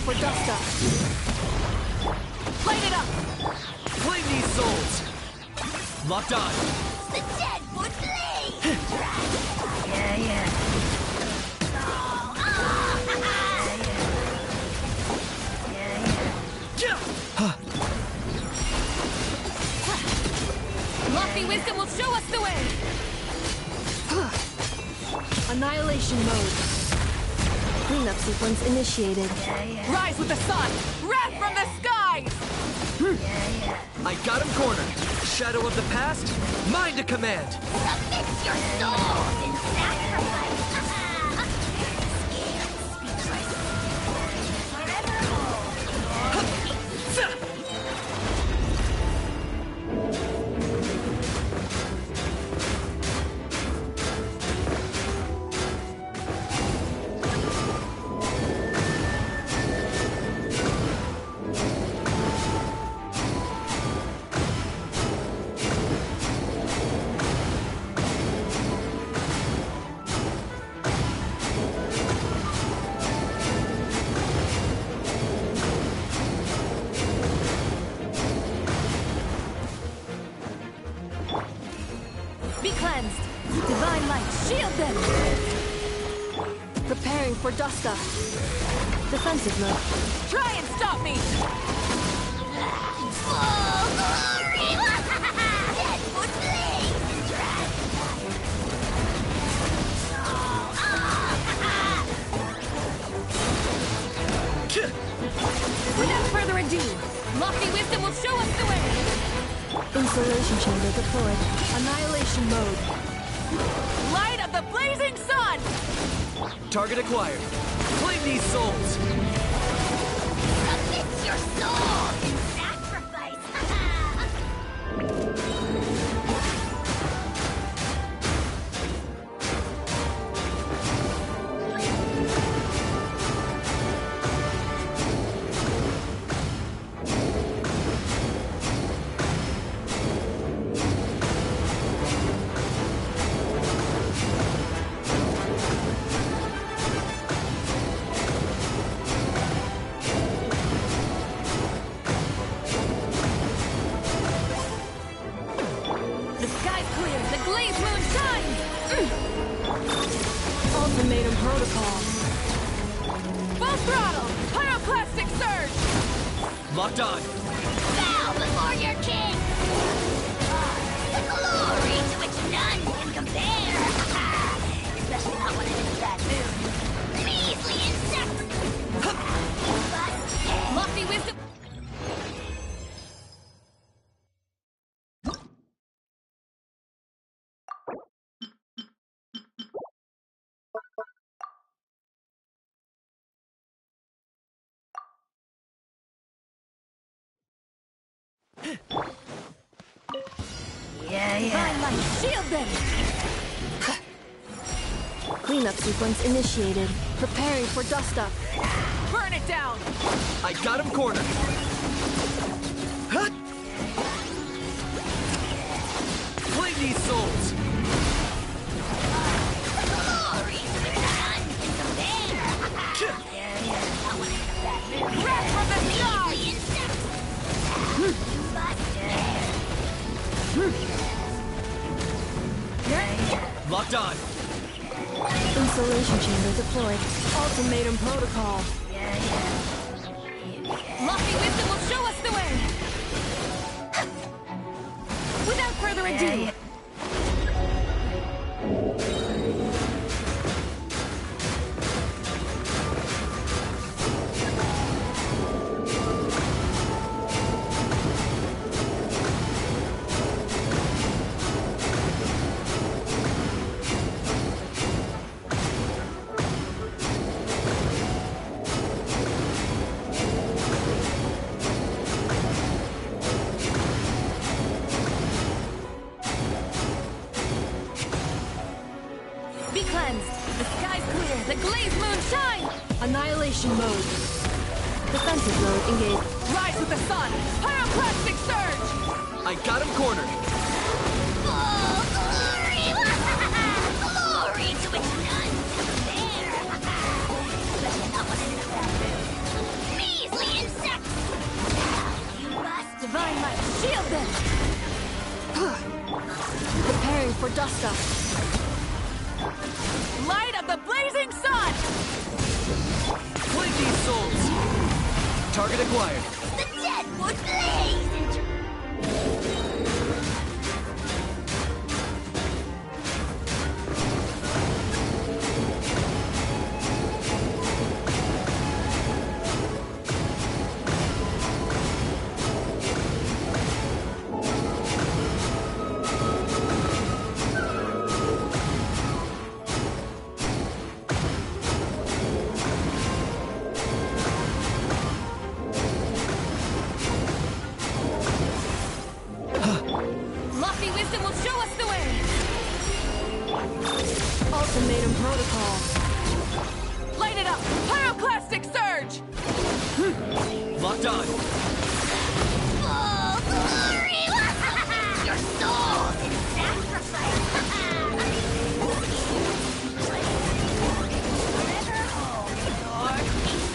for dust up. Light it up! Flame these souls! Locked on! The dead would bleed! Yeah. Lofty wisdom will show us the way! Annihilation mode. Cleanup sequence initiated. Rise with the sun! Wrath from the skies! I got him cornered! Shadow of the past, mine to command! Submit your souls in sacrifice! Scared, speechless. Forevermore! Be cleansed! Divine light, shield them! Preparing for Dusta. Defensive mode. Try and stop me! Full glory! Dead would bleed! Without further ado, lofty wisdom will show us the way! Insulation chamber deployed. Annihilation mode. Light of the blazing sun! Target acquired. Flame these souls! Submit your souls in sacrifice! The sky's clear, the glazed moon shines! Ultimatum protocol. Full throttle! Pyroclastic surge! Locked on! Bow before your king! The glory to which none can compare! Especially not when it is a bad mood. Measly insect! Lofty wisdom... Divine light, shield them! Cleanup sequence initiated. Preparing for dust up. Burn it down! I got him cornered! Huh? Flame these souls! Glory to which none can compare! Not when it's a bad mood. Wrath from the sky! Measly insect! You must dare! Locked on! Insulation chamber deployed. Ultimatum protocol. Lofty wisdom will show us the way! Without further ado... Be cleansed! The sky's clear, the glazed moon shines! Annihilation mode. Defensive mode engaged. Rise with the sun! Pyroclastic surge! I got him cornered! Full glory! Glory to which none can compare! Especially not when it is a bad mood. shield them! Preparing for dust-up. Light of the blazing sun! Play these souls! Target acquired. The dead would blaze into... Lofty wisdom will show us the way! Ultimatum protocol. Light it up! Pyroclastic surge! Locked on. Full glory! Your souls in sacrifice! Forever hold your peace.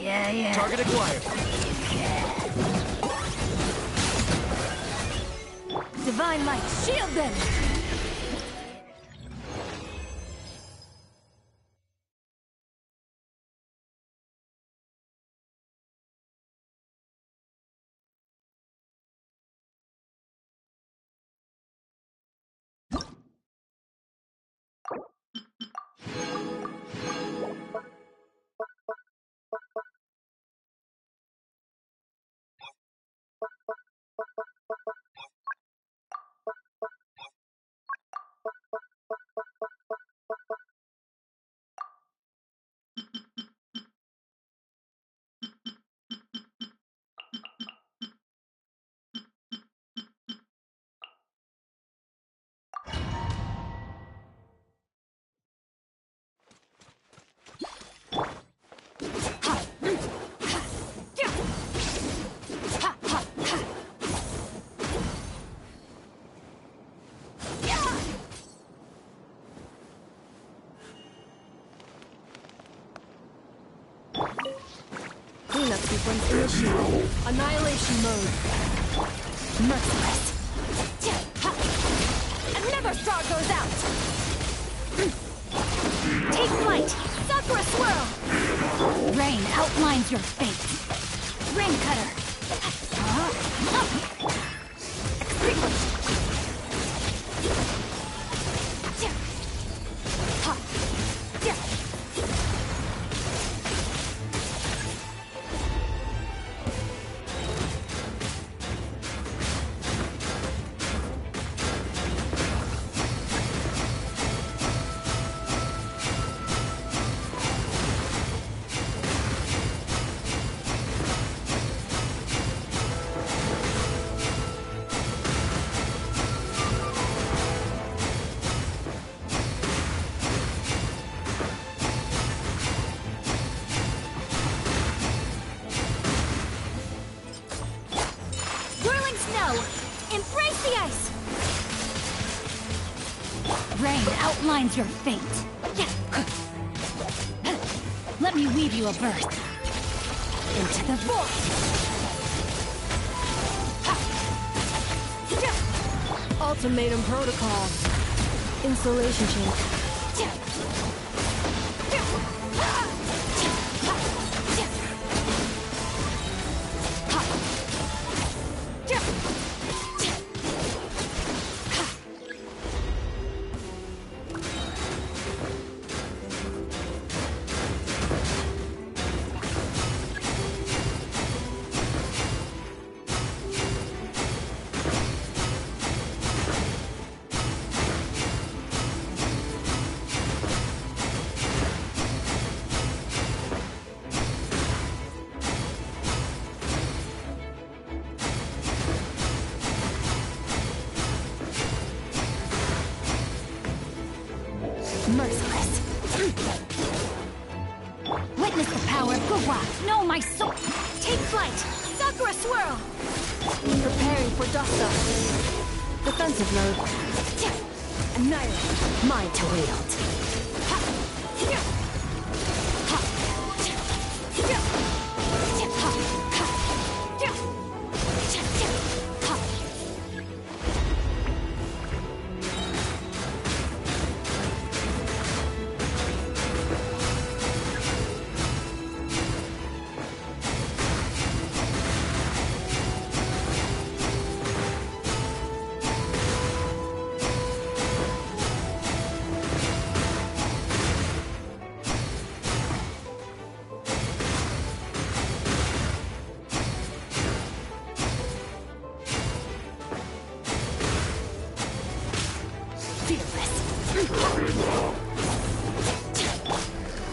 Yeah. Target acquired. Divine light, shield them! Cleanup sequence initiated. Annihilation mode. Merciless. Another star goes out! Take flight! Sakura swirl! Rain outlines your fate. Rain cutter. Extinguished. Embrace the ice! Rain outlines your fate. Let me weave you a verse. Into the void! Ultimatum protocol. Installation chamber. Merciless. Witness the power of Gugwa. Know my soul. Take flight. Sakura swirl. Preparing for Dasta. Defensive mode. Annihilate. Mine to wield.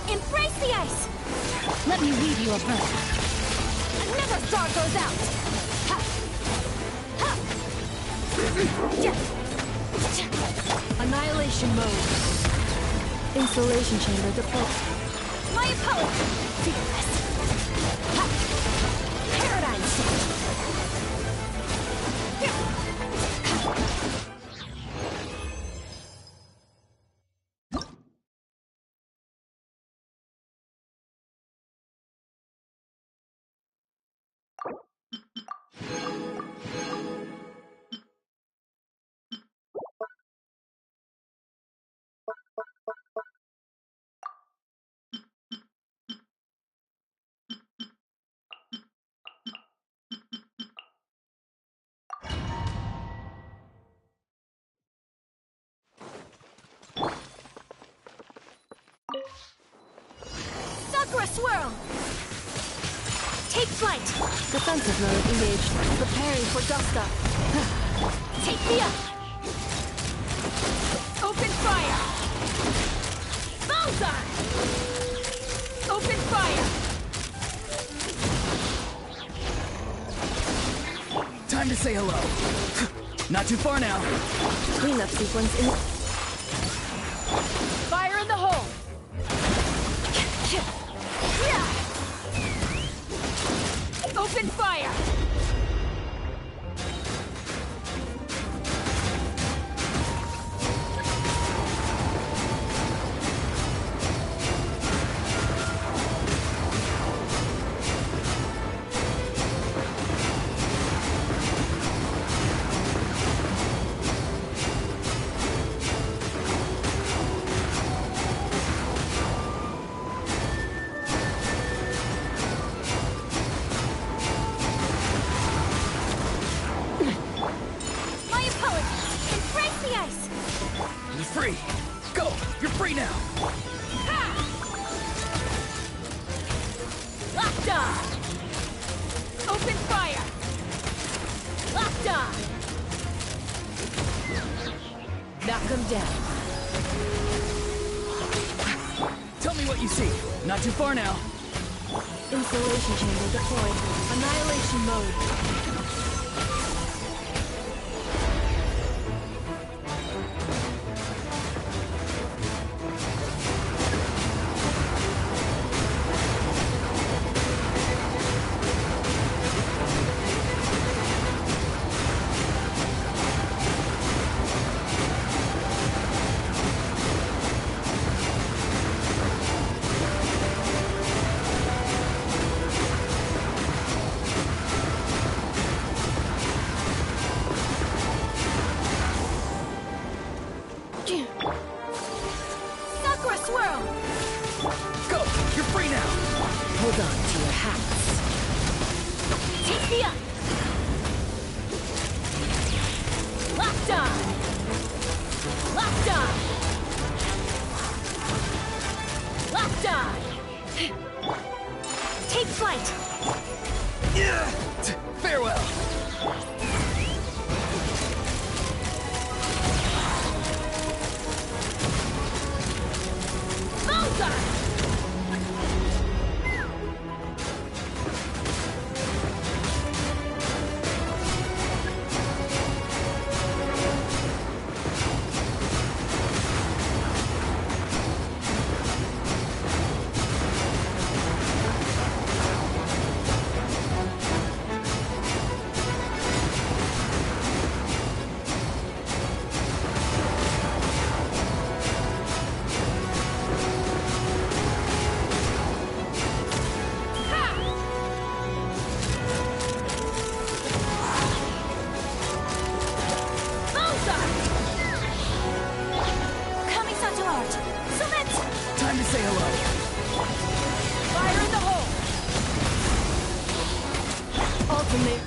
Embrace the ice! Let me weave you a bird. Another star goes out! Ha! Ha! Annihilation mode. Installation chamber deployed. My opponent! Fearless! Ha! Paradigm shift! Sakura swirl! Take flight! Defensive mode engaged. Preparing for Dasta. Take me up! Open fire! Bullseye! Open fire! Time to say hello. Not too far now. Cleanup sequence in... Fire in the hole! Open fire! Free! Go! You're free now! Locked on! Open fire! Locked on! Knock them down. Tell me what you see. Not too far now. Installation chamber deployed. Annihilation mode. Sakura swirl! Go! You're free now! Hold on to your hats. Take me up! Locked on! Locked on! Locked on! Take flight! Yeah! Farewell! Ultimate.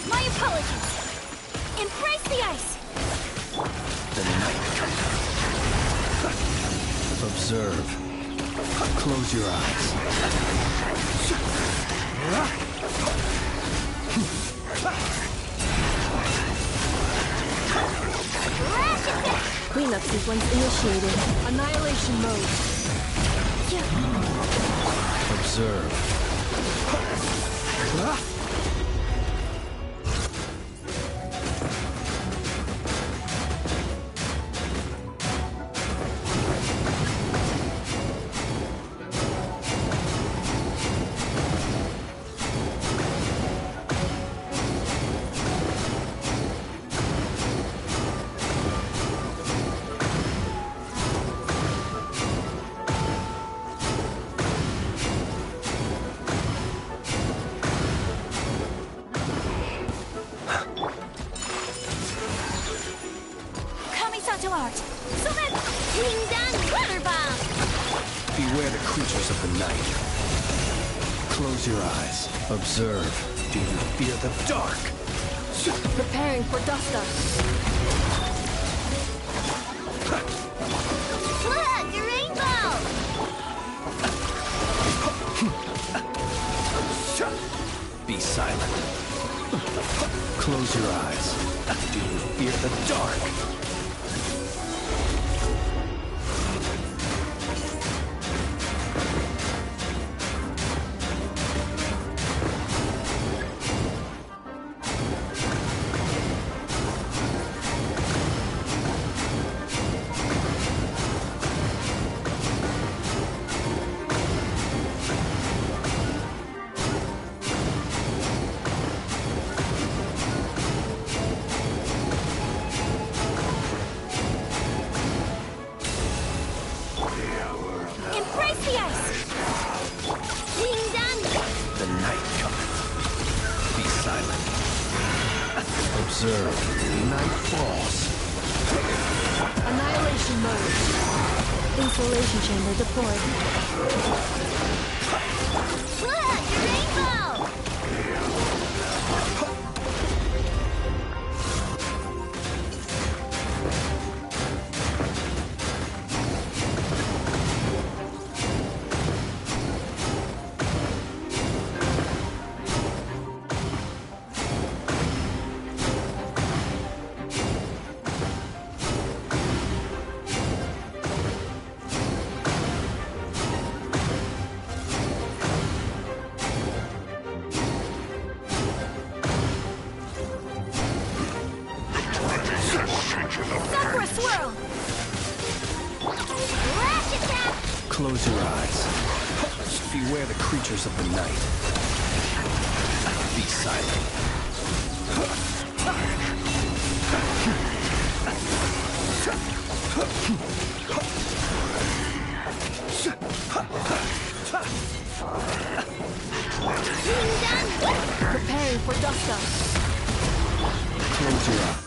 My apologies. Embrace the ice. The night comes out. Observe. Close your eyes. Cleanup sequence initiated. Annihilation mode. Observe. art. So then, Ding Dong Weather Bomb! Beware the creatures of the night. Close your eyes. Observe. Do you fear the dark? Preparing for dust-up. Look, a rainbow! Be silent. Close your eyes. Do you fear the dark? Observe. Night falls. Annihilation mode. Insulation chamber deployed. Look! Rainbow! Close your eyes. Beware the creatures of the night. Be silent. Preparing for dust up. Close your eyes.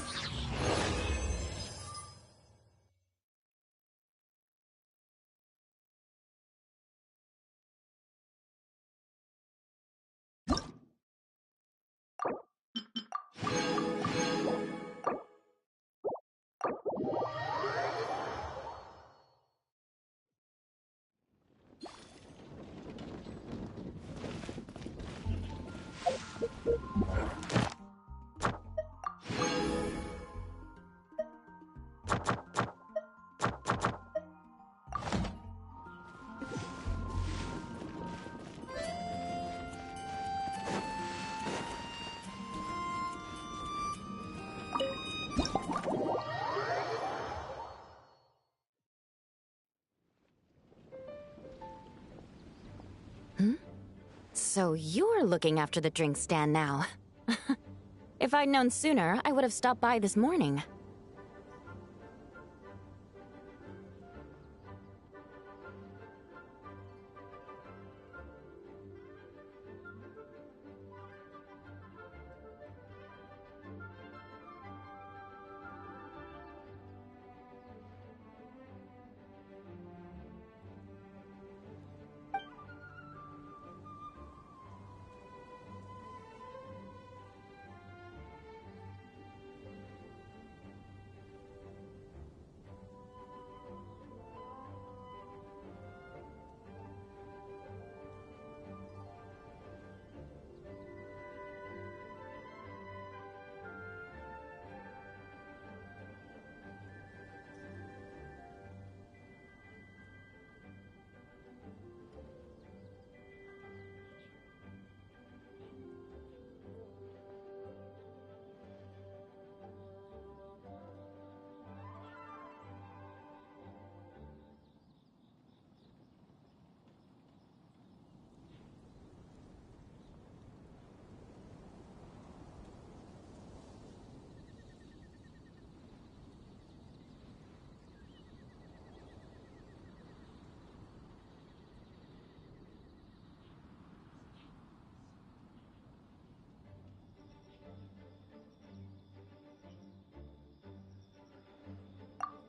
So you're looking after the drink stand now. If I'd known sooner, I would have stopped by this morning.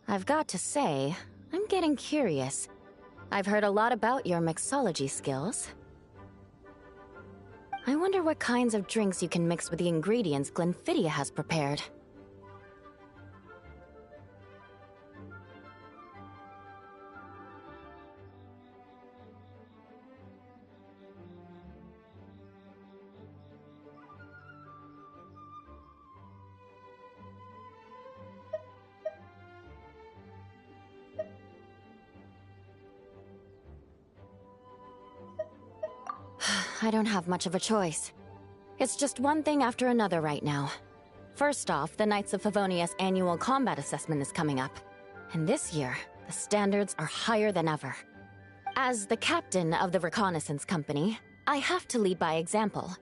I've got to say, I'm getting curious. I've heard a lot about your mixology skills. I wonder what kinds of drinks you can mix with the ingredients Glenfidia has prepared. I don't have much of a choice. It's just one thing after another right now. First off, the Knights of Favonius annual combat assessment is coming up. And this year, the standards are higher than ever. As the captain of the reconnaissance company, I have to lead by example.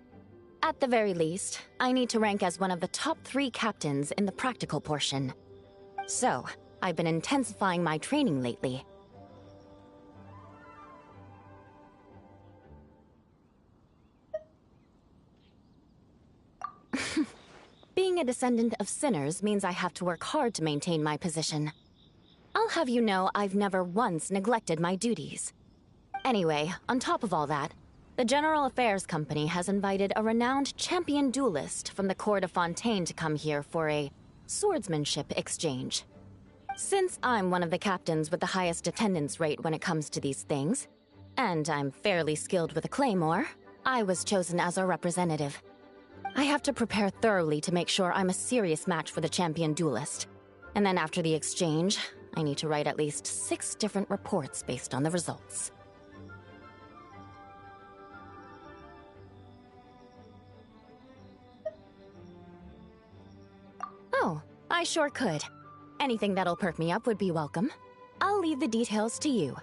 At the very least, I need to rank as one of the top 3 captains in the practical portion. So, I've been intensifying my training lately. Being a descendant of sinners means I have to work hard to maintain my position. I'll have you know I've never once neglected my duties. Anyway, on top of all that, the General Affairs Company has invited a renowned champion duelist from the Court of Fontaine to come here for a swordsmanship exchange. Since I'm one of the captains with the highest attendance rate when it comes to these things, and I'm fairly skilled with a claymore, I was chosen as a representative. I have to prepare thoroughly to make sure I'm a serious match for the champion duelist. And then after the exchange, I need to write at least 6 different reports based on the results. Oh, I sure could. Anything that'll perk me up would be welcome. I'll leave the details to you.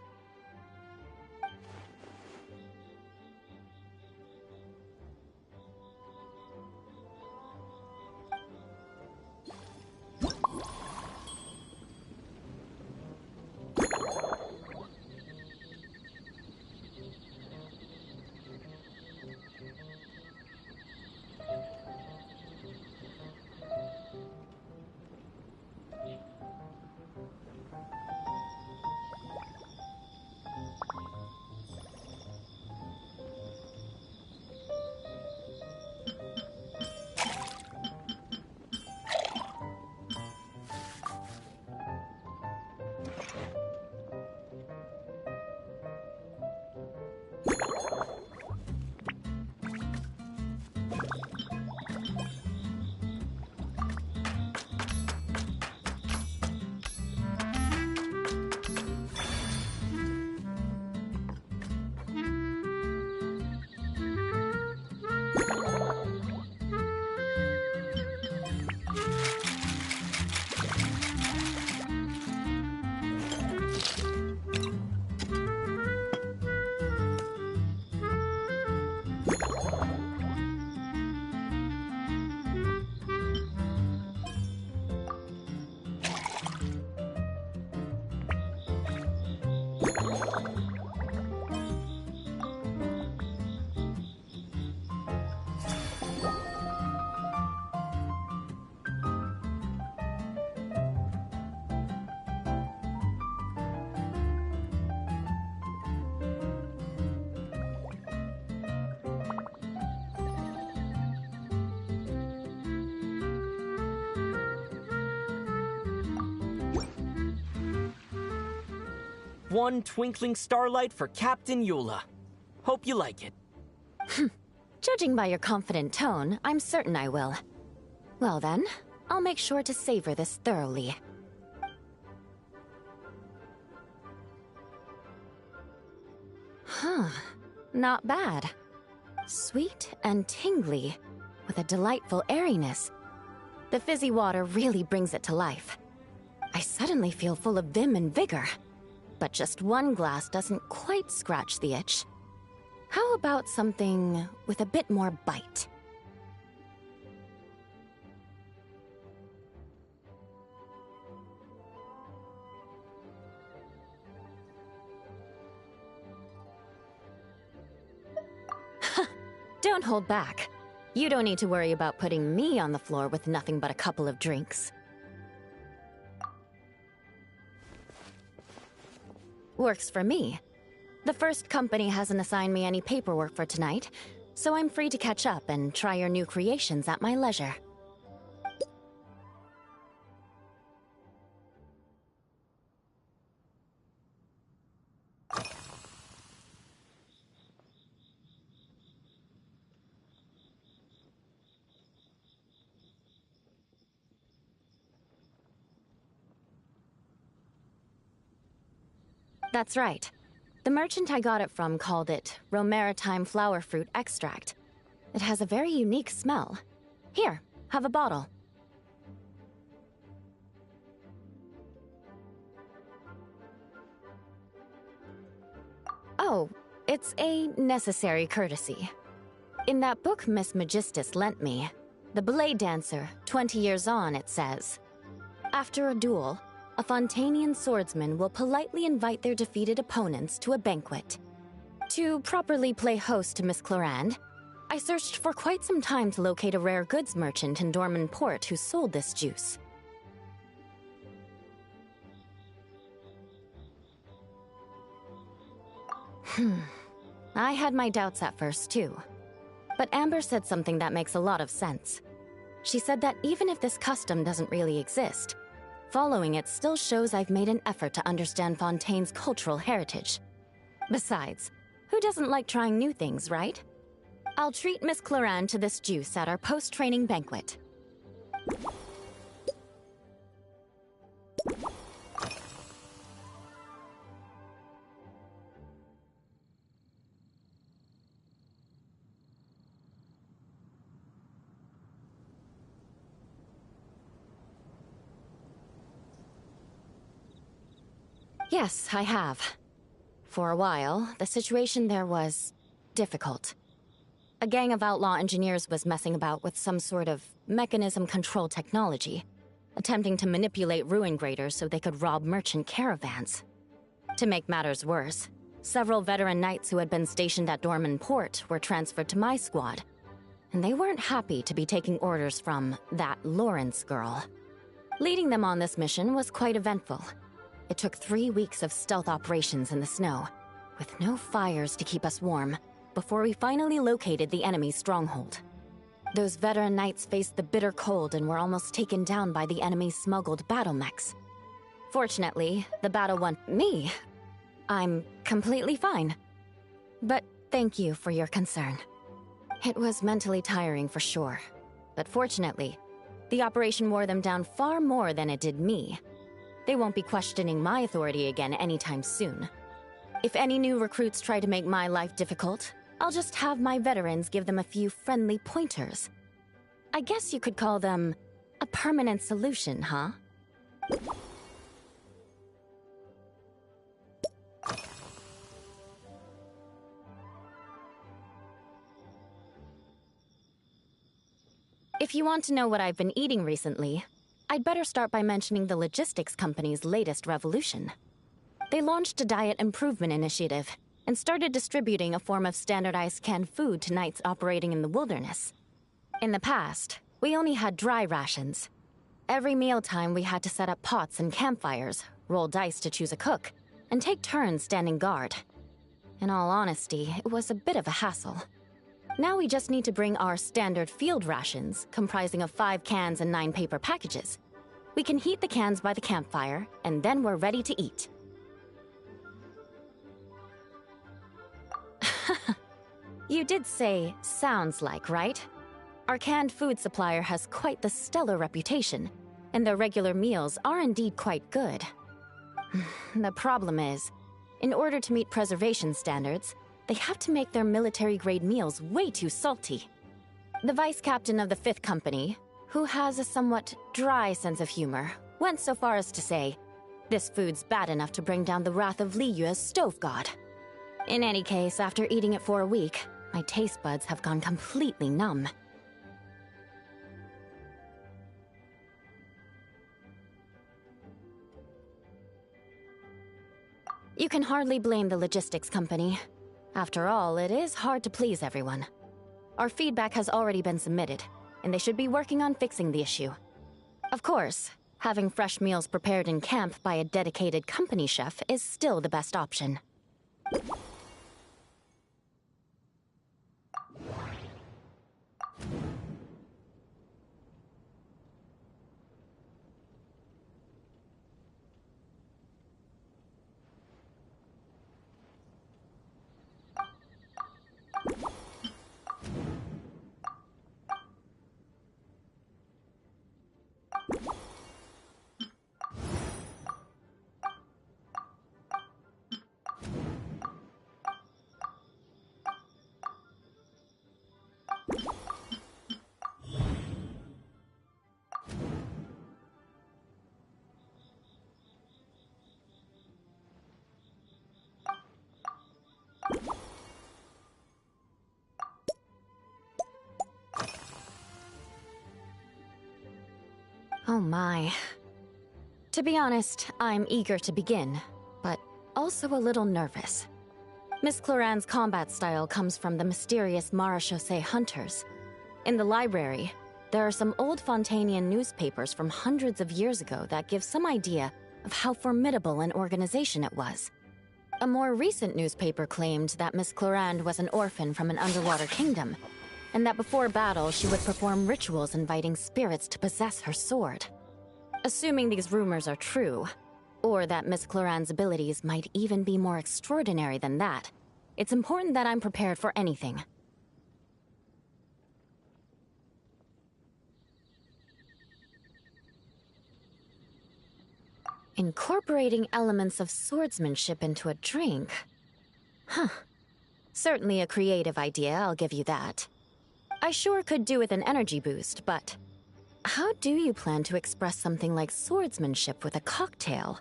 One twinkling starlight for Captain Eula. Hope you like it. Judging by your confident tone, I'm certain I will. Well then, I'll make sure to savor this thoroughly. Huh, not bad. Sweet and tingly, with a delightful airiness. The fizzy water really brings it to life. I suddenly feel full of vim and vigor. But just one glass doesn't quite scratch the itch. How about something with a bit more bite? Don't hold back. You don't need to worry about putting me on the floor with nothing but a couple of drinks. Works for me. The first company hasn't assigned me any paperwork for tonight, so I'm free to catch up and try your new creations at my leisure. That's right. The merchant I got it from called it Romaritime flower fruit extract. It has a very unique smell. Here, have a bottle. Oh, it's a necessary courtesy. In that book Miss Magistus lent me, The Blade Dancer, 20 Years On, it says, after a duel, a Fontanian swordsman will politely invite their defeated opponents to a banquet. To properly play host to Miss Clorinde, I searched for quite some time to locate a rare goods merchant in Dorman Port who sold this juice. I had my doubts at first, too. But Amber said something that makes a lot of sense. She said that even if this custom doesn't really exist, following it still shows I've made an effort to understand Fontaine's cultural heritage. Besides, who doesn't like trying new things, right? I'll treat Miss Clorinde to this juice at our post-training banquet. Yes, I have. For a while, the situation there was difficult. A gang of outlaw engineers was messing about with some sort of mechanism control technology, attempting to manipulate ruin graders so they could rob merchant caravans. To make matters worse, several veteran knights who had been stationed at Dorman Port were transferred to my squad, and they weren't happy to be taking orders from that Lawrence girl. Leading them on this mission was quite eventful. It took 3 weeks of stealth operations in the snow, with no fires to keep us warm, before we finally located the enemy's stronghold. Those veteran knights faced the bitter cold and were almost taken down by the enemy's smuggled battle mechs. Fortunately, the battle won me. I'm completely fine. But thank you for your concern. It was mentally tiring for sure, but fortunately, the operation wore them down far more than it did me. They won't be questioning my authority again anytime soon. If any new recruits try to make my life difficult, I'll just have my veterans give them a few friendly pointers. I guess you could call them a permanent solution, huh? If you want to know what I've been eating recently, I'd better start by mentioning the logistics company's latest revolution. They launched a diet improvement initiative and started distributing a form of standardized canned food to knights operating in the wilderness. In the past, we only had dry rations. Every mealtime we had to set up pots and campfires, roll dice to choose a cook, and take turns standing guard. In all honesty, it was a bit of a hassle. Now we just need to bring our standard field rations, comprising of 5 cans and 9 paper packages. We can heat the cans by the campfire, and then we're ready to eat. You did say, sounds like, right? Our canned food supplier has quite the stellar reputation, and their regular meals are indeed quite good. The problem is, in order to meet preservation standards, they have to make their military-grade meals way too salty. The vice captain of the 5th Company, who has a somewhat dry sense of humor, went so far as to say, this food's bad enough to bring down the wrath of Liyue's stove god. In any case, after eating it for a week, my taste buds have gone completely numb. You can hardly blame the logistics company. After all, it is hard to please everyone. Our feedback has already been submitted, and they should be working on fixing the issue. Of course, having fresh meals prepared in camp by a dedicated company chef is still the best option. Oh my. To be honest, I'm eager to begin, but also a little nervous. Miss Cloran's combat style comes from the mysterious Marechaussee hunters. In the library, there are some old Fontanian newspapers from hundreds of years ago that give some idea of how formidable an organization it was. A more recent newspaper claimed that Miss Cloran was an orphan from an underwater kingdom, and that before battle she would perform rituals inviting spirits to possess her sword. Assuming these rumors are true, or that Miss Cloran's abilities might even be more extraordinary than that, it's important that I'm prepared for anything. Incorporating elements of swordsmanship into a drink? Huh. Certainly a creative idea, I'll give you that. I sure could do with an energy boost, but how do you plan to express something like swordsmanship with a cocktail?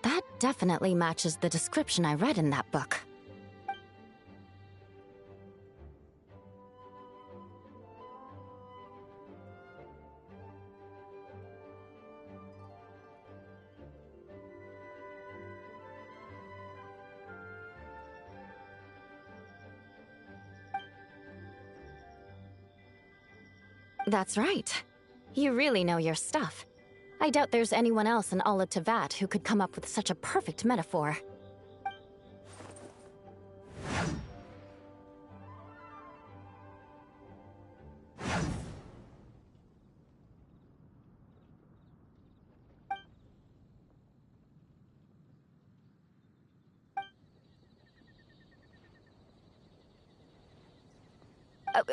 That definitely matches the description I read in that book. That's right. You really know your stuff. I doubt there's anyone else in all of Tevat who could come up with such a perfect metaphor.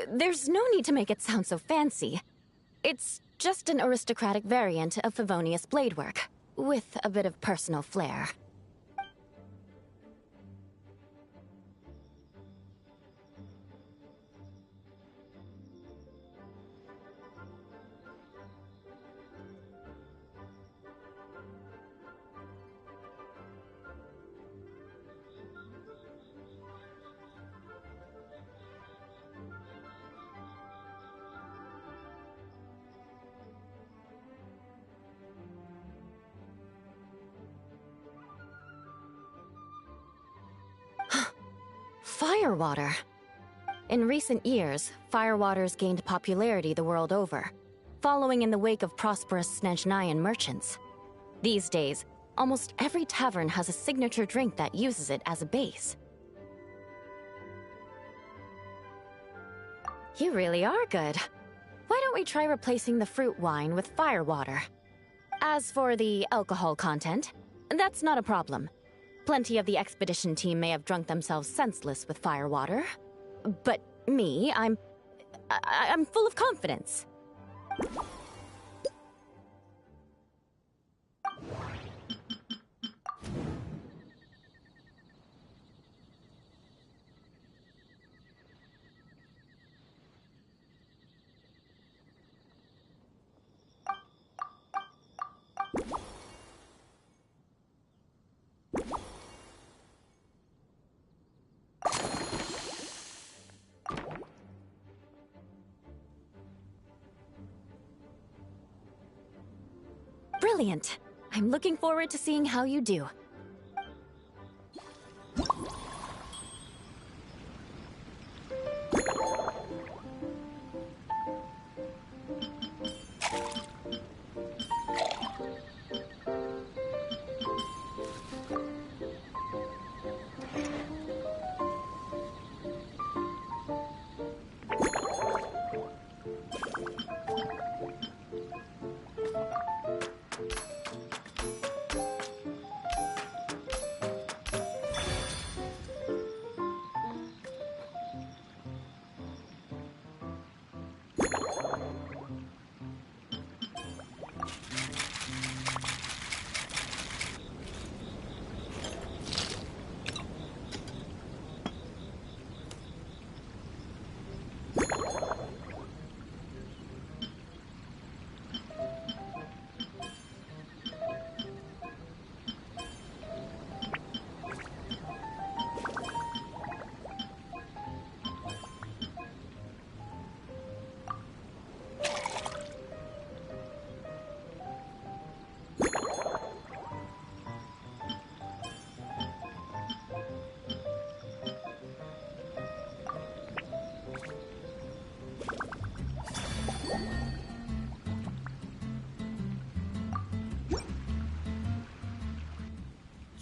There's no need to make it sound so fancy. It's just an aristocratic variant of Favonius bladework, with a bit of personal flair. Firewater. In recent years, firewaters gained popularity the world over, following in the wake of prosperous Snezhnayan merchants. These days, almost every tavern has a signature drink that uses it as a base. You really are good. Why don't we try replacing the fruit wine with firewater? As for the alcohol content, that's not a problem. Plenty of the expedition team may have drunk themselves senseless with firewater. But me, I'm full of confidence. Brilliant. I'm looking forward to seeing how you do.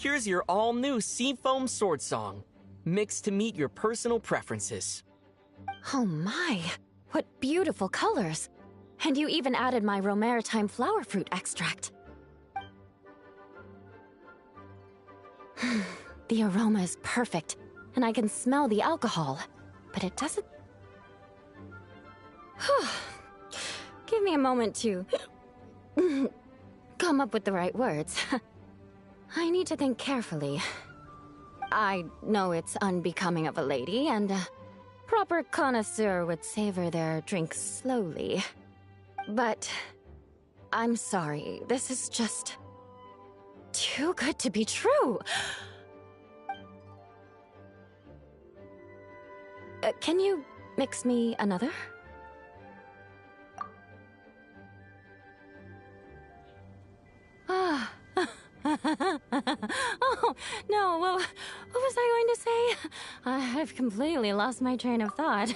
Here's your all-new Seafoam Sword Song, mixed to meet your personal preferences. Oh my, what beautiful colors. And you even added my romaritime flower fruit extract. The aroma is perfect, and I can smell the alcohol, but it doesn't... Give me a moment to come up with the right words. I need to think carefully. I know it's unbecoming of a lady, and a proper connoisseur would savor their drinks slowly. But I'm sorry, this is just too good to be true. Can you mix me another? Ah. Oh, no, what was I going to say? I've completely lost my train of thought.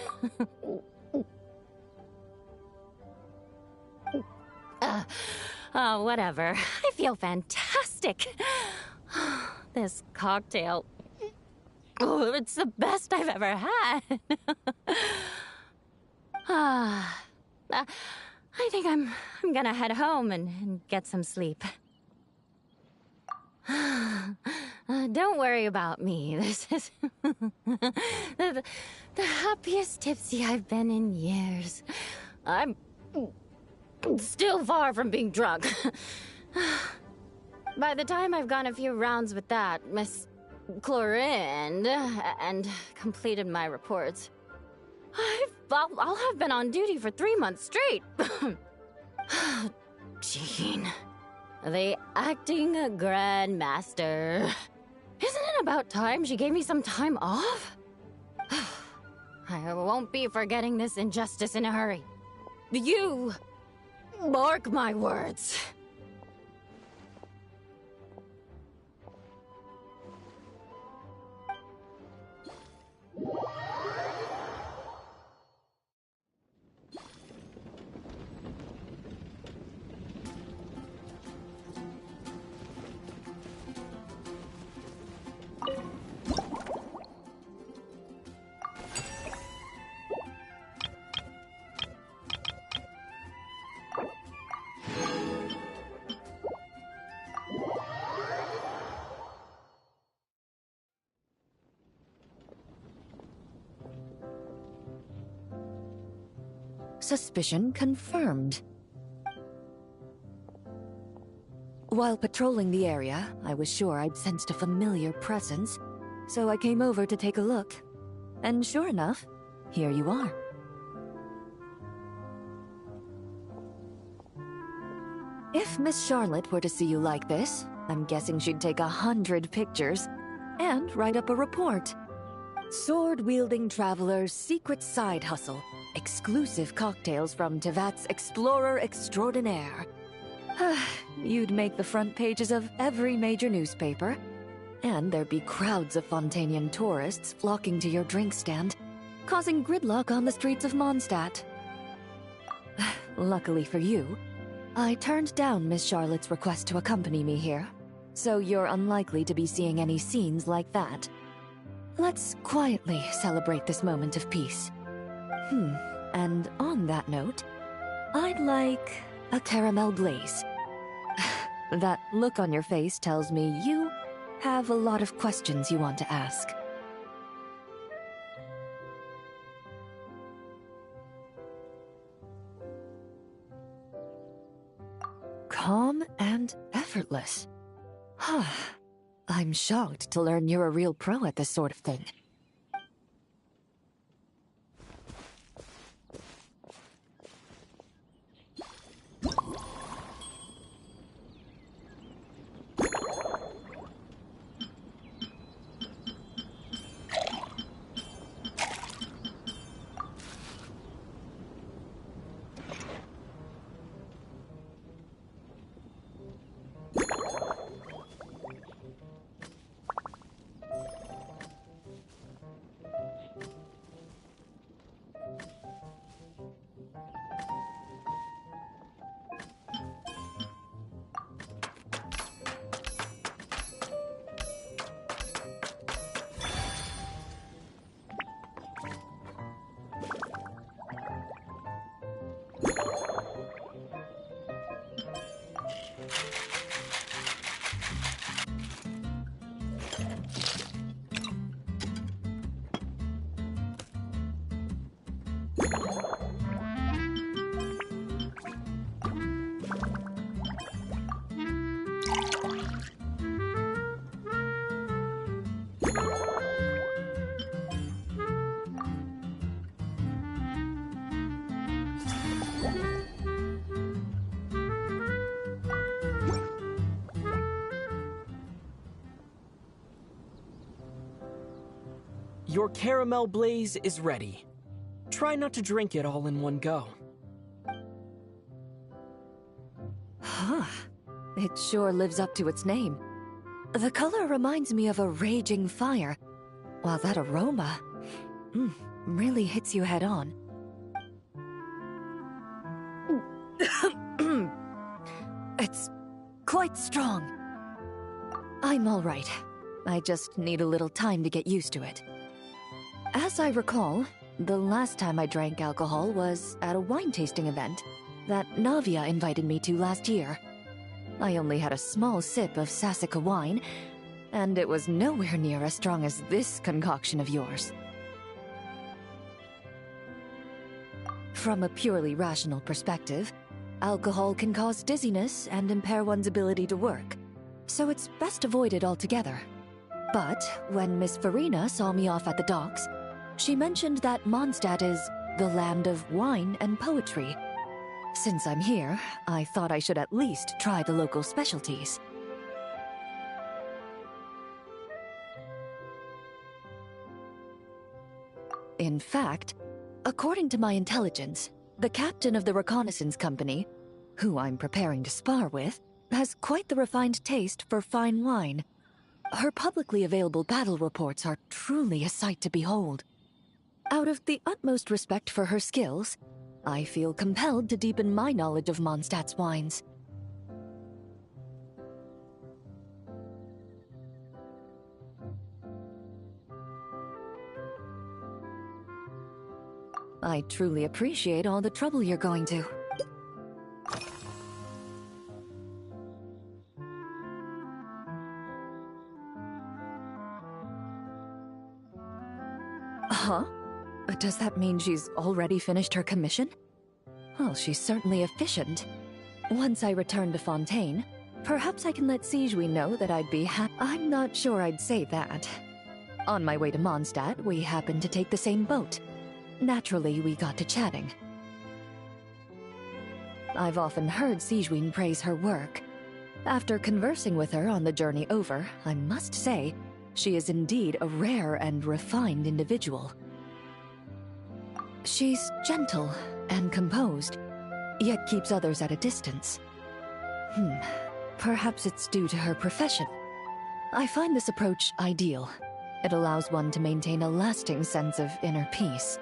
Whatever. I feel fantastic. This cocktail... Oh, it's the best I've ever had. I think I'm gonna head home and get some sleep. Don't worry about me. This is the happiest tipsy I've been in years. I'm still far from being drunk. By the time I've gone a few rounds with that, Miss Chlorine, and completed my reports, I'll have been on duty for 3 months straight. Jean, the acting grandmaster. Isn't it about time she gave me some time off? I won't be forgetting this injustice in a hurry. You mark my words. Suspicion confirmed. While patrolling the area, I was sure I'd sensed a familiar presence, so I came over to take a look. And sure enough, here you are. If Miss Charlotte were to see you like this, I'm guessing she'd take 100 pictures and write up a report. Sword-wielding traveler's secret side hustle. Exclusive cocktails from Tevat's Explorer Extraordinaire. You'd make the front pages of every major newspaper, and there'd be crowds of Fontanian tourists flocking to your drink stand, causing gridlock on the streets of Mondstadt. Luckily for you, I turned down Miss Charlotte's request to accompany me here, so you're unlikely to be seeing any scenes like that. Let's quietly celebrate this moment of peace. And on that note, I'd like a caramel glaze. That look on your face tells me you have a lot of questions you want to ask. Calm and effortless. I'm shocked to learn you're a real pro at this sort of thing. Your caramel blaze is ready. Try not to drink it all in one go. Huh. It sure lives up to its name. The color reminds me of a raging fire, while that aroma really hits you head on. It's quite strong. I'm all right. I just need a little time to get used to it. As I recall, the last time I drank alcohol was at a wine tasting event that Navia invited me to last year. I only had a small sip of Sassica wine, and it was nowhere near as strong as this concoction of yours. From a purely rational perspective, alcohol can cause dizziness and impair one's ability to work, so it's best avoided altogether. But when Miss Farina saw me off at the docks, she mentioned that Mondstadt is the land of wine and poetry. Since I'm here, I thought I should at least try the local specialties. In fact, according to my intelligence, the captain of the reconnaissance company, who I'm preparing to spar with, has quite the refined taste for fine wine. Her publicly available battle reports are truly a sight to behold. Out of the utmost respect for her skills, I feel compelled to deepen my knowledge of Mondstadt's wines. I truly appreciate all the trouble you're going to. Huh? Does that mean she's already finished her commission? Well, she's certainly efficient. Once I return to Fontaine, perhaps I can let Sigewinne know that I'd be I'm not sure I'd say that. On my way to Mondstadt, we happened to take the same boat. Naturally, we got to chatting. I've often heard Sigewinne praise her work. After conversing with her on the journey over, I must say, she is indeed a rare and refined individual. She's gentle and composed, yet keeps others at a distance. Perhaps it's due to her profession. I find this approach ideal. It allows one to maintain a lasting sense of inner peace.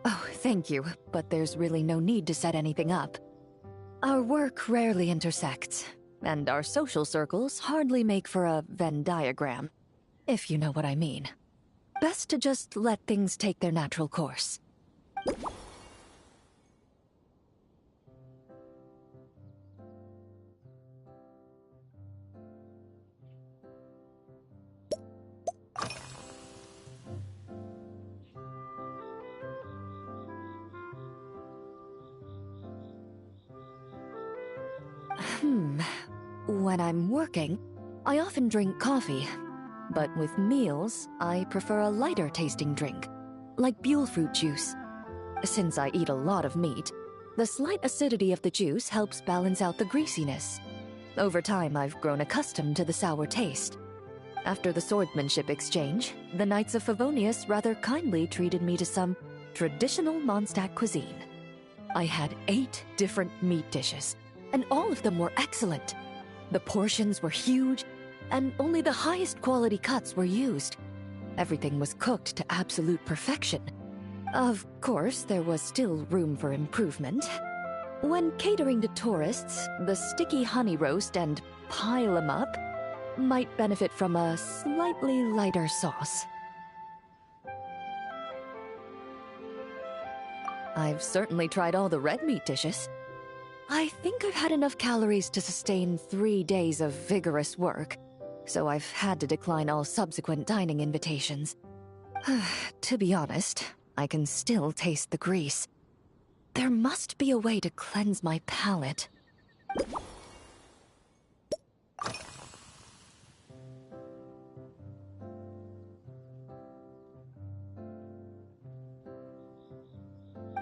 Oh, thank you, but there's really no need to set anything up. Our work rarely intersects, and our social circles hardly make for a Venn diagram, if you know what I mean. Best to just let things take their natural course. When I'm working, I often drink coffee. But with meals, I prefer a lighter tasting drink, like Buell fruit juice. Since I eat a lot of meat, the slight acidity of the juice helps balance out the greasiness. Over time, I've grown accustomed to the sour taste. After the swordsmanship exchange, the Knights of Favonius rather kindly treated me to some traditional Mondstadt cuisine. I had 8 different meat dishes, and all of them were excellent. The portions were huge, and only the highest quality cuts were used. Everything was cooked to absolute perfection. Of course, there was still room for improvement. When catering to tourists, the sticky honey roast and pile 'em up might benefit from a slightly lighter sauce. I've certainly tried all the red meat dishes. I think I've had enough calories to sustain 3 days of vigorous work, so I've had to decline all subsequent dining invitations. To be honest, I can still taste the grease. There must be a way to cleanse my palate.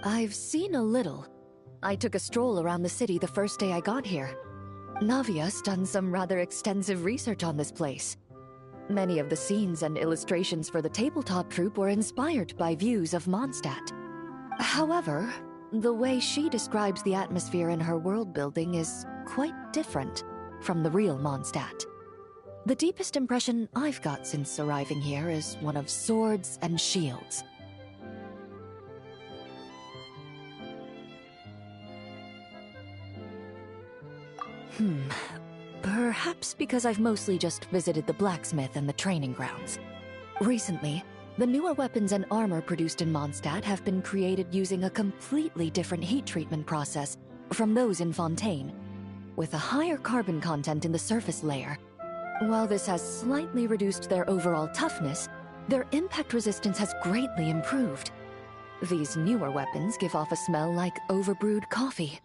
I've seen a little. I took a stroll around the city the first day I got here. Navia's done some rather extensive research on this place. Many of the scenes and illustrations for the tabletop troupe were inspired by views of Mondstadt. However, the way she describes the atmosphere in her world building is quite different from the real Mondstadt. The deepest impression I've got since arriving here is one of swords and shields. Perhaps because I've mostly just visited the blacksmith and the training grounds. Recently, the newer weapons and armor produced in Mondstadt have been created using a completely different heat treatment process from those in Fontaine, with a higher carbon content in the surface layer. While this has slightly reduced their overall toughness, their impact resistance has greatly improved. These newer weapons give off a smell like overbrewed coffee.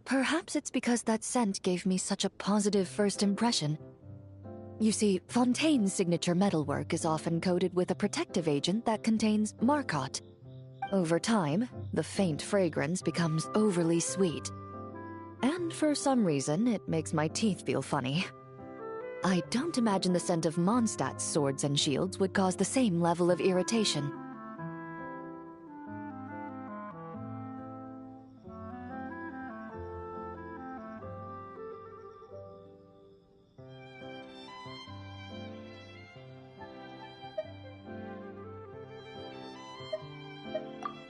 Perhaps it's because that scent gave me such a positive first impression. You see, Fontaine's signature metalwork is often coated with a protective agent that contains Marcotte. Over time, the faint fragrance becomes overly sweet. And for some reason, it makes my teeth feel funny. I don't imagine the scent of Mondstadt's swords and shields would cause the same level of irritation.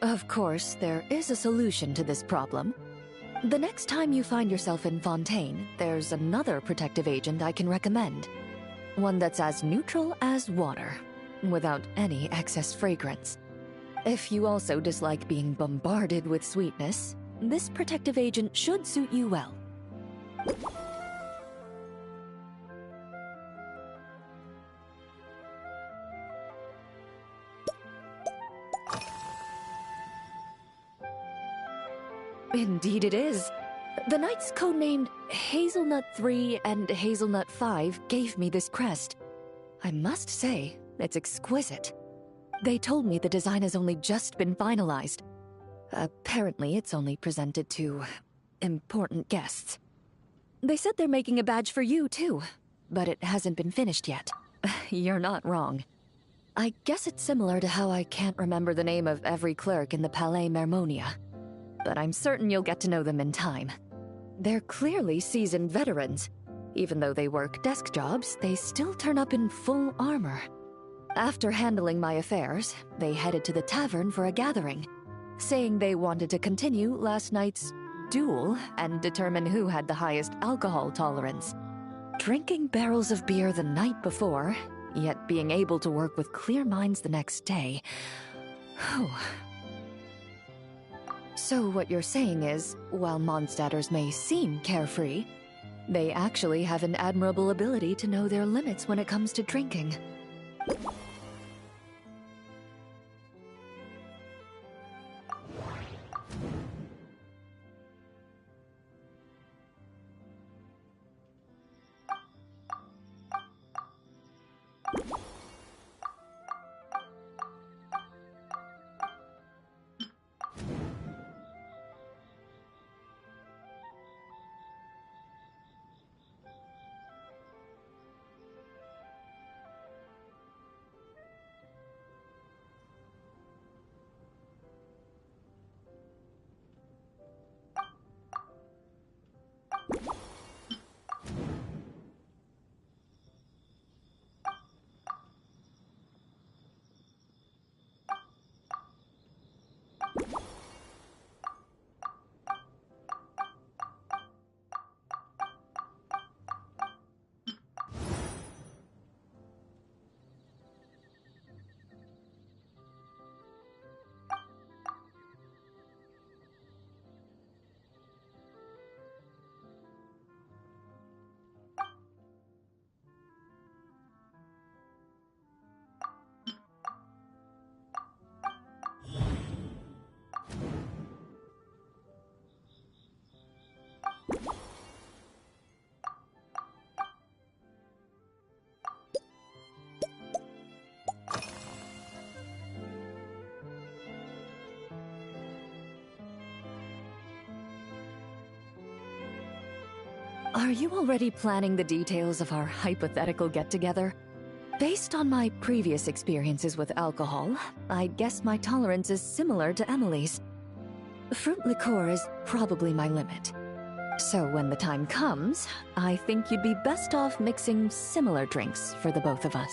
Of course, there is a solution to this problem. The next time you find yourself in Fontaine, there's another protective agent I can recommend. One that's as neutral as water, without any excess fragrance. If you also dislike being bombarded with sweetness, this protective agent should suit you well. Indeed it is. The knights codenamed Hazelnut 3 and Hazelnut 5 gave me this crest. I must say, it's exquisite. They told me the design has only just been finalized. Apparently, it's only presented to important guests. They said they're making a badge for you, too, but it hasn't been finished yet. You're not wrong. I guess it's similar to how I can't remember the name of every clerk in the Palais Mermonia. But I'm certain you'll get to know them in time. They're clearly seasoned veterans. Even though they work desk jobs, they still turn up in full armor. After handling my affairs, they headed to the tavern for a gathering, saying they wanted to continue last night's duel and determine who had the highest alcohol tolerance. Drinking barrels of beer the night before, yet being able to work with clear minds the next day. Whew. So what you're saying is, while Mondstadters may seem carefree, they actually have an admirable ability to know their limits when it comes to drinking. Are you already planning the details of our hypothetical get-together? Based on my previous experiences with alcohol, I guess my tolerance is similar to Emily's. Fruit liqueur is probably my limit. So when the time comes, I think you'd be best off mixing similar drinks for the both of us.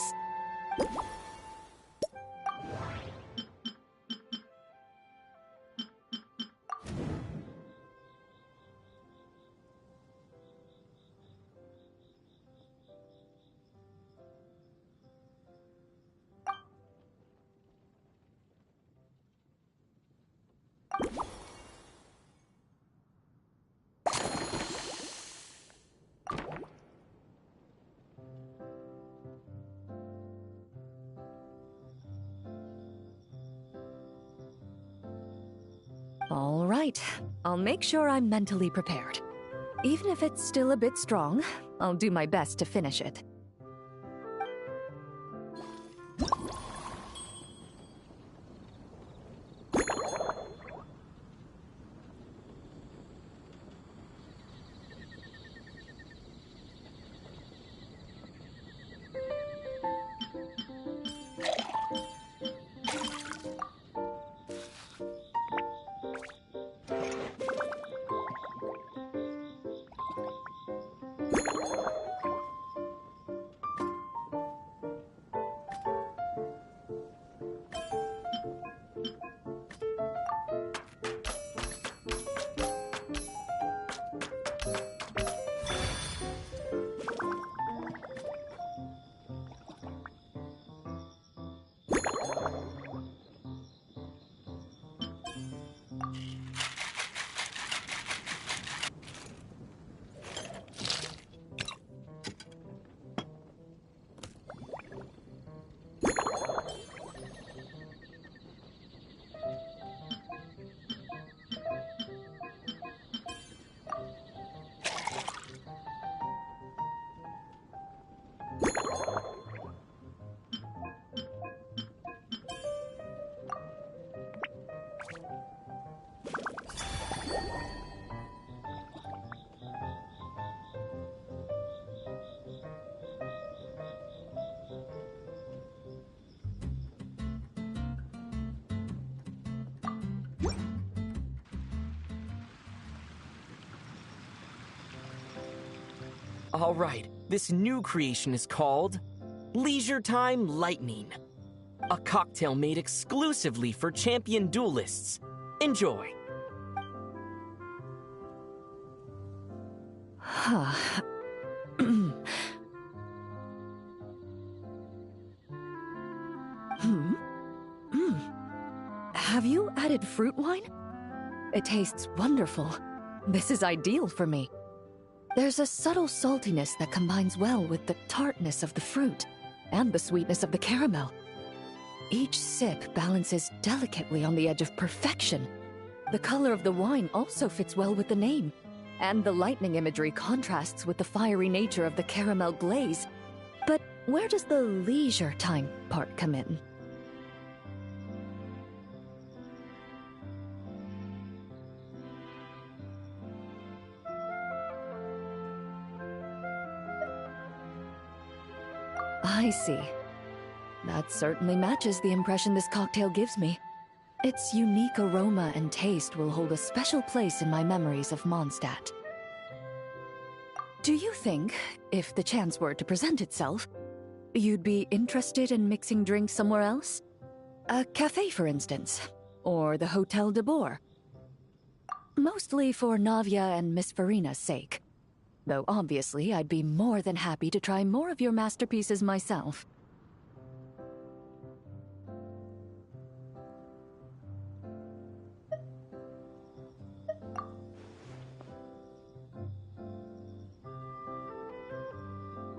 All right, I'll make sure I'm mentally prepared. Even if it's still a bit strong, I'll do my best to finish it. All right, this new creation is called Leisure Time Lightning. A cocktail made exclusively for champion duelists. Enjoy. Have you added fruit wine? It tastes wonderful. This is ideal for me. There's a subtle saltiness that combines well with the tartness of the fruit and the sweetness of the caramel. Each sip balances delicately on the edge of perfection. The color of the wine also fits well with the name, and the lightning imagery contrasts with the fiery nature of the caramel glaze. But where does the leisure time part come in? I see. That certainly matches the impression this cocktail gives me. Its unique aroma and taste will hold a special place in my memories of Mondstadt. Do you think, if the chance were to present itself, you'd be interested in mixing drinks somewhere else? A cafe, for instance, or the Hotel de Boer? Mostly for Navia and Miss Farina's sake. Though obviously I'd be more than happy to try more of your masterpieces myself.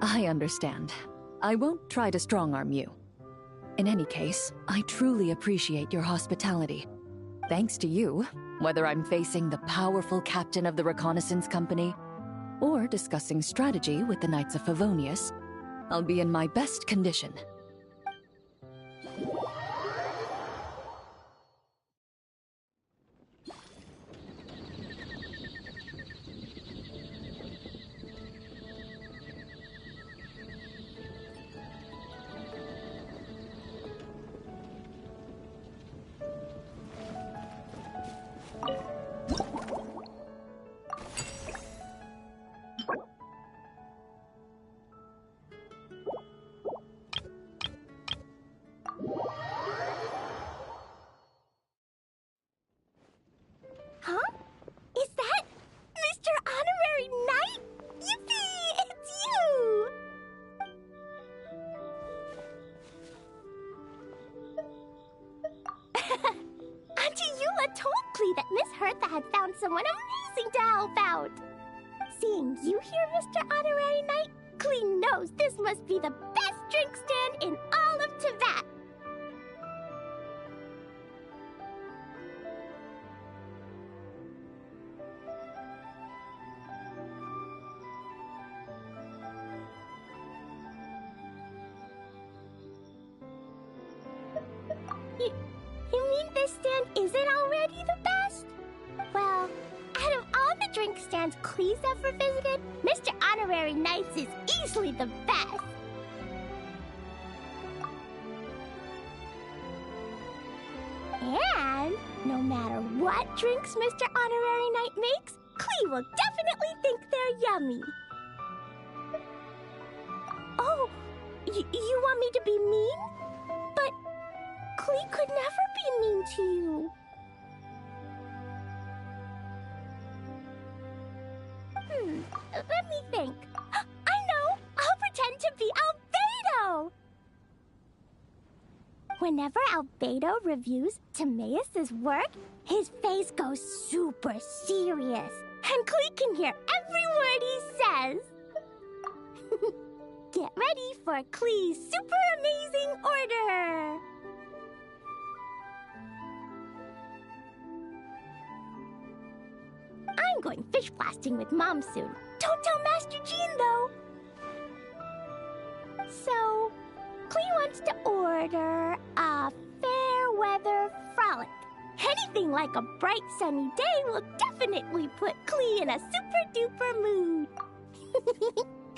I understand. I won't try to strong-arm you. In any case, I truly appreciate your hospitality. Thanks to you, whether I'm facing the powerful captain of the reconnaissance company or discussing strategy with the Knights of Favonius, I'll be in my best condition. Mama told Klee that Miss Hertha had found someone amazing to help out. Seeing you here, Mr. Honorary Knight, Klee knows this must be the best drink stand in all of Teyvat. You mean this stand isn't already the best? Well, out of all the drink stands Klee's ever visited, Mr. Honorary Knight's is easily the best. And no matter what drinks Mr. Honorary Knight makes, Klee will definitely think they're yummy. Oh, you want me to be mean? But Klee could never be mean to you. Let me think. I know! I'll pretend to be Albedo! Whenever Albedo reviews Timaeus' work, his face goes super serious, and Klee can hear every word he says. Get ready for Klee's super amazing order! I'm going fish blasting with Mom soon. Don't tell Master Jean, though. So, Klee wants to order a fair weather frolic. Anything like a bright sunny day will definitely put Klee in a super duper mood.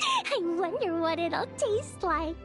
I wonder what it'll taste like.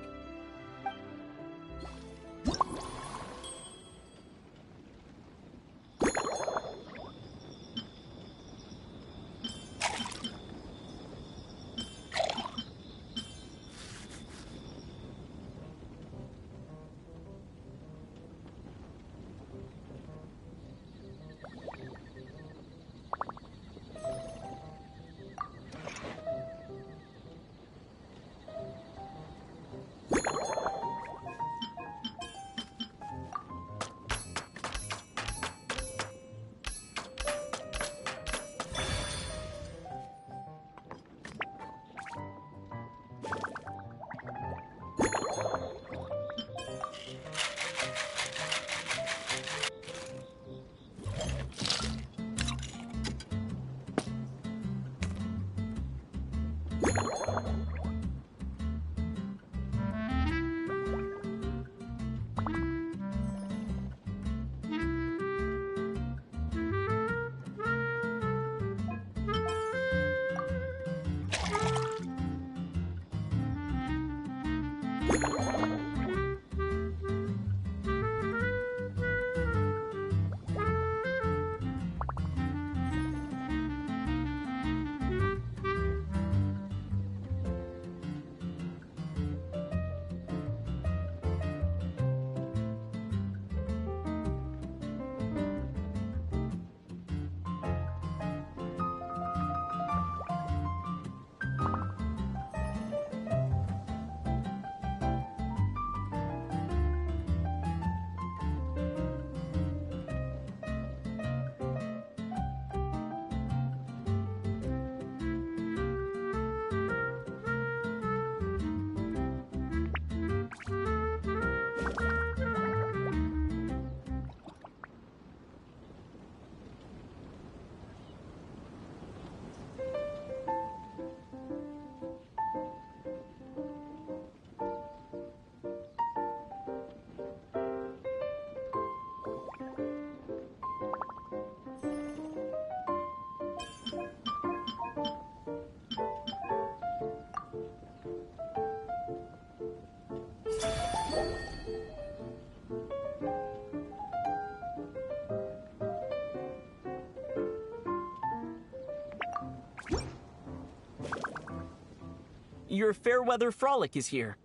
Your Fairweather Frolic is here.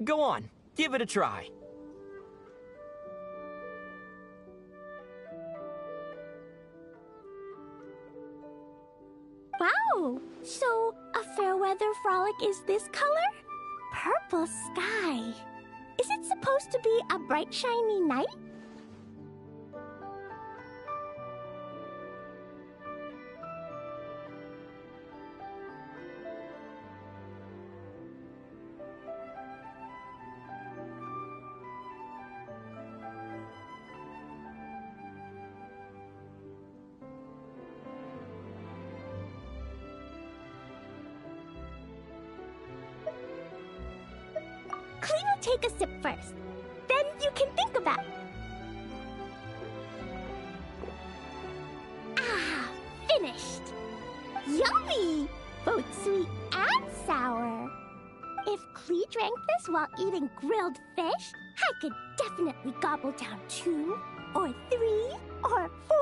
Go on, give it a try. Wow! So, a Fairweather Frolic is this color? Purple sky. Is it supposed to be a bright, shiny night? take a sip first. Then you can think about it. Ah, finished. Yummy! Both sweet and sour. If Klee drank this while eating grilled fish, I could definitely gobble down 2, or 3, or 4,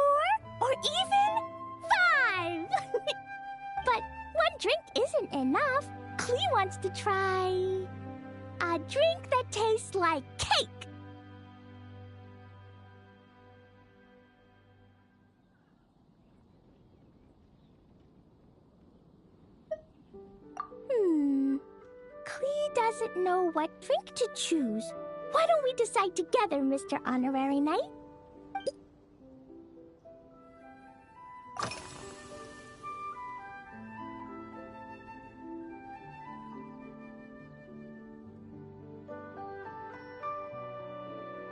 or even 5! But one drink isn't enough. Klee wants to try a drink that tastes like cake. Klee doesn't know what drink to choose. Why don't we decide together, Mr. Honorary Knight?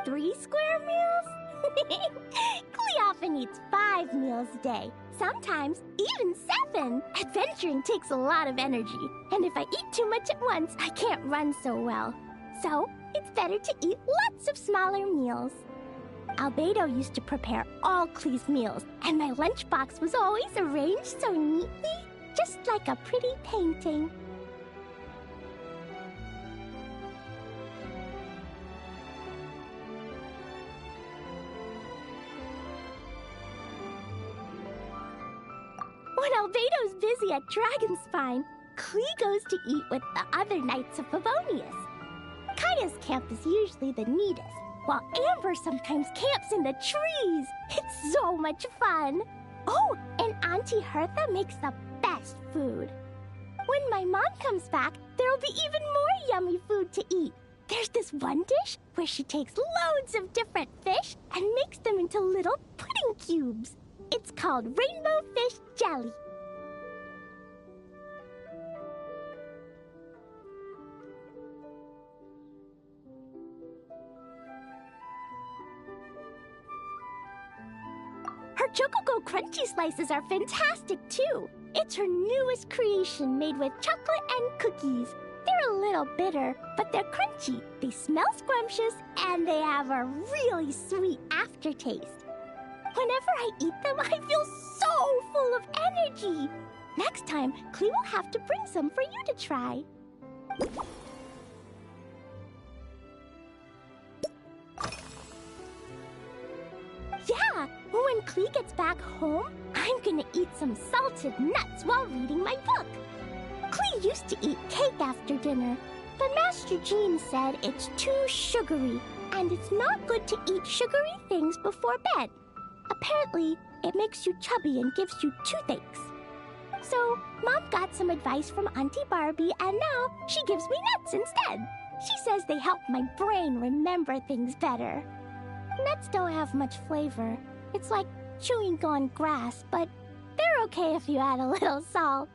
Three square meals? Klee often eats 5 meals a day. Sometimes even 7. Adventuring takes a lot of energy, and if I eat too much at once, I can't run so well. So, it's better to eat lots of smaller meals. Albedo used to prepare all Klee's meals, and my lunchbox was always arranged so neatly, just like a pretty painting. When Albedo's busy at Dragonspine, Klee goes to eat with the other Knights of Favonius. Kaya's camp is usually the neatest, while Amber sometimes camps in the trees. It's so much fun. Oh, and Auntie Hertha makes the best food. When my mom comes back, there'll be even more yummy food to eat. There's this one dish where she takes loads of different fish and makes them into little pudding cubes. It's called rainbow fish jelly. Her Chococo Crunchy Slices are fantastic too. It's her newest creation made with chocolate and cookies. They're a little bitter, but they're crunchy. They smell scrumptious, and they have a really sweet aftertaste. Whenever I eat them, I feel so full of energy. Next time, Klee will have to bring some for you to try. Yeah, when Klee gets back home, I'm gonna eat some salted nuts while reading my book. Klee used to eat cake after dinner, but Master Jean said it's too sugary, and it's not good to eat sugary things before bed. Apparently, it makes you chubby and gives you toothaches. So, Mom got some advice from Auntie Barbie, and now she gives me nuts instead. She says they help my brain remember things better. Nuts don't have much flavor. It's like chewing on grass, but they're okay if you add a little salt.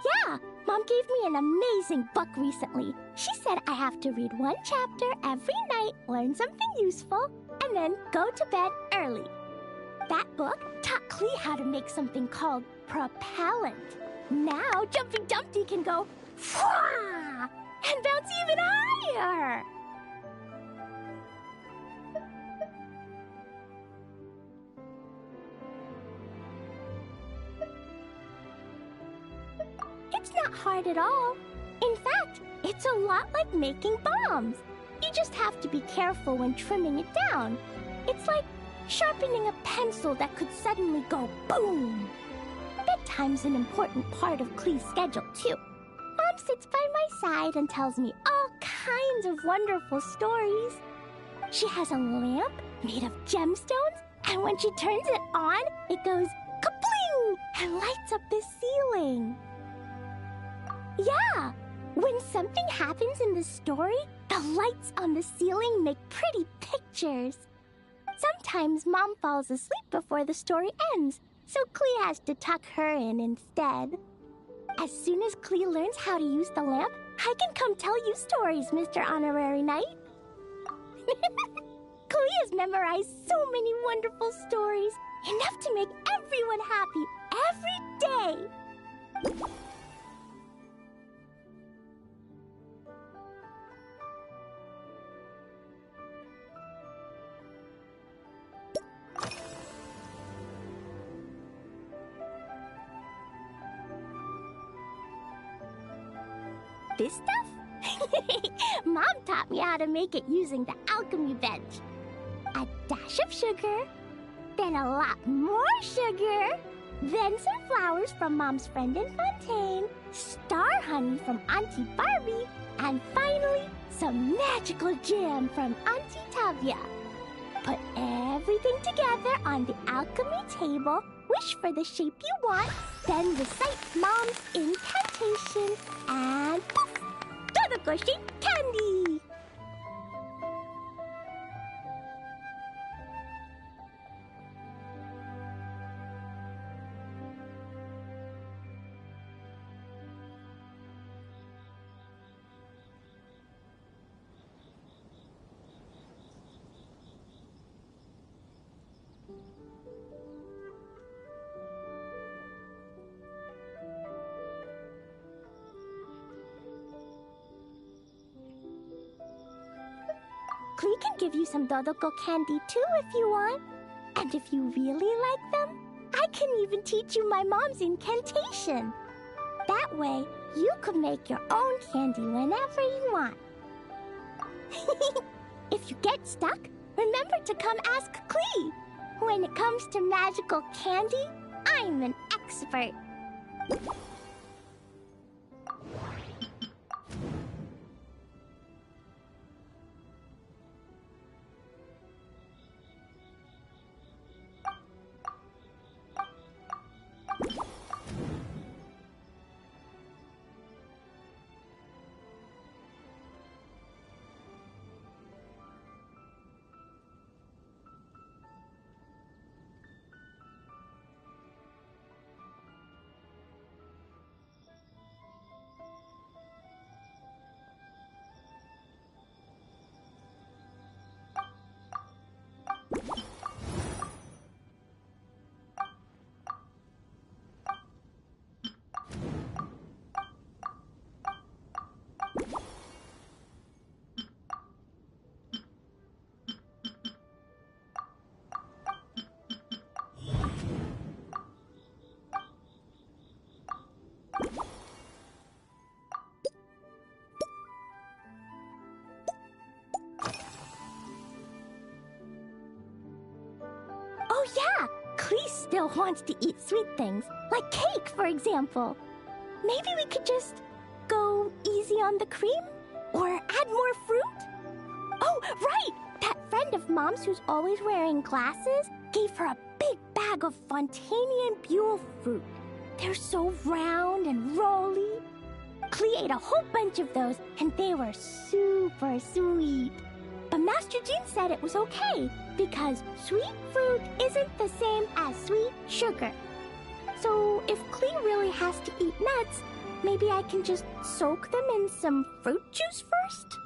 Yeah, Mom gave me an amazing book recently. She said I have to read 1 chapter every night, learn something useful, and then go to bed early. That book taught Klee how to make something called propellant. Now Jumpy Dumpty can go Fwah! And bounce even higher. It's not hard at all. In fact, it's a lot like making bombs. You just have to be careful when trimming it down. It's like sharpening a pencil that could suddenly go boom. Bedtime's an important part of Klee's schedule, too. Mom sits by my side and tells me all kinds of wonderful stories. She has a lamp made of gemstones, and when she turns it on, it goes kabling and lights up the ceiling. Yeah, when something happens in the story, the lights on the ceiling make pretty pictures. Sometimes Mom falls asleep before the story ends, so Klee has to tuck her in instead. As soon as Klee learns how to use the lamp, I can come tell you stories, Mr. Honorary Knight. Klee has memorized so many wonderful stories, enough to make everyone happy every day. This stuff? Mom taught me how to make it using the alchemy bench. A dash of sugar, then a lot more sugar, then some flowers from Mom's friend in Fontaine, star honey from Auntie Barbie, and finally, some magical jam from Auntie Tavia. Put everything together on the alchemy table, wish for the shape you want, then recite Mom's incantation, and poof! Todoko-shaped candy! Klee can give you some Dodoko candy too if you want. And if you really like them, I can even teach you my mom's incantation. That way, you could make your own candy whenever you want. If you get stuck, remember to come ask Klee. When it comes to magical candy, I'm an expert. Oh yeah, Klee still wants to eat sweet things, like cake, for example. Maybe we could just go easy on the cream? Or add more fruit? Oh, right! That friend of Mom's who's always wearing glasses gave her a big bag of Fontanian Buell fruit. They're so round and rolly. Klee ate a whole bunch of those, and they were super sweet. But Master Jean said it was okay, because sweet fruit isn't the same as sweet sugar. So if Klee really has to eat nuts, maybe I can just soak them in some fruit juice first?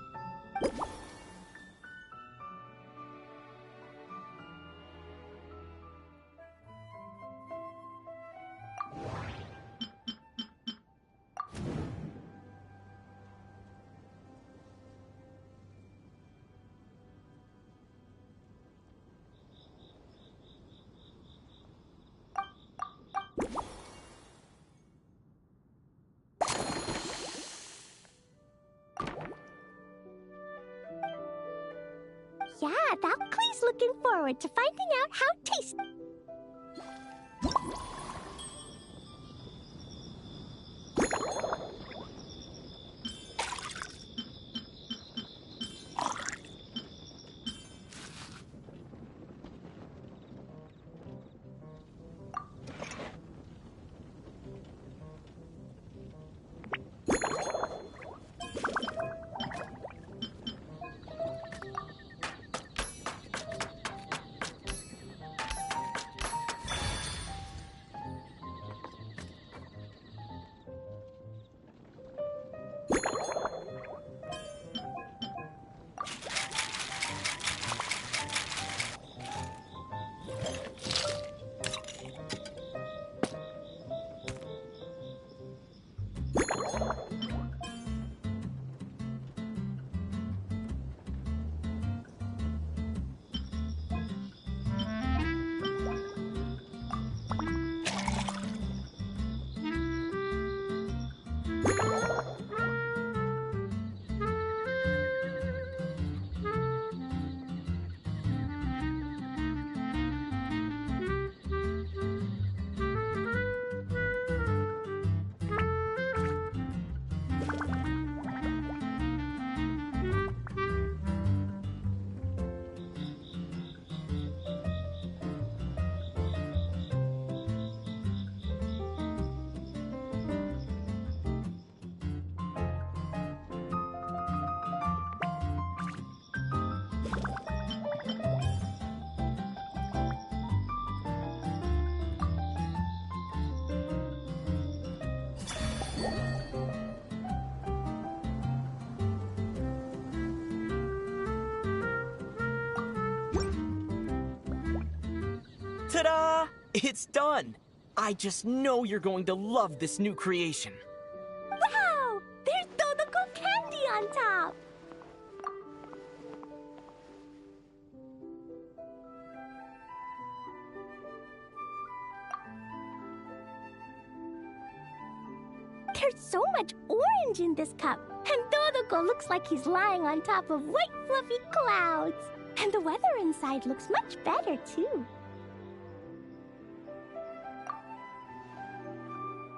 Yeah, now Klee's looking forward to finding out how tasty. Ta-da! It's done! I just know you're going to love this new creation. Wow! There's Dodoko candy on top! There's so much orange in this cup, and Dodoko looks like he's lying on top of white fluffy clouds. And the weather inside looks much better, too.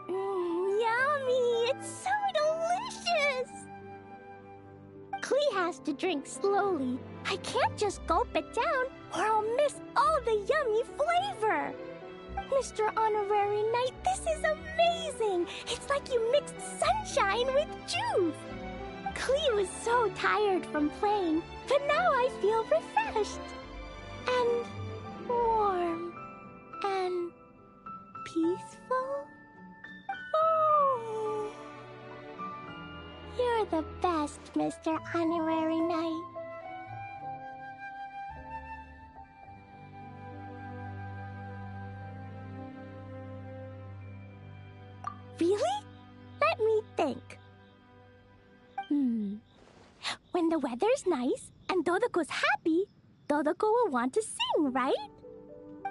Yummy! It's so delicious! Klee has to drink slowly. I can't just gulp it down, or I'll miss all the yummy flavor. Mr. Honorary Knight, this is amazing! It's like you mixed sunshine with juice! Klee was so tired from playing, but now I feel refreshed. And warm. And peaceful. Oh. You're the best, Mr. Honorary Knight. Really? Let me think. When the weather's nice and Dodoko's happy, Dodoko will want to sing, right?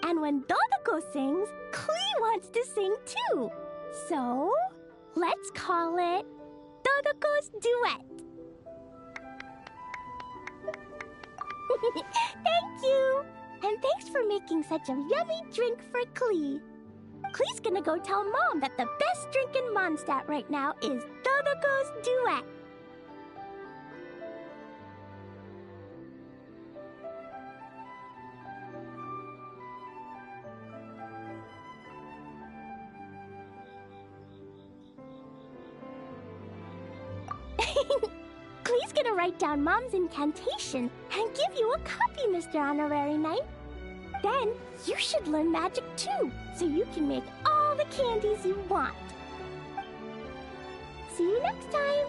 And when Dodoko sings, Klee wants to sing too. So, let's call it Dodoko's Duet. Thank you! And thanks for making such a yummy drink for Klee. Klee's gonna go tell Mom that the best drink in Mondstadt right now is Dodoko's Duet. Klee's gonna write down Mom's incantation and give you a copy, Mr. Honorary Knight. Then you should learn magic too, so you can make all the candies you want. See you next time!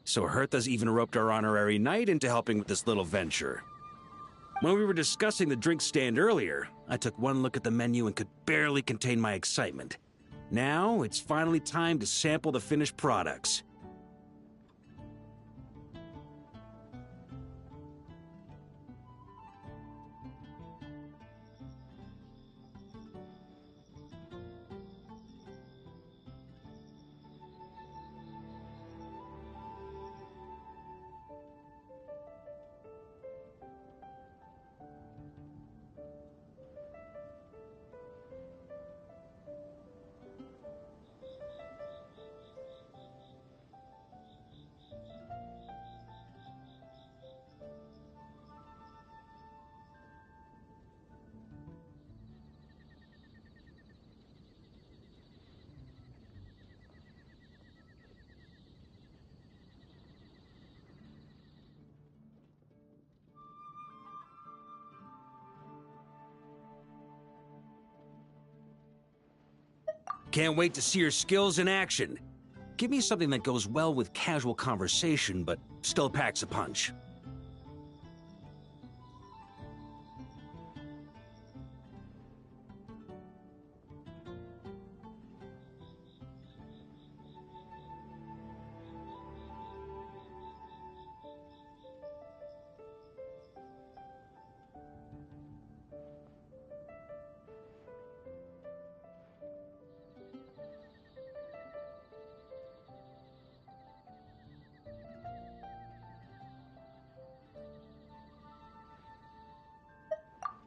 So Hertha's even roped our honorary knight into helping with this little venture. When we were discussing the drink stand earlier, I took one look at the menu and could barely contain my excitement. Now, it's finally time to sample the finished products. Can't wait to see your skills in action. Give me something that goes well with casual conversation, but still packs a punch.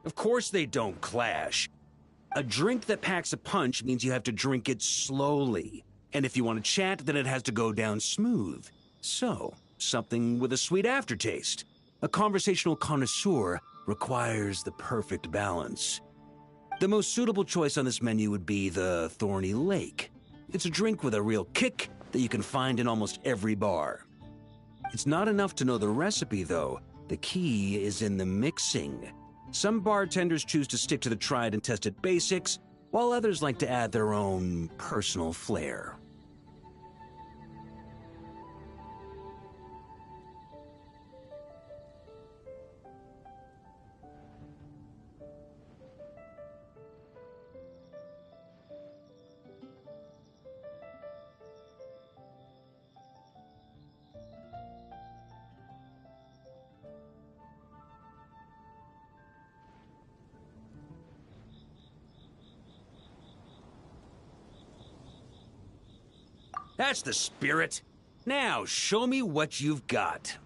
Of course they don't clash. A drink that packs a punch means you have to drink it slowly. And if you want to chat, then it has to go down smooth. So, something with a sweet aftertaste. A conversational connoisseur requires the perfect balance. The most suitable choice on this menu would be the Thorny Lake. It's a drink with a real kick that you can find in almost every bar. It's not enough to know the recipe, though. The key is in the mixing. Some bartenders choose to stick to the tried and tested basics, while others like to add their own personal flair. That's the spirit. Now, show me what you've got.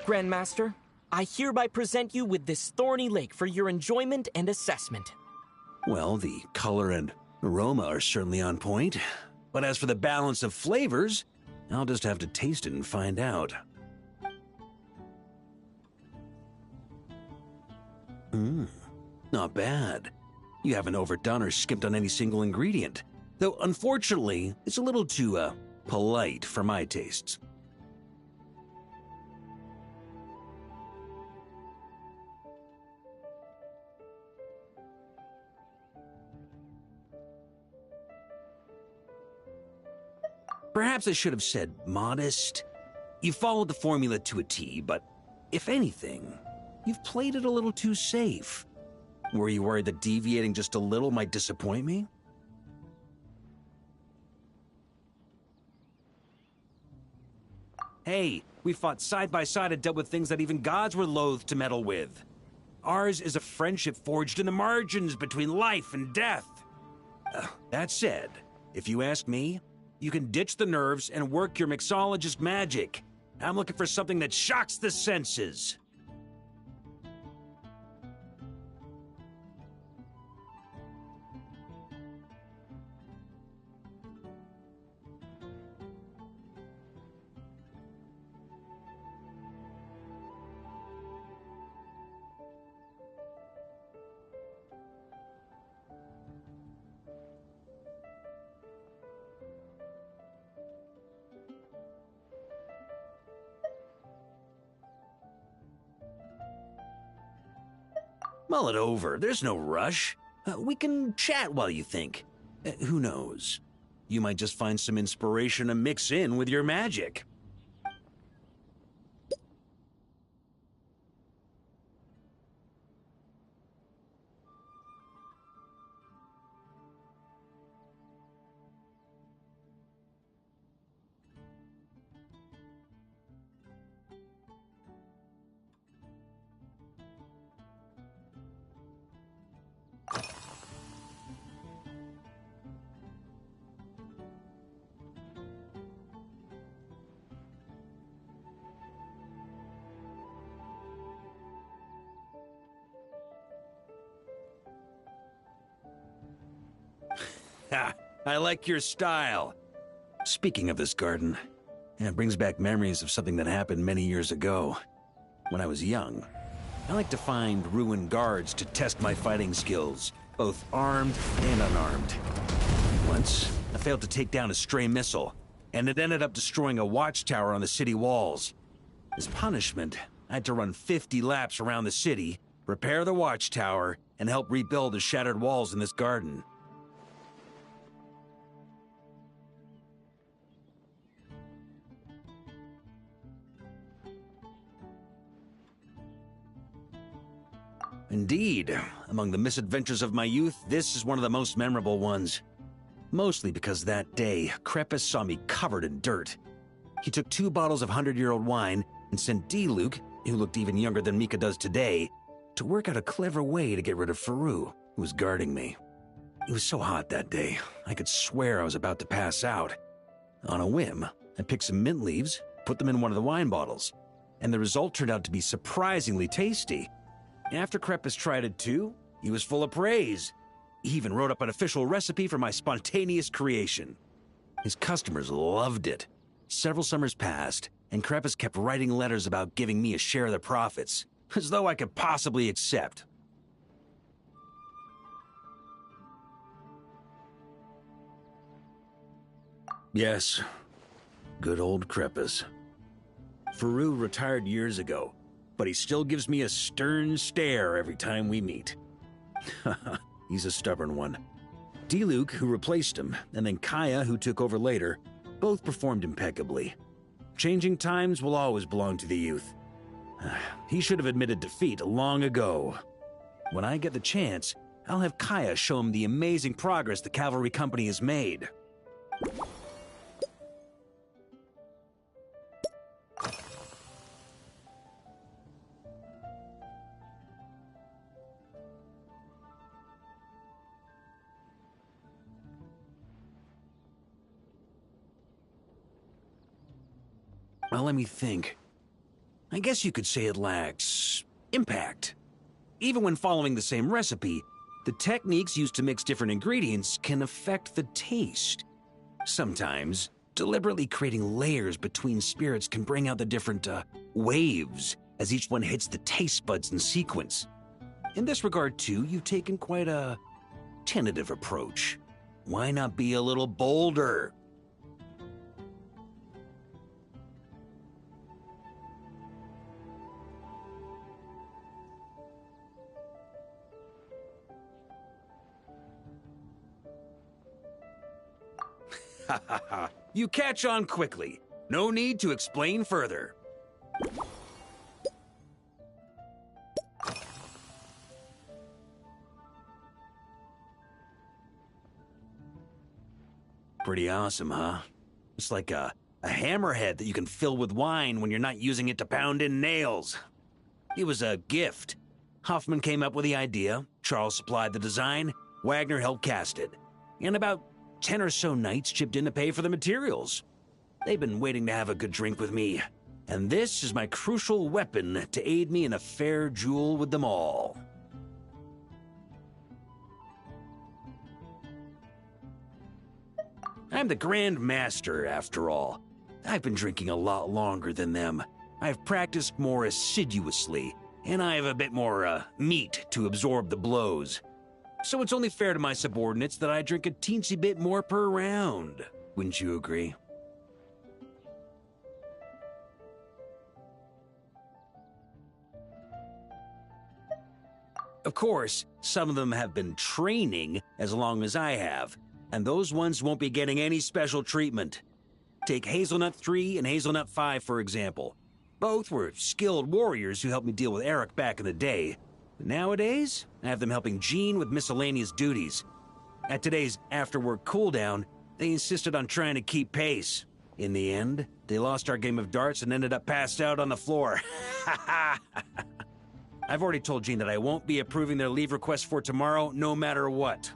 Grandmaster, I hereby present you with this Thorny Lake for your enjoyment and assessment. Well, the color and aroma are certainly on point. But as for the balance of flavors, I'll just have to taste it and find out. Not bad. You haven't overdone or skimped on any single ingredient. Though, unfortunately, it's a little too, polite for my tastes. Perhaps I should have said modest. You followed the formula to a T, but if anything, you've played it a little too safe. Were you worried that deviating just a little might disappoint me? Hey, we fought side by side and dealt with things that even gods were loath to meddle with. Ours is a friendship forged in the margins between life and death. That said, if you ask me, you can ditch the nerves and work your mixologist magic. I'm looking for something that shocks the senses. Mull it over. There's no rush. We can chat while you think. Who knows? You might just find some inspiration to mix in with your magic. Ha! I like your style. Speaking of this garden, it brings back memories of something that happened many years ago. When I was young, I like to find ruined guards to test my fighting skills, both armed and unarmed. Once, I failed to take down a stray missile, and it ended up destroying a watchtower on the city walls. As punishment, I had to run 50 laps around the city, repair the watchtower, and help rebuild the shattered walls in this garden. Indeed, among the misadventures of my youth, this is one of the most memorable ones. Mostly because that day, Crepus saw me covered in dirt. He took 2 bottles of 100-year-old wine and sent D-Luke, who looked even younger than Mika does today, to work out a clever way to get rid of Faru, who was guarding me. It was so hot that day, I could swear I was about to pass out. On a whim, I picked some mint leaves, put them in one of the wine bottles, and the result turned out to be surprisingly tasty. After Crepus tried it too, he was full of praise. He even wrote up an official recipe for my spontaneous creation. His customers loved it. Several summers passed, and Crepus kept writing letters about giving me a share of the profits, as though I could possibly accept. Yes, good old Crepus. Faru retired years ago, but he still gives me a stern stare every time we meet. He's a stubborn one. D-Luke, who replaced him, and then Kaya, who took over later, both performed impeccably. Changing times will always belong to the youth. He should have admitted defeat long ago. When I get the chance, I'll have Kaya show him the amazing progress the cavalry company has made. Well, let me think. I guess you could say it lacks impact. Even when following the same recipe, the techniques used to mix different ingredients can affect the taste. Sometimes, deliberately creating layers between spirits can bring out the different waves as each one hits the taste buds in sequence. In this regard, too, you've taken quite a tentative approach. Why not be a little bolder? Ha ha ha. You catch on quickly. No need to explain further. Pretty awesome, huh? It's like a hammerhead that you can fill with wine when you're not using it to pound in nails. It was a gift. Hoffman came up with the idea, Charles supplied the design, Wagner helped cast it. and about 10 or so knights chipped in to pay for the materials. They've been waiting to have a good drink with me, and this is my crucial weapon to aid me in a fair duel with them all. I'm the Grand Master, after all. I've been drinking a lot longer than them. I've practiced more assiduously, and I have a bit more, meat to absorb the blows. So it's only fair to my subordinates that I drink a teensy bit more per round. Wouldn't you agree? Of course, some of them have been training as long as I have, and those ones won't be getting any special treatment. Take Hazelnut 3 and Hazelnut 5, for example. Both were skilled warriors who helped me deal with Eric back in the day. But nowadays, I have them helping Jean with miscellaneous duties. At today's after-work cooldown, they insisted on trying to keep pace. In the end, they lost our game of darts and ended up passed out on the floor. I've already told Jean that I won't be approving their leave request for tomorrow, no matter what.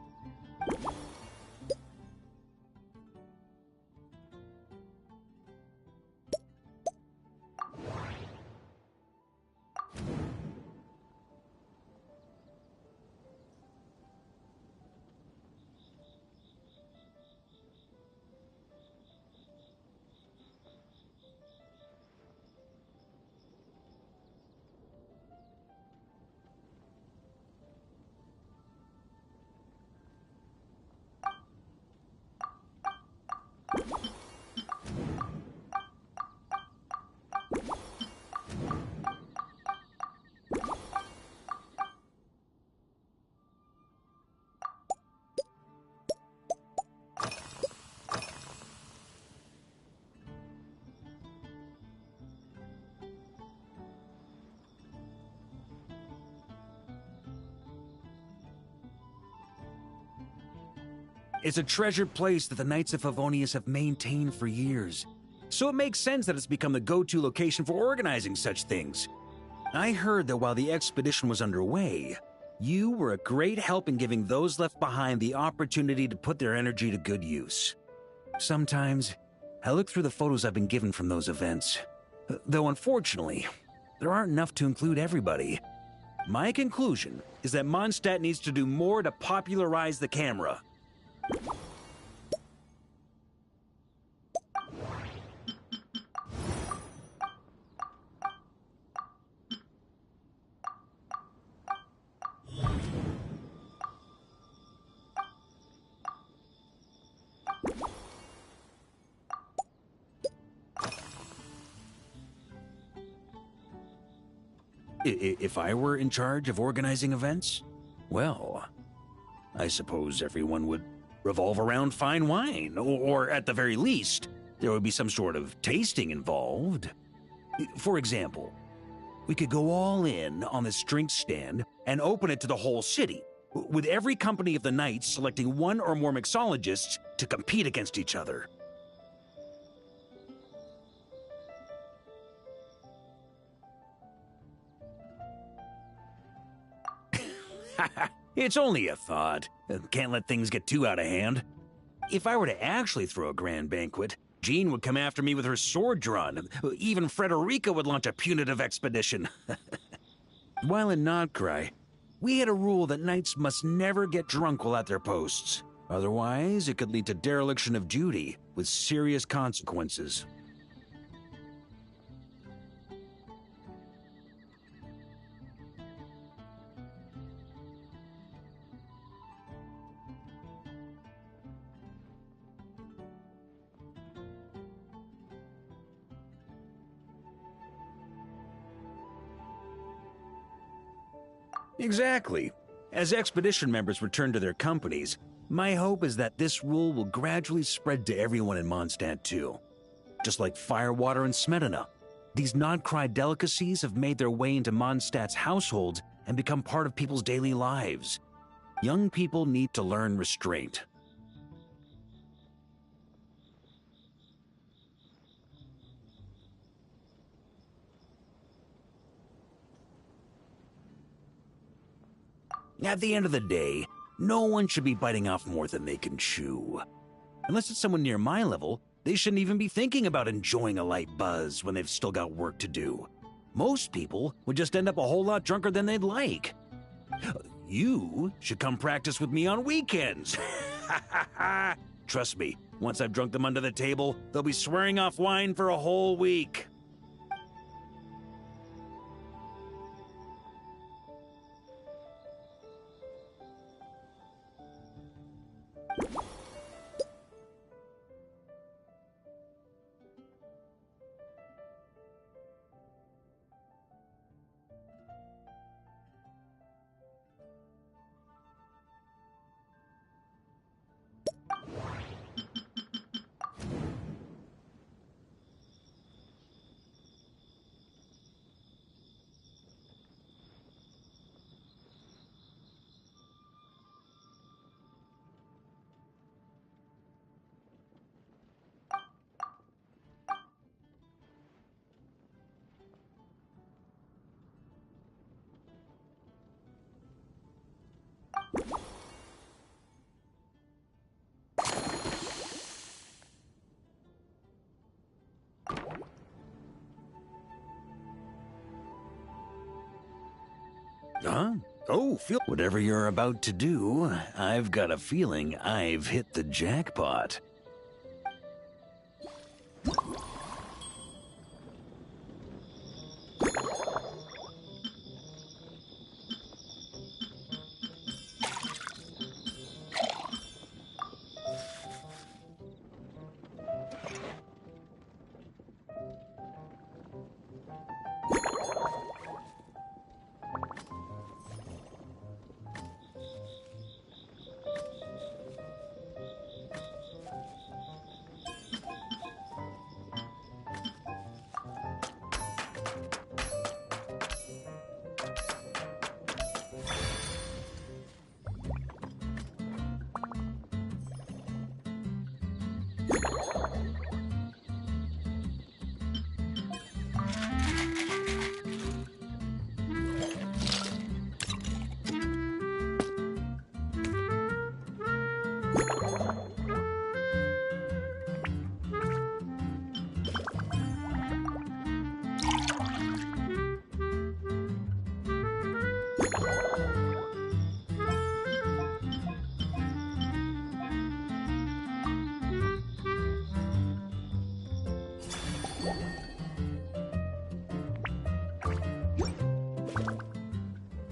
It's a treasured place that the Knights of Favonius have maintained for years. So it makes sense that it's become the go-to location for organizing such things. I heard that while the expedition was underway, you were a great help in giving those left behind the opportunity to put their energy to good use. Sometimes, I look through the photos I've been given from those events. Though unfortunately, there aren't enough to include everybody. My conclusion is that Mondstadt needs to do more to popularize the camera. If I were in charge of organizing events, well, I suppose everyone would revolve around fine wine, or at the very least, there would be some sort of tasting involved. For example, we could go all in on this drink stand and open it to the whole city, with every company of the Knights selecting one or more mixologists to compete against each other. It's only a thought. Can't let things get too out of hand. If I were to actually throw a grand banquet, Jean would come after me with her sword drawn. Even Frederica would launch a punitive expedition. While in Nodcry, we had a rule that knights must never get drunk while at their posts. Otherwise, it could lead to dereliction of duty, with serious consequences. Exactly. As expedition members return to their companies, my hope is that this rule will gradually spread to everyone in Mondstadt too. Just like firewater and Smedina, these Nodcry delicacies have made their way into Mondstadt's households and become part of people's daily lives. Young people need to learn restraint. At the end of the day, No one should be biting off more than they can chew. Unless it's someone near my level, they shouldn't even be thinking about enjoying a light buzz when they've still got work to do. Most people would just end up a whole lot drunker than they'd like. You should come practice with me on weekends. Trust me, once I've drunk them under the table, they'll be swearing off wine for a whole week. Huh? Oh, whatever you're about to do, I've got a feeling I've hit the jackpot.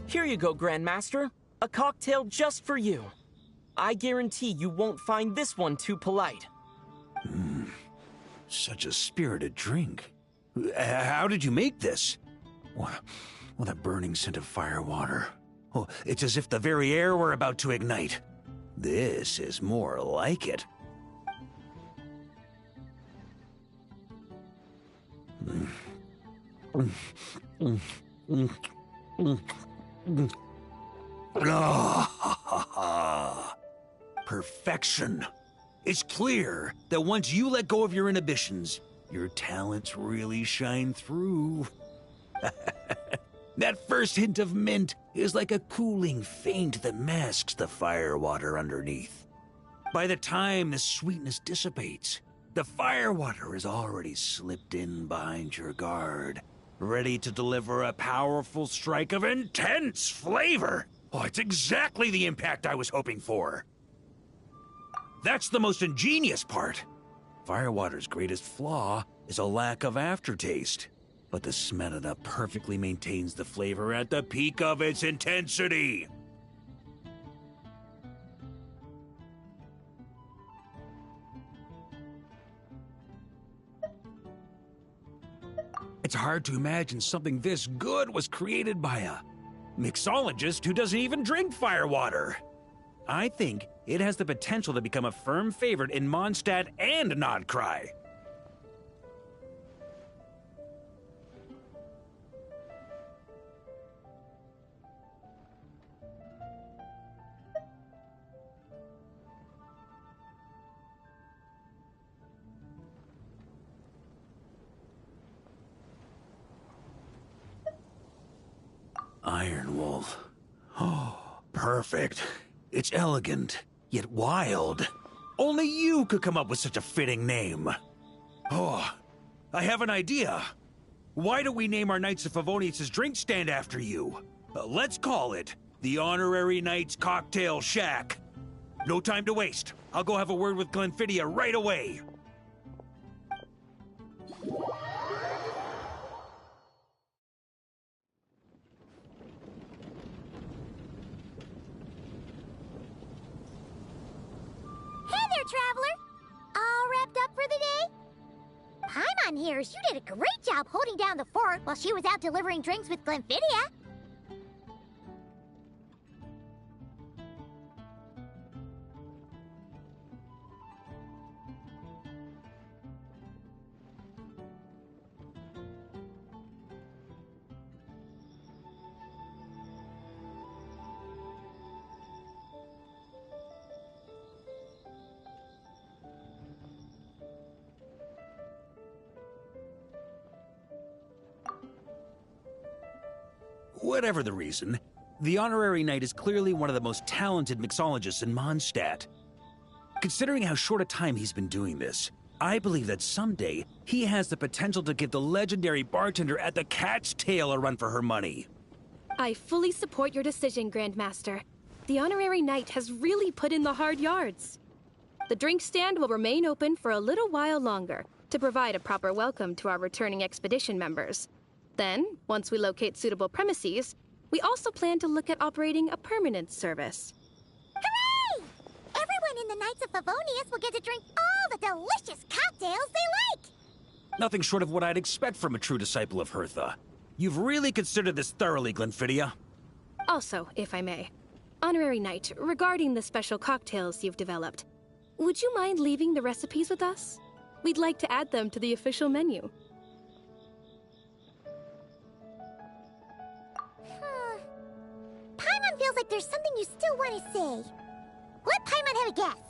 Here you go, Grandmaster. A cocktail just for you. I guarantee you won't find this one too polite. Such a spirited drink. How did you make this? What a burning scent of fire water. Oh, it's as if the very air were about to ignite. This is more like it. Perfection. It's clear that once you let go of your inhibitions, your talents really shine through. That first hint of mint is like a cooling feint that masks the firewater underneath. By the time the sweetness dissipates, the firewater has already slipped in behind your guard, ready to deliver a powerful strike of intense flavor. Oh, it's exactly the impact I was hoping for. That's the most ingenious part. Firewater's greatest flaw is a lack of aftertaste, but the Smetana perfectly maintains the flavor at the peak of its intensity. It's hard to imagine something this good was created by a mixologist who doesn't even drink firewater. I think it has the potential to become a firm favorite in Mondstadt and Nodcry. Iron Wolf. Oh, perfect. It's elegant, yet wild. Only you could come up with such a fitting name. Oh, I have an idea. Why don't we name our Knights of Favonius' drink stand after you? Let's call it the Honorary Knights Cocktail Shack. No time to waste. I'll go have a word with Glenfidia right away. Hey there, Traveler! All wrapped up for the day? Paimon hears you did a great job holding down the fort while she was out delivering drinks with Glenfidia. Whatever the reason, the Honorary Knight is clearly one of the most talented mixologists in Mondstadt. Considering how short a time he's been doing this, I believe that someday he has the potential to give the legendary bartender at the Cat's Tail a run for her money. I fully support your decision, Grandmaster. The Honorary Knight has really put in the hard yards. The drink stand will remain open for a little while longer to provide a proper welcome to our returning expedition members. Then, once we locate suitable premises, we also plan to look at operating a permanent service. Hooray! Everyone in the Knights of Favonius will get to drink all the delicious cocktails they like! Nothing short of what I'd expect from a true disciple of Hertha. You've really considered this thoroughly, Glenfidia. Also, if I may, Honorary Knight, regarding the special cocktails you've developed, would you mind leaving the recipes with us? We'd like to add them to the official menu. Paimon feels like there's something you still want to say. Let Paimon have a guess.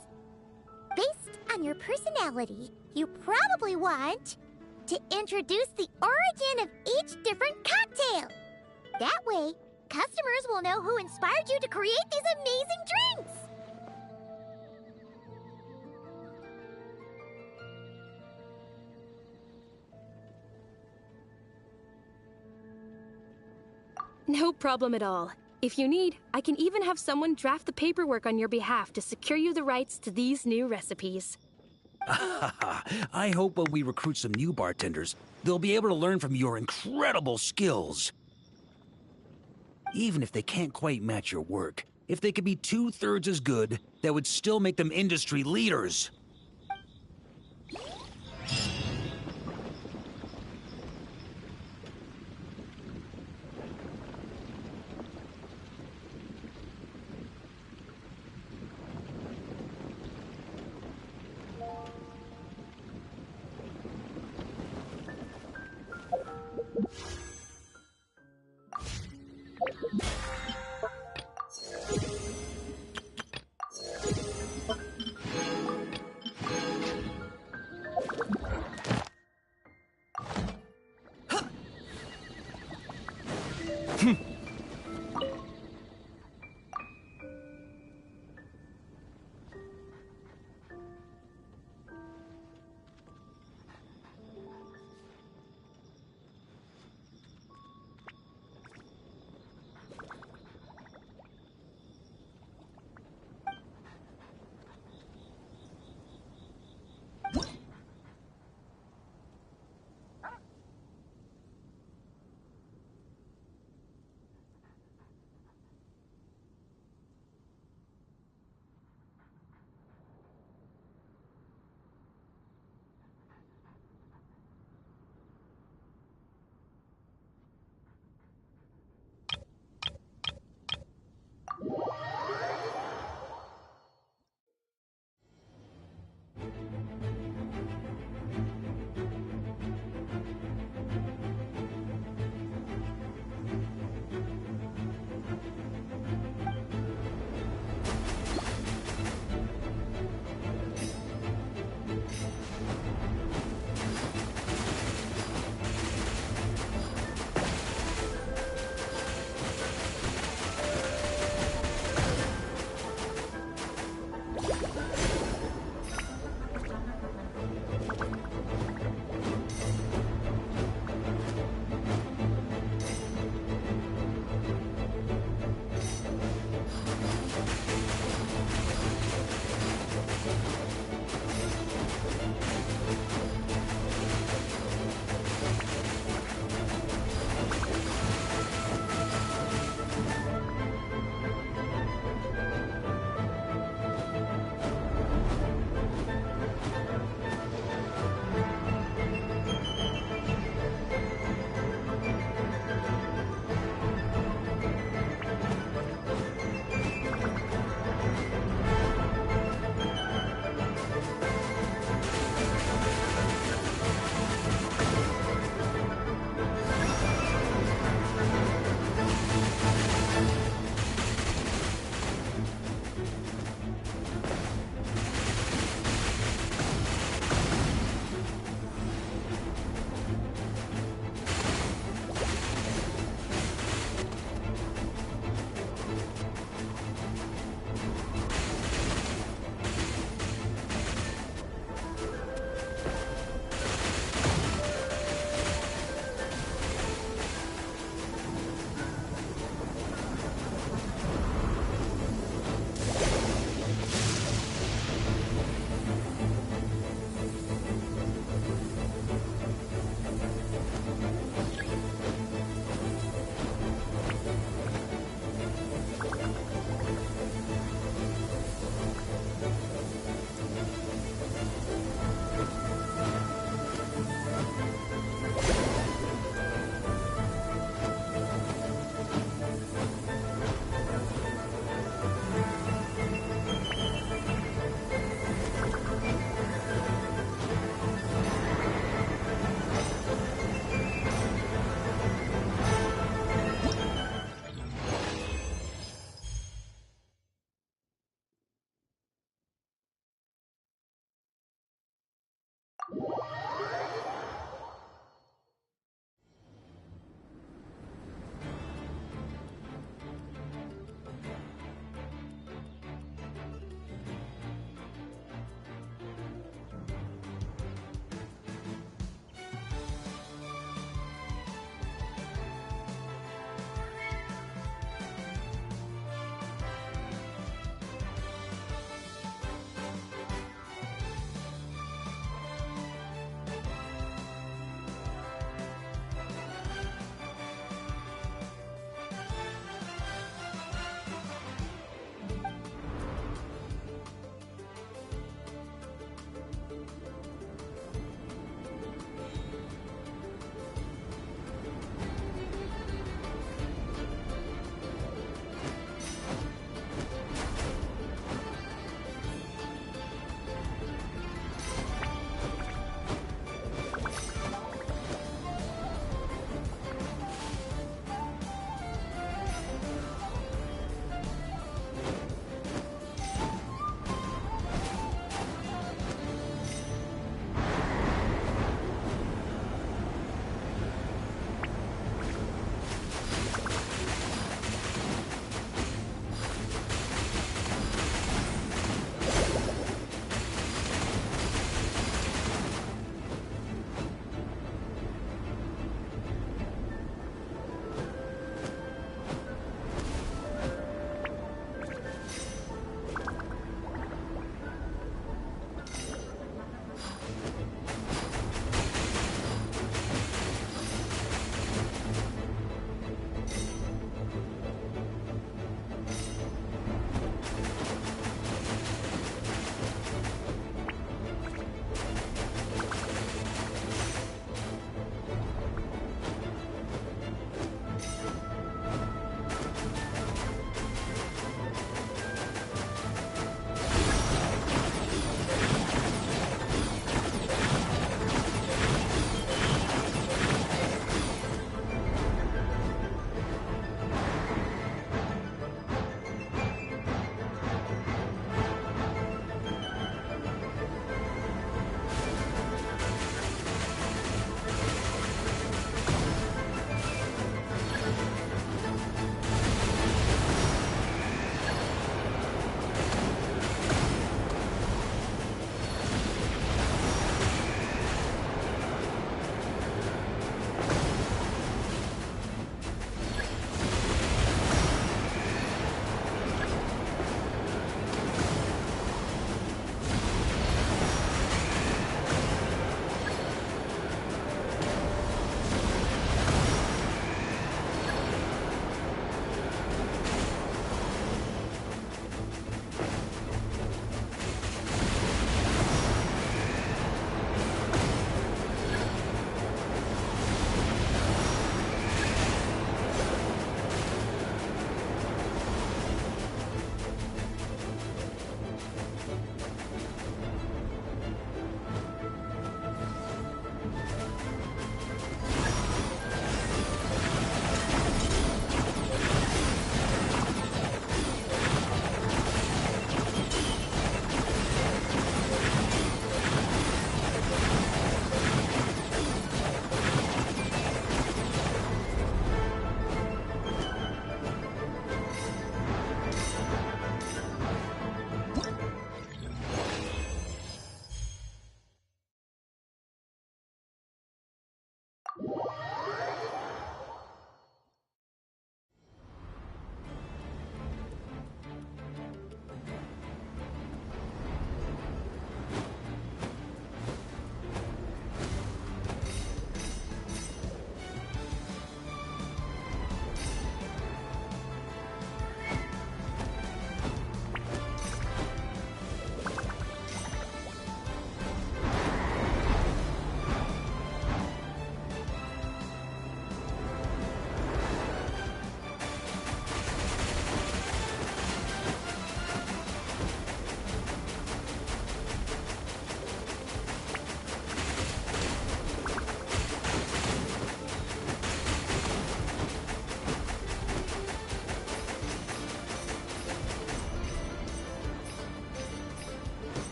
Based on your personality, you probably want to introduce the origin of each different cocktail. That way, customers will know who inspired you to create these amazing drinks. No problem at all. If you need, I can even have someone draft the paperwork on your behalf to secure you the rights to these new recipes. I hope when we recruit some new bartenders, they'll be able to learn from your incredible skills. Even if they can't quite match your work, if they could be 2/3 as good, that would still make them industry leaders.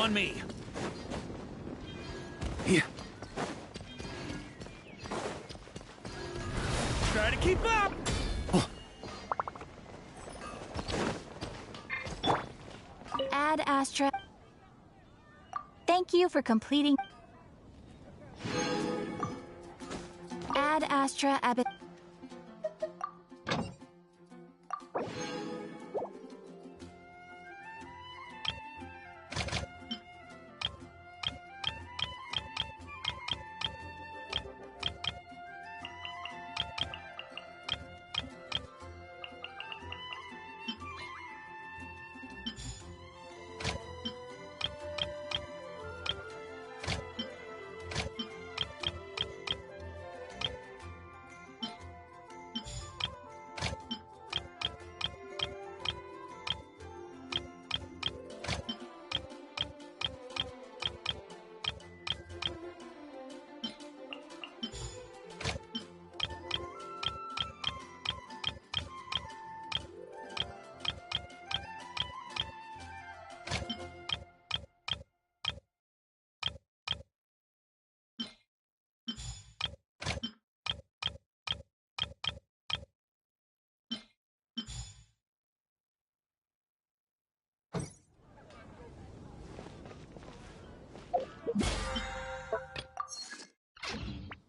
On me. Ad Astra. Thank you for completing. Ad Astra Abbot.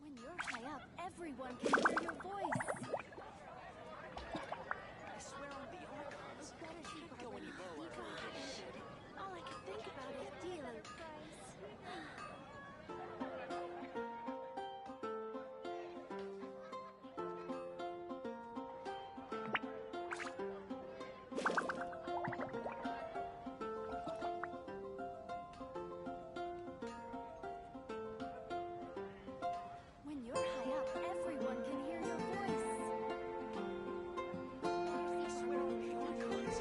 When you're high up, everyone can hear your voice. I swear on the icons. Can't go any lower. All I can think about is dealer price. When you're high up, everyone can hear your voice. I swear on the icons.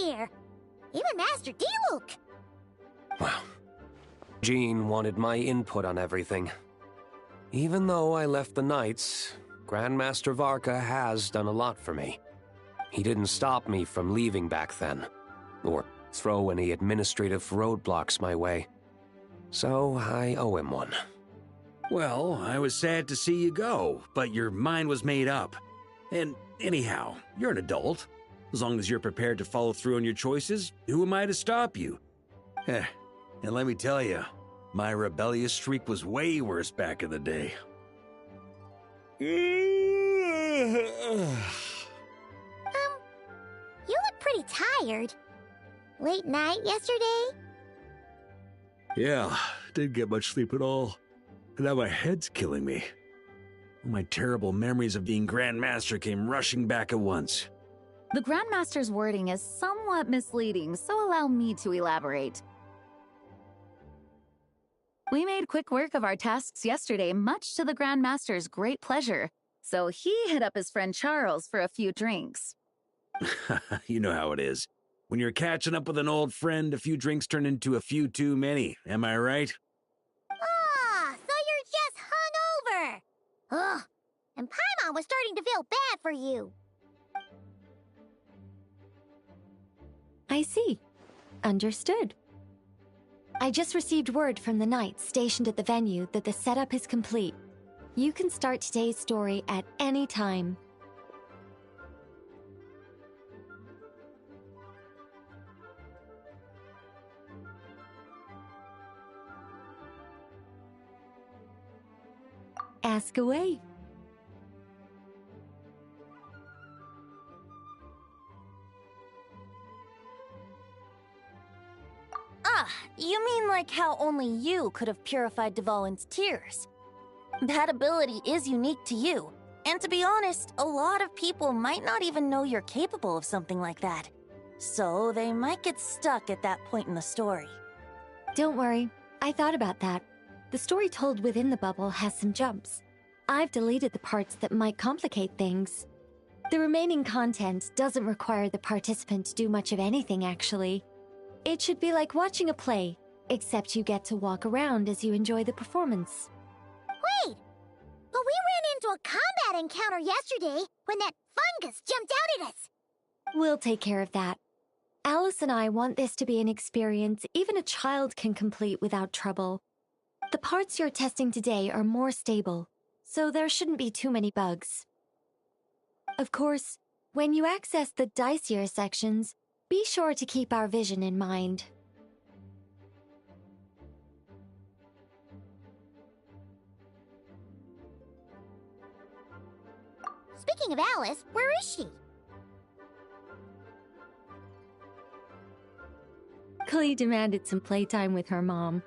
here. Even Master D-Luke. Well, Jean wanted my input on everything. Even though I left the Knights, Grandmaster Varka has done a lot for me. He didn't stop me from leaving back then, or throw any administrative roadblocks my way. So I owe him one. Well, I was sad to see you go, but your mind was made up. And anyhow, you're an adult. As long as you're prepared to follow through on your choices, who am I to stop you? And let me tell you, my rebellious streak was way worse back in the day. You look pretty tired. Late night yesterday? Yeah, didn't get much sleep at all. And now my head's killing me. My terrible memories of being Grand Master came rushing back at once. The Grandmaster's wording is somewhat misleading, so allow me to elaborate. We made quick work of our tasks yesterday, much to the Grandmaster's great pleasure, so he hit up his friend Charles for a few drinks. You know how it is. When you're catching up with an old friend, a few drinks turn into a few too many, am I right? Ah, so you're just hungover! Ugh, and Paimon was starting to feel bad for you. I see. Understood. I just received word from the knights stationed at the venue that the setup is complete. You can start today's story at any time. Ask away. Ah, you mean like how only you could have purified Dvalin's tears? That ability is unique to you, and to be honest, a lot of people might not even know you're capable of something like that. So they might get stuck at that point in the story. Don't worry, I thought about that. The story told within the bubble has some jumps. I've deleted the parts that might complicate things. The remaining content doesn't require the participant to do much of anything, actually. It should be like watching a play, except you get to walk around as you enjoy the performance. Wait! But we ran into a combat encounter yesterday when that fungus jumped out at us! We'll take care of that. Alice and I want this to be an experience even a child can complete without trouble. The parts you're testing today are more stable, so there shouldn't be too many bugs. Of course, when you access the dicier sections, be sure to keep our vision in mind. Speaking of Alice, where is she? Klee demanded some playtime with her mom.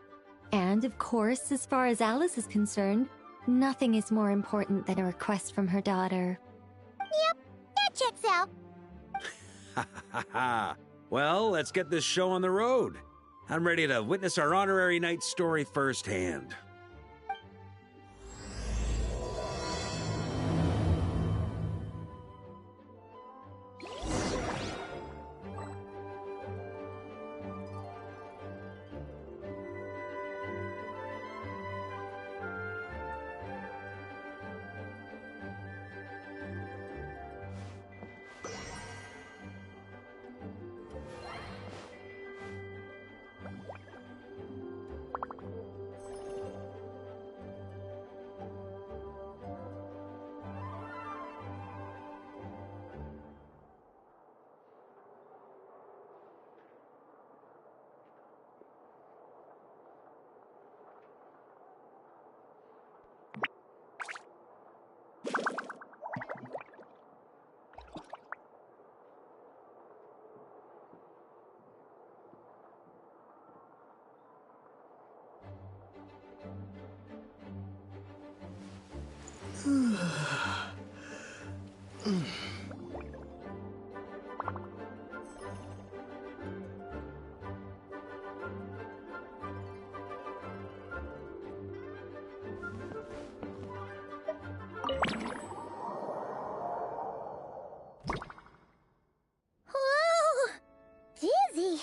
And, of course, as far as Alice is concerned, nothing is more important than a request from her daughter. Yep, that checks out. Ha ha ha! Well, let's get this show on the road. I'm ready to witness our honorary knight story firsthand. Whoa! Dizzy!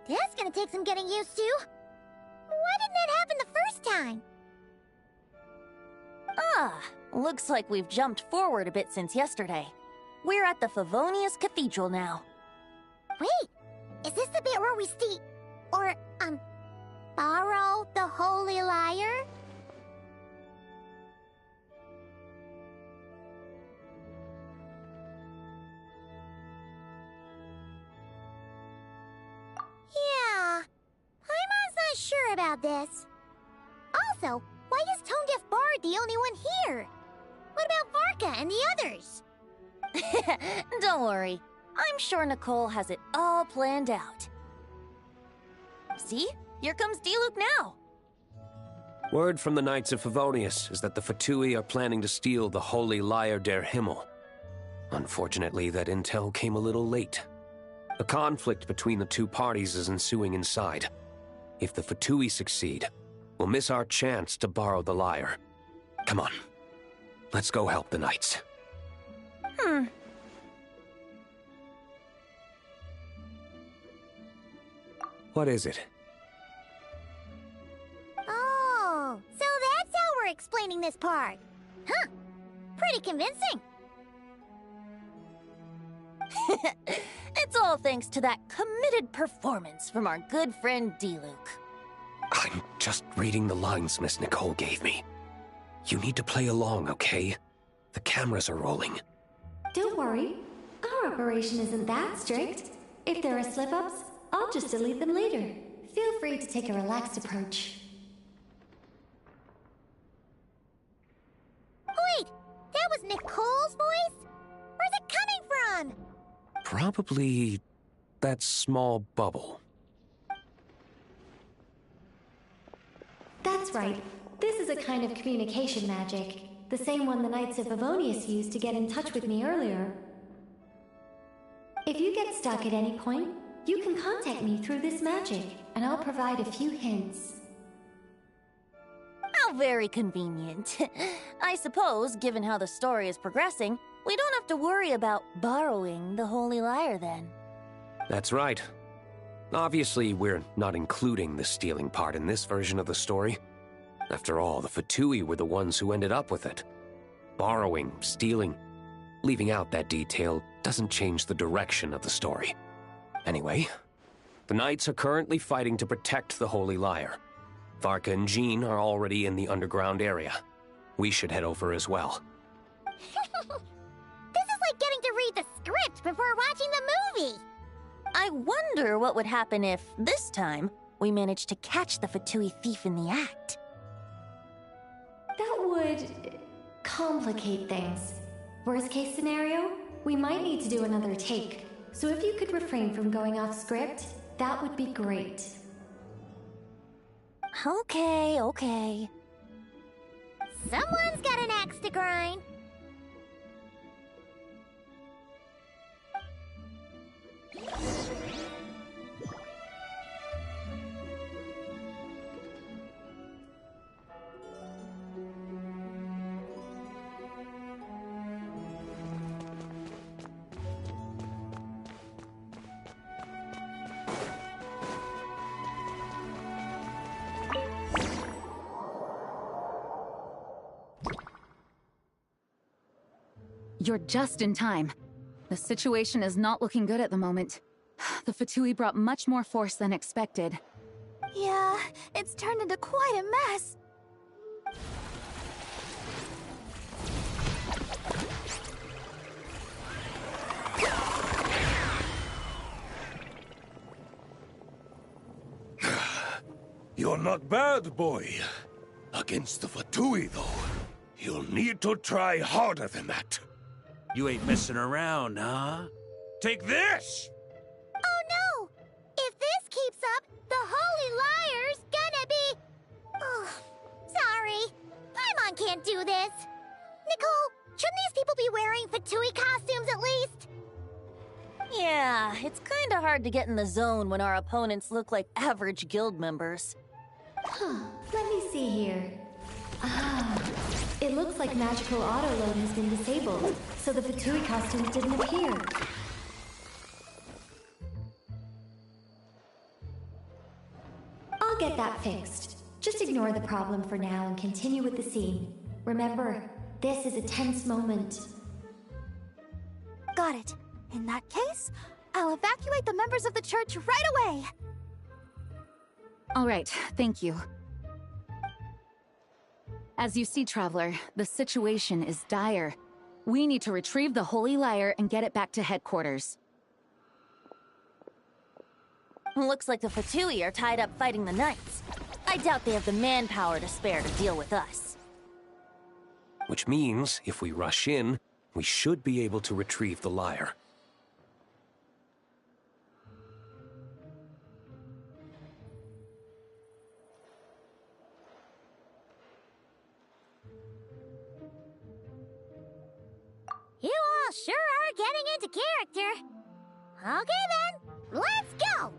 That's gonna take some getting used to. Why didn't that happen the first time? Ah, looks like we've jumped forward a bit since yesterday. We're at the Favonius Cathedral now. Wait, is this the bit where we steal... or, borrow the Holy Lyre? more about this. Also, why is Tone Deaf Bard the only one here? What about Varka and the others? Don't worry. I'm sure Nicole has it all planned out. See? Here comes Diluc now. Word from the Knights of Favonius is that the Fatui are planning to steal the Holy Lyre der Himmel. Unfortunately, that intel came a little late. A conflict between the two parties is ensuing inside. If the Fatui succeed, we'll miss our chance to borrow the lyre. Come on. Let's go help the Knights. What is it? Oh, so that's how we're explaining this part. Huh. Pretty convincing. It's all thanks to that committed performance from our good friend Diluc. I'm just reading the lines Miss Nicole gave me. You need to play along, okay? The cameras are rolling. Don't worry. Our operation isn't that strict. If there are slip-ups, I'll just delete them later. Feel free to take a relaxed approach. Wait, that was Nicole's voice? Where's it coming from? Probably that small bubble. That's right. This is a kind of communication magic. The same one the Knights of Favonius used to get in touch with me earlier. If you get stuck at any point, you can contact me through this magic, and I'll provide a few hints. How very convenient. I suppose, given how the story is progressing, we don't have to worry about borrowing the Holy Lyre then. That's right. Obviously, we're not including the stealing part in this version of the story. After all, the Fatui were the ones who ended up with it. Borrowing, stealing, leaving out that detail doesn't change the direction of the story. Anyway, the Knights are currently fighting to protect the Holy Lyre. Varka and Jean are already in the underground area. We should head over as well. This is like getting to read the script before watching the movie. I wonder what would happen if, this time, we managed to catch the Fatui thief in the act. That would complicate things. Worst case scenario, we might need to do another take. So if you could refrain from going off script, that would be great. Okay. Someone's got an axe to grind. You're just in time. The situation is not looking good at the moment. The Fatui brought much more force than expected. Yeah, it's turned into quite a mess. You're not bad, boy. Against the Fatui, though, you'll need to try harder than that. You ain't messing around, huh? Take this! Oh no! If this keeps up, the Holy Lyre's gonna be... Oh, sorry. Paimon can't do this. Nicole, shouldn't these people be wearing Fatui costumes at least? Yeah, it's kinda hard to get in the zone when our opponents look like average guild members. Let me see here. It looks like magical auto-load has been disabled, so the Fatui costumes didn't appear. I'll get that fixed. Just ignore the problem for now and continue with the scene. Remember, this is a tense moment. Got it. In that case, I'll evacuate the members of the church right away. All right, thank you. As you see, Traveler, the situation is dire. We need to retrieve the Holy Lyre and get it back to headquarters. Looks like the Fatui are tied up fighting the Knights. I doubt they have the manpower to spare to deal with us. Which means, if we rush in, we should be able to retrieve the lyre. You all sure are getting into character. Okay then, let's go!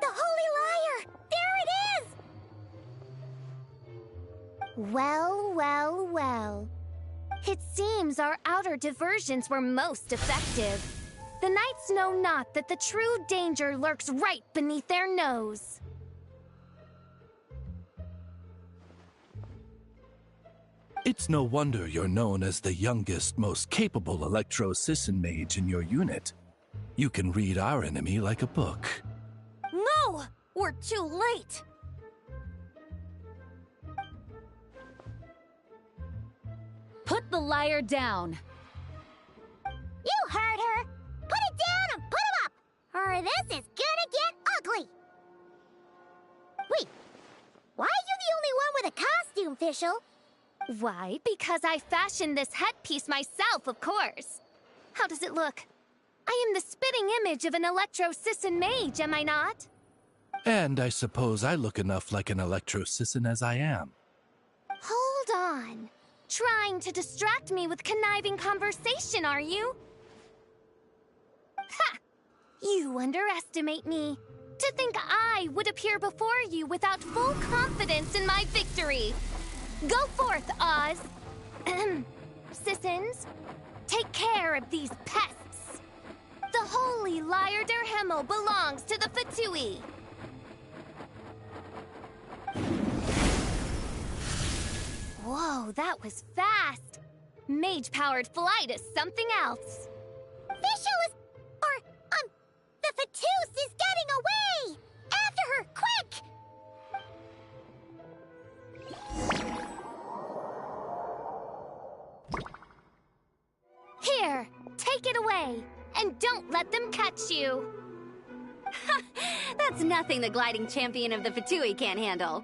The Holy Lyre! There it is! Well, well, well. It seems our outer diversions were most effective. The knights know not that the true danger lurks right beneath their nose. It's no wonder you're known as the youngest, most capable Electro-Sisson mage in your unit. You can read our enemy like a book. No! We're too late! Put the lyre down. You heard her! Put it down and put him up! Or this is gonna get ugly! Wait, why are you the only one with a costume, Fischl? Why? Because I fashioned this headpiece myself, of course. How does it look? I am the spitting image of an Electro-Sisson mage, am I not? And I suppose I look enough like an Electro-Sisson as I am. Hold on. Trying to distract me with conniving conversation, are you? Ha! You underestimate me. To think I would appear before you without full confidence in my victory. Go forth, Oz. Sissons, take care of these pests. The holy Lyre der Himmel belongs to the Fatui. Whoa, that was fast. Mage-powered flight is something else. Fischl is... the Fatus is getting away! After her, quick! Here, take it away, and don't let them catch you. That's nothing the gliding champion of the Fatui can't handle.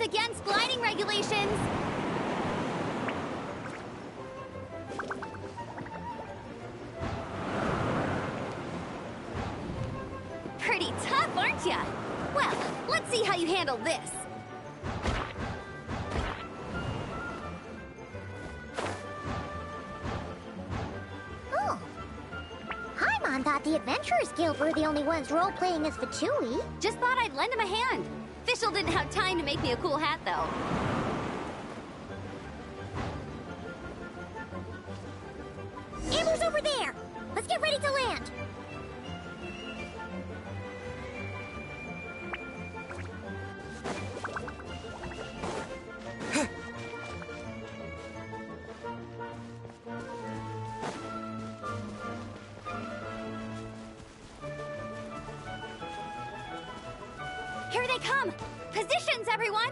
against gliding regulations! Pretty tough, aren't ya? Well, let's see how you handle this. Oh. Paimon thought the Adventurers Guild were the only ones role-playing as Fatui. Just thought I'd lend him a hand. Fischl didn't have time to make me a cool hat, though. Amber's over there! Let's get ready to land! Here they come! Positions, everyone!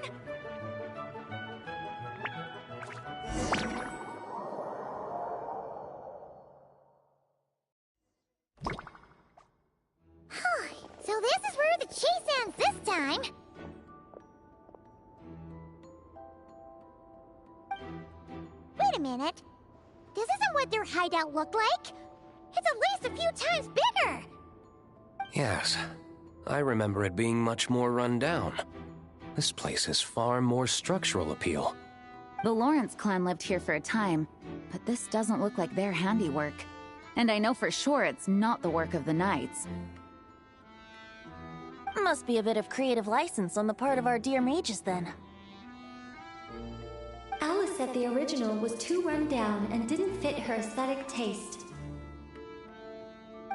So this is where the chase ends this time! Wait a minute. This isn't what their hideout looked like! It's at least a few times bigger! Yes, I remember it being much more run down. This place has far more structural appeal. The Lawrence clan lived here for a time, but this doesn't look like their handiwork. And I know for sure it's not the work of the Knights. Must be a bit of creative license on the part of our dear mages, then. Alice said the original was too run down and didn't fit her aesthetic taste.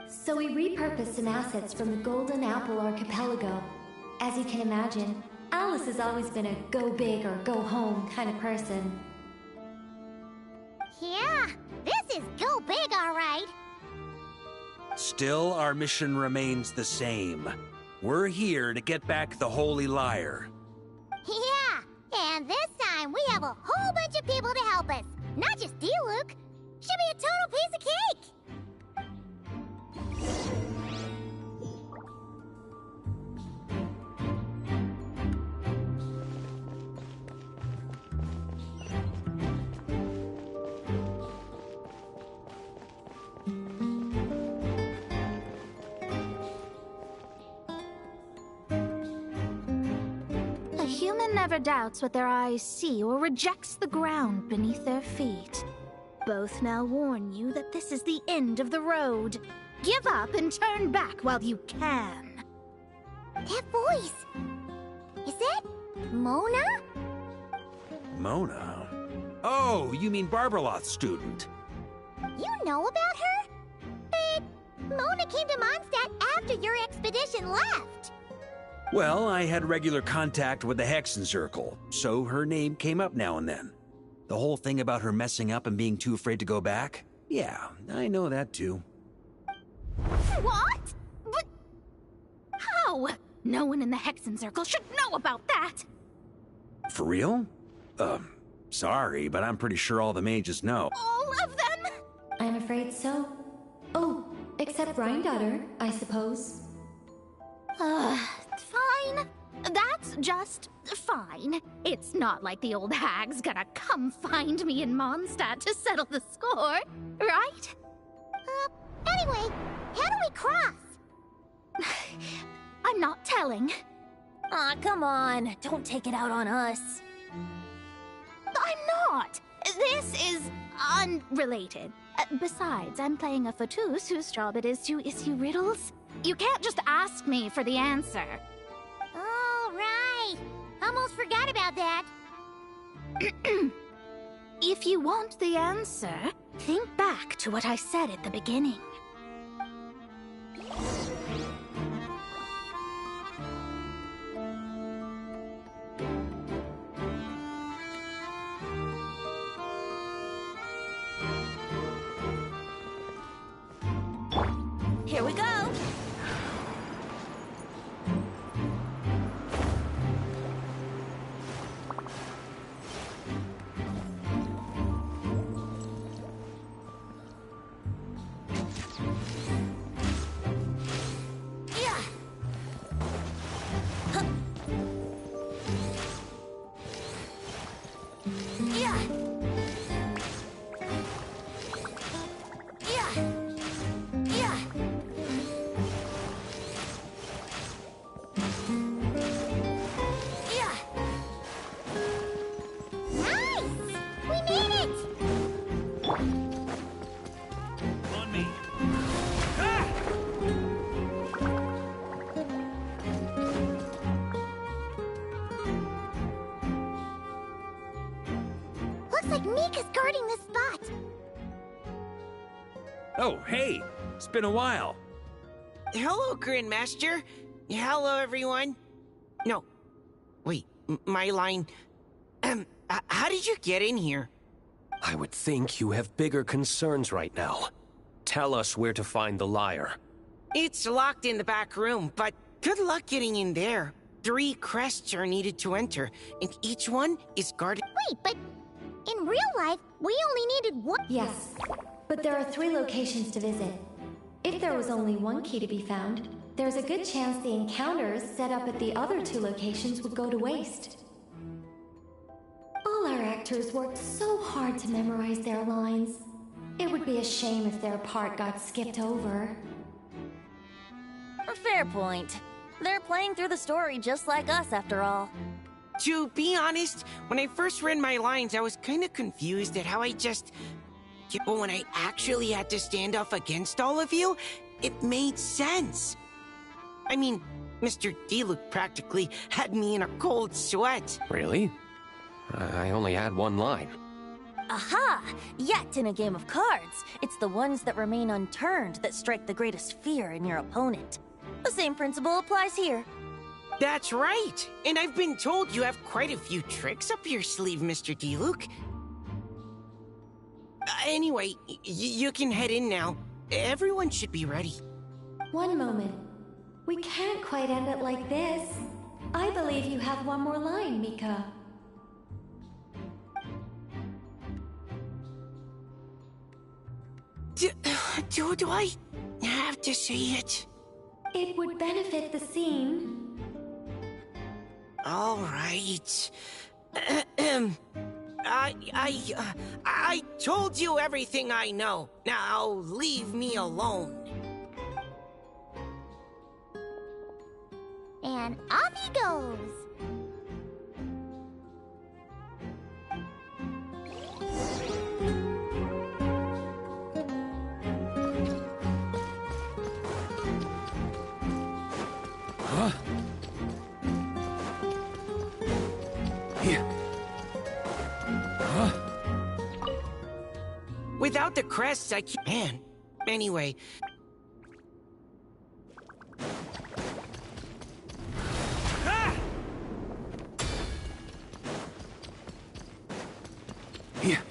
So we repurposed some assets from the Golden Apple Archipelago. As you can imagine, Alice has always been a go big or go home kind of person. Yeah, this is go big, alright! Still, our mission remains the same. We're here to get back the Holy Lyre. Yeah, and this time we have a whole bunch of people to help us. Not just Diluc. Should be a total piece of cake! A human never doubts what their eyes see or rejects the ground beneath their feet. Both now warn you that this is the end of the road. Give up and turn back while you can. That voice! Is that Mona? Mona? Oh, you mean Barbarloth's student. You know about her? But Mona came to Mondstadt after your expedition left. Well, I had regular contact with the Hexen Circle, so her name came up now and then. The whole thing about her messing up and being too afraid to go back? Yeah, I know that too. What? But how? No one in the Hexen Circle should know about that! For real? Sorry, but I'm pretty sure all the mages know. All of them? I'm afraid so. Oh, except Rheindotter, I suppose. Fine. That's just fine. It's not like the old hag's gonna come find me in Mondstadt to settle the score, right? Anyway, how do we cross? I'm not telling. Aw, come on. Don't take it out on us. I'm not. This is unrelated. Besides, I'm playing a Fatus whose job it is to issue riddles. You can't just ask me for the answer. All right. Almost forgot about that. If you want the answer, think back to what I said at the beginning. Here we go. Looks like Mika's guarding this spot. Oh, hey! It's been a while. Hello, Grandmaster. Hello, everyone. No. Wait, my line... how did you get in here? I would think you have bigger concerns right now. Tell us where to find the lyre. It's locked in the back room, but good luck getting in there. 3 crests are needed to enter, and each one is guarded. Wait, but in real life, we only needed one. Yes, but there are 3 locations to visit. If there was only one key to be found, there's a good chance the encounters set up at the other 2 locations would go to waste. All our actors worked so hard to memorize their lines. It would be a shame if their part got skipped over. Fair point. They're playing through the story just like us, after all. To be honest, when I first read my lines, I was kind of confused at how I just... But when I actually had to stand off against all of you, it made sense. I mean, Mr. Diluc practically had me in a cold sweat. Really? I only had one line. Aha! Yet in a game of cards, it's the ones that remain unturned that strike the greatest fear in your opponent. The same principle applies here. That's right! And I've been told you have quite a few tricks up your sleeve, Mr. Diluc. Anyway, you can head in now. Everyone should be ready. One moment. We can't quite end it like this. I believe you have one more line, Mika. Do I have to say it? It would benefit the scene. All right. I told you everything I know. Now leave me alone. And off he goes. Huh? Here. Huh? Without the crests, I can't... Man. Anyway... Ah! Here.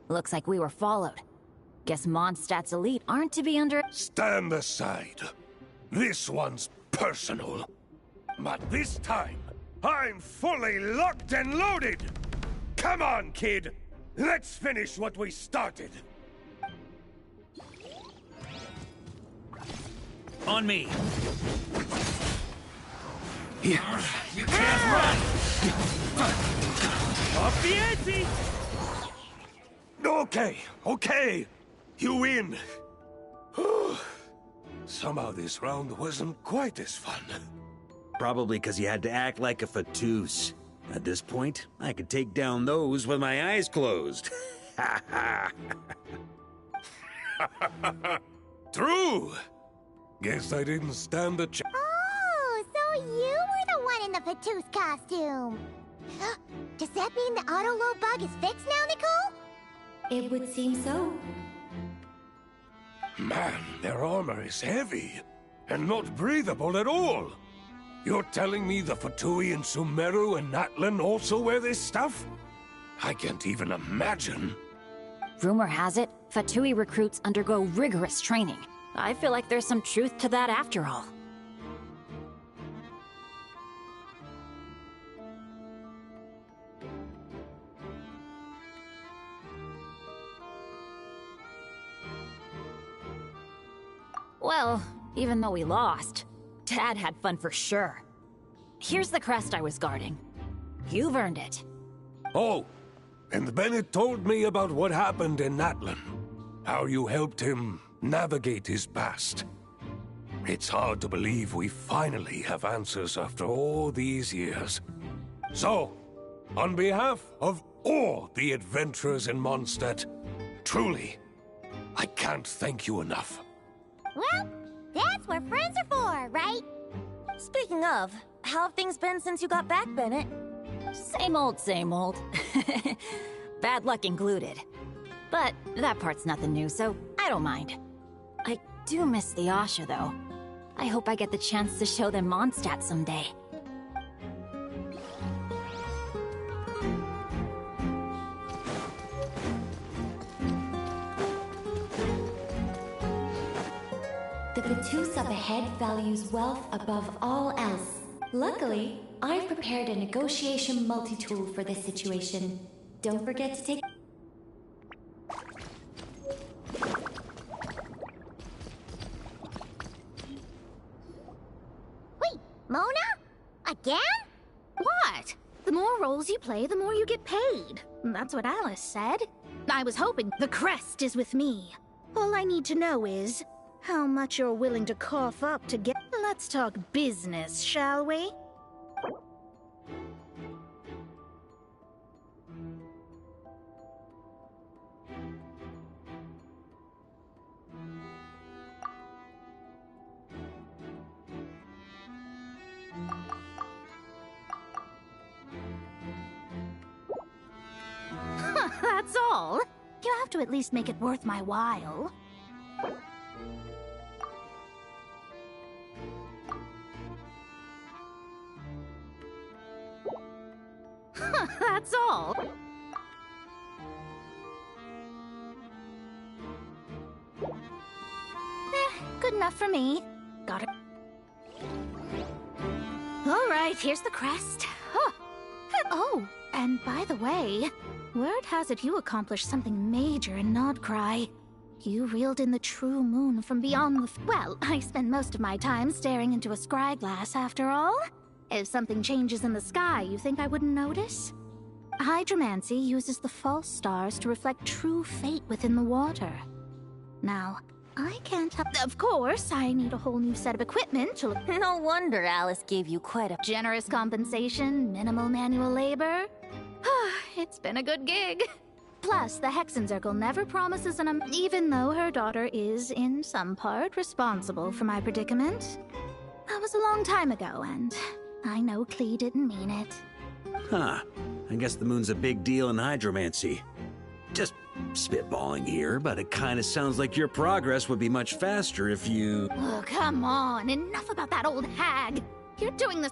Looks like we were followed. Guess Mondstadt's elite aren't to be under... Stand aside. This one's personal. But this time, I'm fully locked and loaded! Come on, kid! Let's finish what we started! On me! Here. You can't run! Off the ante! Okay. You win. Somehow this round wasn't quite as fun. Probably because you had to act like a fatus. At this point, I could take down those with my eyes closed. True! Guess I didn't stand a chance. Oh, so you were the one in the Patus costume. Does that mean the auto-load bug is fixed now, Nicole? It would seem so. Man, their armor is heavy, and not breathable at all. You're telling me the Fatui and Sumeru and Natlan also wear this stuff? I can't even imagine. Rumor has it, Fatui recruits undergo rigorous training. I feel like there's some truth to that after all. Well, even though we lost, Dad had fun for sure. Here's the crest I was guarding. You've earned it. Oh, and Bennett told me about what happened in Natlan. How you helped him navigate his past. It's hard to believe we finally have answers after all these years. So, on behalf of all the adventurers in Mondstadt, truly, I can't thank you enough. Well, that's what friends are for, right? Speaking of, how have things been since you got back, Bennett? Same old, same old. Bad luck included. But that part's nothing new, so I don't mind. I do miss the Asha, though. I hope I get the chance to show them Mondstadt someday. The Vatus up ahead values wealth above all else. Luckily, I've prepared a negotiation multi-tool for this situation. Don't forget to take... Wait, Mona? Again? What? The more roles you play, the more you get paid. That's what Alice said. I was hoping the crest is with me. All I need to know is how much you're willing to cough up to get... Let's talk business, shall we? That's all. You have to at least make it worth my while. That's all. Good enough for me. Got it. All right, here's the crest. Huh. Oh, and by the way, word has it you accomplished something major in Nodcry. You reeled in the true moon from beyond the... Well, I spend most of my time staring into a scry glass, after all. If something changes in the sky, you think I wouldn't notice? Hydromancy uses the false stars to reflect true fate within the water. Now, I can't help... Of course, I need a whole new set of equipment to look... No wonder Alice gave you quite a... Generous compensation, minimal manual labor. It's been a good gig. Plus, the Hexen Circle never promises even though her daughter is, in some part, responsible for my predicament. That was a long time ago, and I know Klee didn't mean it. Huh. I guess the moon's a big deal in hydromancy. Just spitballing here, but it kind of sounds like your progress would be much faster if you... Oh, come on. Enough about that old hag. You're doing this...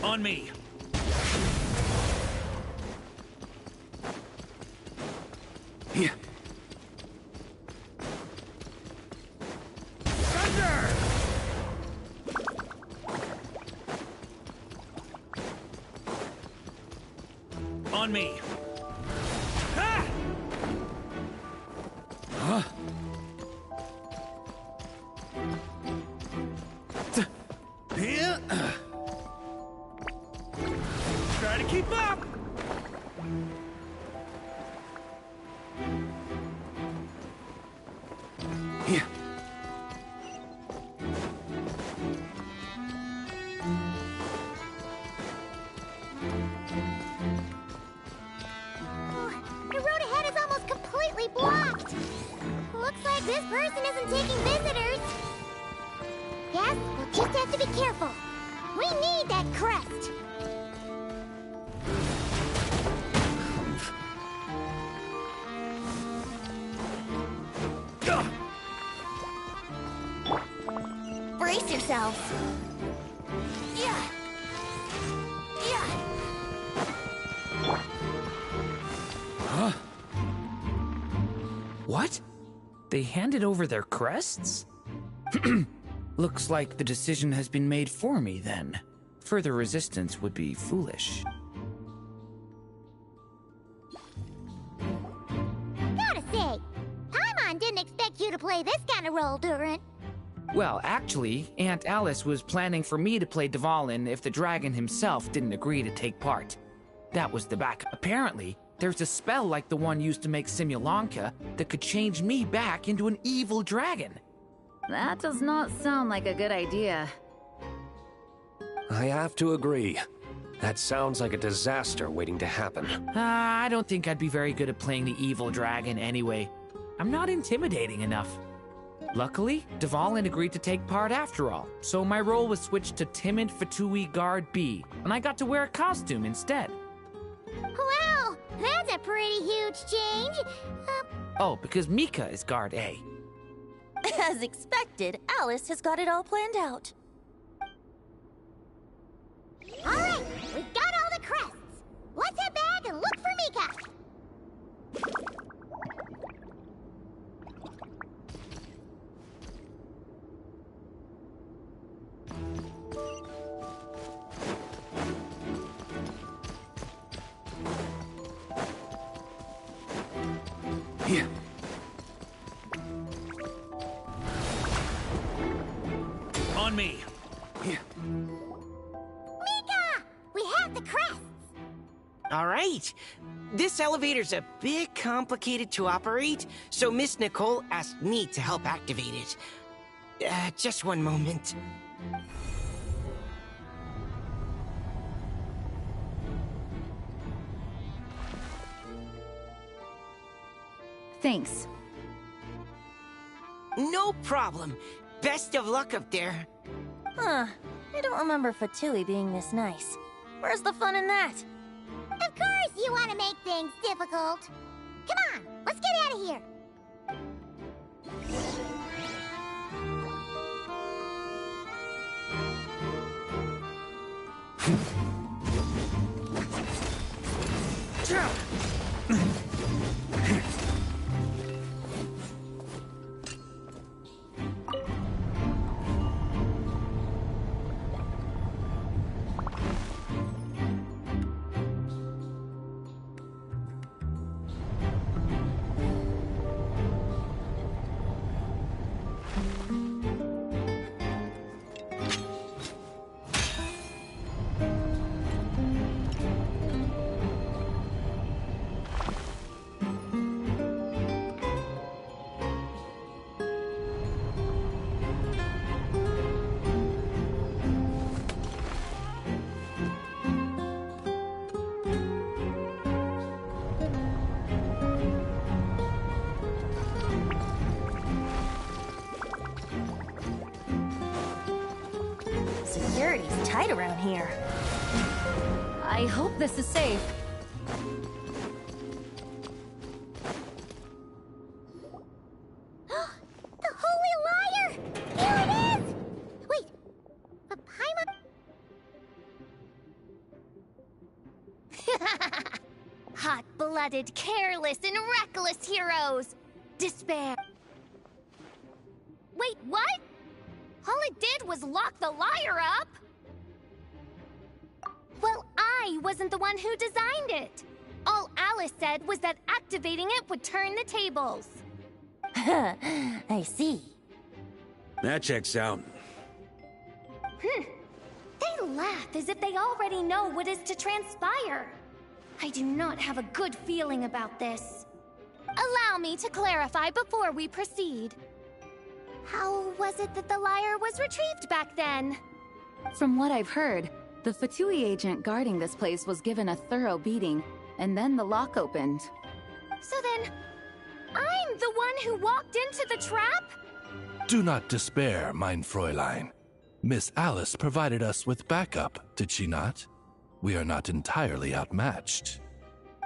On me! Yeah. Thunder! On me! Ah! Huh? Here. Try to keep up. Here. The road ahead is almost completely blocked. Looks like this person isn't taking visitors. Yes, we'll just have to be careful. We need that crest. Brace yourselves. Yeah. Yeah. Huh? What? They handed over their crests? Looks like the decision has been made for me, then. Further resistance would be foolish. Gotta say, Paimon didn't expect you to play this kind of role, Durin. Well, actually, Aunt Alice was planning for me to play Dvalin if the dragon himself didn't agree to take part. That was the back. Apparently, there's a spell like the one used to make Simulanka that could change me back into an evil dragon. That does not sound like a good idea. I have to agree. That sounds like a disaster waiting to happen. I don't think I'd be very good at playing the evil dragon anyway. I'm not intimidating enough. Luckily, Dvalin agreed to take part after all, so my role was switched to timid Fatui Guard B, and I got to wear a costume instead. Wow, that's a pretty huge change. Oh, because Mika is Guard A. As expected, Alice has got it all planned out. All right, we've got all the crests. Let's head back and look for Mika. Here. On me. Here. Mika! We have the crests. All right. This elevator's a bit complicated to operate, so Miss Nicole asked me to help activate it. Just one moment. Thanks. No problem. Best of luck up there. Huh. I don't remember Fatui being this nice. Where's the fun in that? Of course you want to make things difficult. Come on, let's get out of here. Security's tight around here. I hope this is safe. The Holy Liar! Here it is! Wait, a Paimon? Hot-blooded, careless, and reckless heroes! Despair. Wait, what? All it did was lock the liar up! Well, I wasn't the one who designed it. All Alice said was that activating it would turn the tables. I see. That checks out. They laugh as if they already know what is to transpire. I do not have a good feeling about this. Allow me to clarify before we proceed. How was it that the liar was retrieved back then? From what I've heard, the Fatui agent guarding this place was given a thorough beating, and then the lock opened. So then, I'm the one who walked into the trap? Do not despair, mein Fräulein. Miss Alice provided us with backup, did she not? We are not entirely outmatched.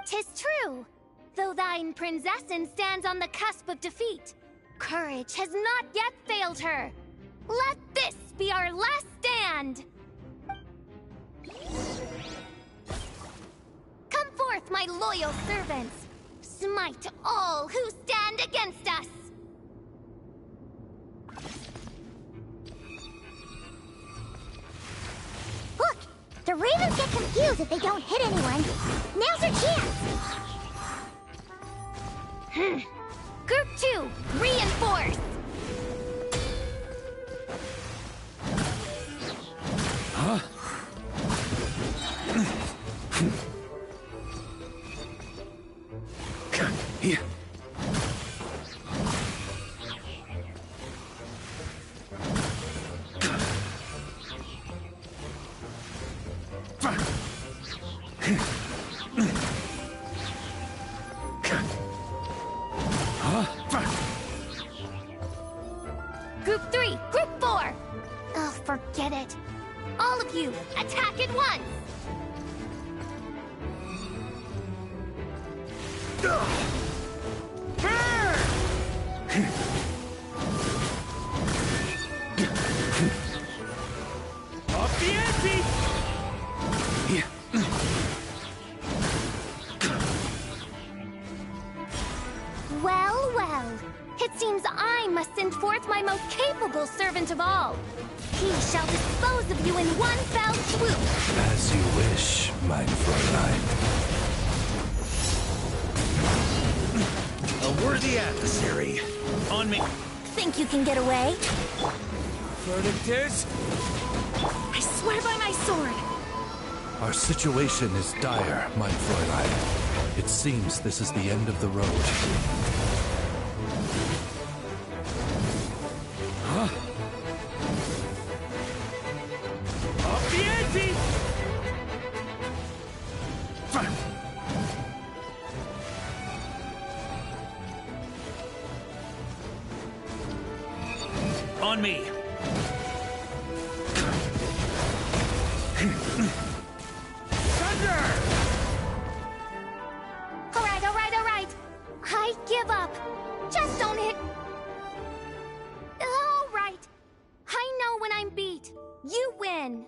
'Tis true. Though thine Prinzessin stands on the cusp of defeat, courage has not yet failed her. Let this be our last stand! Come forth, my loyal servants! Smite all who stand against us! Look! The ravens get confused if they don't hit anyone. Now's our chance! Group 2, reinforce! Huh? Here. Huh? Off the ante! Well, well. It seems I must send forth my most capable servant of all. He shall dispose of you in one fell swoop. As you wish, mein Fräulein. A worthy adversary. On me. Think you can get away? Verdict is... I swear by my sword! Our situation is dire, mein Fräulein. It seems this is the end of the road. Off the ante! On me! Thunder! All right. I give up. Just don't hit... All right. I know when I'm beat. You win.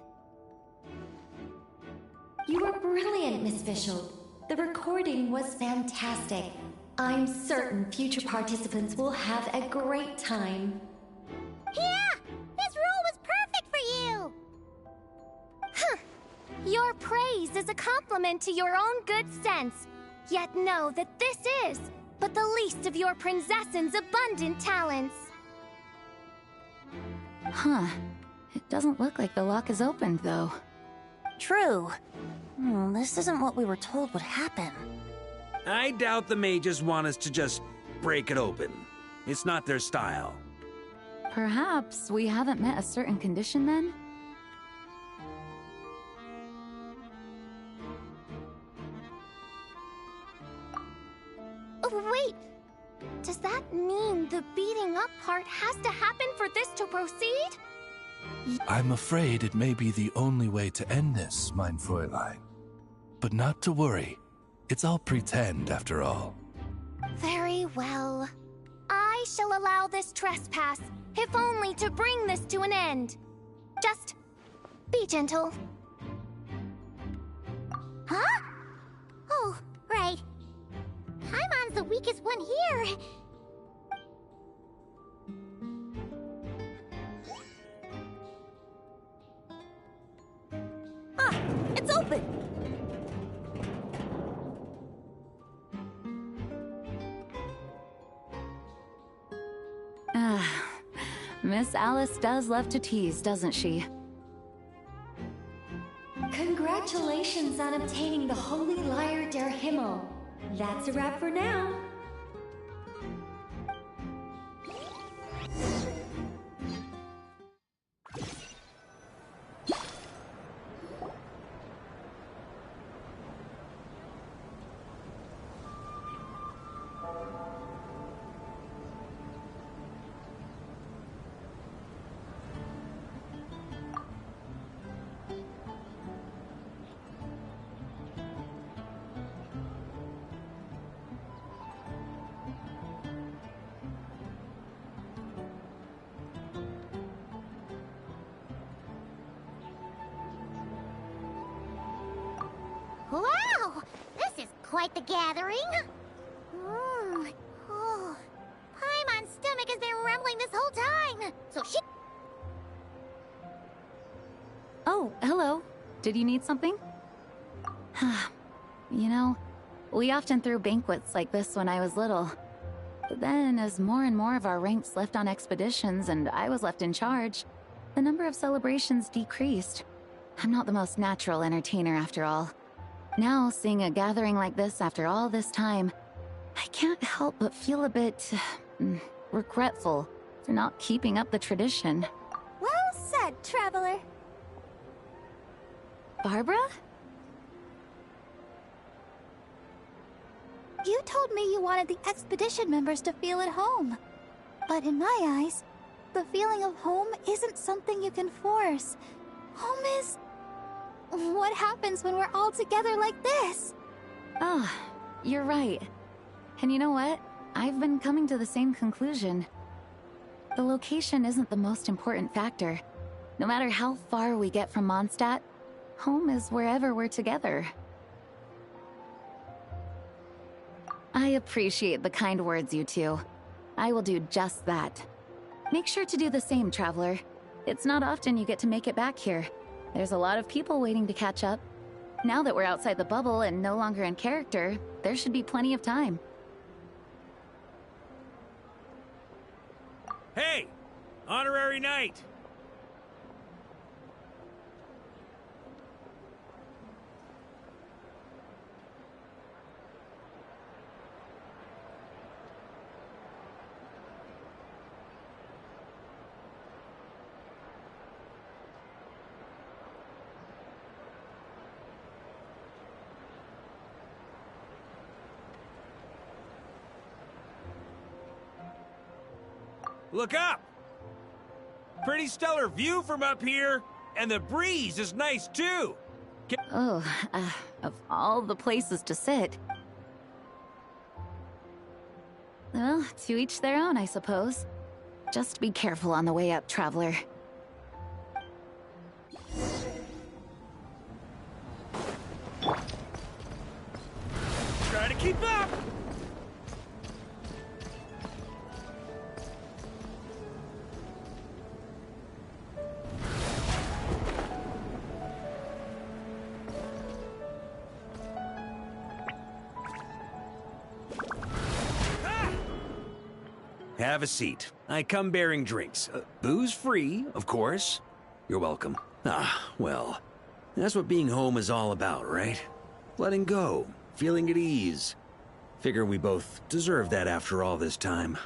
You were brilliant, Miss Fischl. The recording was fantastic. I'm certain future participants will have a great time. Yeah! This role was perfect for you! Huh. Your praise is a compliment to your own good sense. Yet know that this is but the least of your princess's abundant talents. Huh. It doesn't look like the lock is opened, though. True. This isn't what we were told would happen. I doubt the mages want us to just break it open. It's not their style. Perhaps we haven't met a certain condition, then? Oh, wait! Does that mean the beating up part has to happen for this to proceed? I'm afraid it may be the only way to end this, mein Fräulein. But not to worry. It's all pretend, after all. Very well. I shall allow this trespass, if only to bring this to an end. Just be gentle. Huh? Oh, right. Paimon's the weakest one here. It's open! Miss Alice does love to tease, doesn't she? Congratulations on obtaining the Holy Lyre der Himmel. That's a wrap for now. Wow! This is quite the gathering. Oh, Paimon's stomach has been rumbling this whole time. So she... Oh, hello. Did you need something? You know, we often threw banquets like this when I was little. But then, as more and more of our ranks left on expeditions and I was left in charge, the number of celebrations decreased. I'm not the most natural entertainer after all. Now, seeing a gathering like this after all this time, I can't help but feel a bit... regretful for not keeping up the tradition. Well said, traveler. Barbara? You told me you wanted the expedition members to feel at home. But in my eyes, the feeling of home isn't something you can force. Home is... what happens when we're all together like this? Ah, you're right. And you know what? I've been coming to the same conclusion. The location isn't the most important factor. No matter how far we get from Mondstadt, home is wherever we're together. I appreciate the kind words, you two. I will do just that. Make sure to do the same, Traveler. It's not often you get to make it back here. There's a lot of people waiting to catch up. Now that we're outside the bubble and no longer in character, there should be plenty of time. Hey! Honorary Knight! Look up! Pretty stellar view from up here, and the breeze is nice too! Oh, of all the places to sit. Well, to each their own, I suppose. Just be careful on the way up, Traveler. Try to keep up! Have a seat. I come bearing drinks. Booze free, of course. You're welcome. Well, that's what being home is all about, right? Letting go, feeling at ease. Figure we both deserve that after all this time.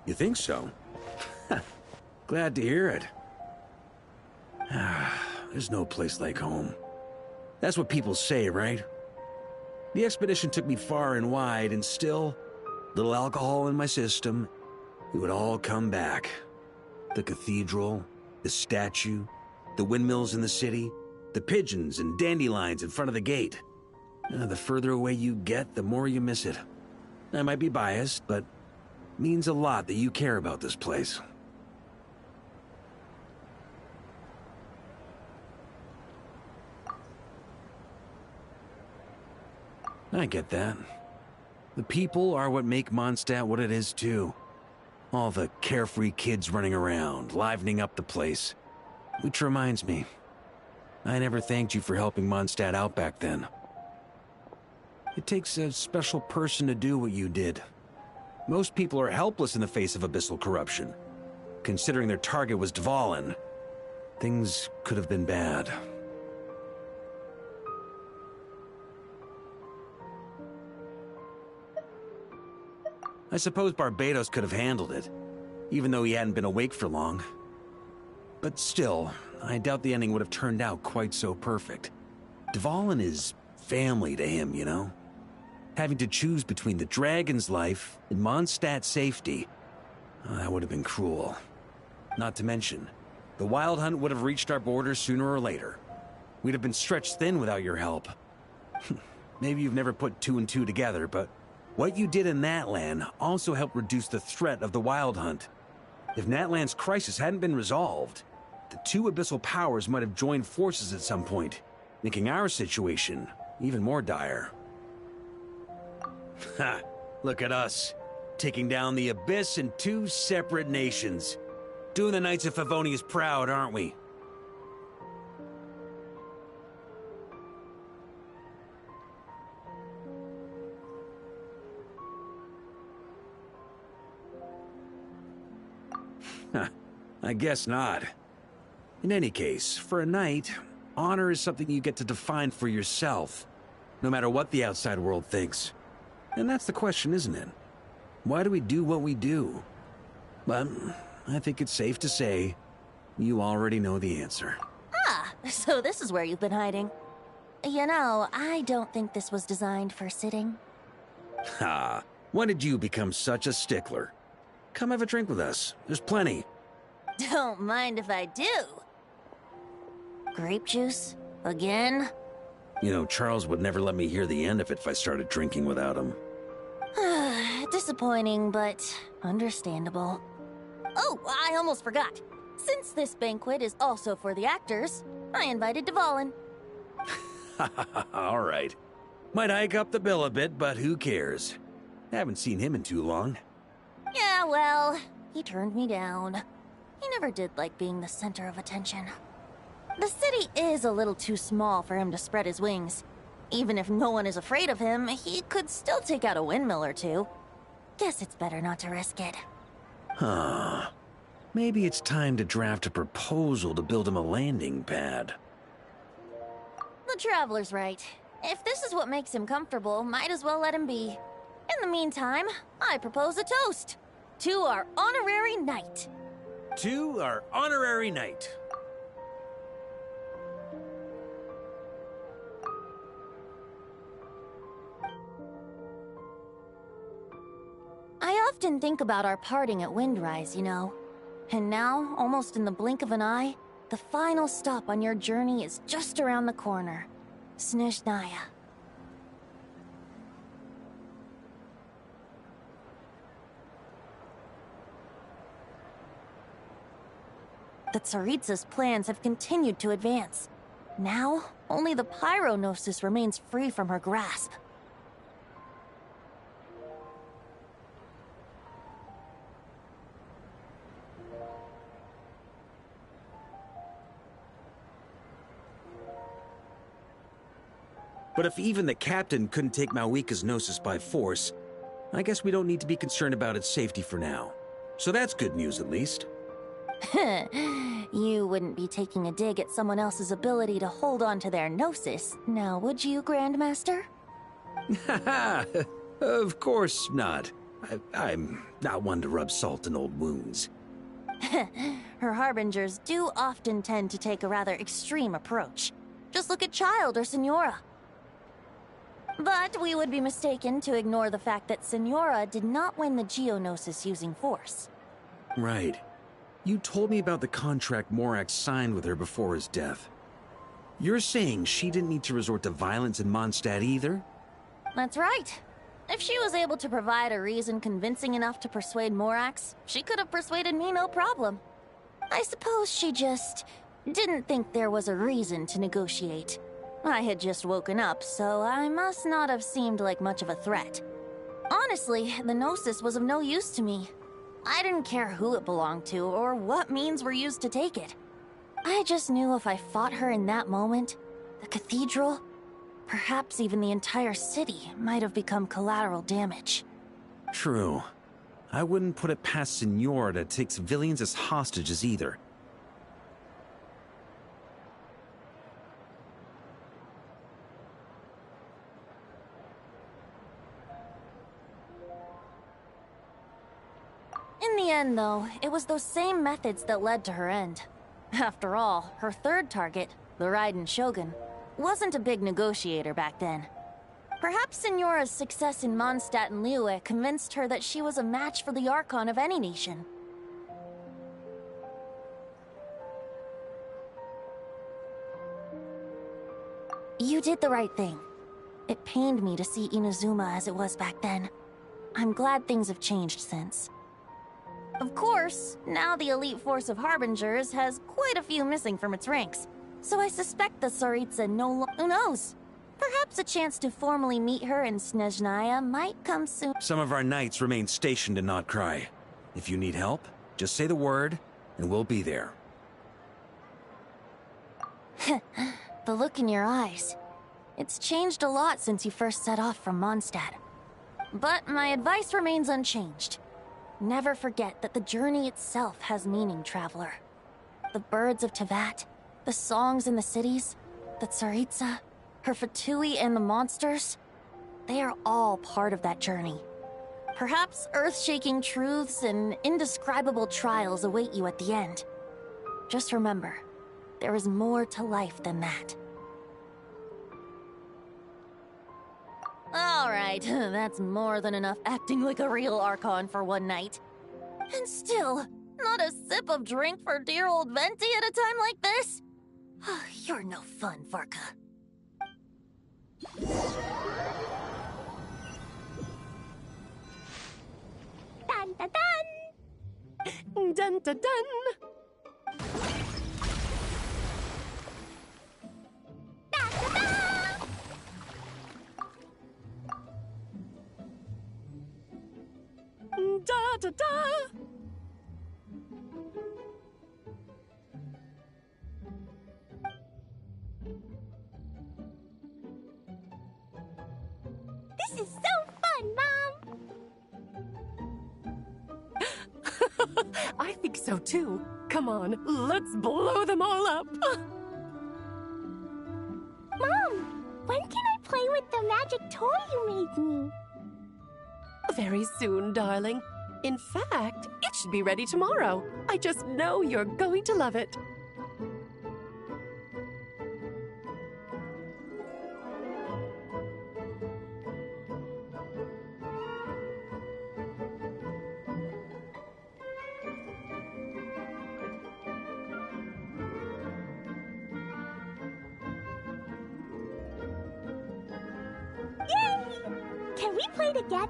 You think so? Glad to hear it. There's no place like home. That's what people say, right? The expedition took me far and wide, and still, little alcohol in my system, it would all come back. The cathedral, the statue, the windmills in the city, the pigeons and dandelions in front of the gate. The further away you get, the more you miss it. I might be biased, but it means a lot that you care about this place. I get that. The people are what make Mondstadt what it is, too. All the carefree kids running around, livening up the place. Which reminds me, I never thanked you for helping Mondstadt out back then. It takes a special person to do what you did. Most people are helpless in the face of abyssal corruption. Considering their target was Dvalin, things could have been bad. I suppose Barbados could have handled it, even though he hadn't been awake for long. But still, I doubt the ending would have turned out quite so perfect. Dvalin is family to him, you know? Having to choose between the dragon's life and Mondstadt's safety, that would have been cruel. Not to mention, the Wild Hunt would have reached our borders sooner or later. We'd have been stretched thin without your help. Maybe you've never put two and two together, but what you did in Natlan also helped reduce the threat of the Wild Hunt. If Natlan's crisis hadn't been resolved, the two abyssal powers might have joined forces at some point, making our situation even more dire. Ha! Look at us, taking down the Abyss in two separate nations. Doing the Knights of Favonius proud, aren't we? I guess not. In any case, for a knight, honor is something you get to define for yourself, no matter what the outside world thinks. And that's the question, isn't it? Why do we do what we do? But I think it's safe to say you already know the answer. So this is where you've been hiding. You know, I don't think this was designed for sitting. When did you become such a stickler? Come have a drink with us. There's plenty. Don't mind if I do. Grape juice? Again? You know, Charles would never let me hear the end of it if I started drinking without him. Disappointing, but understandable. Oh, I almost forgot. Since this banquet is also for the actors, I invited Dvalin. All right. Might hike up the bill a bit, but who cares? Haven't seen him in too long. Yeah, well, he turned me down. He never did like being the center of attention. The city is a little too small for him to spread his wings. Even if no one is afraid of him, he could still take out a windmill or two. Guess it's better not to risk it. Huh. Maybe it's time to draft a proposal to build him a landing pad. The Traveler's right. If this is what makes him comfortable, might as well let him be. In the meantime, I propose a toast to our honorary knight. To our honorary knight. I often think about our parting at Windrise, you know. And now, almost in the blink of an eye, the final stop on your journey is just around the corner. Snezhnaya. The Tsaritsa's plans have continued to advance. Now, only the Pyronosis remains free from her grasp. But if even the captain couldn't take Malwika's Gnosis by force, I guess we don't need to be concerned about its safety for now. So that's good news, at least. You wouldn't be taking a dig at someone else's ability to hold on to their Gnosis, now would you, Grandmaster? Haha! Of course not. I'm not one to rub salt in old wounds. Her harbingers do often tend to take a rather extreme approach. Just look at Child or Senora. But we would be mistaken to ignore the fact that Senora did not win the Geonosis using force. Right. You told me about the contract Morax signed with her before his death. You're saying she didn't need to resort to violence in Mondstadt either? That's right. If she was able to provide a reason convincing enough to persuade Morax, she could have persuaded me no problem. I suppose she just didn't think there was a reason to negotiate. I had just woken up, so I must not have seemed like much of a threat. Honestly, the Gnosis was of no use to me. I didn't care who it belonged to or what means were used to take it. I just knew if I fought her in that moment, the cathedral, perhaps even the entire city, might have become collateral damage. True. I wouldn't put it past Senora to take civilians as hostages either. In the end, though, it was those same methods that led to her end. After all, her third target, the Raiden Shogun, wasn't a big negotiator back then. Perhaps Senora's success in Mondstadt and Liyue convinced her that she was a match for the Archon of any nation. You did the right thing. It pained me to see Inazuma as it was back then. I'm glad things have changed since. Of course, now the elite force of Harbingers has quite a few missing from its ranks, so I suspect the Tsaritsa who knows? Perhaps a chance to formally meet her in Snezhnaya might come soon. Some of our knights remain stationed in Notcry. If you need help, just say the word, and we'll be there. The look in your eyes. It's changed a lot since you first set off from Mondstadt. But my advice remains unchanged. Never forget that the journey itself has meaning, traveler. The birds of Tevat, the songs in the cities, the Tsaritsa, her Fatui and the monsters, they are all part of that journey. Perhaps earth-shaking truths and indescribable trials await you at the end. Just remember, there is more to life than that. Alright, that's more than enough acting like a real Archon for one night. And still, not a sip of drink for dear old Venti at a time like this? You're no fun, Varka. Dun dun dun! Dun dun dun! Da da da! Da da da! This is so fun, Mom! I think so too. Come on, let's blow them all up. Mom, when can I play with the magic toy you made me? Very soon, darling. In fact, it should be ready tomorrow. I just know you're going to love it. Yay! Can we play together?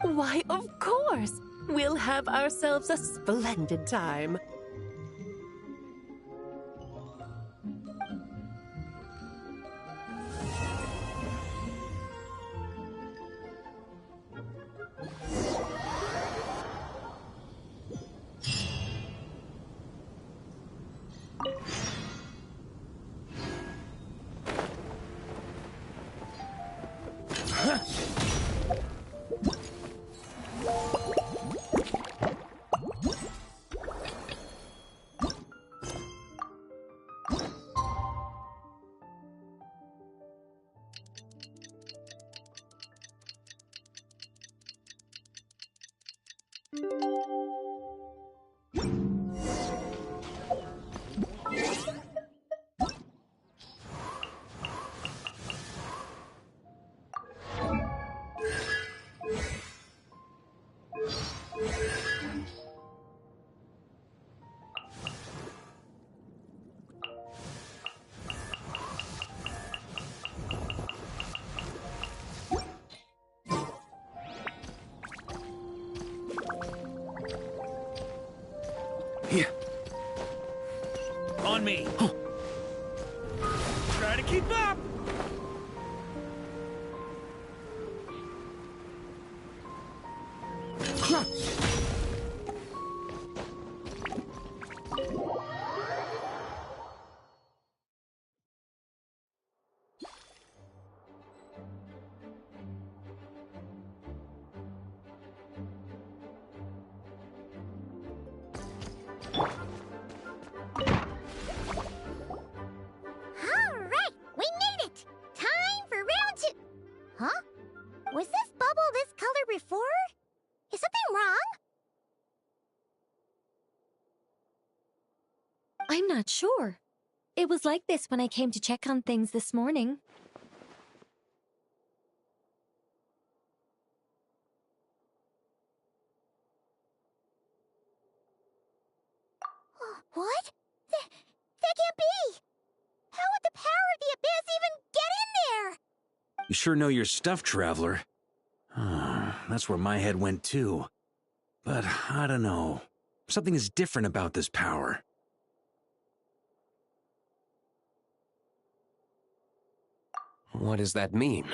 Why, of course! We'll have ourselves a splendid time. Here. On me. Try to keep up. Alright, we made it! Time for round 2! Huh? Was this bubble this color before? Is something wrong? I'm not sure. It was like this when I came to check on things this morning. What? That can't be! How would the power of the abyss even get in there? You sure know your stuff, Traveler. That's where my head went too. But I don't know. Something is different about this power. What does that mean?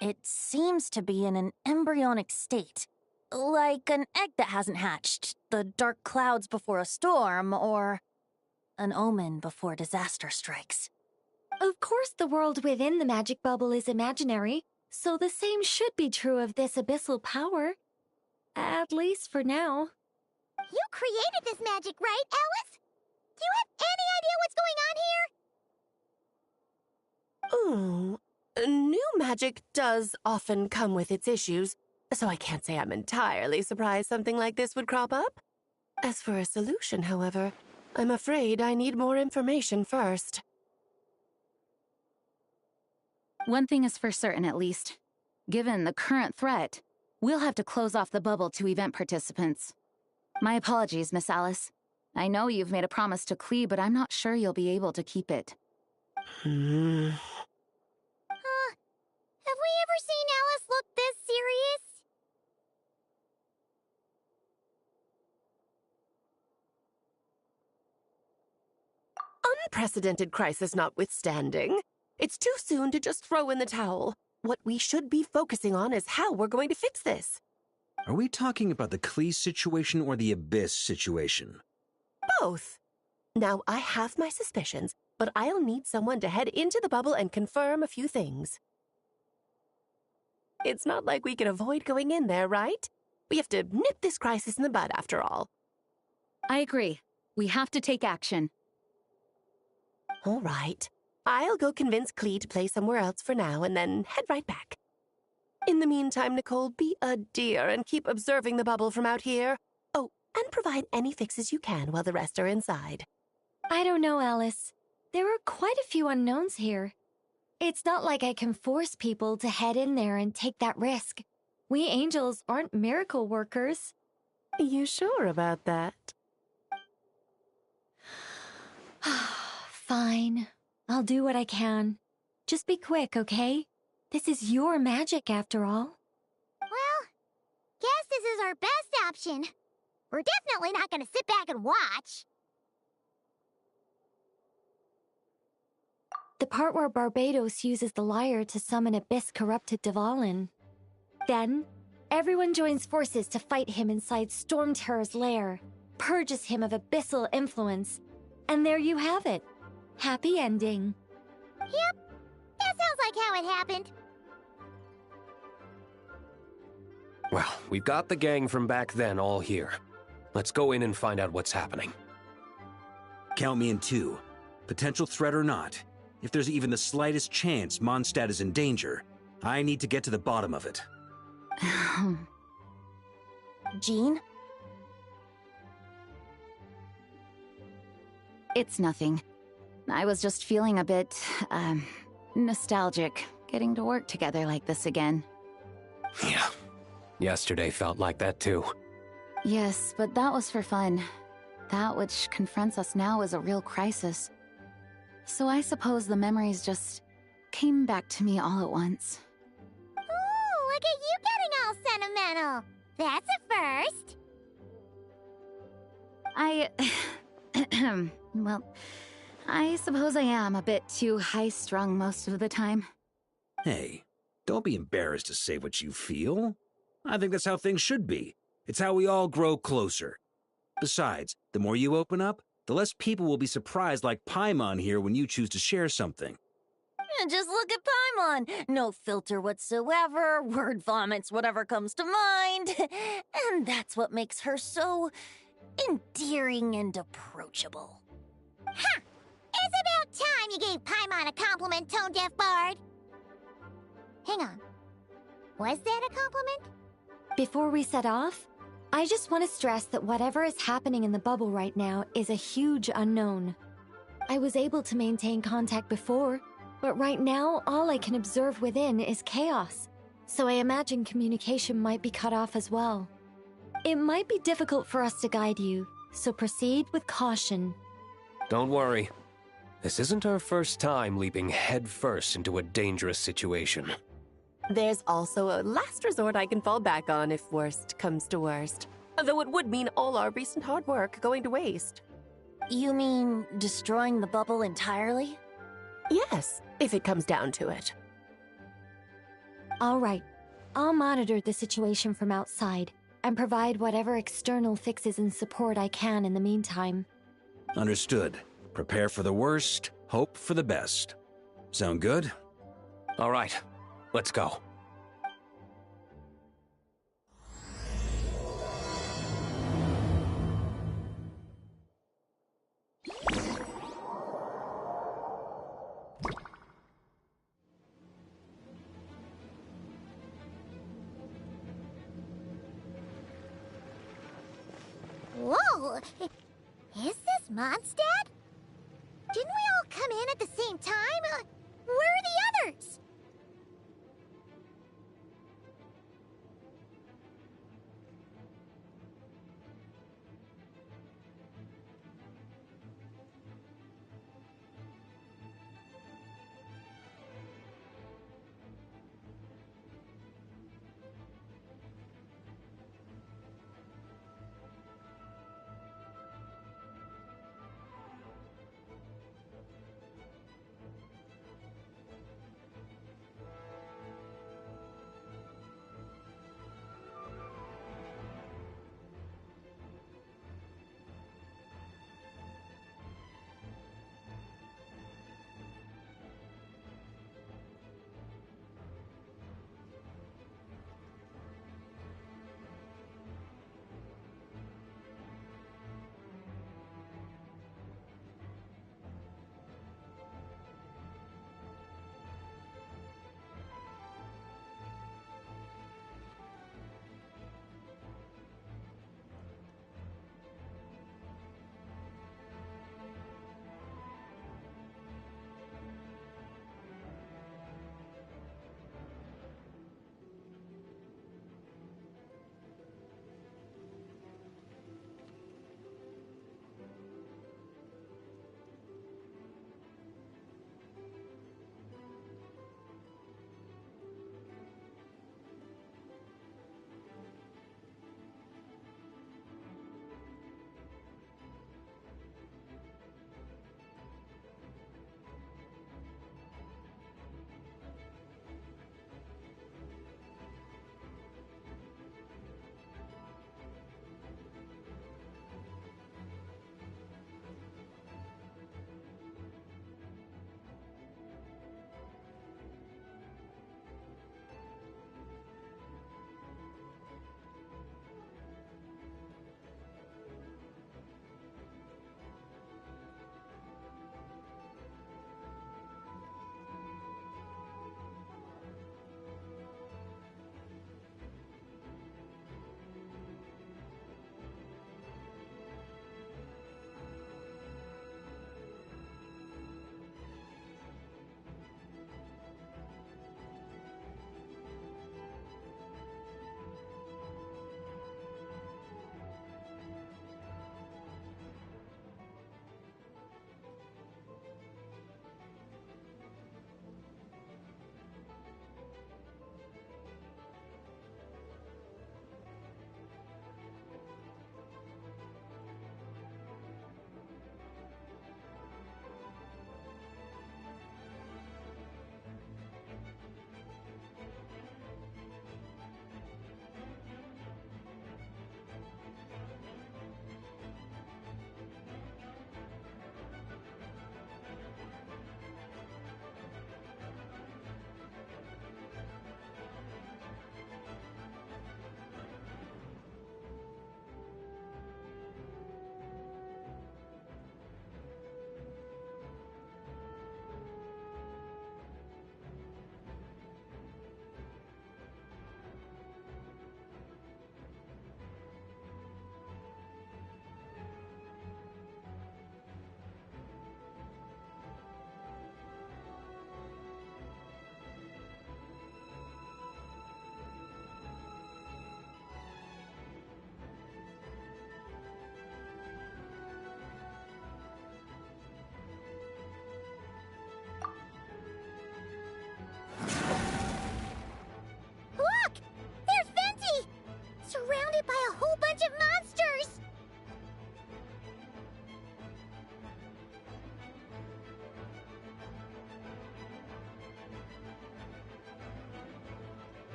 It seems to be in an embryonic state. Like an egg that hasn't hatched, the dark clouds before a storm, or an omen before disaster strikes. Of course the world within the magic bubble is imaginary, so the same should be true of this abyssal power. At least for now. You created this magic, right, Alice? Do you have any idea what's going on here? New magic does often come with its issues, so I can't say I'm entirely surprised something like this would crop up. As for a solution, however, I'm afraid I need more information first. One thing is for certain, at least. Given the current threat, we'll have to close off the bubble to event participants. My apologies, Miss Alice. I know you've made a promise to Klee, but I'm not sure you'll be able to keep it. Have we ever seen Alice look this serious? Unprecedented crisis notwithstanding, it's too soon to just throw in the towel. What we should be focusing on is how we're going to fix this. Are we talking about the Klee situation or the Abyss situation? Both. Now, I have my suspicions, but I'll need someone to head into the bubble and confirm a few things. It's not like we can avoid going in there, right? We have to nip this crisis in the bud, after all. I agree. We have to take action. All right. I'll go convince Klee to play somewhere else for now and then head right back. In the meantime, Nicole, be a dear and keep observing the bubble from out here. Oh, and provide any fixes you can while the rest are inside. I don't know, Alice. There are quite a few unknowns here. It's not like I can force people to head in there and take that risk. We angels aren't miracle workers. You sure about that? Fine. I'll do what I can. Just be quick, okay? This is your magic, after all. Well, guess this is our best option. We're definitely not gonna sit back and watch. The part where Barbados uses the lyre to summon Abyss-corrupted Dvalin. Then, everyone joins forces to fight him inside Storm Terror's lair, purges him of abyssal influence, and there you have it. Happy ending. Yep, that sounds like how it happened. Well, we've got the gang from back then all here. Let's go in and find out what's happening. Count me in 2. Potential threat or not, if there's even the slightest chance Mondstadt is in danger, I need to get to the bottom of it. Jean? It's nothing. I was just feeling a bit, nostalgic, getting to work together like this again. Yeah. Yesterday felt like that too. Yes, but that was for fun. That which confronts us now is a real crisis. So I suppose the memories just came back to me all at once. Ooh, look at you getting all sentimental. That's a first. Well, I suppose I am a bit too high-strung most of the time. Hey, don't be embarrassed to say what you feel. I think that's how things should be. It's how we all grow closer. Besides, the more you open up, the less people will be surprised like Paimon here when you choose to share something. Just look at Paimon. No filter whatsoever, word vomits whatever comes to mind. And that's what makes her so endearing and approachable. Ha! It's about time you gave Paimon a compliment, tone-deaf bard. Hang on. Was that a compliment? Before we set off, I just want to stress that whatever is happening in the bubble right now is a huge unknown. I was able to maintain contact before, but right now all I can observe within is chaos, so I imagine communication might be cut off as well. It might be difficult for us to guide you, so proceed with caution. Don't worry. This isn't our first time leaping headfirst into a dangerous situation. There's also a last resort I can fall back on if worst comes to worst. Though it would mean all our recent hard work going to waste. You mean destroying the bubble entirely? Yes, if it comes down to it. All right, I'll monitor the situation from outside and provide whatever external fixes and support I can in the meantime. Understood. Prepare for the worst, hope for the best. Sound good? All right, let's go. Whoa! Is this Mondstadt? Didn't we all come in at the same time? Where are the others?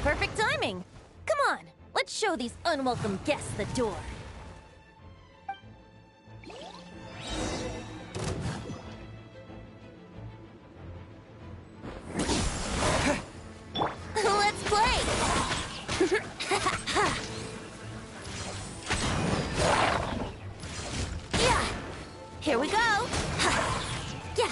Perfect timing. Come on, let's show these unwelcome guests the door. Let's play! Yeah! Here we go! Yeah!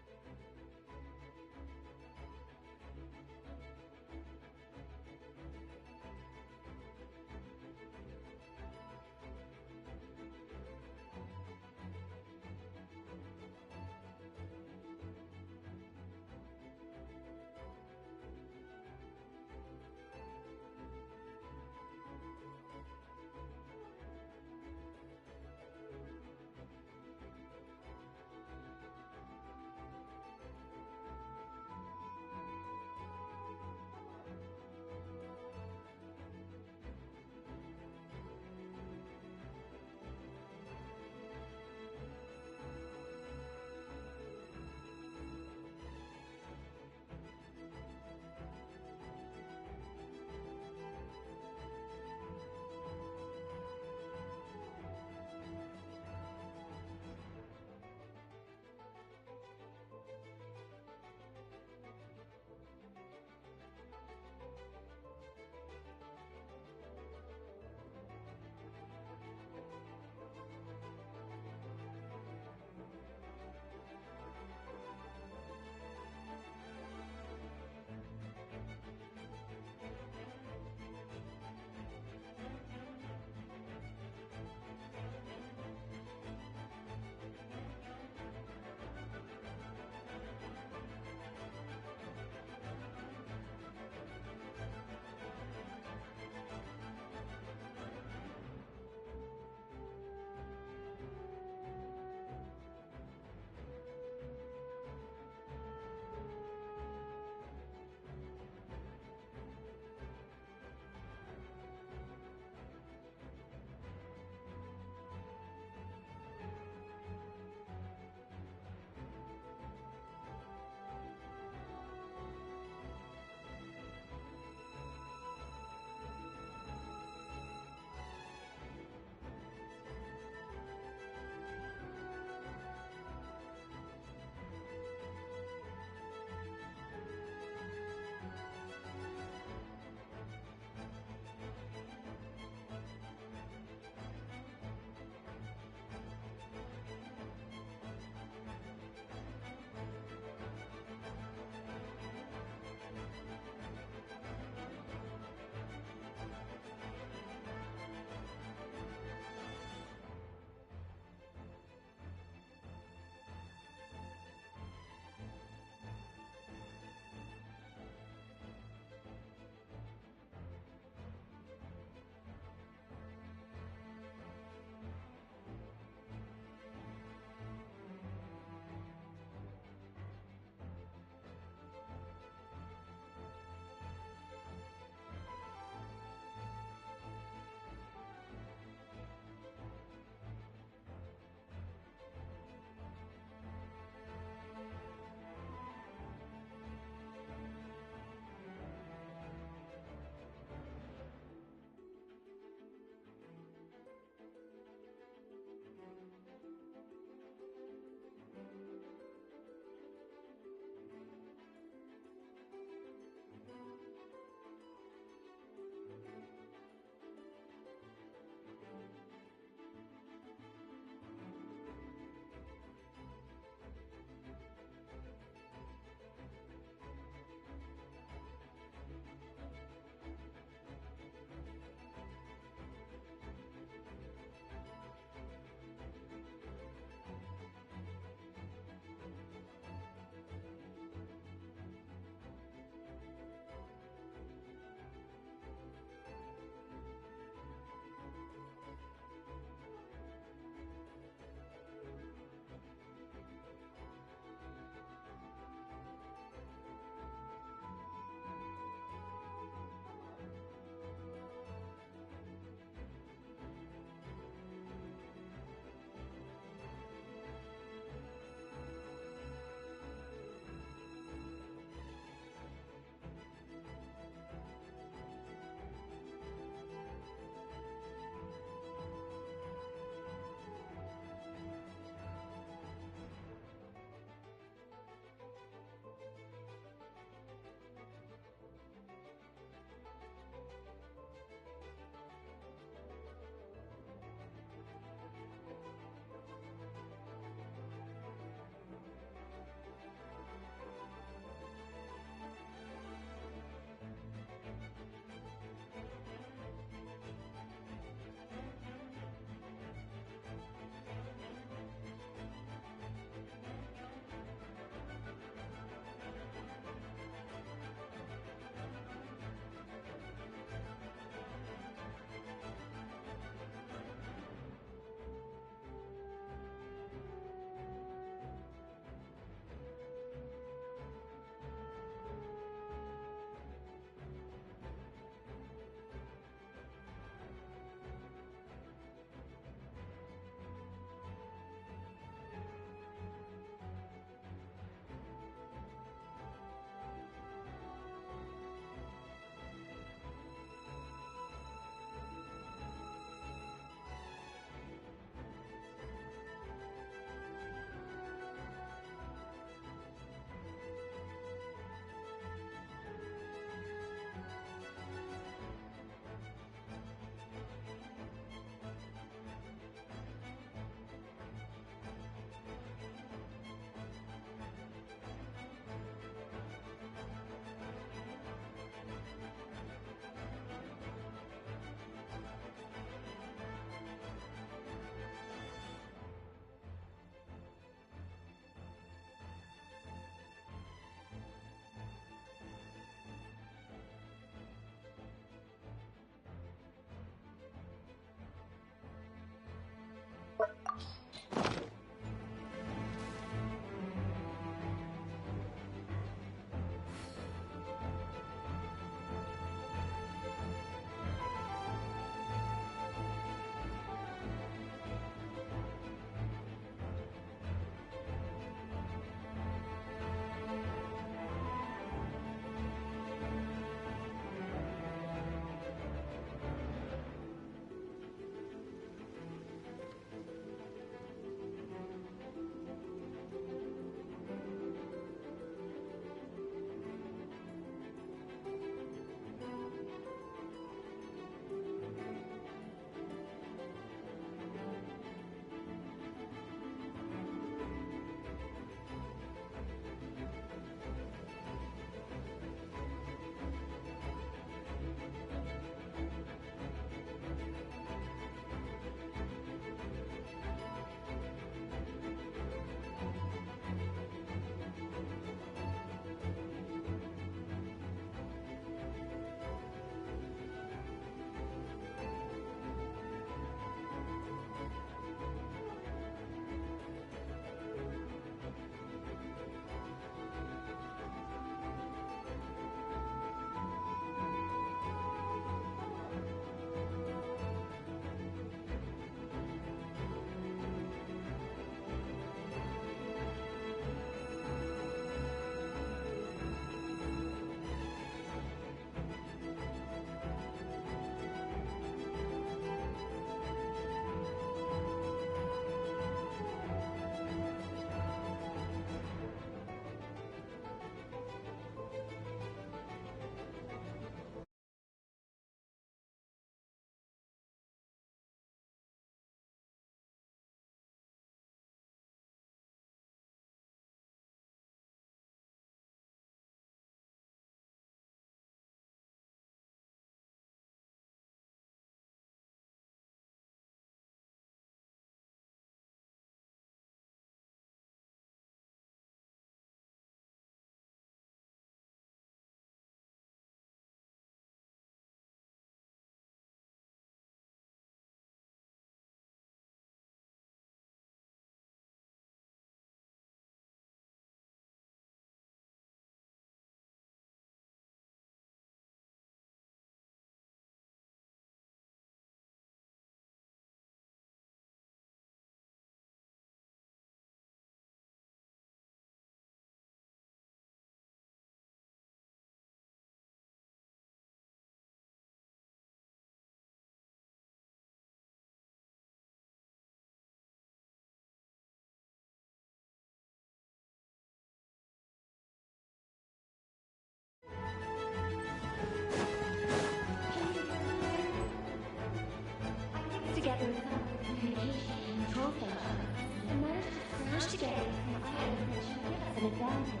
work together with some items that should give us an advantage.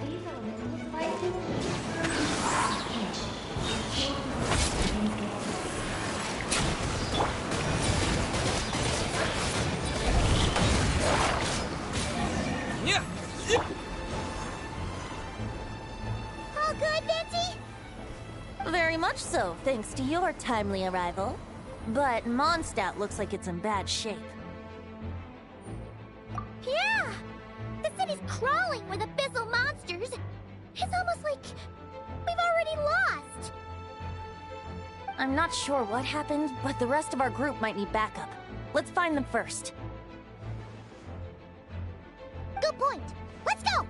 These elements look like they will All good, Nancy? Very much so, thanks to your timely arrival. But Mondstadt looks like it's in bad shape. Yeah! The city's crawling with abyssal monsters. It's almost like we've already lost. I'm not sure what happened, but the rest of our group might need backup. Let's find them first. Good point. Let's go!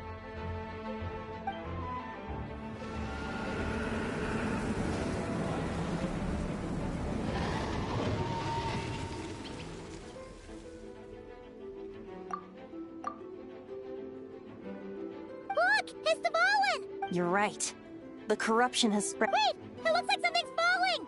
Look! It's Dvalin! You're right. The corruption has spread. Wait! It looks like something's falling!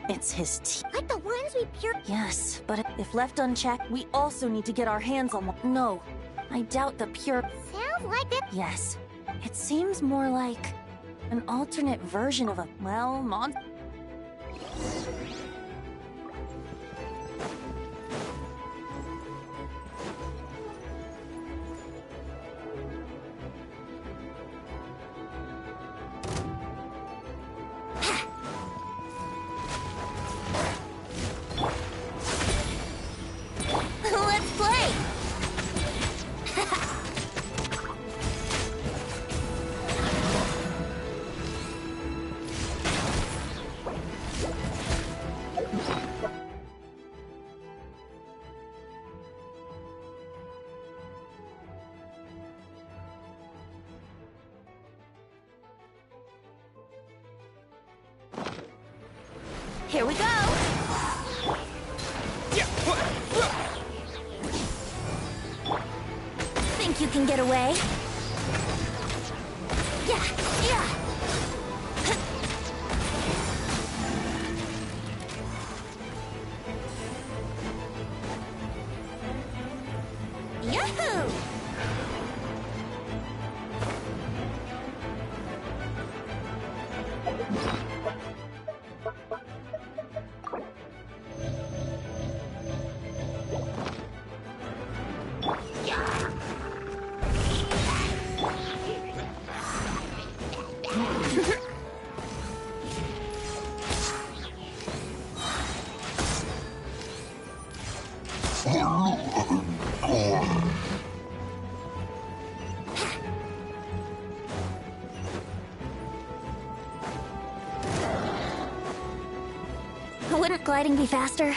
It's his teeth. Like the ones we pure. Yes, but if left unchecked, we also need to get our hands on one. No, I doubt the pure. Sounds like it. Yes. It seems more like an alternate version of a, well, monster. Let's play! Here we go! Think you can get away? Yeah, yeah! Yahoo! Wouldn't gliding be faster?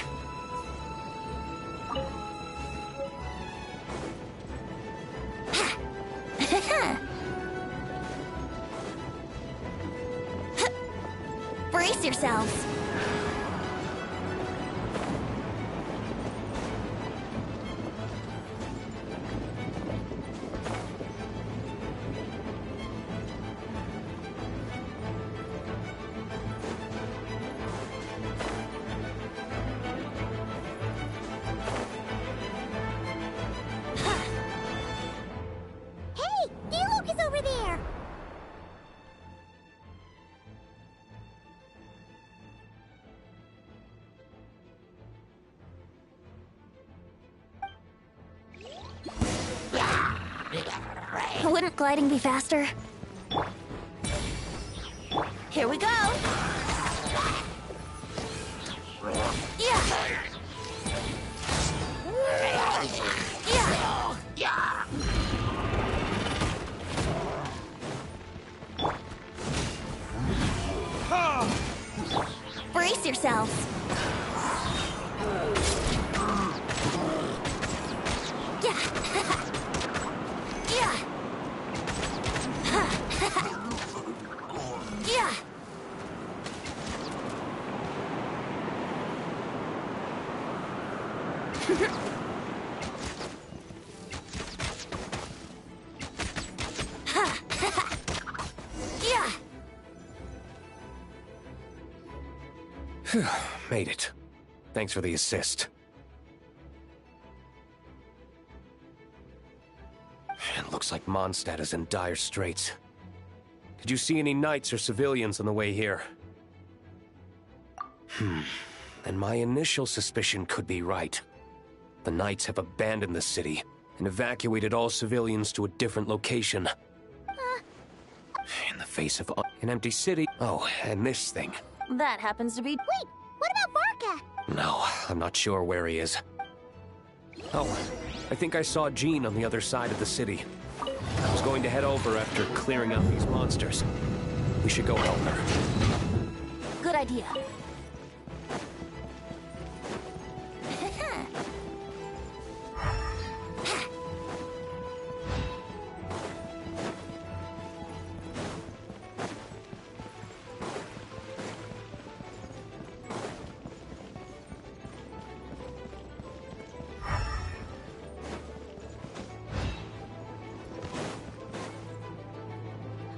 Brace yourselves. Hey! Diluc is over there! Wouldn't gliding be faster? Here we go! Yeah! Yeah! Brace yourselves! Yeah! Yeah! Yeah! Made it. Thanks for the assist. It looks like Mondstadt is in dire straits. Did you see any knights or civilians on the way here? And my initial suspicion could be right. The knights have abandoned the city and evacuated all civilians to a different location. In the face of an empty city. Oh, and this thing. That happens to be... Wait, what about Varka? No, I'm not sure where he is. Oh, I think I saw Jean on the other side of the city. I was going to head over after clearing out these monsters. We should go help her. Good idea.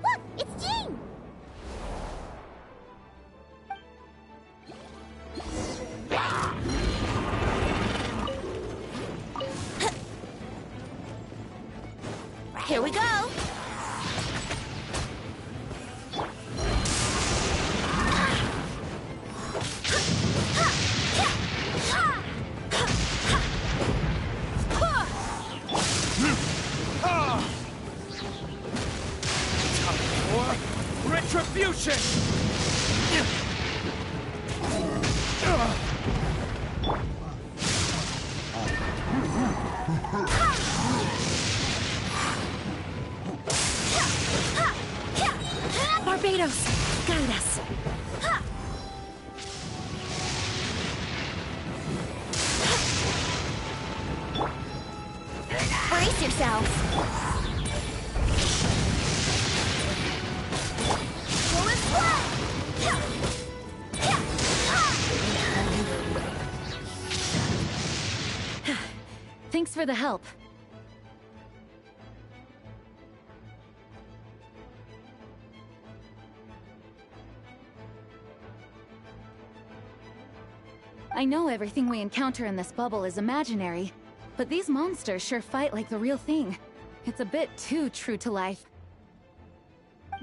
Look, it's Jean! Here we go! Retribution! Barbados, guide us. Brace yourselves! Full and Thanks for the help. I know everything we encounter in this bubble is imaginary, but these monsters sure fight like the real thing. It's a bit too true to life.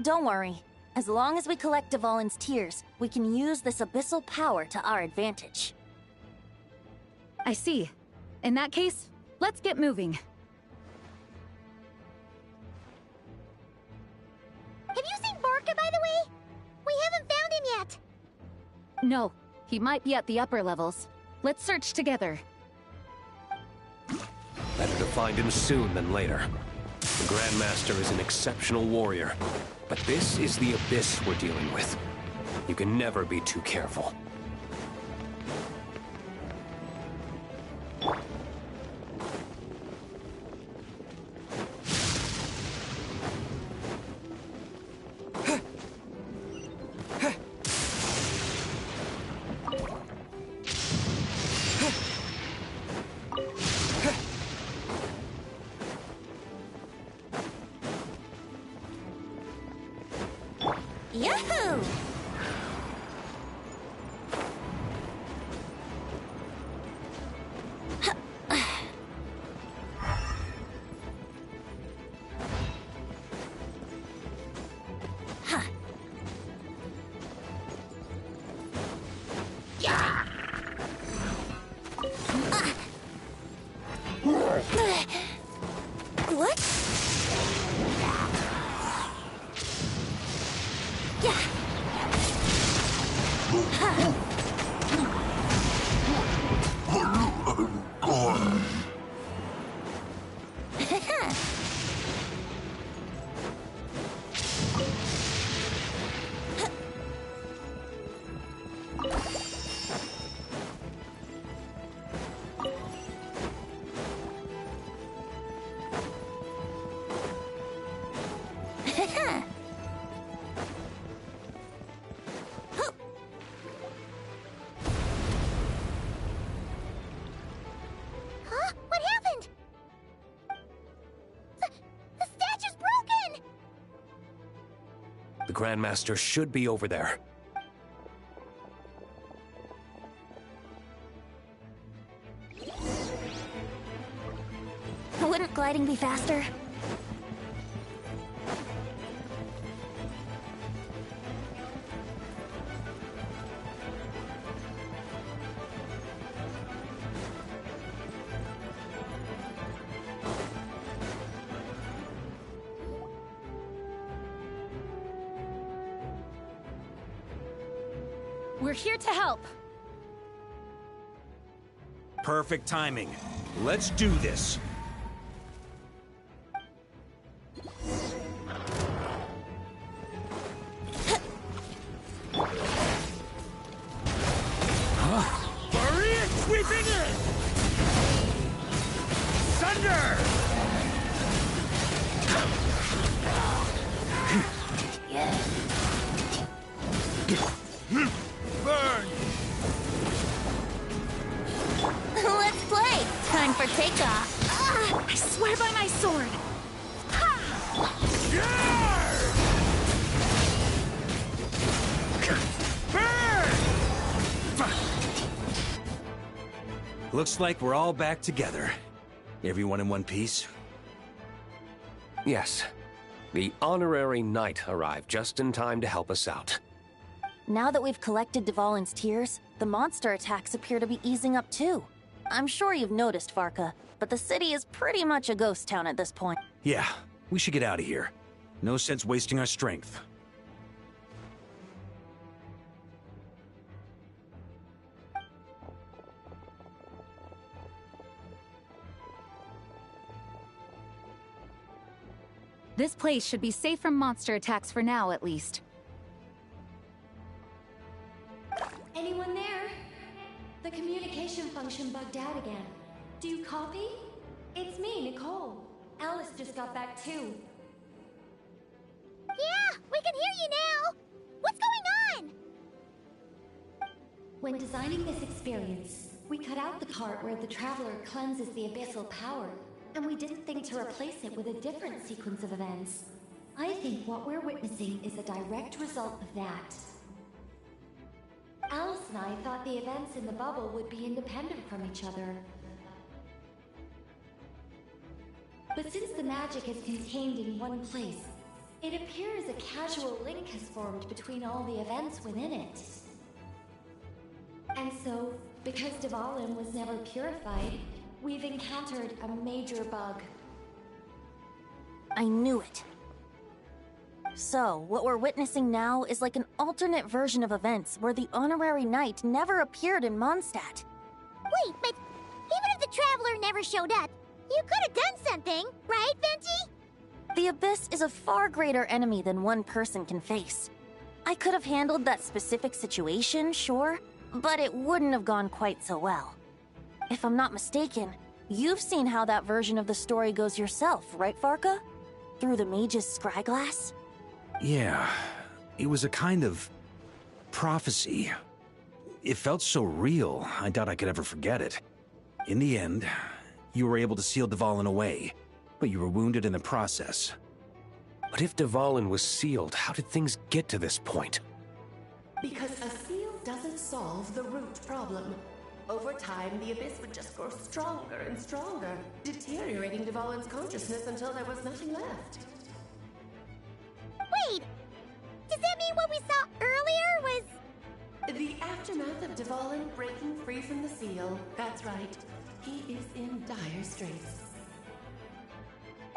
Don't worry. As long as we collect Dvalin's tears, we can use this abyssal power to our advantage. I see. In that case, let's get moving. Have you seen Varka, by the way? We haven't found him yet. No, he might be at the upper levels. Let's search together. Better to find him soon than later. The Grandmaster is an exceptional warrior, but this is the abyss we're dealing with. You can never be too careful. Yahoo! What? Huh? What happened? The statue's broken! The Grandmaster should be over there. fighting be faster? We're here to help. Perfect timing. Let's do this. Maria sweeping in! Thunder! Burn! Let's play! Time for takeoff. I swear by my sword. Looks like we're all back together. Everyone in one piece? Yes. The honorary knight arrived just in time to help us out. Now that we've collected Dvalin's tears, the monster attacks appear to be easing up too. I'm sure you've noticed, Varka, but the city is pretty much a ghost town at this point. Yeah, we should get out of here. No sense wasting our strength. This place should be safe from monster attacks for now, at least. Anyone there? The communication function bugged out again. Do you copy? It's me, Nicole. Alice just got back too. Yeah, we can hear you now! What's going on? When designing this experience, we cut out the part where the Traveler cleanses the abyssal power, and we didn't think to replace it with a different sequence of events. I think what we're witnessing is a direct result of that. Alice and I thought the events in the bubble would be independent from each other. But since the magic is contained in one place, it appears a casual link has formed between all the events within it. And so, because Dvalin was never purified, we've encountered a major bug. I knew it. So, what we're witnessing now is like an alternate version of events where the honorary knight never appeared in Mondstadt. Wait, but even if the Traveler never showed up, you could have done something, right, Venti? The Abyss is a far greater enemy than one person can face. I could have handled that specific situation, sure, but it wouldn't have gone quite so well. If I'm not mistaken, you've seen how that version of the story goes yourself, right, Varka? Through the mage's scryglass? Yeah, it was a kind of prophecy. It felt so real, I doubt I could ever forget it. In the end, you were able to seal Dvalin away, but you were wounded in the process. But if Dvalin was sealed, how did things get to this point? Because a seal doesn't solve the root problem. Over time, the Abyss would just grow stronger and stronger, deteriorating Dvalin's consciousness until there was nothing left. Wait! Does that mean what we saw earlier was... The aftermath of Dvalin breaking free from the seal. That's right. He is in dire straits.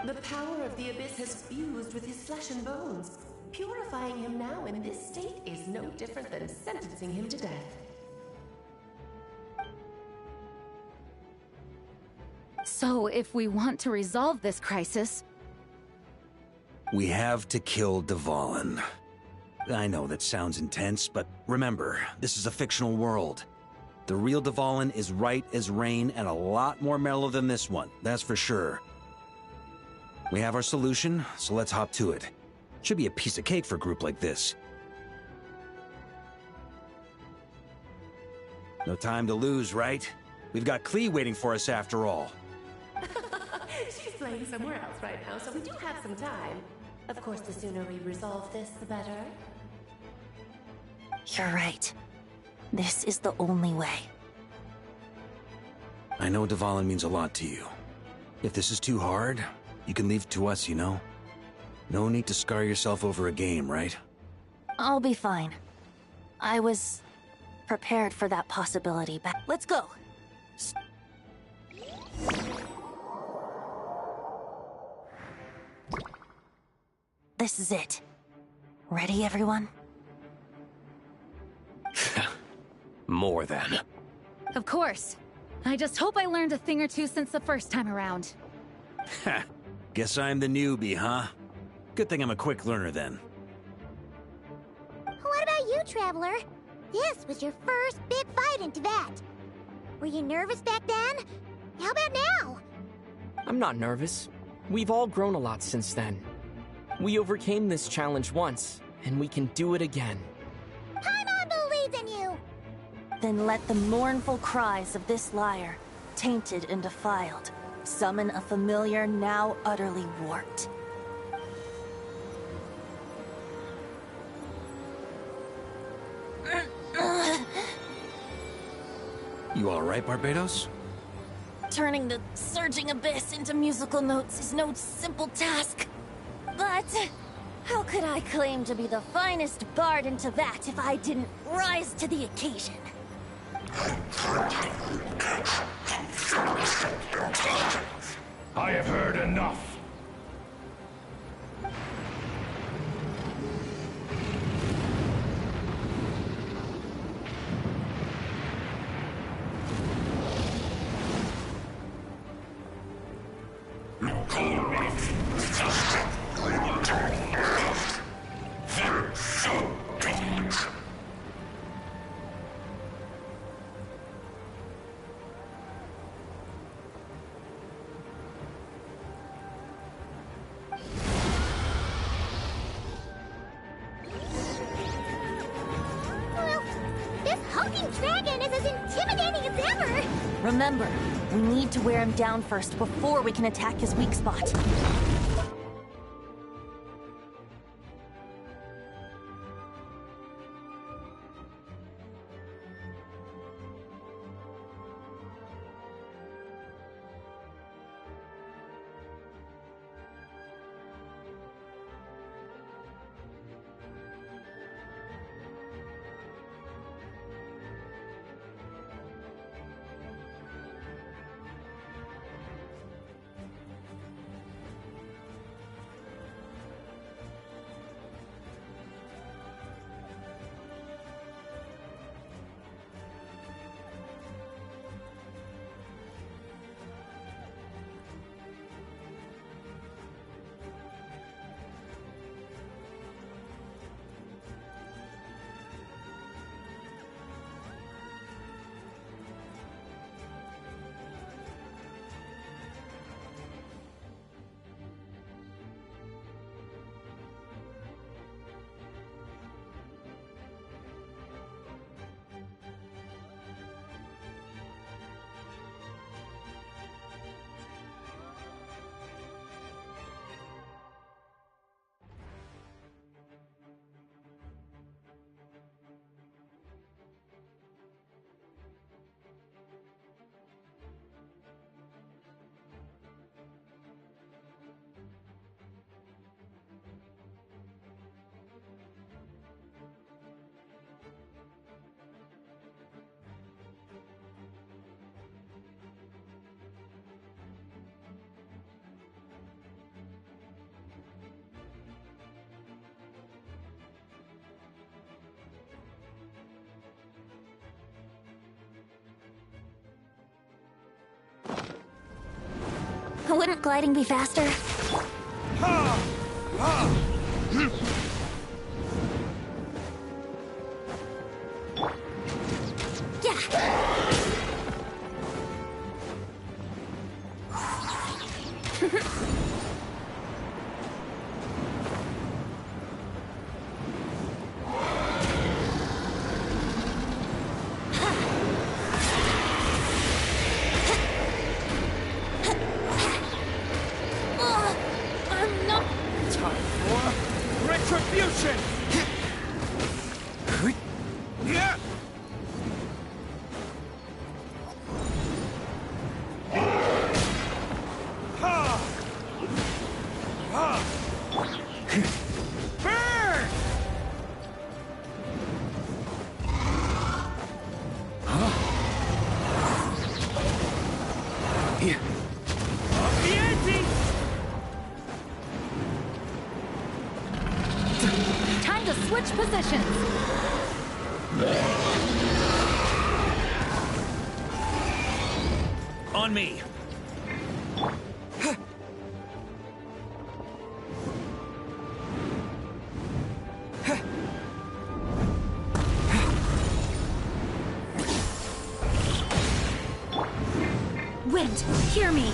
The power of the Abyss has fused with his flesh and bones. Purifying him now in this state is no different than sentencing him to death. So, if we want to resolve this crisis... We have to kill Dvalin. I know that sounds intense, but remember, this is a fictional world. The real Dvalin is right as rain and a lot more mellow than this one, that's for sure. We have our solution, so let's hop to it. Should be a piece of cake for a group like this. No time to lose, right? We've got Klee waiting for us after all. She's playing somewhere else right now, so we do have some time. Of course, the sooner we resolve this, the better. You're right. This is the only way. I know Dvalin means a lot to you. If this is too hard, you can leave it to us, you know? No need to scar yourself over a game, right? I'll be fine. I was prepared for that possibility, but let's go. This is it. Ready, everyone? More than. Of course. I just hope I learned a thing or two since the first time around. Ha! Guess I'm the newbie, huh? Good thing I'm a quick learner then. What about you, Traveler? This was your first big fight into that. Were you nervous back then? How about now? I'm not nervous. We've all grown a lot since then. We overcame this challenge once, and we can do it again. Paimon believes in you! Then let the mournful cries of this lyre, tainted and defiled, summon a familiar now utterly warped. You alright, Barbados? Turning the surging abyss into musical notes is no simple task. But how could I claim to be the finest bard into that if I didn't rise to the occasion? I have heard enough. Well, this hulking dragon is as intimidating as ever! Remember, we need to wear him down first before we can attack his weak spot. Wouldn't gliding be faster? Retribution! Yeah! Burn! Here. Off the ante! Time to switch positions. On me. Wind, hear me.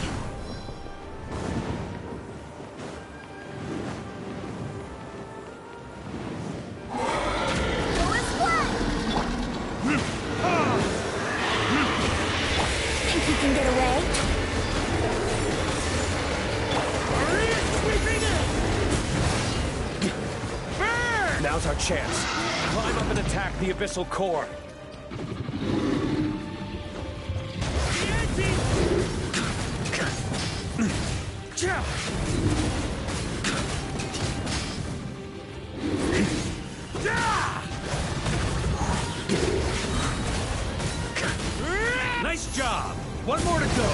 Think you can get away? Now's our chance. Climb up and attack the abyssal core. Nice job! One more to go!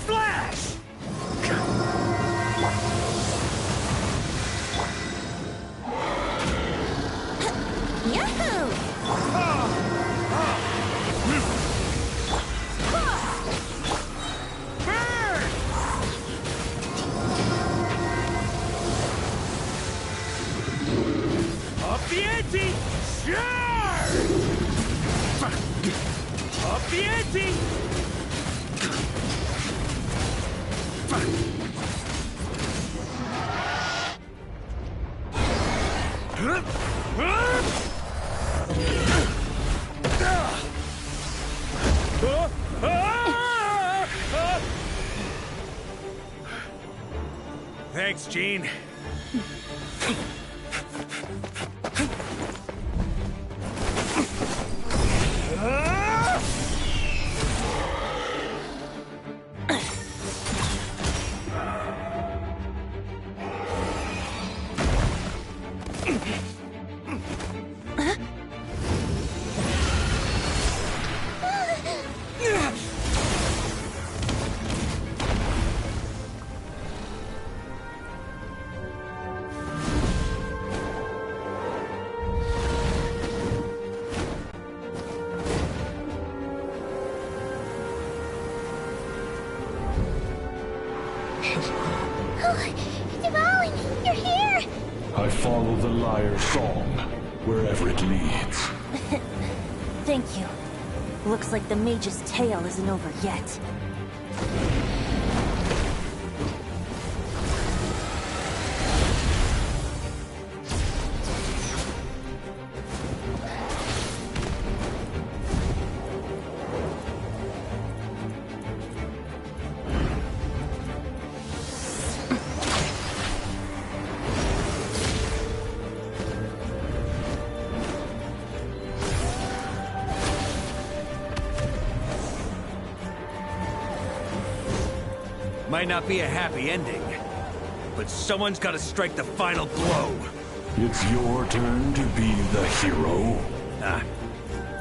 Flash! Yahoo! Up the ante! Sure! Up the ante! Thanks, Gene. Dvalin, you're here! I follow the lyre's song, wherever it leads. Thank you. Looks like the mage's tale isn't over yet. Might not be a happy ending, but someone's got to strike the final blow. It's your turn to be the hero.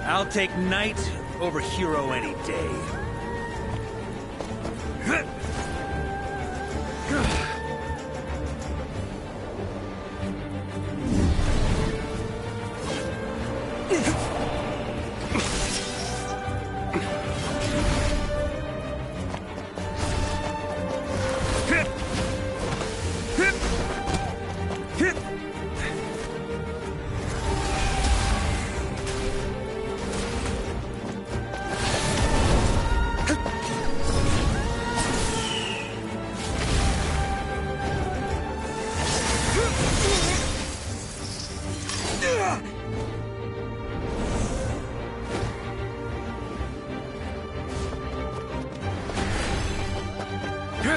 I'll take knight over hero any day. La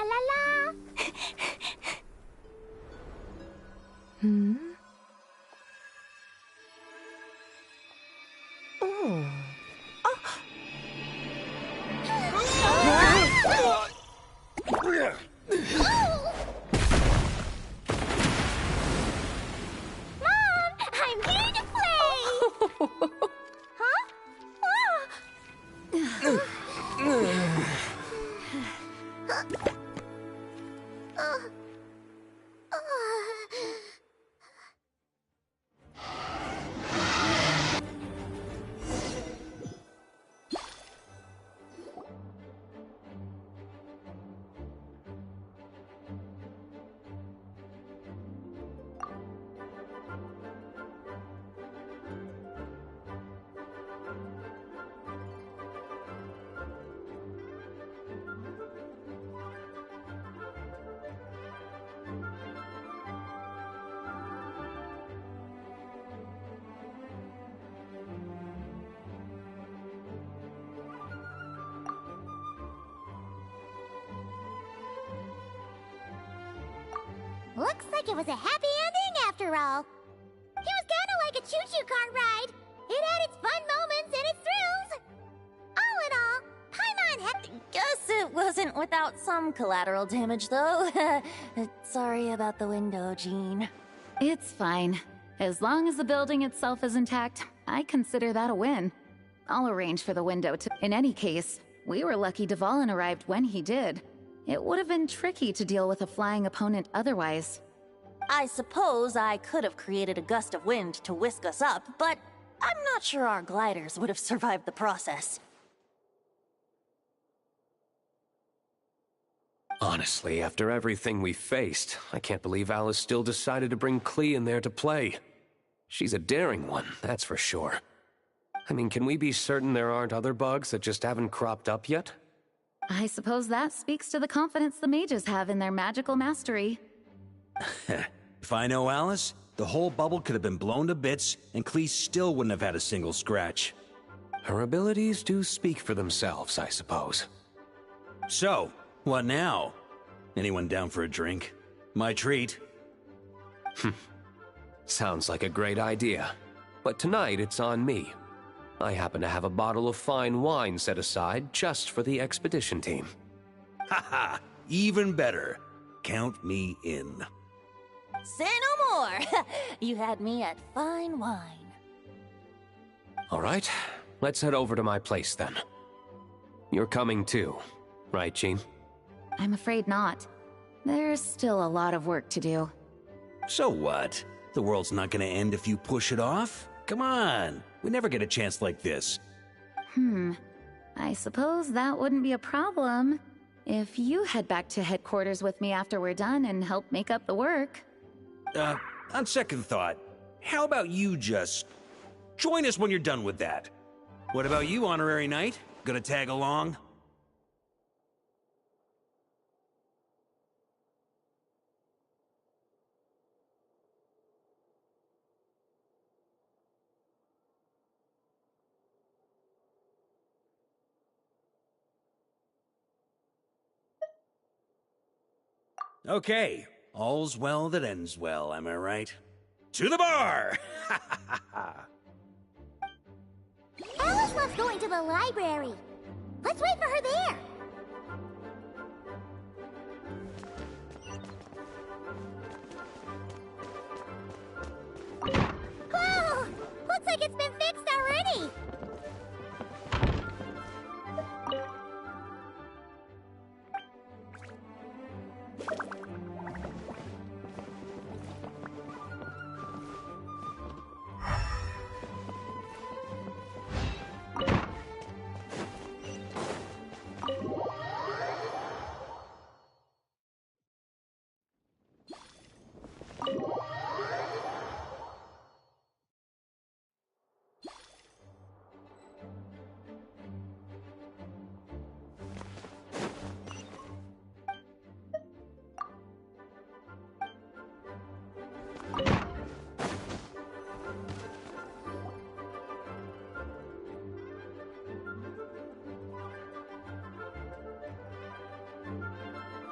la la! Hmm? Oh. Mom, I'm here to play! Huh? Looks like it was a happy ending after all. It was kind of like a choo-choo car ride. It had its fun moments and its thrills. All in all, Paimon had... Guess it wasn't without some collateral damage, though. Sorry about the window, Jean. It's fine. As long as the building itself is intact, I consider that a win. I'll arrange for the window to... In any case, we were lucky Dvalin arrived when he did. It would have been tricky to deal with a flying opponent otherwise. I suppose I could have created a gust of wind to whisk us up, but I'm not sure our gliders would have survived the process. Honestly, after everything we faced, I can't believe Alice still decided to bring Klee in there to play. She's a daring one, that's for sure. I mean, can we be certain there aren't other bugs that just haven't cropped up yet? I suppose that speaks to the confidence the mages have in their magical mastery. If I know Alice, the whole bubble could have been blown to bits, and Klee still wouldn't have had a single scratch. Her abilities do speak for themselves, I suppose. So, what now? Anyone down for a drink? My treat. Sounds like a great idea. But tonight it's on me. I happen to have a bottle of fine wine set aside just for the expedition team. Haha, even better. Count me in. Say no more! You had me at fine wine. All right, let's head over to my place then. You're coming too, right, Jean? I'm afraid not. There's still a lot of work to do. So what? The world's not gonna end if you push it off? Come on, we never get a chance like this. I suppose that wouldn't be a problem if you head back to headquarters with me after we're done and help make up the work. On second thought, how about you just join us when you're done with that? What about you, Honorary Knight? Gonna tag along? Okay, all's well that ends well, am I right? To the bar! Alice loves going to the library. Let's wait for her there. Whoa! Looks like it's been fixed already.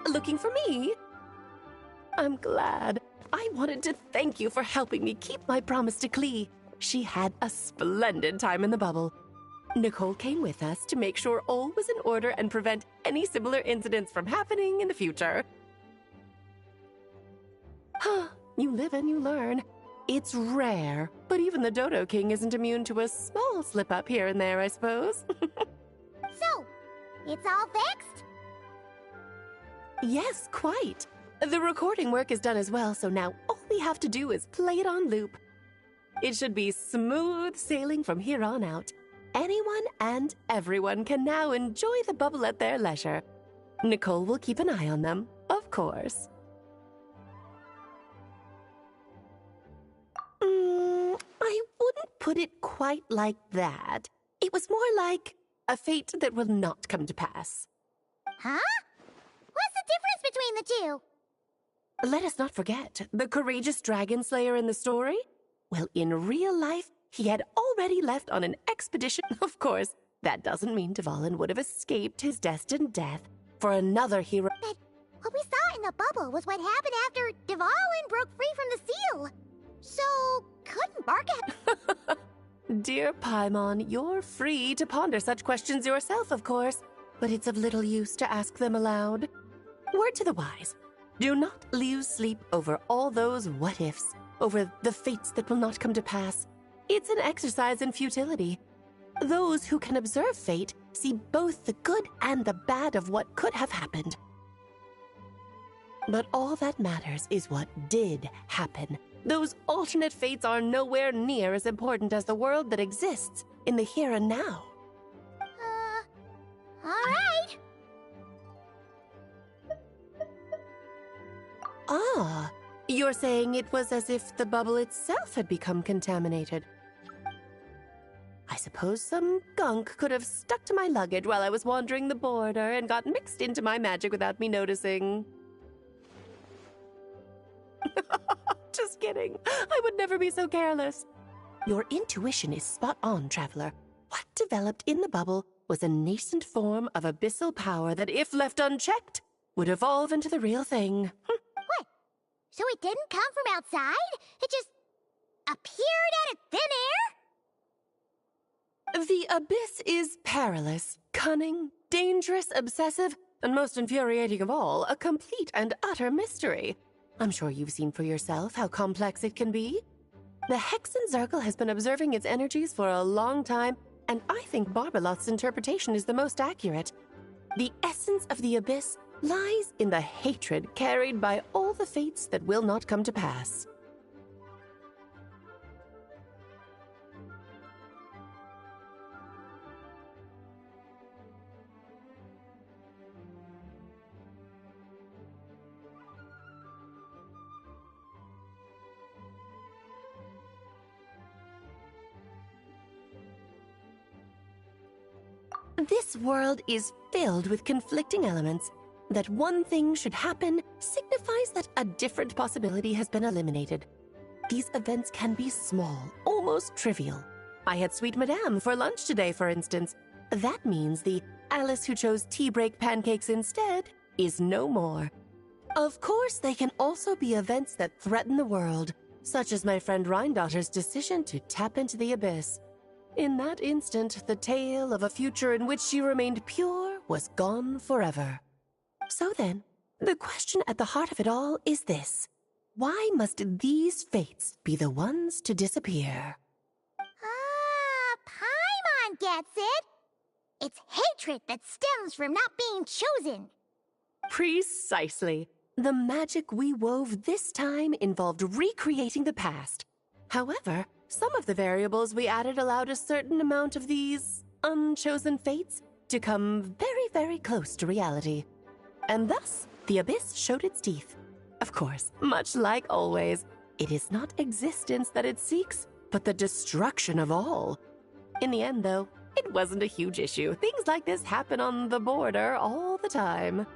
looking for me? I'm glad. I wanted to thank you for helping me keep my promise to Klee. She had a splendid time in the bubble. Nicole came with us to make sure all was in order and prevent any similar incidents from happening in the future. You live and you learn. It's rare, but even the Dodo King isn't immune to a small slip-up here and there, I suppose. So, it's all fixed? Yes, quite. The recording work is done as well, so now all we have to do is play it on loop. It should be smooth sailing from here on out. Anyone and everyone can now enjoy the bubble at their leisure. Nicole will keep an eye on them, of course. I wouldn't put it quite like that. It was more like a fate that will not come to pass. Huh? What's the difference between the two? Let us not forget the courageous dragon slayer in the story. Well, in real life, he had already left on an expedition. Of course, that doesn't mean Dvalin would have escaped his destined death for another hero. But what we saw in the bubble was what happened after Dvalin broke free from the seal. So, couldn't Barca... Dear Paimon, you're free to ponder such questions yourself, of course, but it's of little use to ask them aloud. Word to the wise. Do not lose sleep over all those what-ifs, over the fates that will not come to pass. It's an exercise in futility. Those who can observe fate see both the good and the bad of what could have happened. But all that matters is what did happen. Those alternate fates are nowhere near as important as the world that exists in the here and now. All right. Ah, you're saying it was as if the bubble itself had become contaminated. I suppose some gunk could have stuck to my luggage while I was wandering the border and got mixed into my magic without me noticing. Just kidding. I would never be so careless. Your intuition is spot on, Traveler. What developed in the bubble was a nascent form of abyssal power that, if left unchecked, would evolve into the real thing. What? So it didn't come from outside? It just appeared out of thin air? The abyss is perilous, cunning, dangerous, obsessive, and most infuriating of all, a complete and utter mystery. I'm sure you've seen for yourself how complex it can be. The Hexen Zircle has been observing its energies for a long time, and I think Barbalot's interpretation is the most accurate. The essence of the abyss lies in the hatred carried by all the fates that will not come to pass. This world is filled with conflicting elements. That one thing should happen signifies that a different possibility has been eliminated. These events can be small, almost trivial. I had Sweet Madame for lunch today, for instance. That means the Alice who chose tea break pancakes instead is no more. Of course, they can also be events that threaten the world, such as my friend Rhindotter's decision to tap into the abyss. In that instant, the tale of a future in which she remained pure was gone forever. So then, the question at the heart of it all is this. Why must these fates be the ones to disappear? Paimon gets it. It's hatred that stems from not being chosen. Precisely. The magic we wove this time involved recreating the past. However, some of the variables we added allowed a certain amount of these unchosen fates to come very, very close to reality. And thus, the abyss showed its teeth. Of course, much like always, it is not existence that it seeks, but the destruction of all. In the end, though, it wasn't a huge issue. Things like this happen on the border all the time.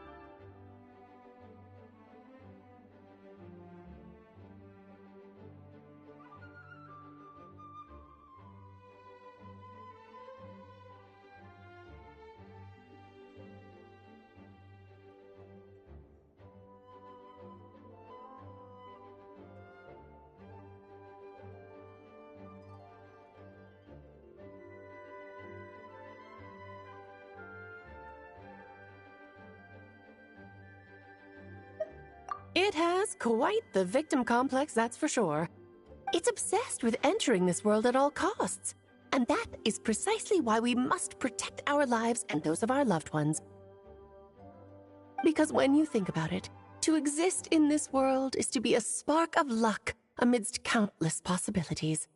has quite the victim complex, that's for sure. It's obsessed with entering this world at all costs. And that is precisely why we must protect our lives and those of our loved ones. Because when you think about it, to exist in this world is to be a spark of luck amidst countless possibilities.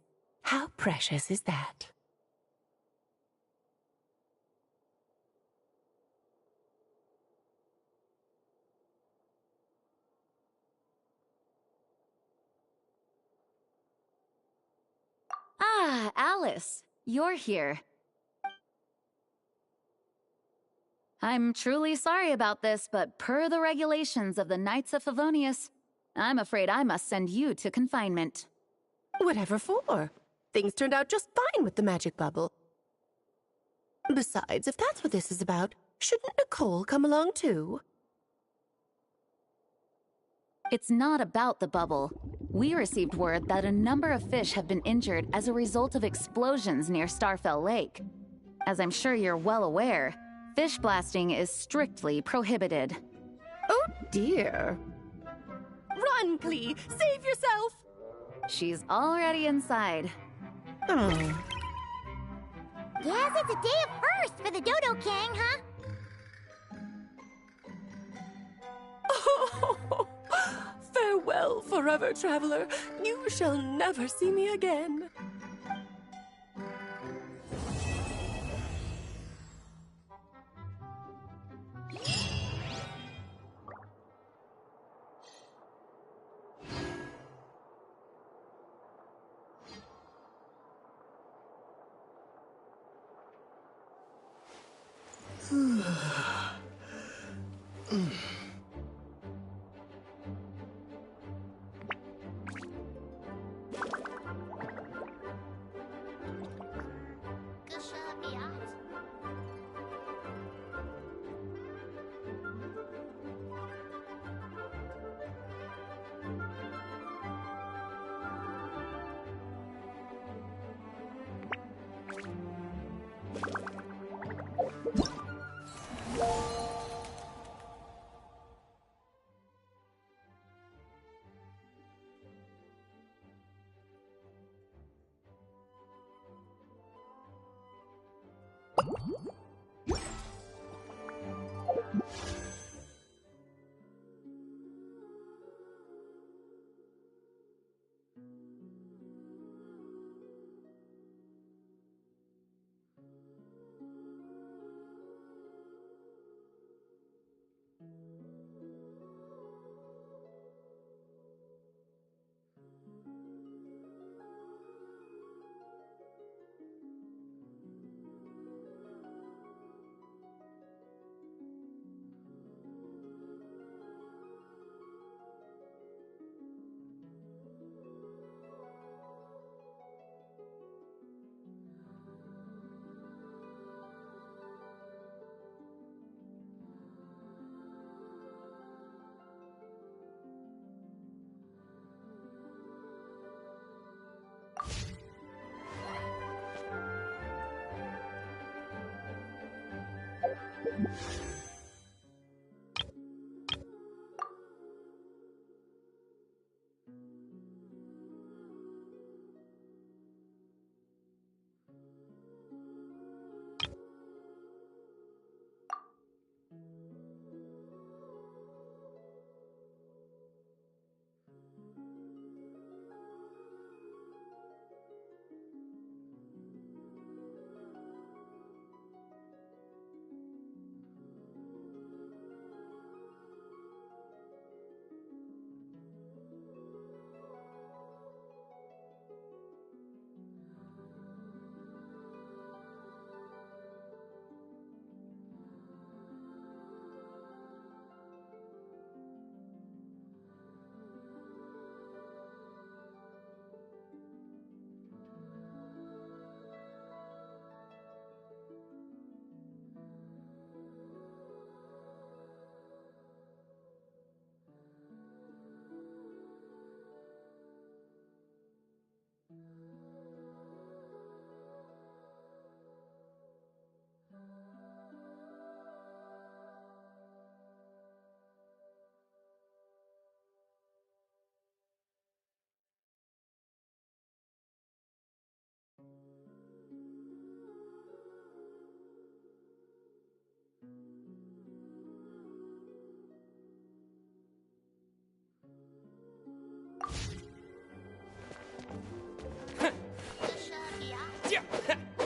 How precious is that? Ah, Alice, you're here. I'm truly sorry about this, but per the regulations of the Knights of Favonius, I'm afraid I must send you to confinement. Whatever for? Things turned out just fine with the magic bubble. Besides, if that's what this is about, shouldn't Nicole come along too? It's not about the bubble. We received word that a number of fish have been injured as a result of explosions near Starfell Lake. As I'm sure you're well aware, fish blasting is strictly prohibited. Oh dear. Run, Klee! Save yourself! She's already inside. Guess it's a day of first for the Dodo King, huh? Oh, farewell, forever traveler. You shall never see me again.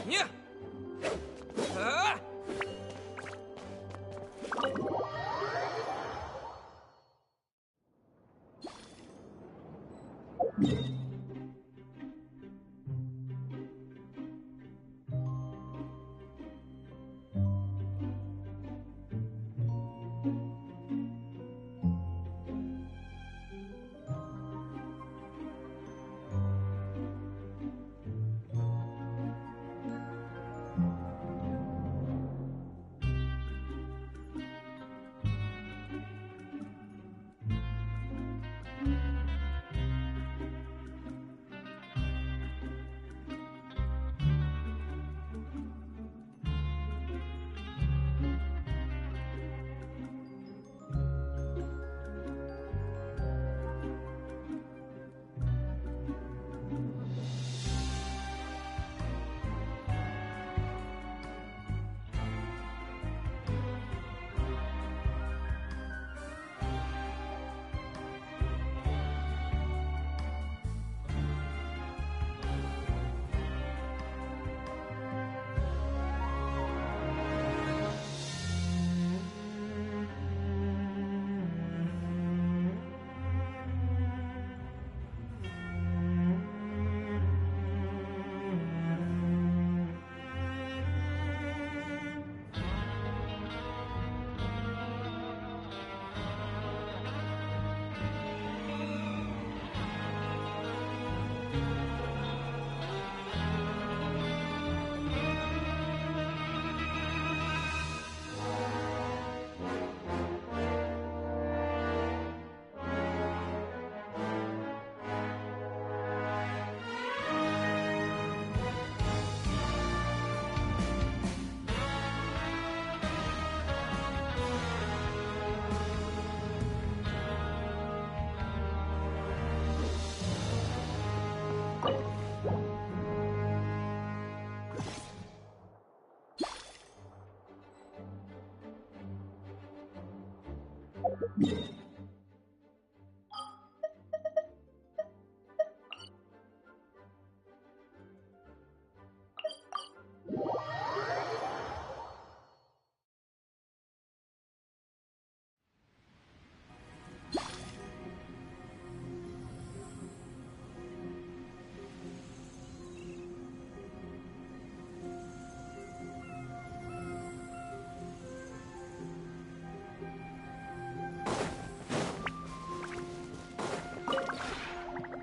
Yeah. Ah!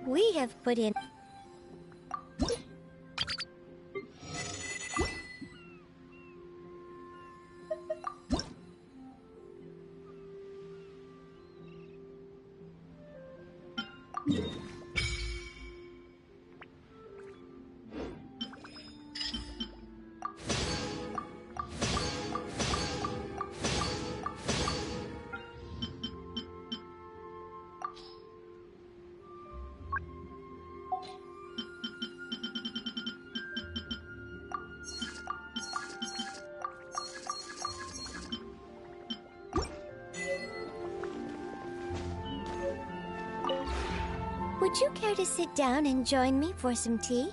We have put in... Would you care to sit down and join me for some tea?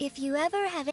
If you ever have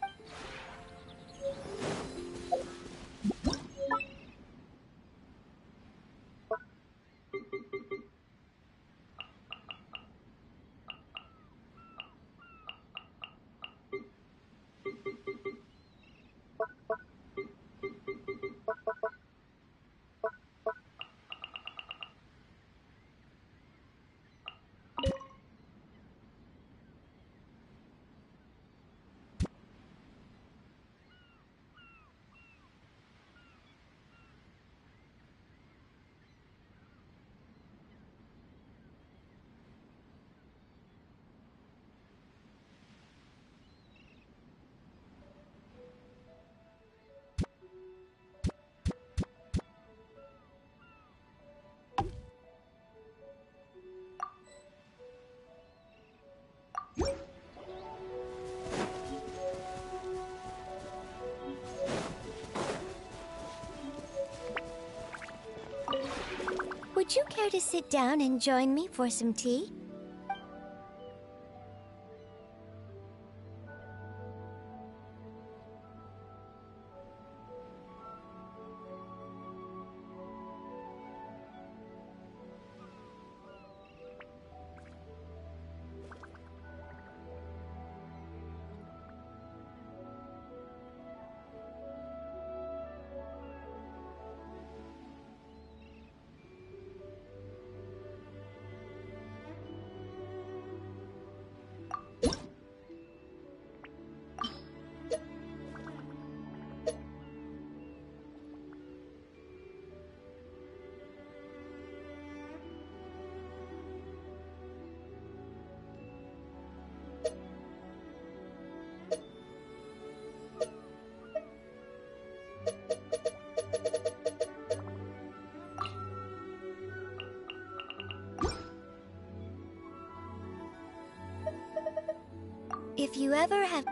Would you care to sit down and join me for some tea? If you ever have...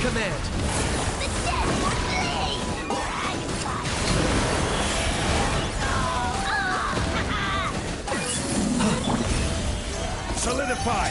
command. The dead will bleed! Solidify!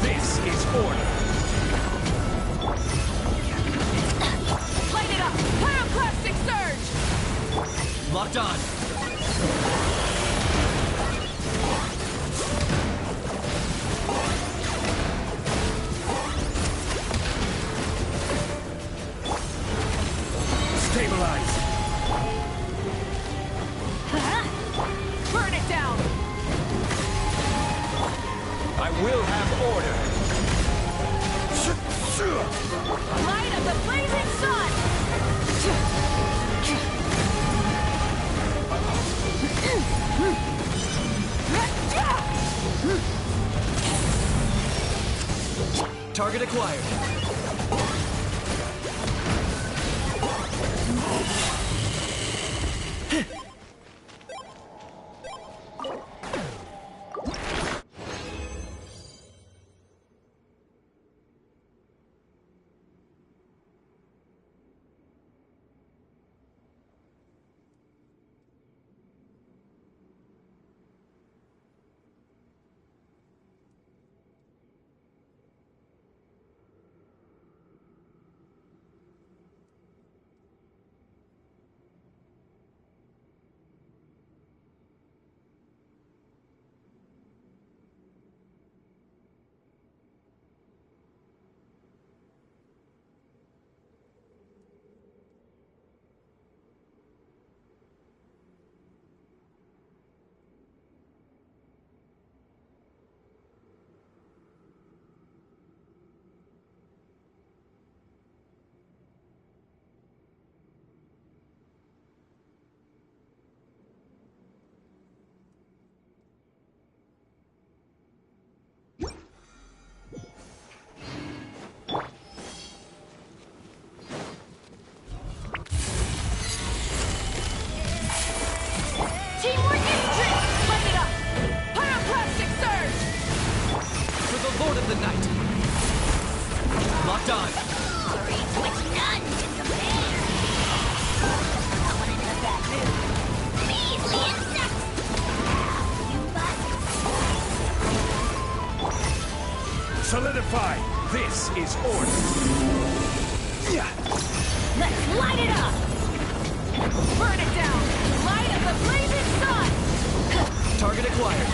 This is order. Light it up! Pyroclastic surge! Locked on. Stabilize. Burn it down! I will have order. Light of the blazing sun! Target acquired. Teamwork Atrix! Light it up! Pyroclastic surge! For the Lord of the Night. Locked on. Glory to which none can compare! Someone in a bad mood. Measly insects! You must... Solidify. This is order. Let's light it up! Burn it down! Light of the blazing sun! Target acquired.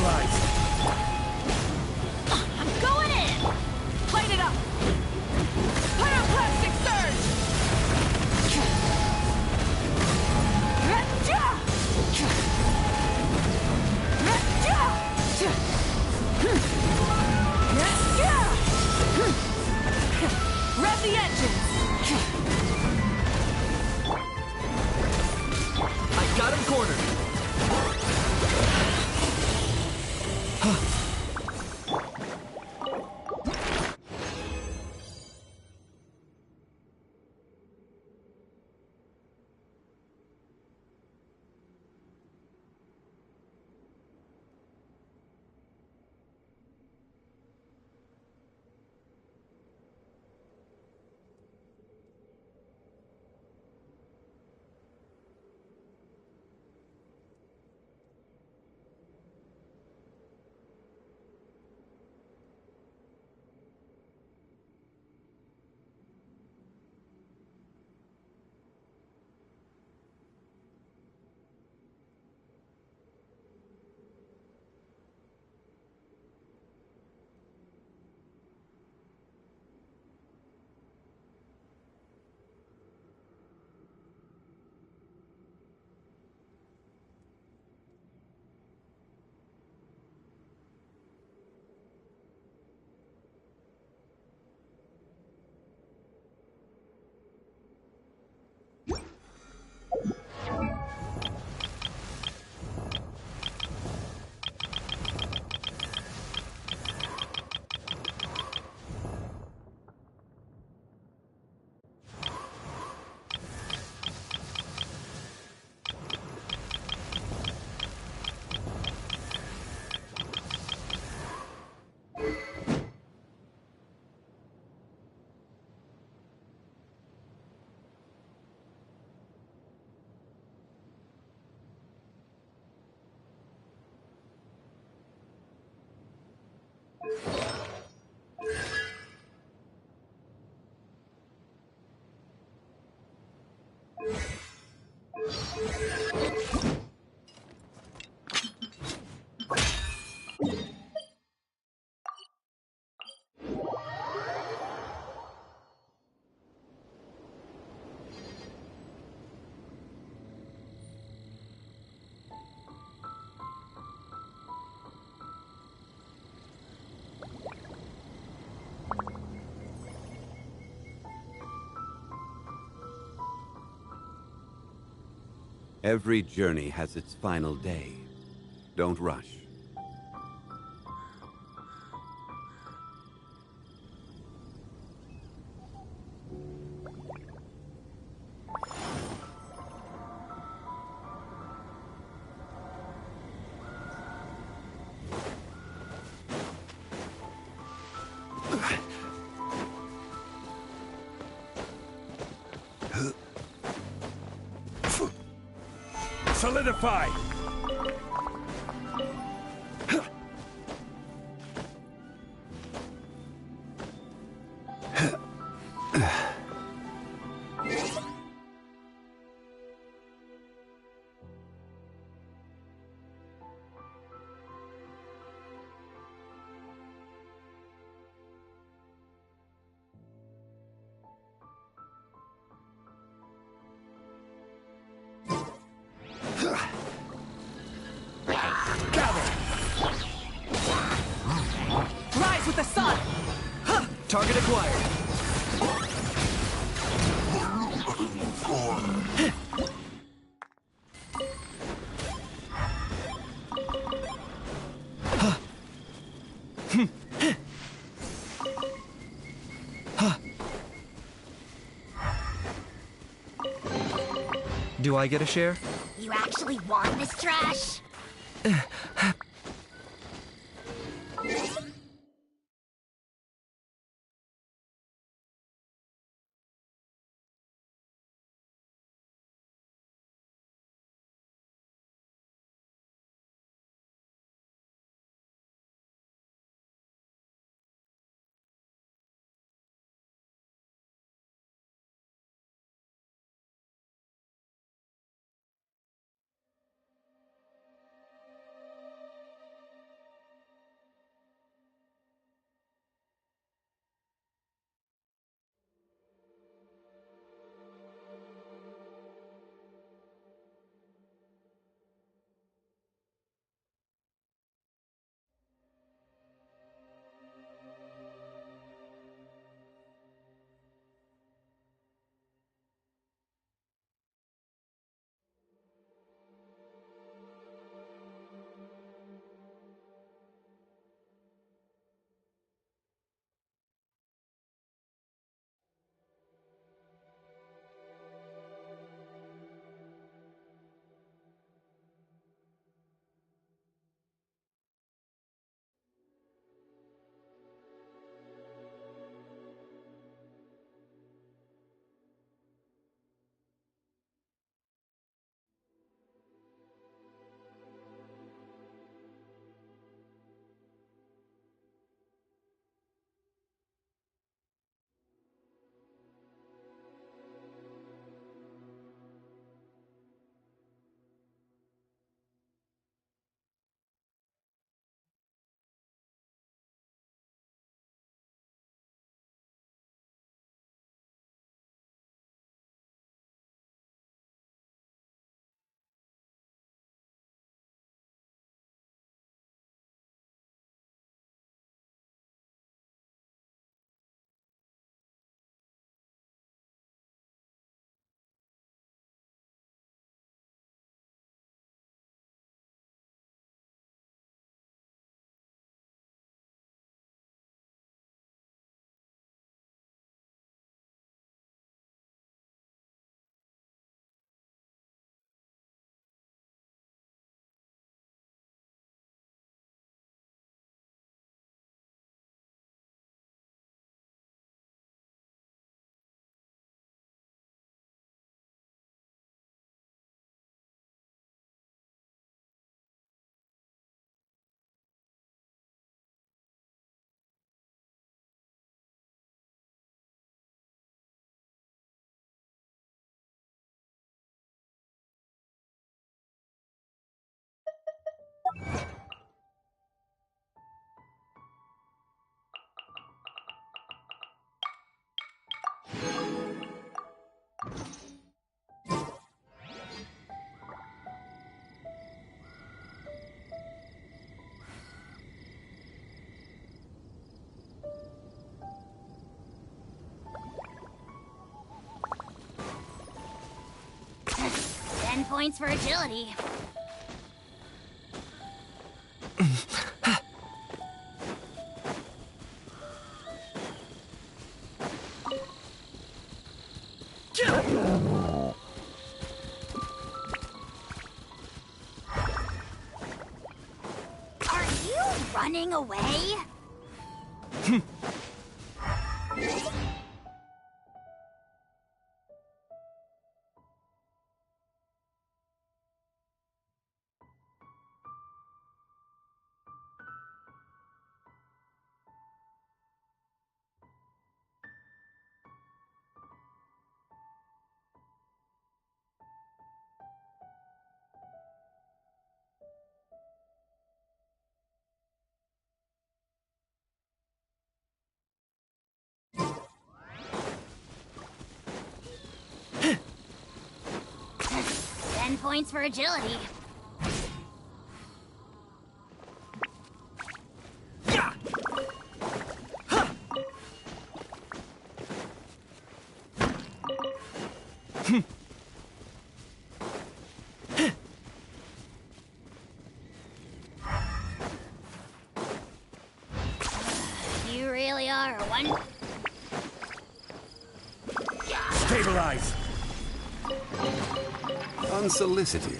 neutralized. I'm going in! Light it up! Pyroclastic surge! Rev the engines! I got him cornered. Every journey has its final day. Don't rush. Solidify! Rise with the sun! Target acquired. Do I get a share? You actually want this trash? 10 points for agility. Are you running away? Points for agility. You really are one. Stabilize! Unsolicited.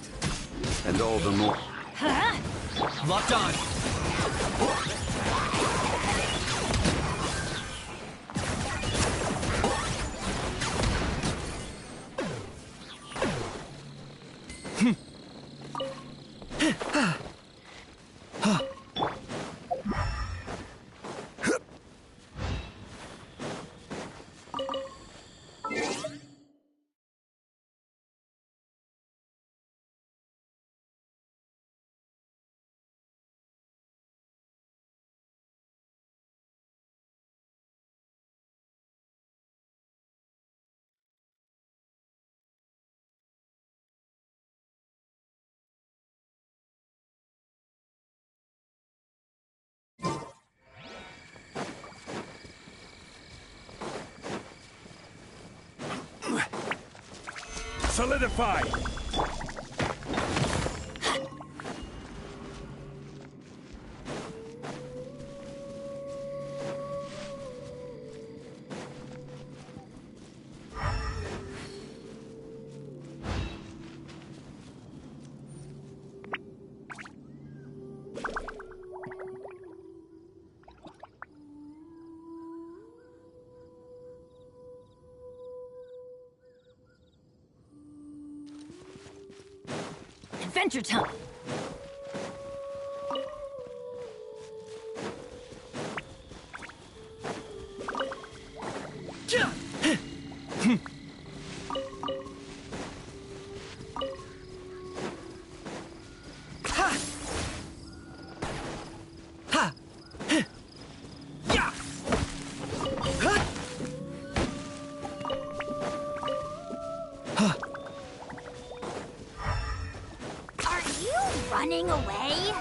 And all the more. Huh? Locked on! Solidify! Adventure time! Running away?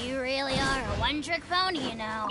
You really are a one-trick pony, you know.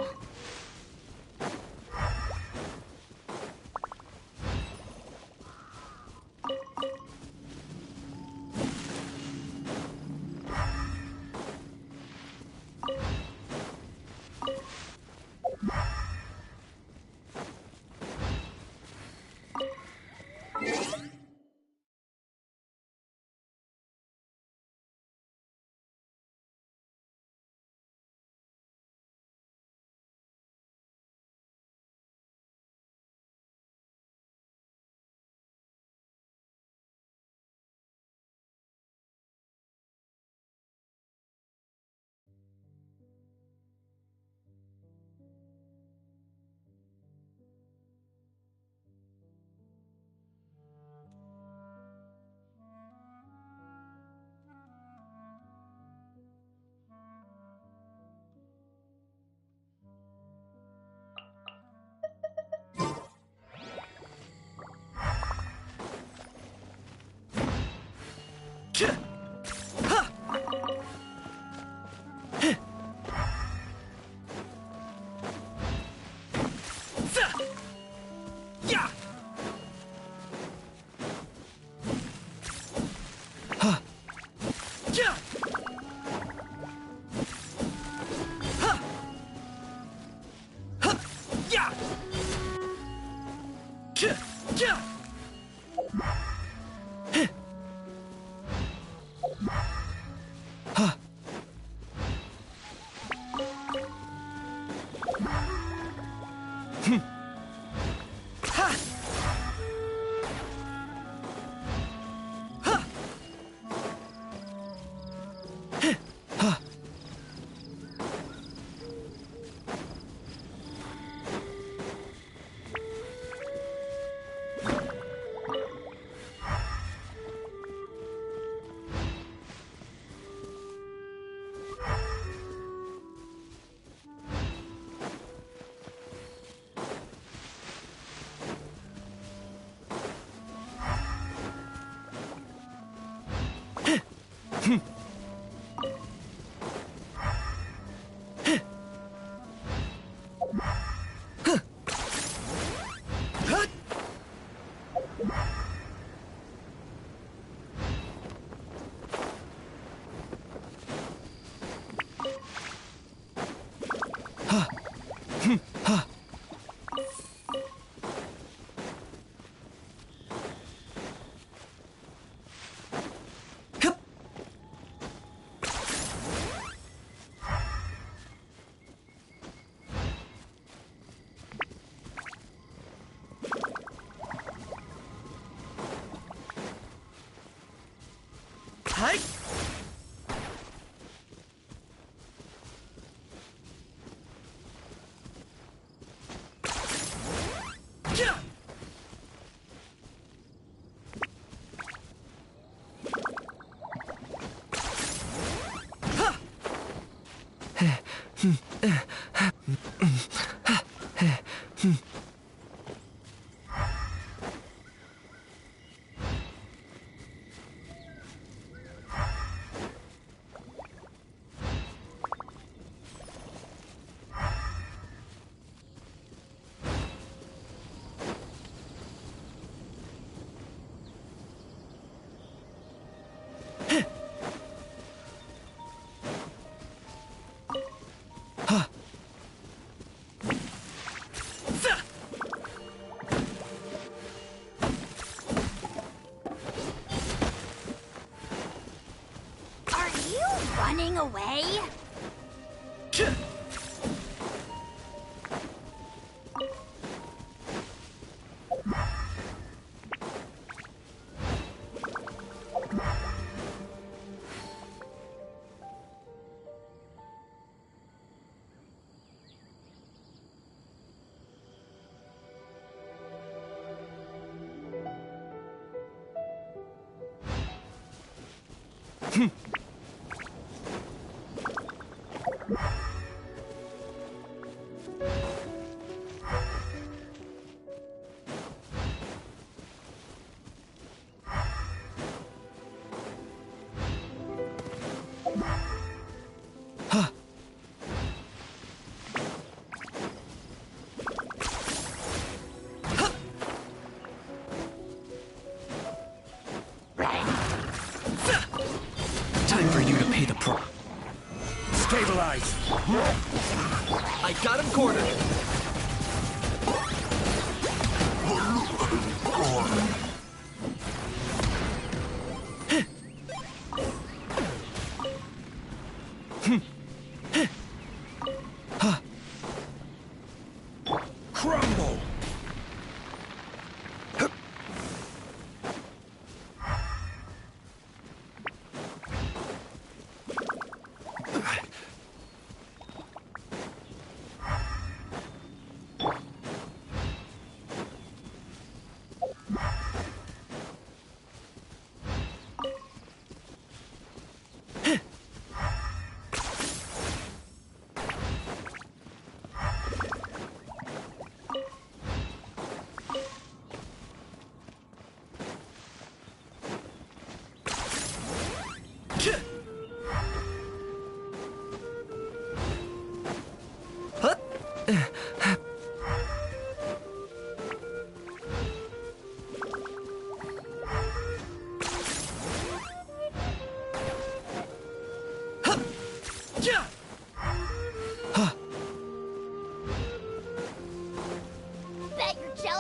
Running away? Time for you to pay the price. Stabilize! I got him cornered! Crumble!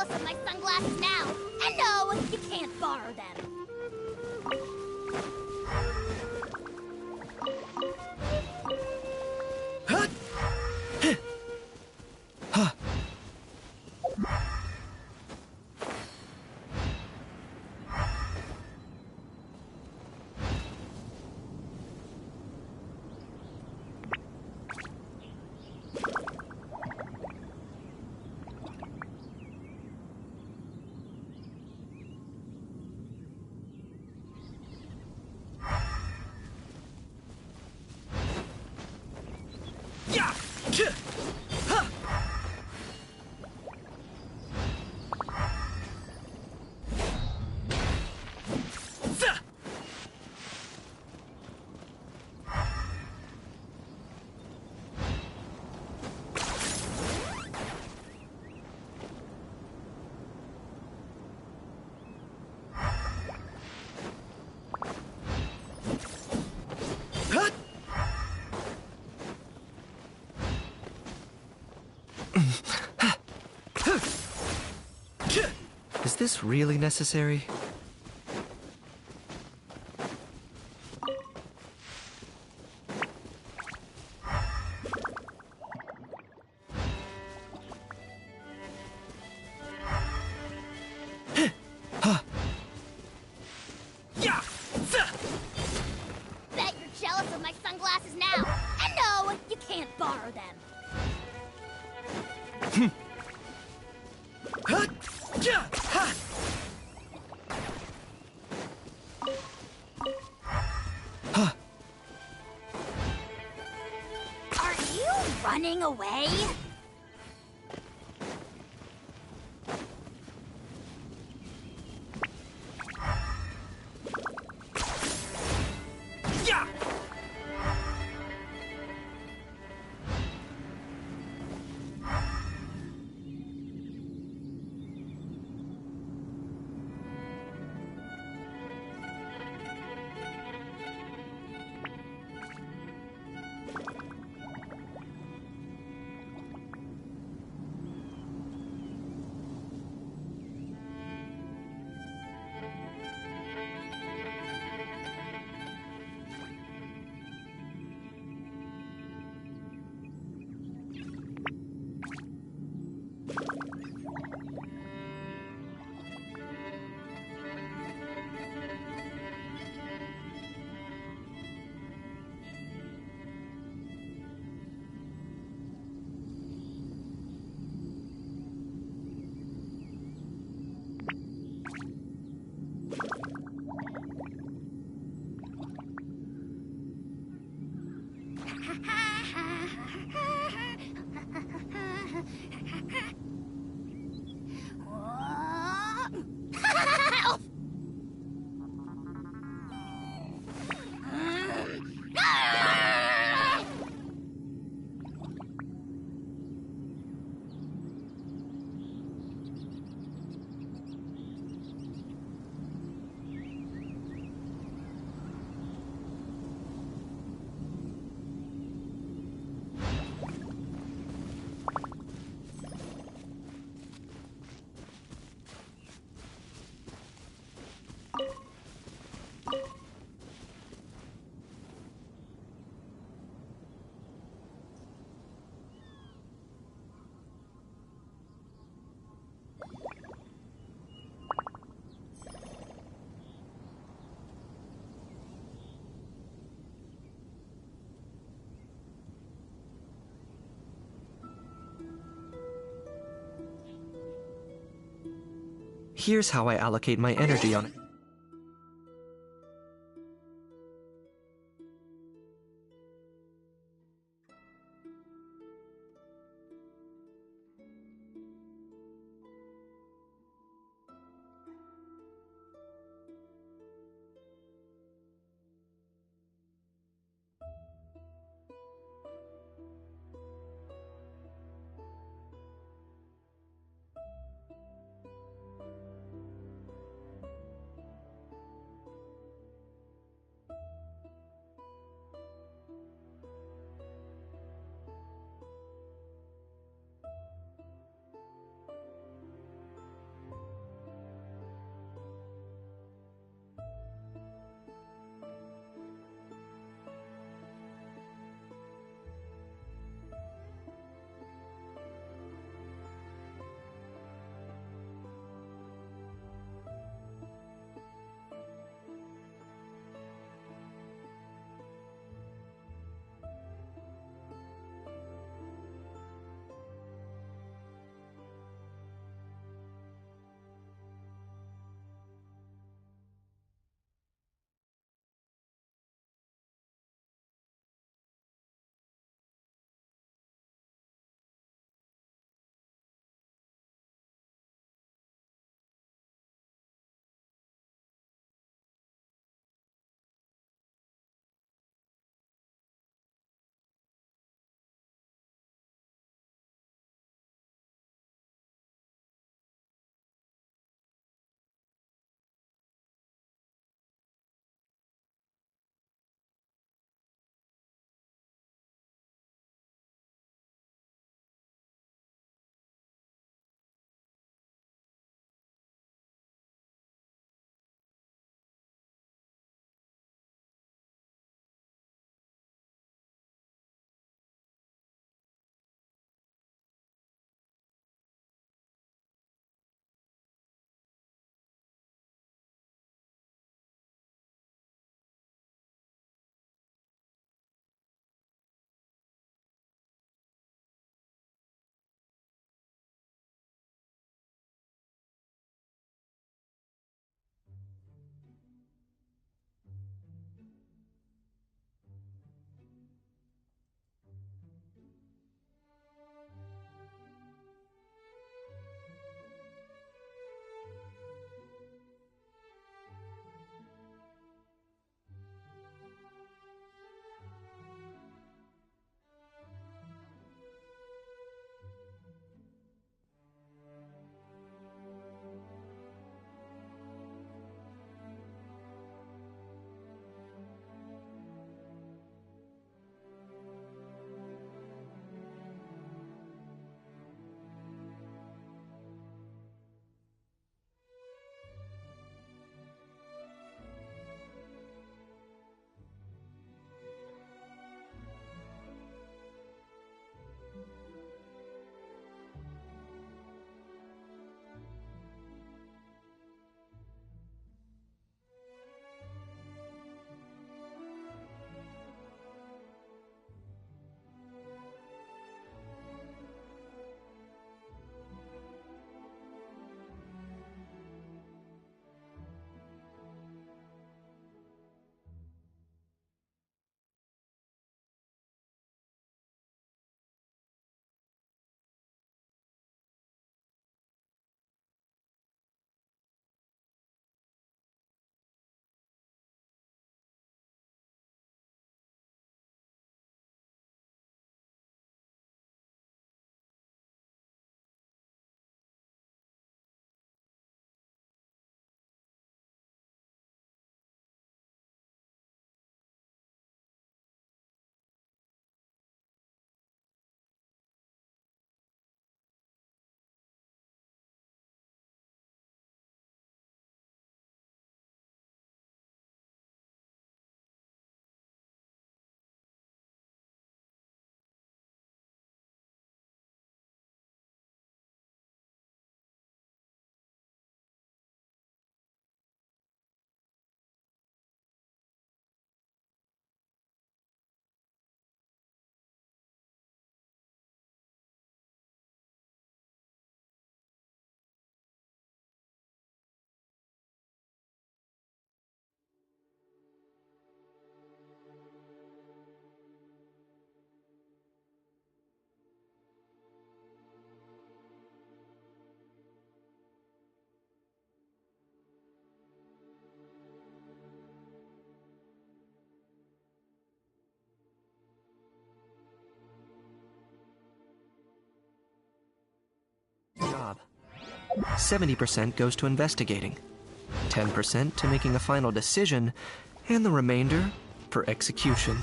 jealous of my sunglasses now. And no, you can't borrow them. Is this really necessary? Bet you're jealous of my sunglasses now. And no, you can't borrow them. Are you running away? Here's how I allocate my energy on it. 70% goes to investigating, 10% to making a final decision, and the remainder for execution.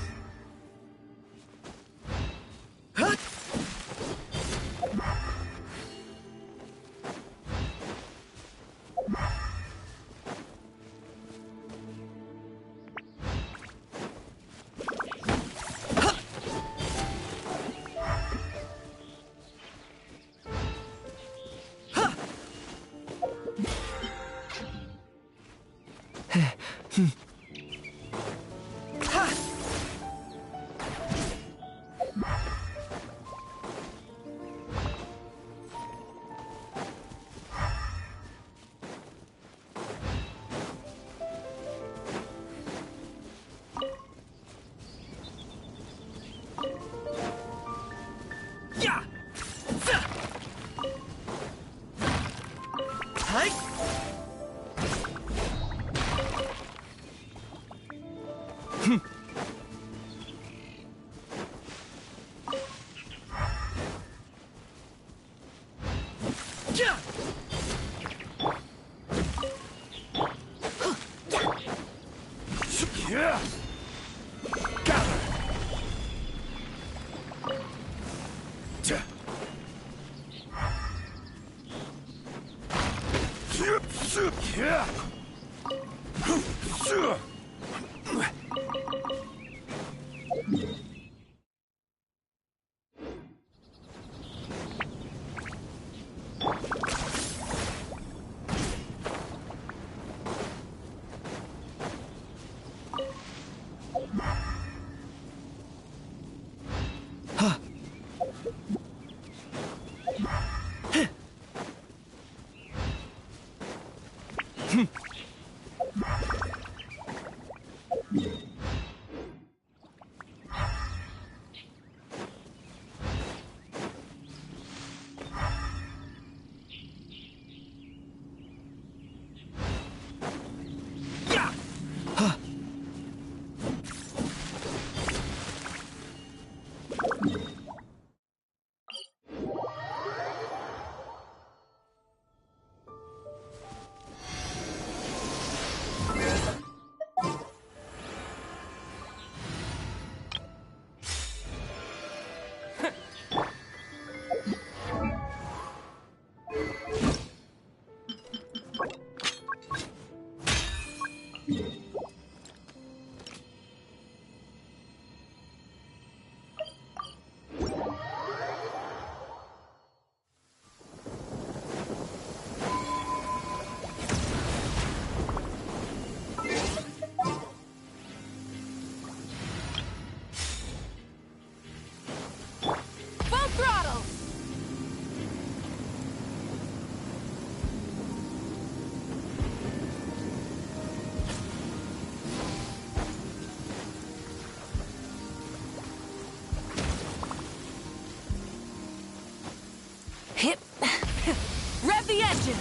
Rev the engines!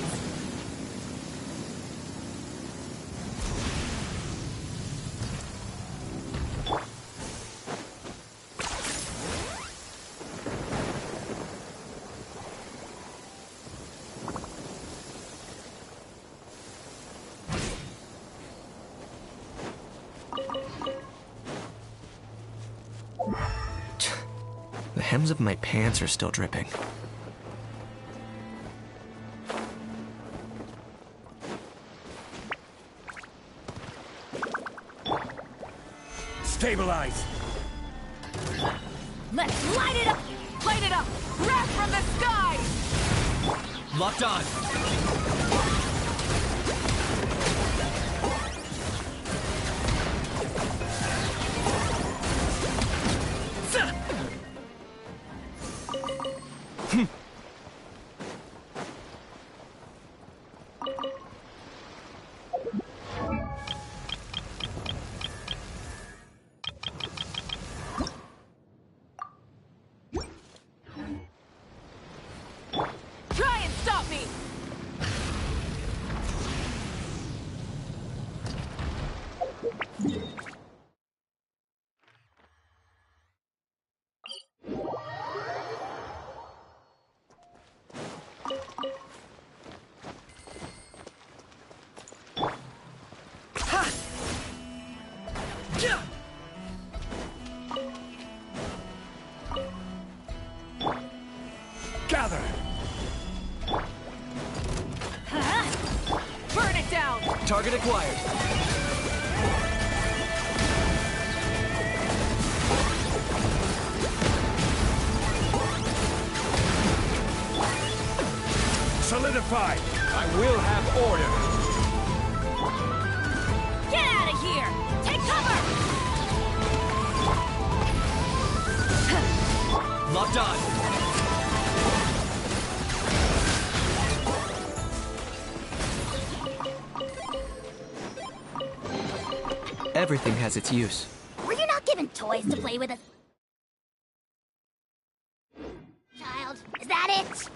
The hems of my pants are still dripping. Stabilize! Let's light it up! Light it up! Wrath from the sky! Locked on! Try and stop me! Target acquired. Solidified! I will have order! Get out of here! Take cover! Locked on. Everything has its use. Were you not given toys to play with us? Child, is that it?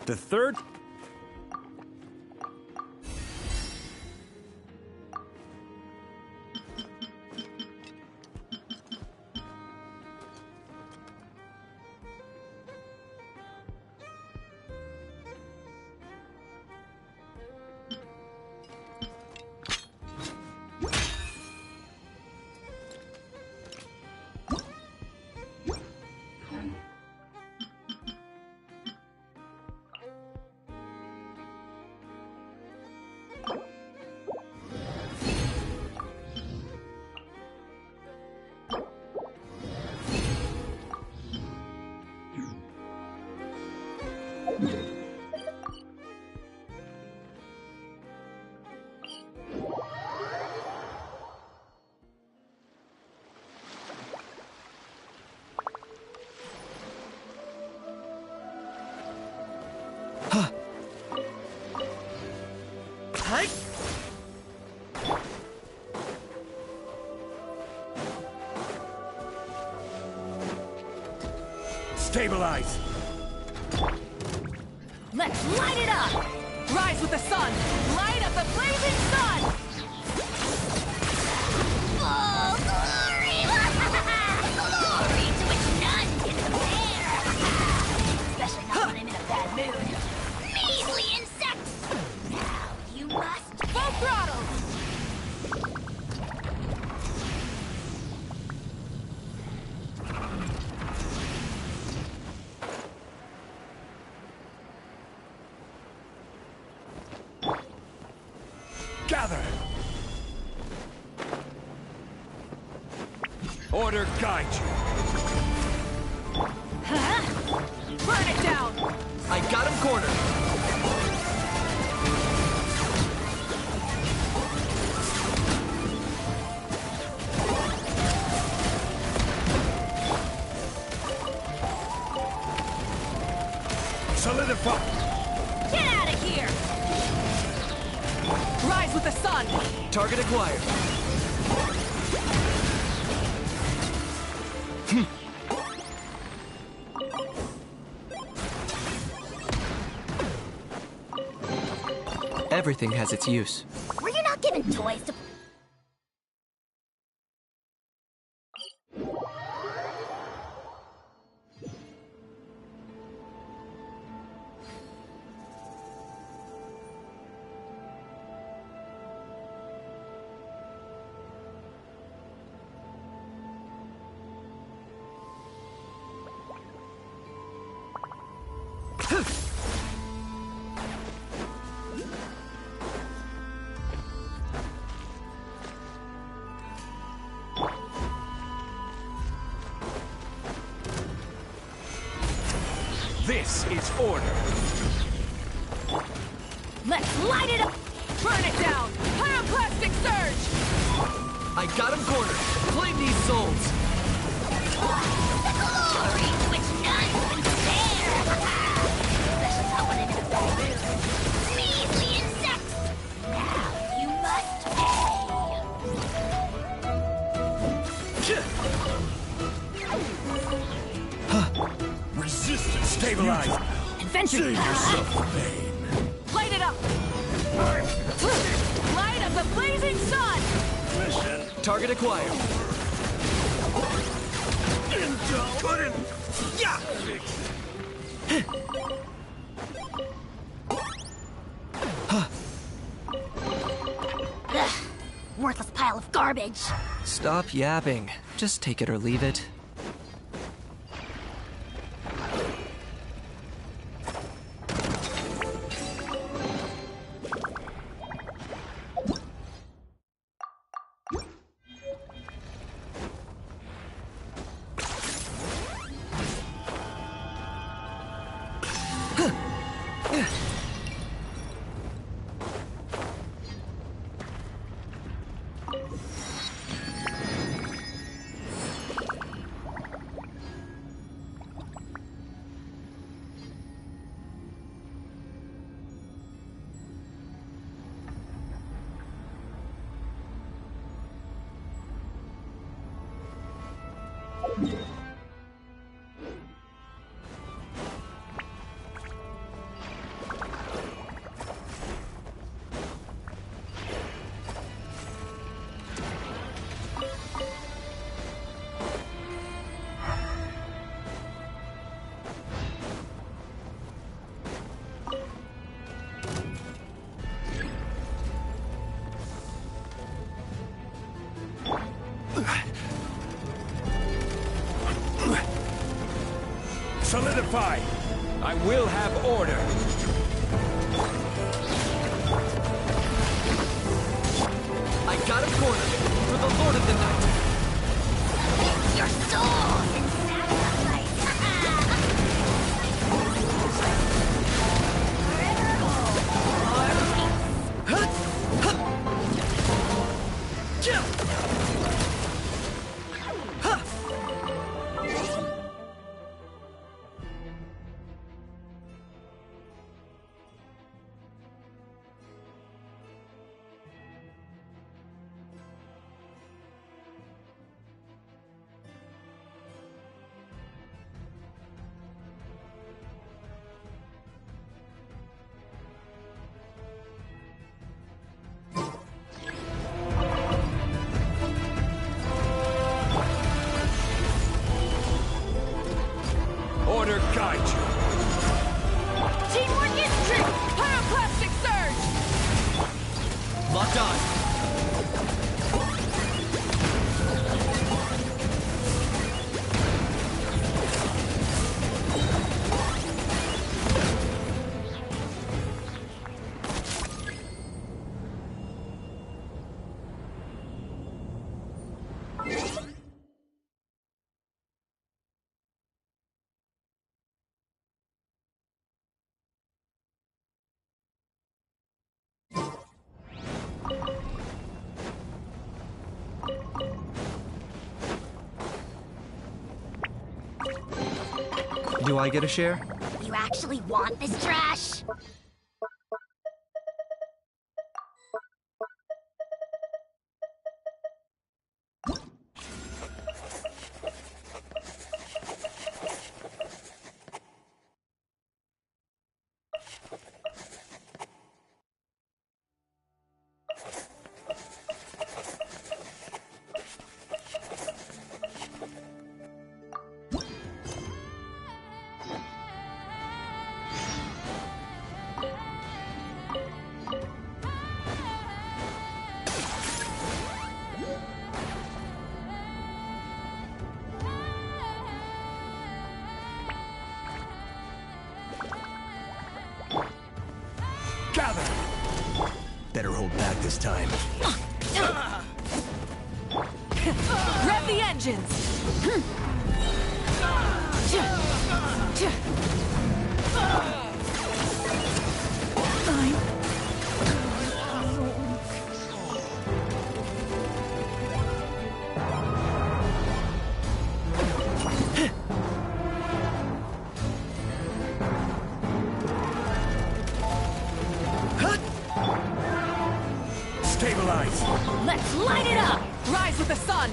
The third... Stabilize! Let's light it up! Rise with the sun! Light up the blazing sun! Oh, glory! Glory to which none can compare! Especially not when I'm in a bad mood. Measly insects! Now you must... Full throttle! Gather! Order guide you. Huh? Burn it down! I got him cornered. Solidify! Get out of here! Rise with the sun! Target acquired. Everything has its use. Were you not given toys to... This is order. Let's light it up! Burn it down! Pyroclastic surge! I got him cornered. Claim these souls. The glory to which none can compare! Especially not when I'm in a bad mood. Measly insects! Now you must pay! Resistance stabilize. Adventure! Save yourself the pain. Light it up! Light of the blazing sun! Mission. Target acquired. Couldn't. Yeah. Ugh, worthless pile of garbage. Stop yapping. Just take it or leave it. Solidify! I will have order! I got him cornered. For the Lord of the Night. Your soul in sacrifice! Order guide you! Teamwork is true! Pyroclastic surge! Locked on. Do I get a share? You actually want this trash? Gather! Better hold back this time. Rev the engines! Stabilize! Let's light it up! Rise with the sun!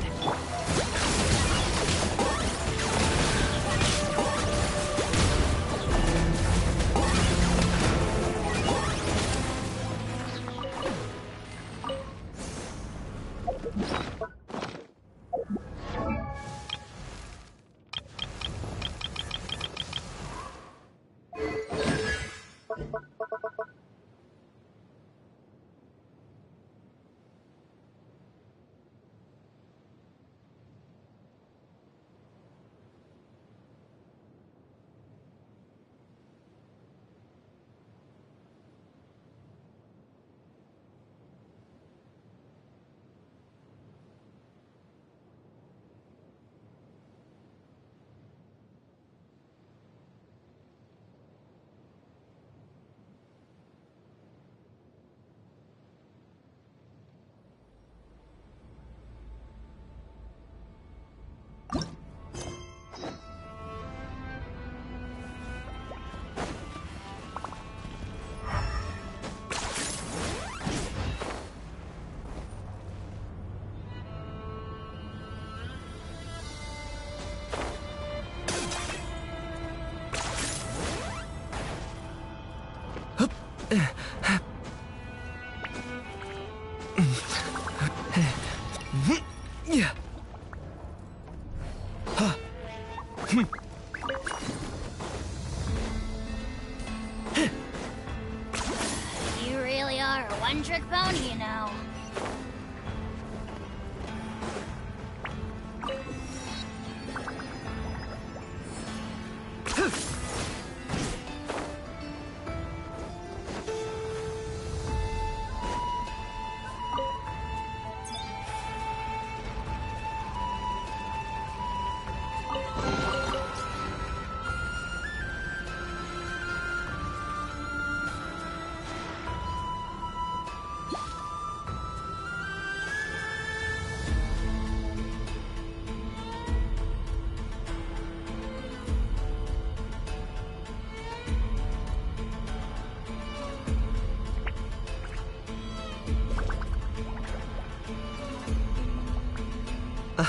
You really are a one-trick pony, you know.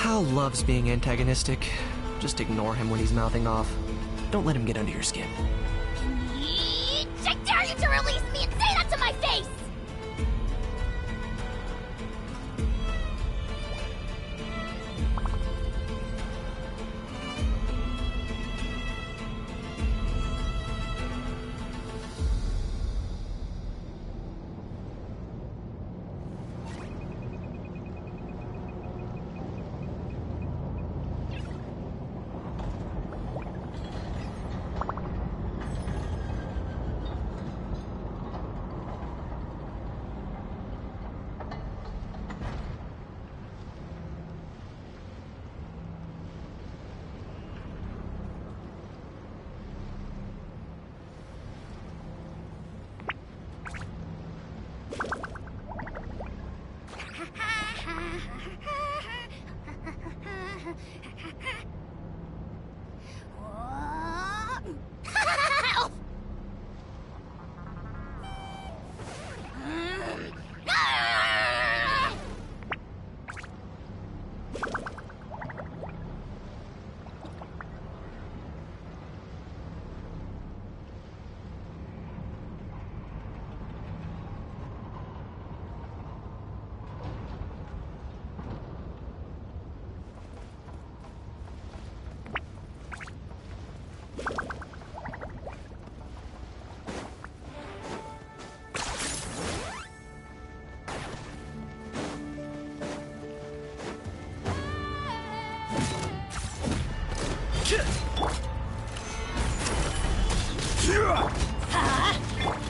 Hal loves being antagonistic. Just ignore him when he's mouthing off. Don't let him get under your skin. I dare you to release me and say that to my face!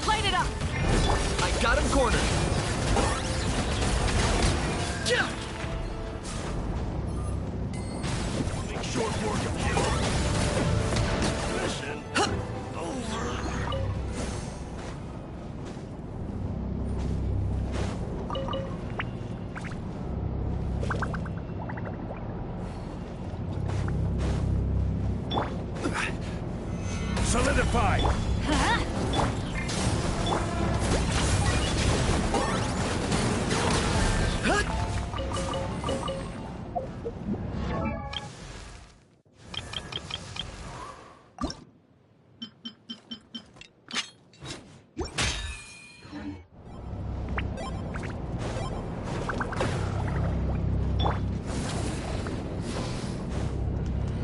Light it up! I got him cornered. Make short work of you. Mission over. Solidify!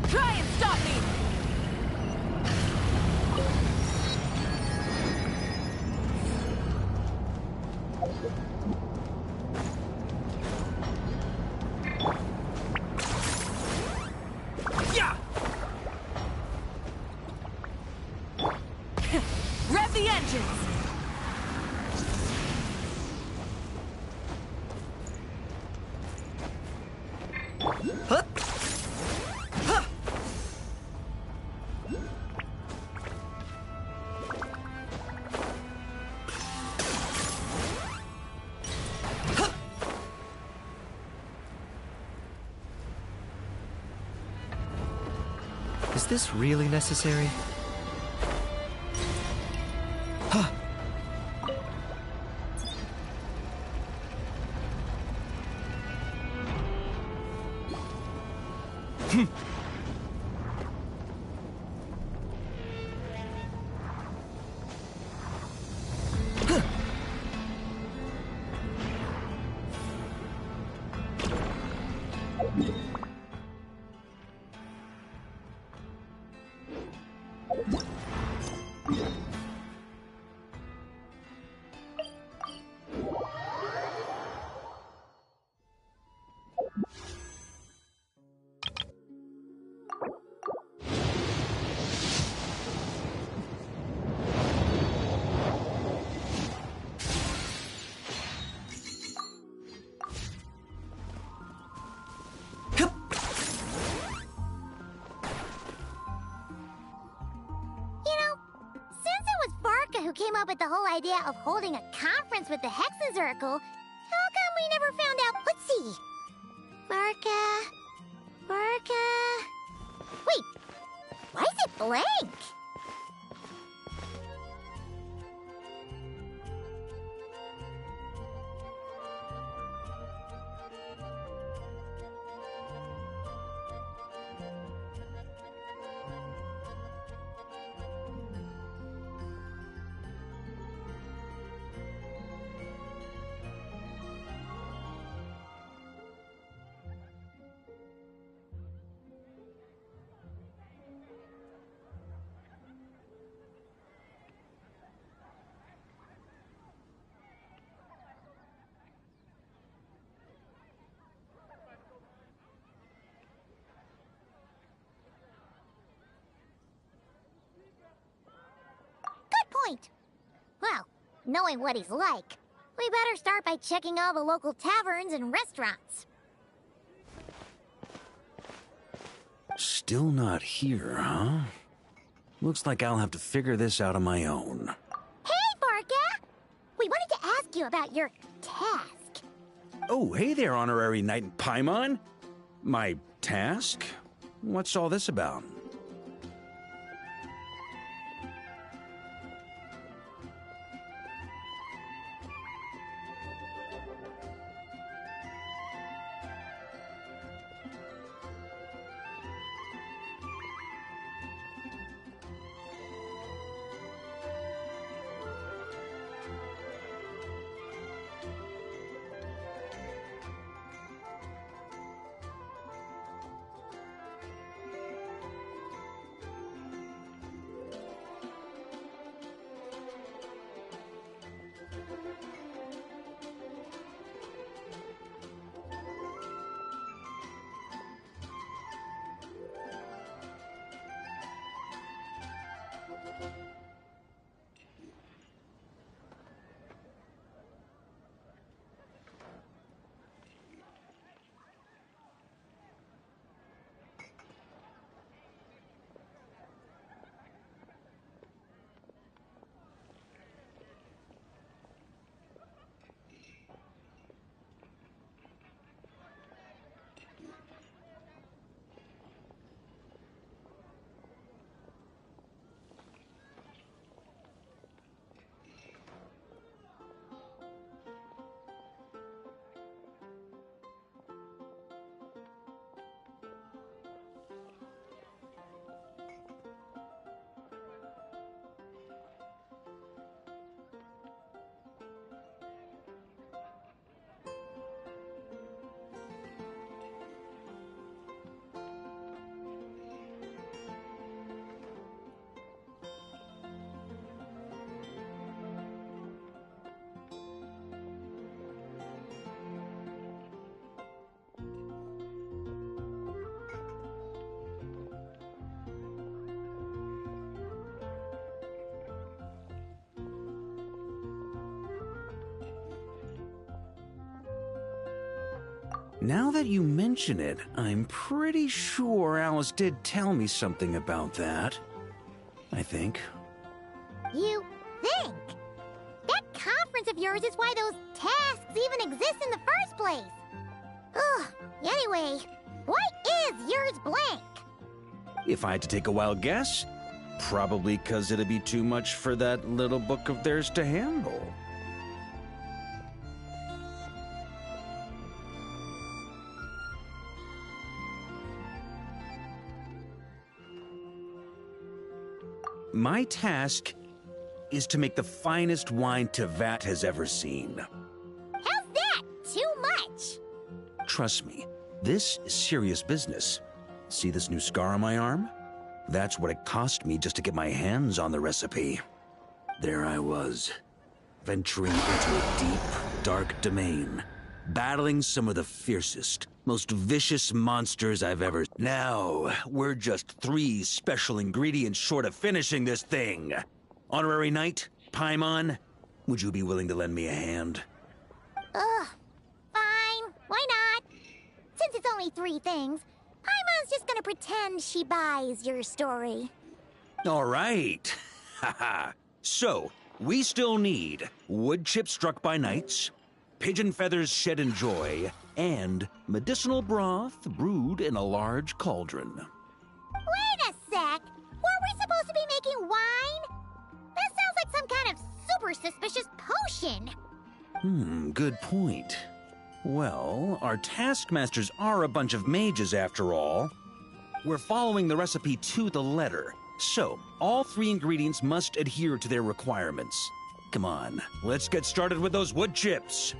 Try and stop me! Yeah! Rev the engines! Is this really necessary? Huh. Who came up with the whole idea of holding a conference with the Hexazircle? How come we never found out? Let's see. Barca. Wait, why is it blank? Point. Well, knowing what he's like, we better start by checking all the local taverns and restaurants. Still not here, huh? Looks like I'll have to figure this out on my own. Hey, Barca! We wanted to ask you about your task. Oh, hey there, Honorary Knight in Paimon. My task? What's all this about? Now that you mention it, I'm pretty sure Alice did tell me something about that. I think. You think? That conference of yours is why those tasks even exist in the first place. Ugh, anyway, why is yours blank? If I had to take a wild guess, probably because it'd be too much for that little book of theirs to handle. My task is to make the finest wine Tevat has ever seen. How's that? Too much? Trust me, this is serious business. See this new scar on my arm? That's what it cost me just to get my hands on the recipe. There I was, venturing into a deep, dark domain, battling some of the fiercest, most vicious monsters I've ever... Now, we're just 3 special ingredients short of finishing this thing. Honorary Knight, Paimon, would you be willing to lend me a hand? Ugh, fine. Why not? Since it's only 3 things, Paimon's just gonna pretend she buys your story. All right. Haha. So, we still need wood chips struck by knights, pigeon feathers shed in joy, and medicinal broth brewed in a large cauldron. Wait a sec! Were we supposed to be making wine? That sounds like some kind of super suspicious potion. Good point. Well, our taskmasters are a bunch of mages after all. We're following the recipe to the letter, so all 3 ingredients must adhere to their requirements. Come on, let's get started with those wood chips.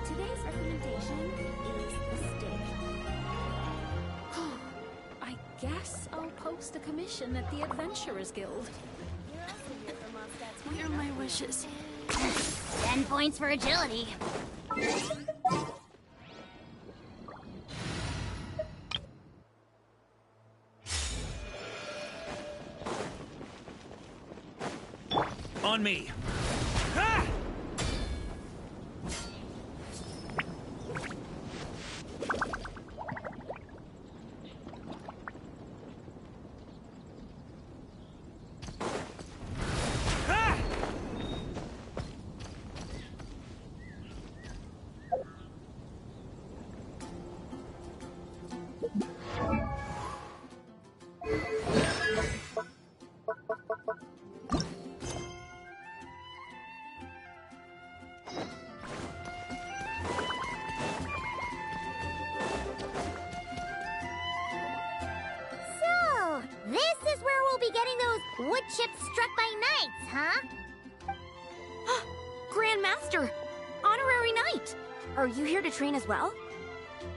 Today's recommendation is the steak. I guess I'll post a commission at the Adventurers Guild. What are my wishes? 10 points for agility. On me. Ha! So, this is where we'll be getting those wood chips struck by knights, huh? Grandmaster! Honorary Knight! Are you here to train as well?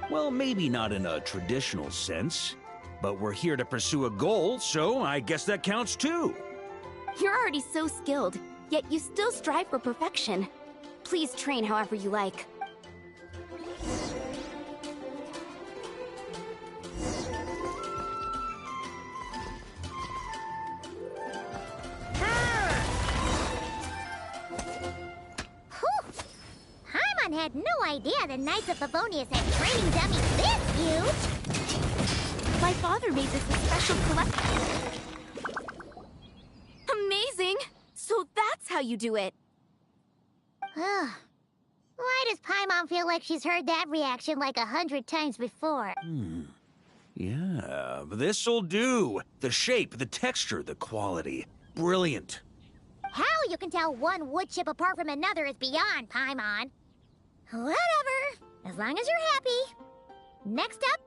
Well, maybe not in a traditional sense, but we're here to pursue a goal, so I guess that counts too. You're already so skilled, yet you still strive for perfection. Please train however you like. Paimon had no idea the Knights of Favonius had training dummies this huge! My father made this a special collection. Amazing! So that's how you do it. Why does Paimon feel like she's heard that reaction like 100 times before? Yeah, this'll do. The shape, the texture, the quality. Brilliant. How you can tell one wood chip apart from another is beyond, Paimon. Whatever, as long as you're happy. Next up.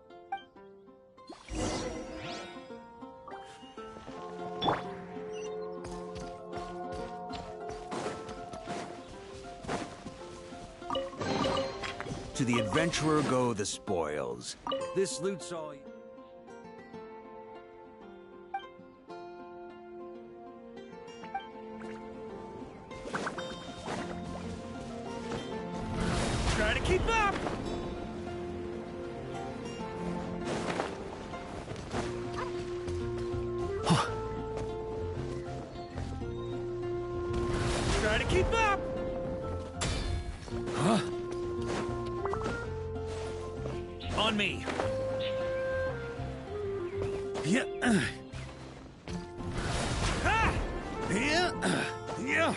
To the adventurer go the spoils. This loot's all... Try to keep up! Try to keep up! Huh? On me. Yeah. Ah! Yeah. Yeah.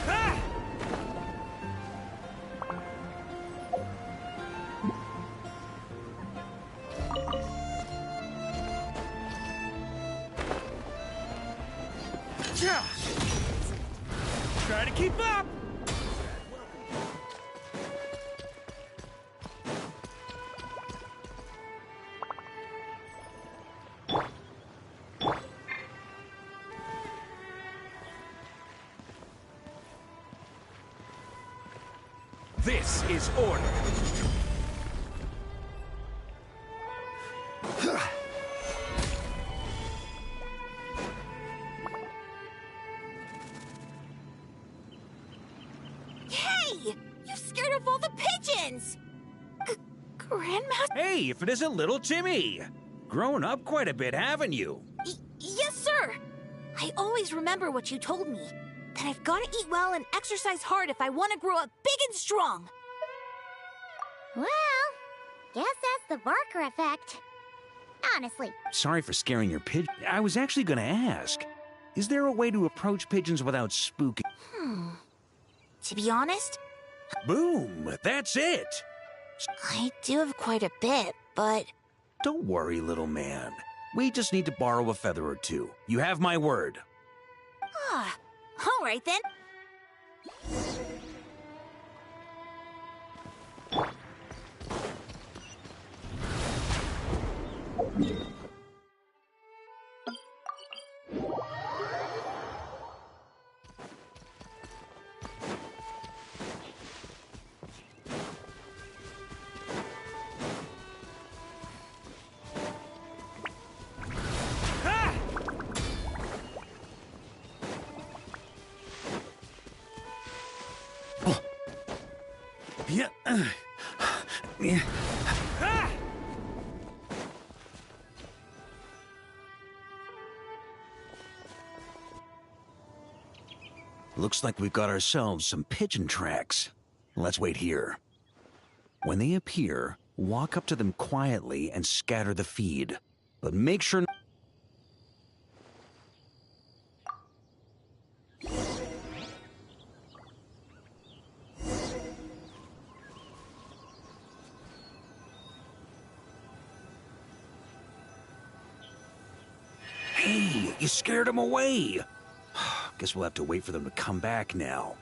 Ah! Yeah. Try to keep up. This is order. Hey! You scared off all the pigeons! Grandmaster? Hey, if it isn't little Timmy! Grown up quite a bit, haven't you? Yes, sir! I always remember what you told me. That I've got to eat well and exercise hard if I want to grow up big and strong. Well, guess that's the Barker effect. Honestly. Sorry for scaring your pigeon. I was actually gonna ask, is there a way to approach pigeons without spooking? To be honest, Boom! That's it! I do have quite a bit, but... Don't worry, little man. We just need to borrow a feather or two. You have my word. All right then. Yeah. Yeah. Ah! Looks like we've got ourselves some pigeon tracks. Let's wait here. When they appear, walk up to them quietly and scatter the feed. But make sure... Hey, you scared them away. Guess we'll have to wait for them to come back now.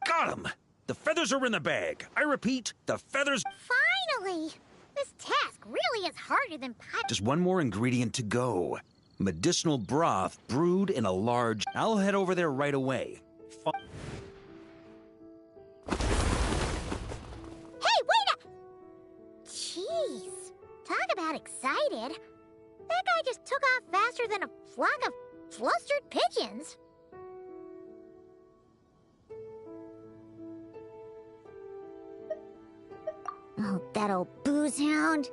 Got 'em! The feathers are in the bag. I repeat, the feathers... Finally! This task really is harder than pie. Just one more ingredient to go. Medicinal broth brewed in a large... I'll head over there right away. Hey, wait up! Jeez. Talk about excited. That guy just took off faster than a flock of flustered pigeons. Oh, that old booze hound.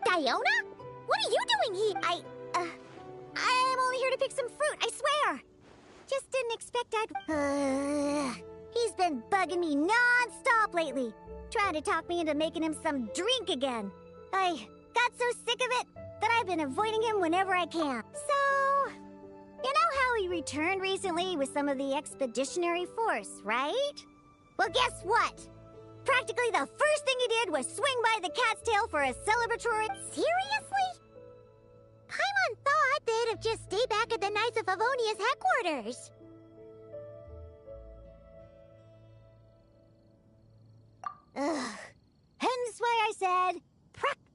Diona? What are you doing here? I'm only here to pick some fruit, I swear. Just didn't expect I'd... He's been bugging me non-stop lately, trying to talk me into making him some drink again. I got so sick of it that I've been avoiding him whenever I can. So, you know how he returned recently with some of the expeditionary force, right? Well, guess what? Practically the first thing he did was swing by the cat's tail for a celebratory... Seriously? Paimon thought they'd have just stayed back at the Knights of Favonia's headquarters.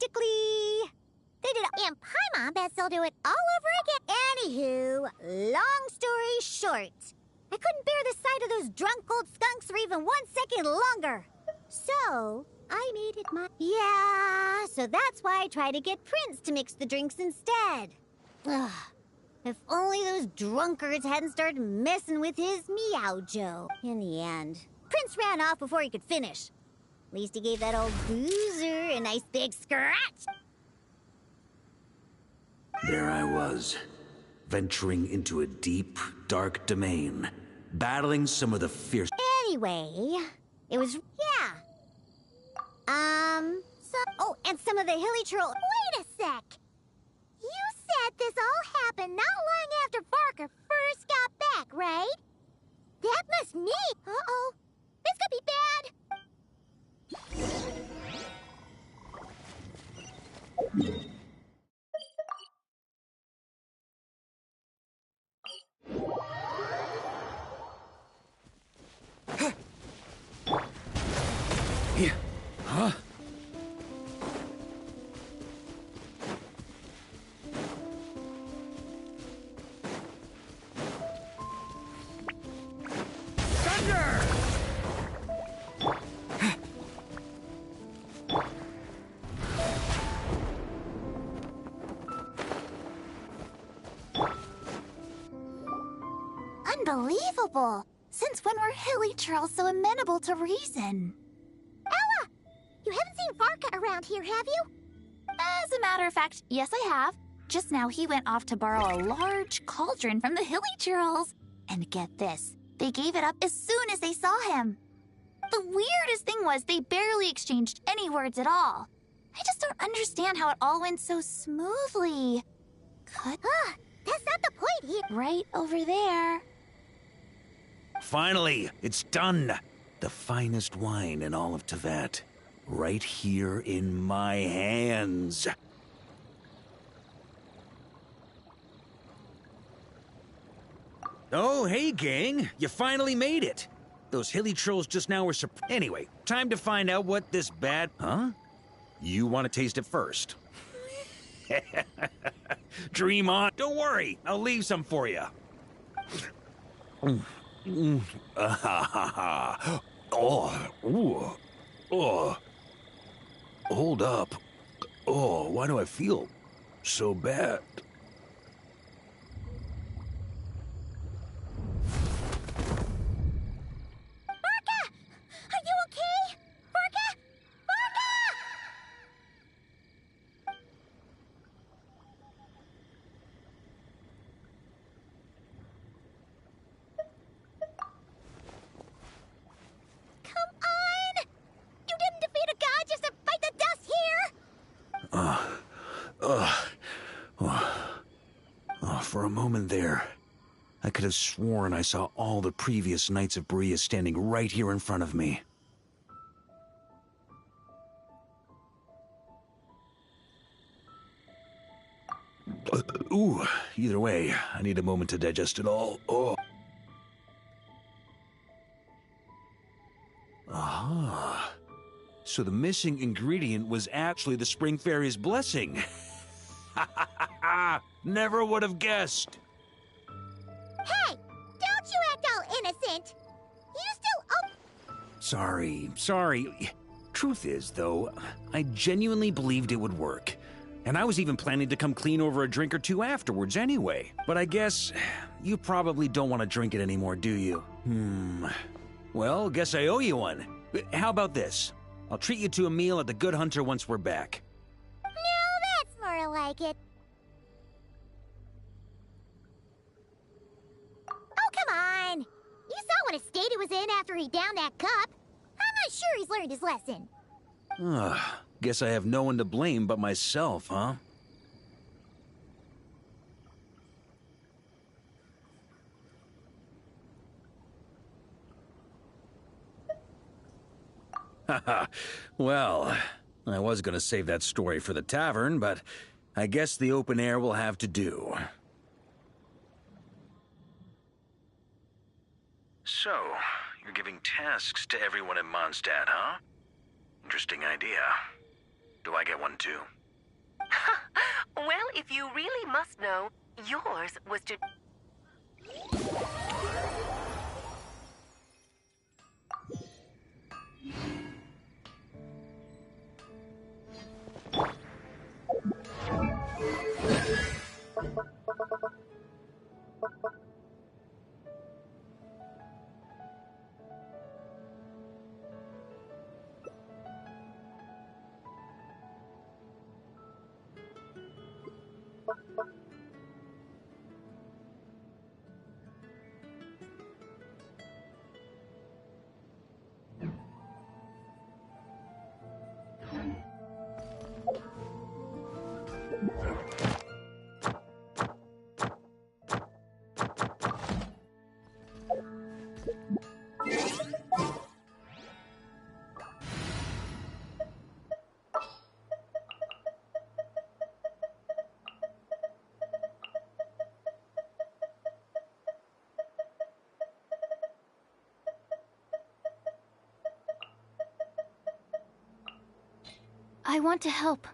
quickly. They did it, and Paimon bets they'll do it all over again. Anywho, long story short, I couldn't bear the sight of those drunk old skunks for even 1 second longer. So, I made it my... Yeah, so that's why I tried to get Prince to mix the drinks instead. Ugh. If only those drunkards hadn't started messing with his Meow-Jo. In the end, Prince ran off before he could finish. At least he gave that old boozer a nice big scratch. There I was, venturing into a deep, dark domain, battling some of the fierce... Anyway, it was... yeah. Oh, and some of the hilly troll... Wait a sec! You said this all happened not long after Barker first got back, right? That must mean... Uh-oh. This could be bad. Yeah. Huh? Thunder! Unbelievable! Since when were hilly trolls so amenable to reason? Ella! You haven't seen Varka around here, have you? As a matter of fact, yes I have. Just now he went off to borrow a large cauldron from the hilly trolls. And get this, they gave it up as soon as they saw him. The weirdest thing was they barely exchanged any words at all. I just don't understand how it all went so smoothly. That's not the point here. Right over there. Finally, it's done. The finest wine in all of Teyvat. Right here in my hands. Oh, hey, gang. You finally made it. Those hilly trolls just now were Anyway, time to find out what this bad... Huh? You want to taste it first? Dream on. Don't worry. I'll leave some for you. Hold up. Oh, why do I feel so bad? Varka! Are you okay? Varka! Varka! Come on! You didn't defeat a god just to fight the dust here! For a moment there, I could have sworn I saw all the previous Knights of Berea standing right here in front of me. Ooh, either way, I need a moment to digest it all. Oh. Aha. So the missing ingredient was actually the Spring Fairy's blessing. Never would have guessed. Hey! Don't you act all innocent! You still... Sorry. Truth is, though, I genuinely believed it would work. And I was even planning to come clean over a drink or two afterwards anyway. But I guess you probably don't want to drink it anymore, do you? Well, guess I owe you one. How about this? I'll treat you to a meal at the Good Hunter once we're back. No, that's more like it. Oh, come on! You saw what a state he was in after he downed that cup. I'm not sure he's learned his lesson. Guess I have no one to blame but myself, huh? Well, I was gonna save that story for the tavern, but I guess the open air will have to do. So, you're giving tasks to everyone in Mondstadt, huh? Interesting idea. Do I get one too? Well, if you really must know, yours was to... I want to help.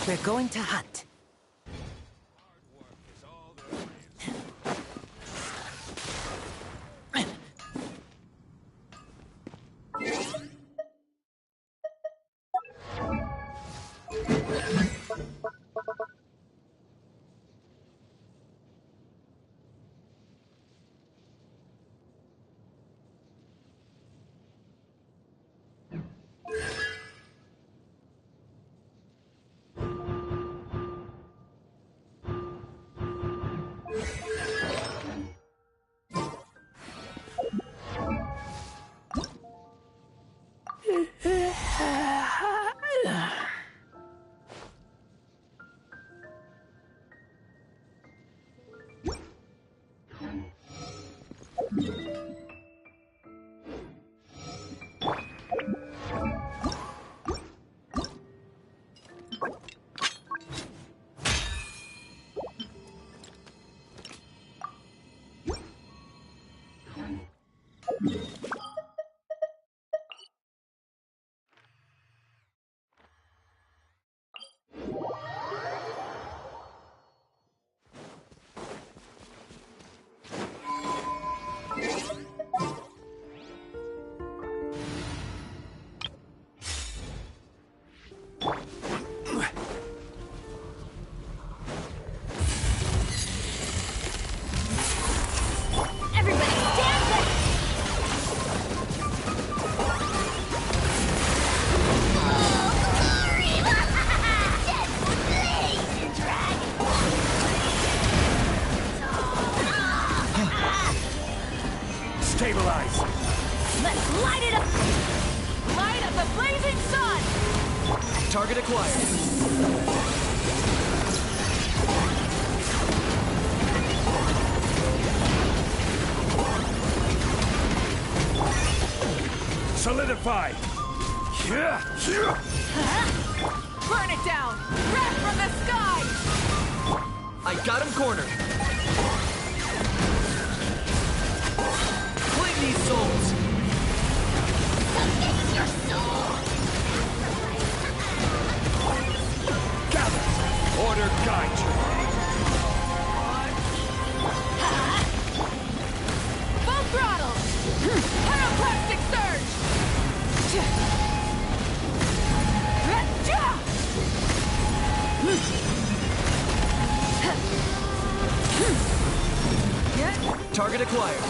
We're going to hunt. Stabilize! Let's light it up! Light up the blazing sun! Target acquired. Solidify! Burn it down! Wrath from the sky! I got him cornered. Claim these souls! It's your soul! Gather! Order guide you! Full throttle! Pyroclastic surge! Target acquired.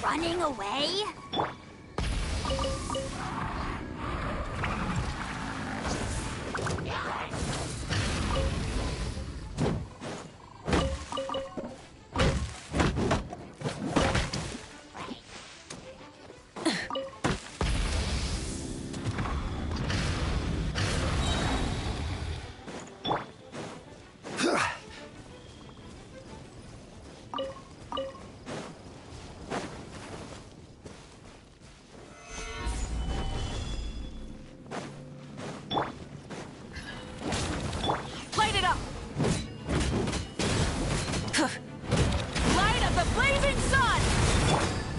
Running away?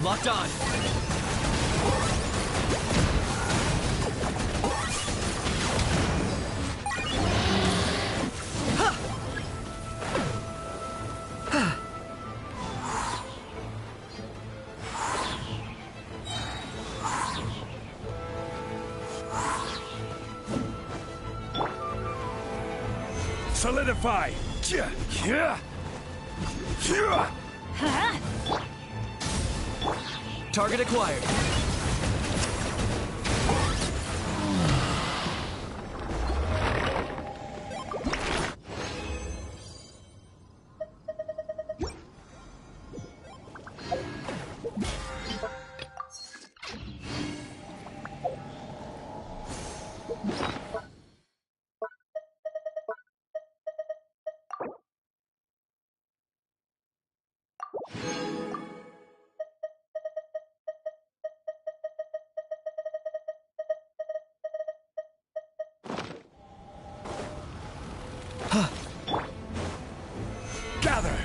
Locked on. Solidify! Target acquired. Gather!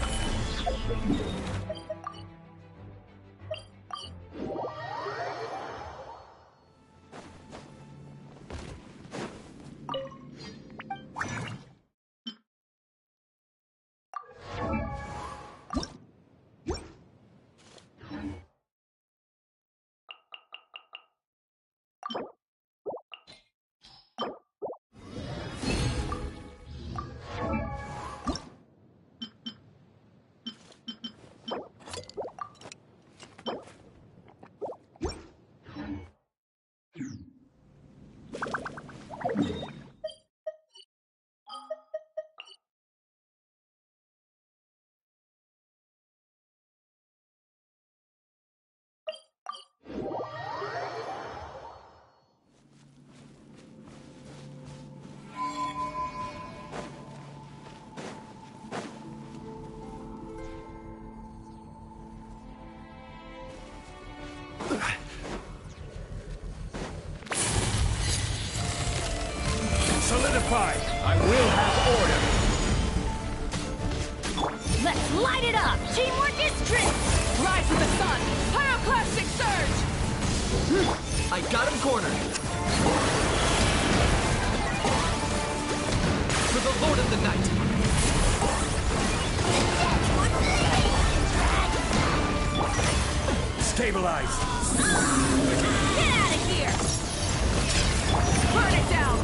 Solidify! I will have order! Let's light it up! Teamwork is strength! Rise with the sun! Pyroclastic surge! I got him cornered. For the Lord of the Night. Stabilize! Get out of here! Burn it down!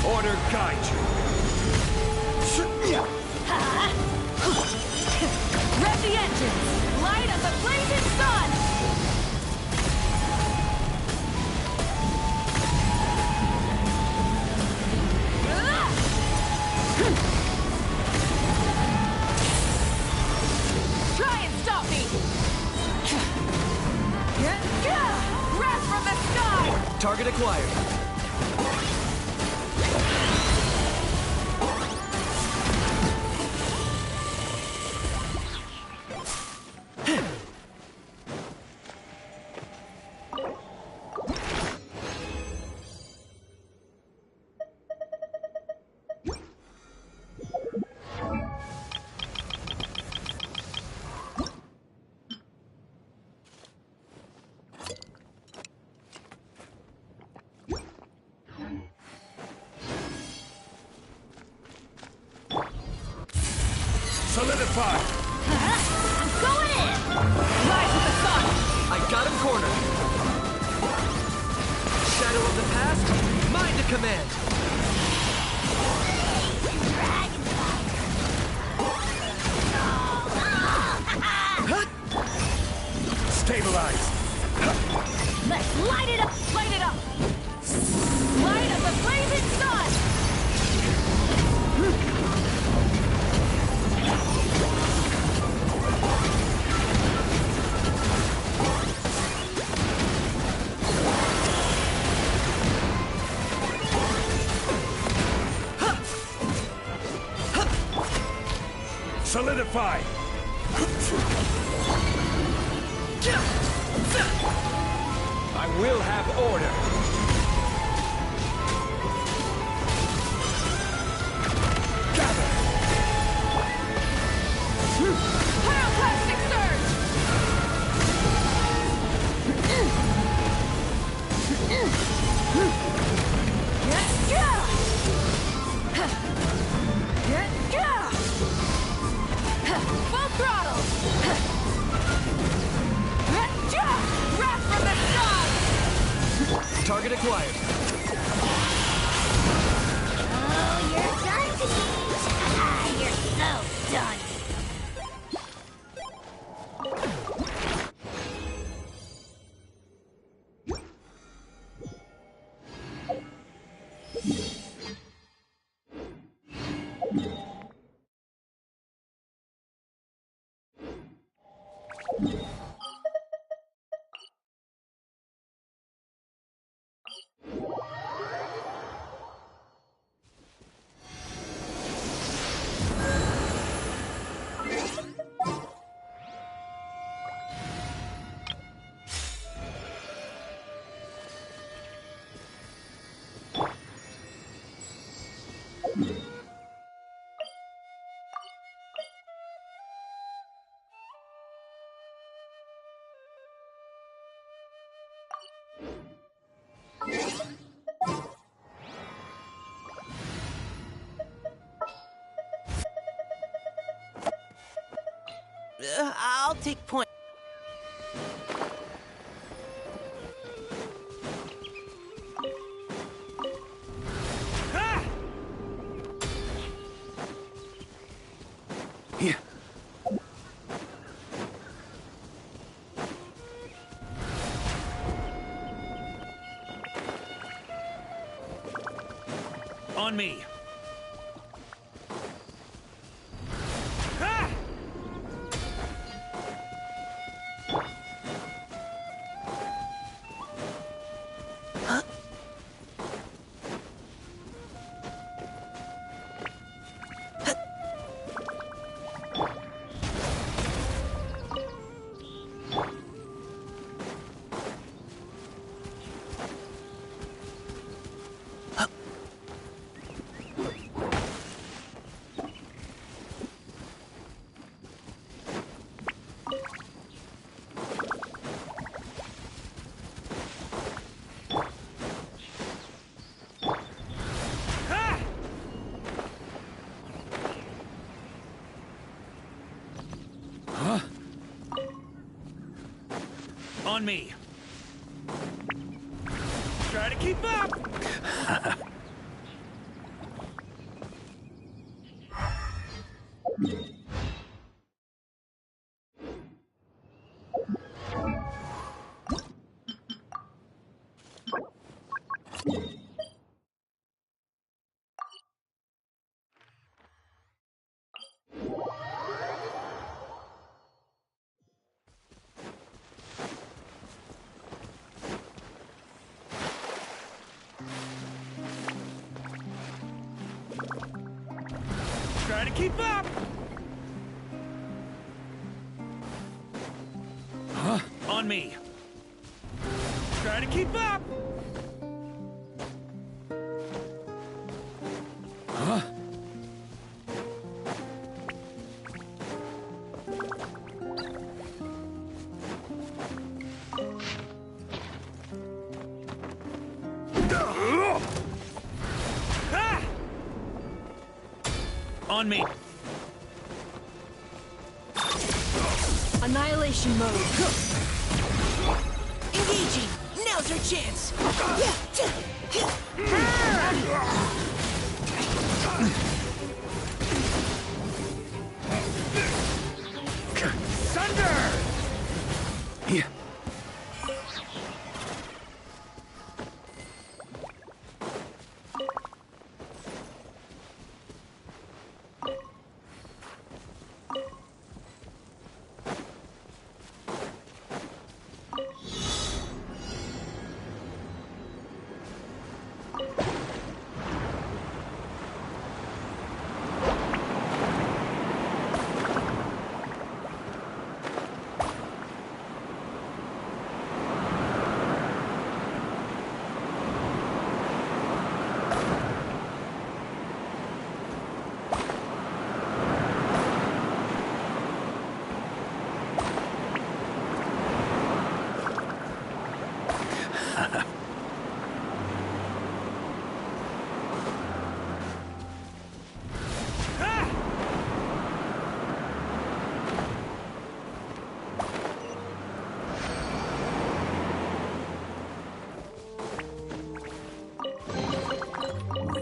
Order guide you. Rev the engines! Light up the blazing sun! Try and stop me! Wrath from the sky! Target acquired. Solidify! I'm going in! Rise with the sun! I got him cornered. Shadow of the past, mine to command. Stabilize! Let's light it up! Light it up! Light of the blazing sun! Solidify! I will have order! Gather! Pyroclastic surge! Full throttle! Wrath from the sun! Target acquired. Oh, you're done, Peach! You're so done! I'll take point. Yeah. On me. On me. Try to keep up! Try to keep up! Huh? On me. Try to keep up! Huh? On me. Annihilation mode. Engaging! Now's our chance! Thunder! Yeah.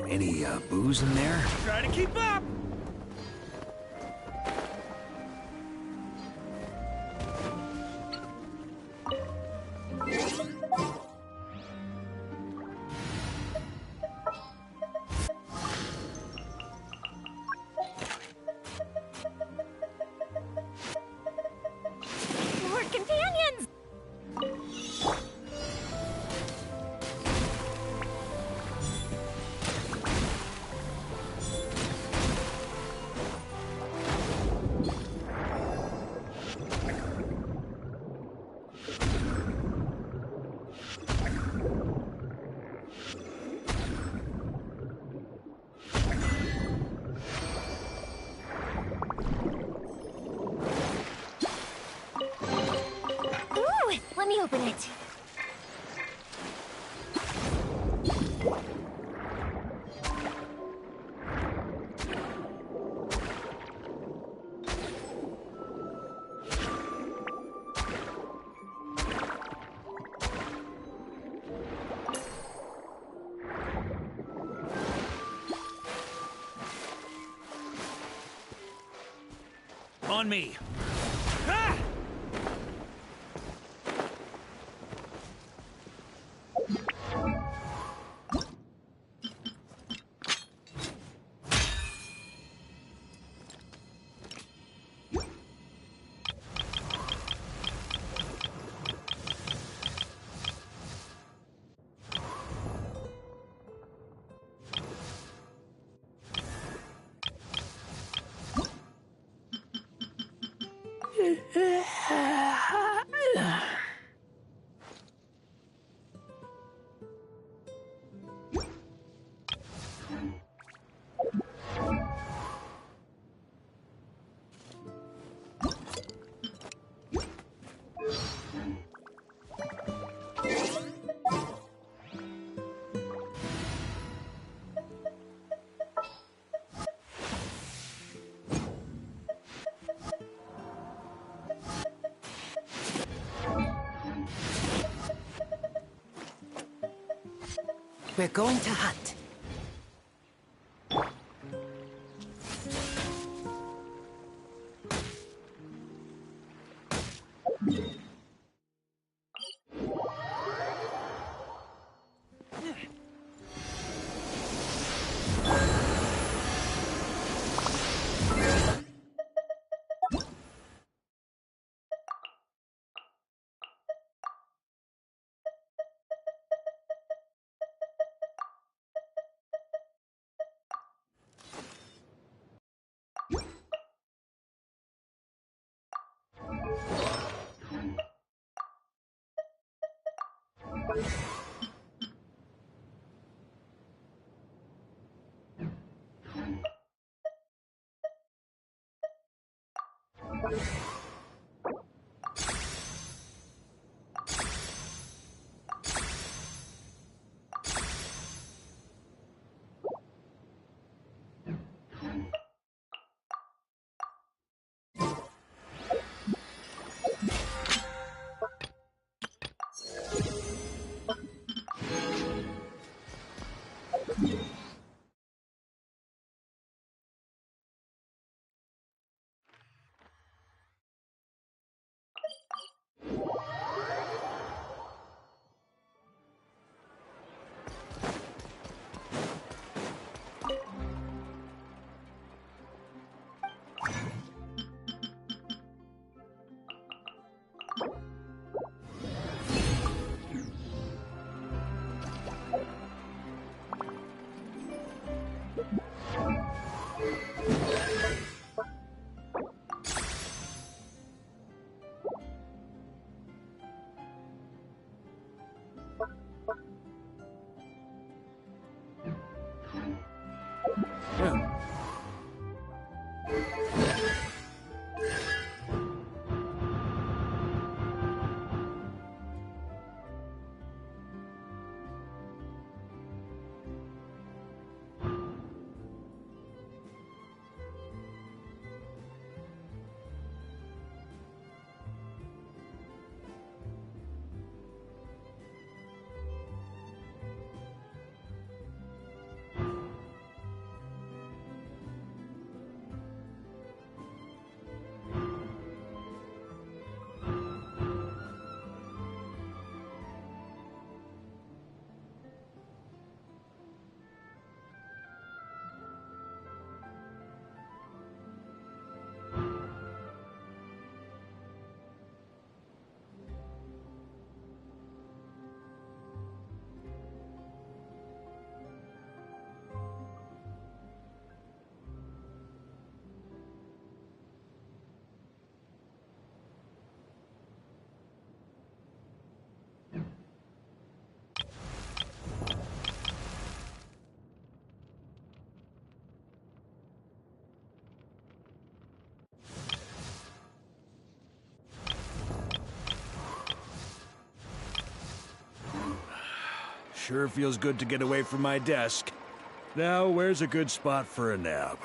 Any booze in there? Try to keep up! More companions! Ooh, let me open it. On me. Ah! We're going to hunt. Sure feels good to get away from my desk. Now, where's a good spot for a nap?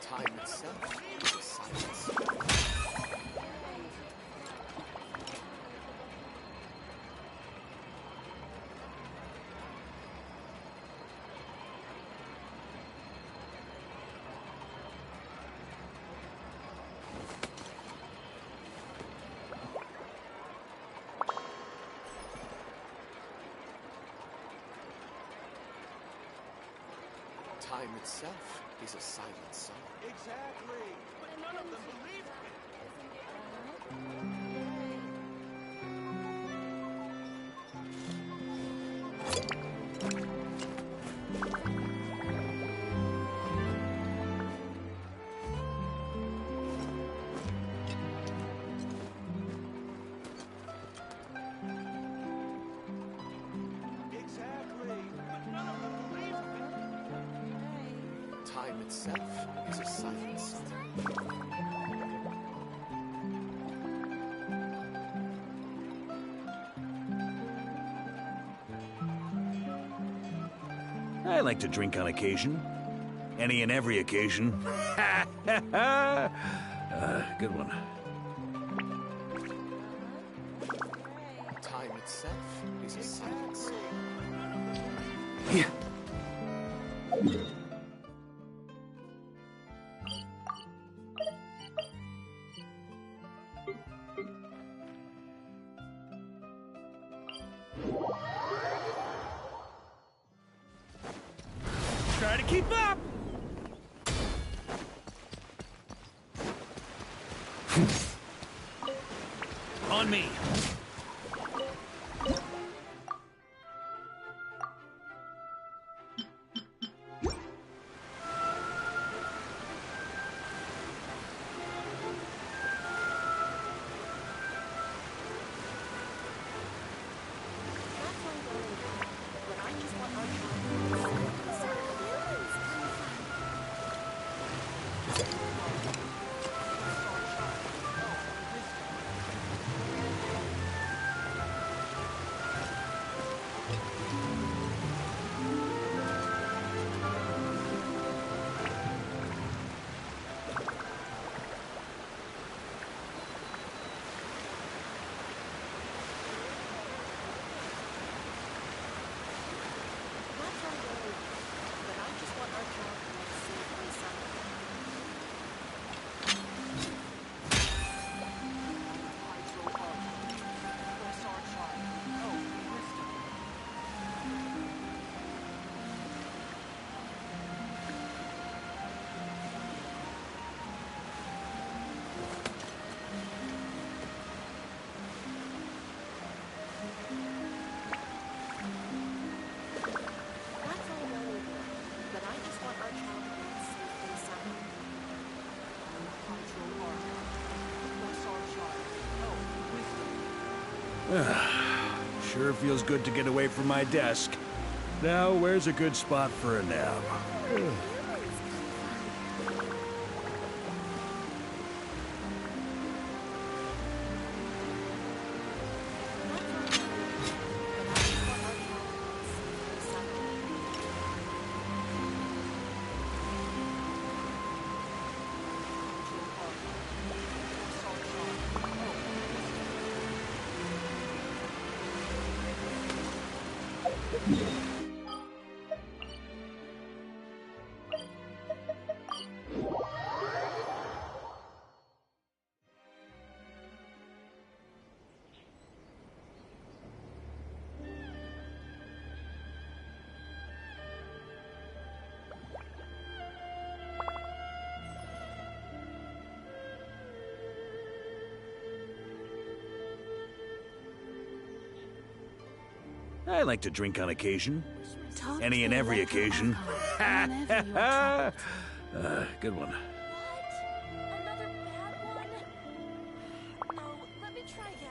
Time itself is a science. Time itself is a silent song. Exactly. But none of them believe Time itself is a silent song. I like to drink on occasion. Any and every occasion. Good one. Time itself is a silent song. Yeah. Try to keep up! On me. Sure feels good to get away from my desk. Now, where's a good spot for a nap? I like to drink on occasion. Any and every occasion. Good one. Let me try again.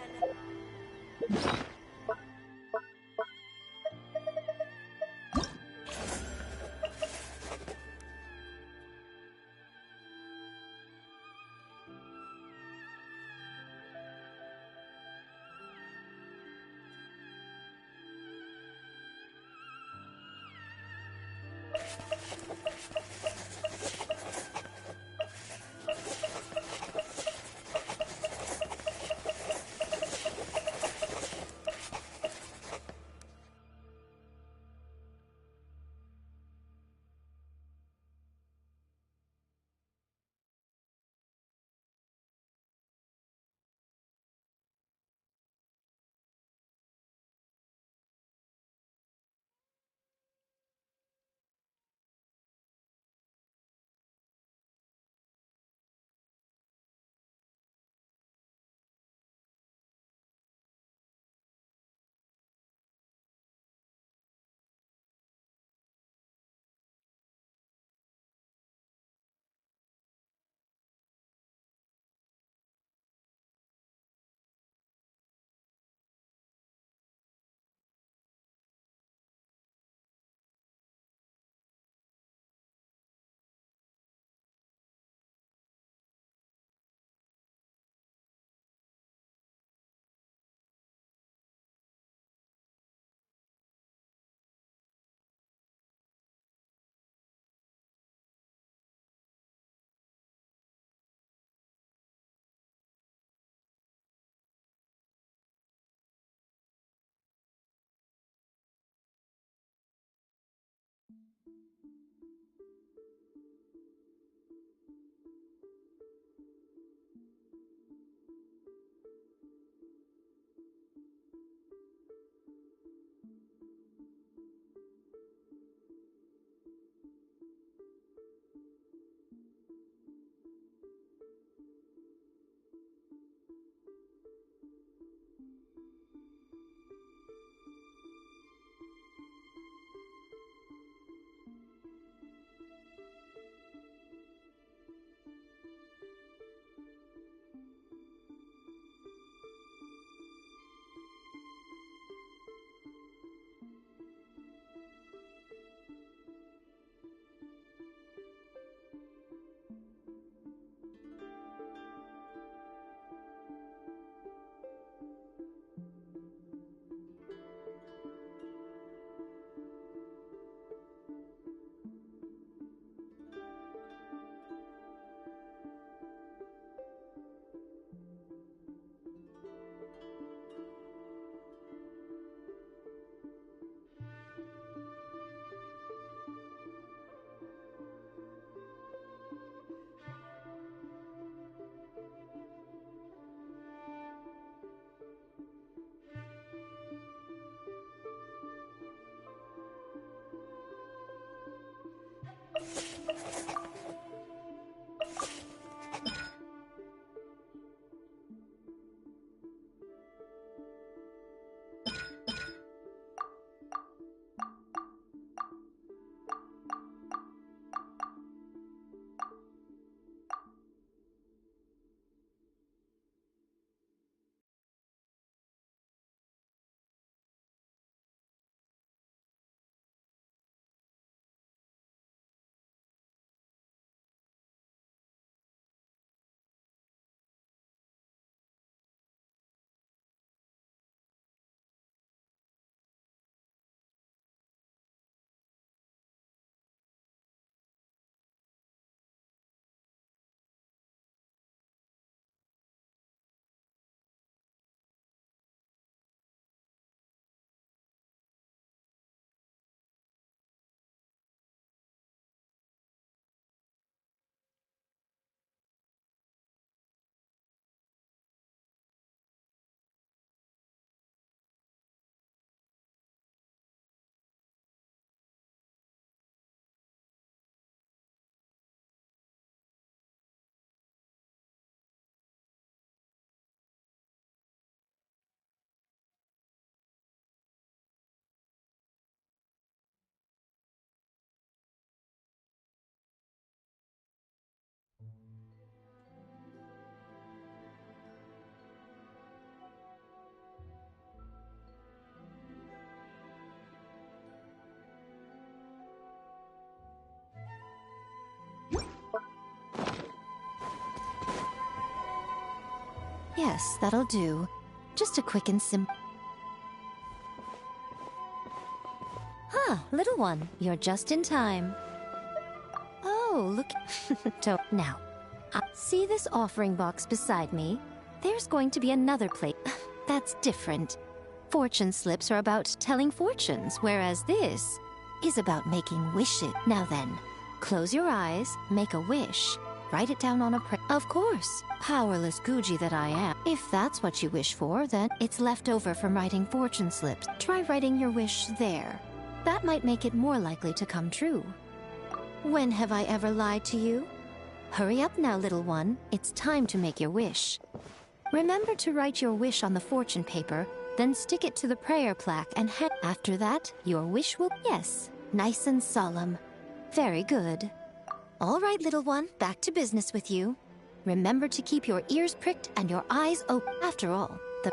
Yes, that'll do. Just a quick and simple. Huh, little one, you're just in time. Oh, look. Now, see this offering box beside me? There's going to be another plate. That's different. Fortune slips are about telling fortunes, whereas this is about making wishes. Now then, close your eyes, make a wish, write it down on a Of course, powerless Guji that I am. If that's what you wish for, then it's left over from writing fortune slips. Try writing your wish there. That might make it more likely to come true. When have I ever lied to you? Hurry up now, little one. It's time to make your wish. Remember to write your wish on the fortune paper, then stick it to the prayer plaque and head. After that, your wish will... Yes, nice and solemn. Very good. All right, little one, back to business with you. Remember to keep your ears pricked and your eyes open. After all, the...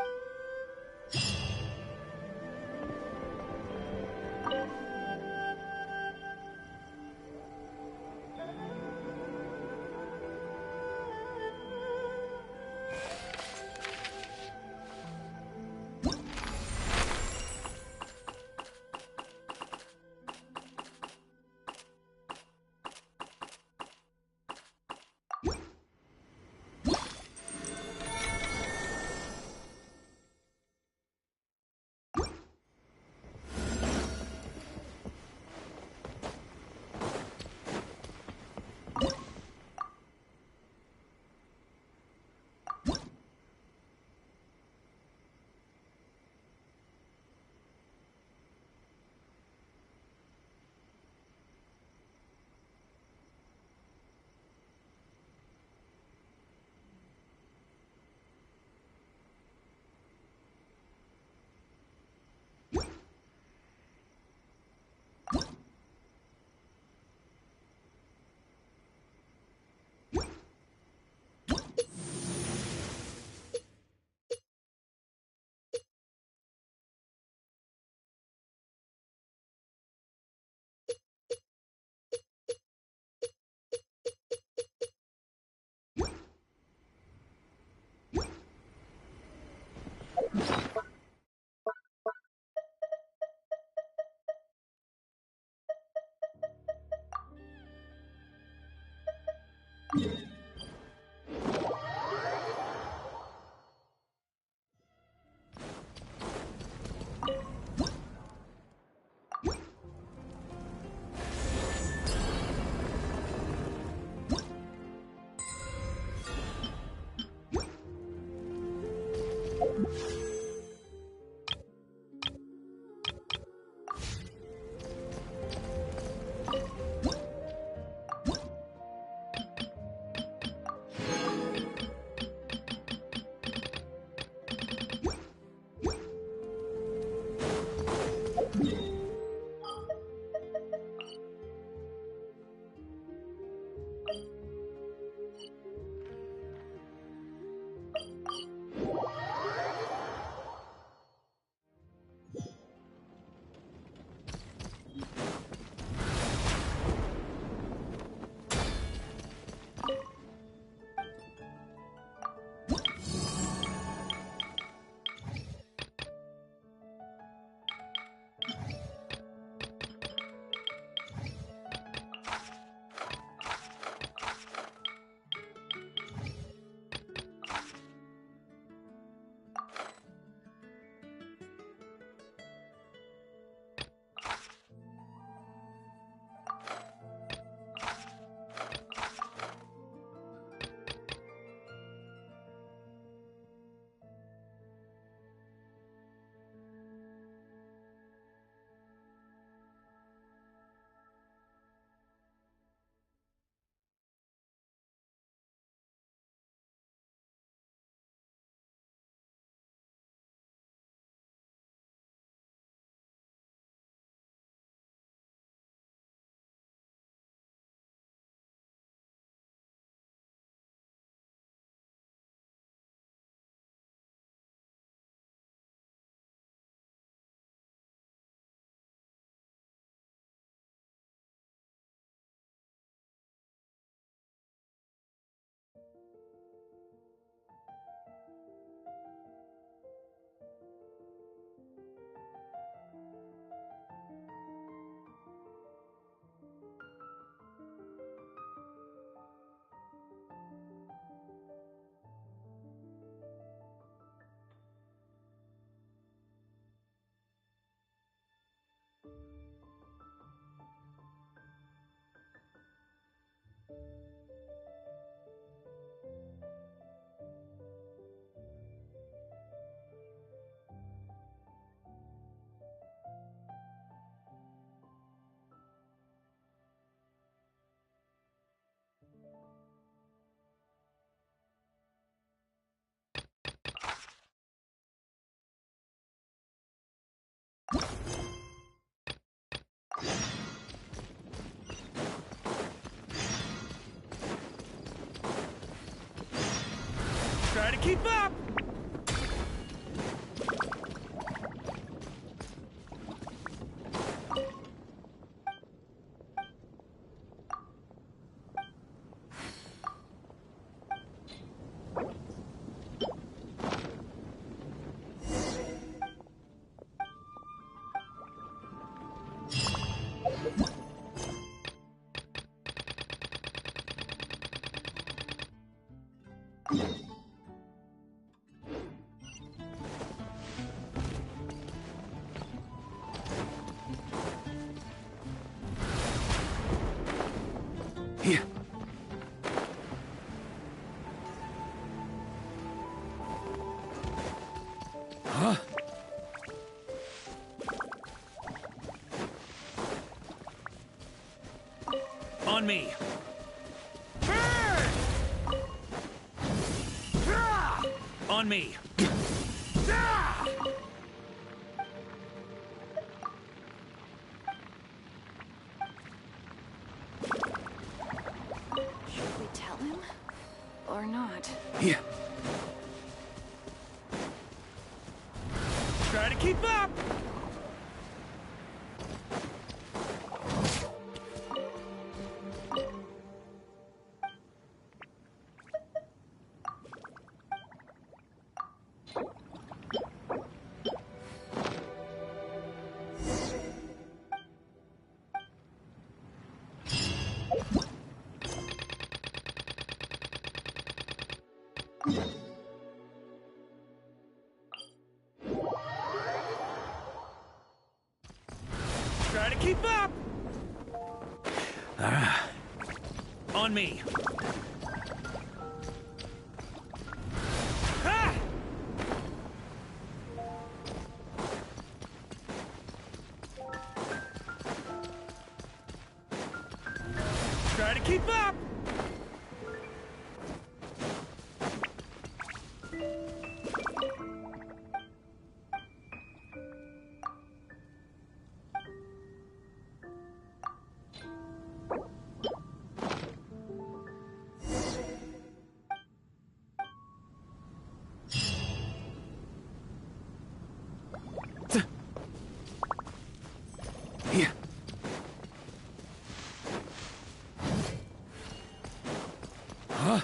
Try to keep up! Here. Huh? On me. On me. Should we tell him? Or not? Here. Try to keep up! Try to keep up! On me. Ha! Try to keep up! Here. Huh?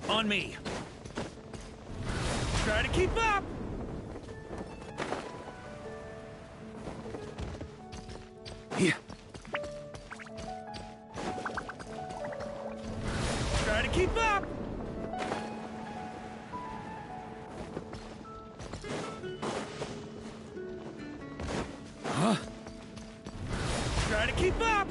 On me. Try to keep up! Here. Try to keep up! Huh? Try to keep up!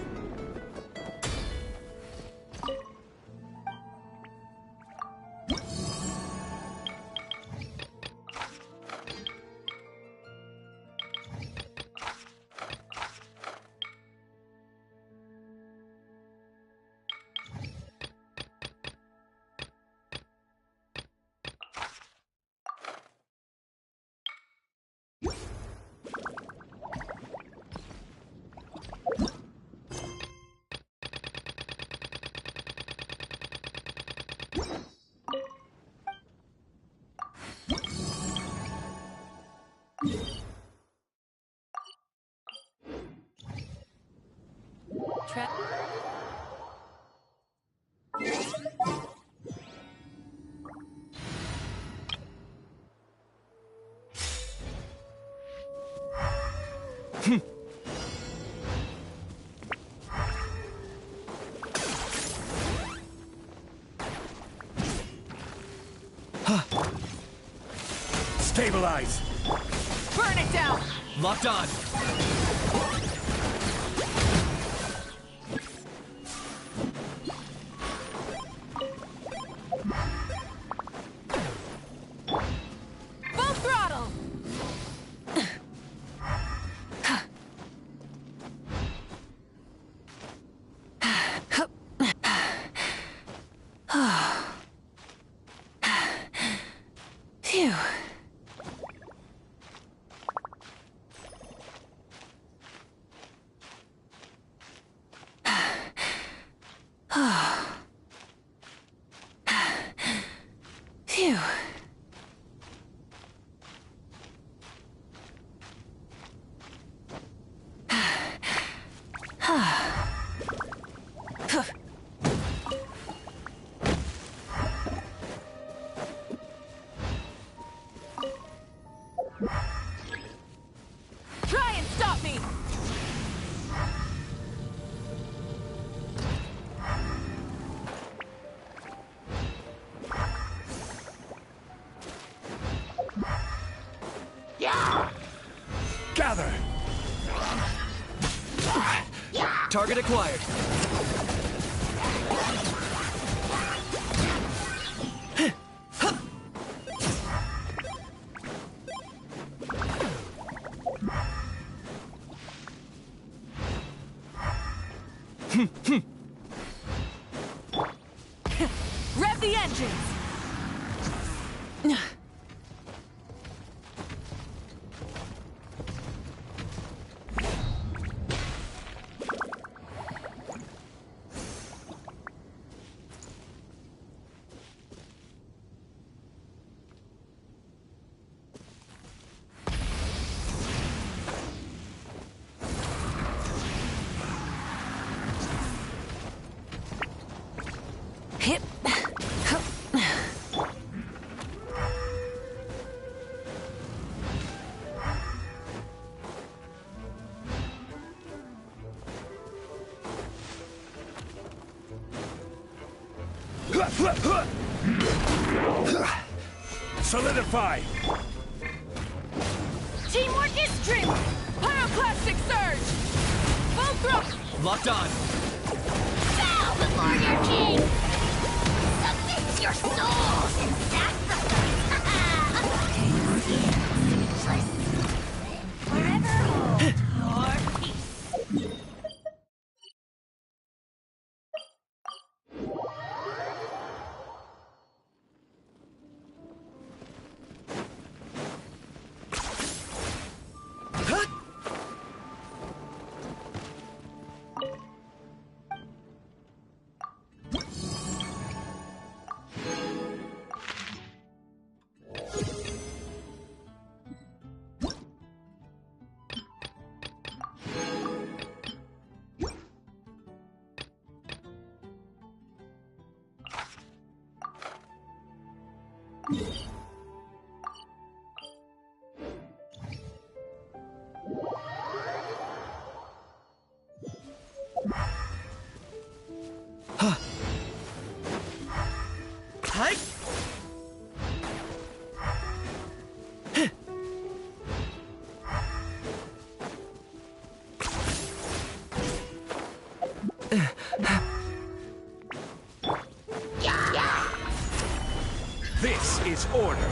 Stabilize! Burn it down! Locked on! Full throttle! Phew. Phew. Try and stop me! Gather! Target acquired. Rev the engines! Hip. Solidify! Teamwork is dream! Pyroclastic surge! Full thrust! Locked on. Bow before your king! Submit your souls in sacrifice! Speechless. Forever hold your peace. Hi. This is order.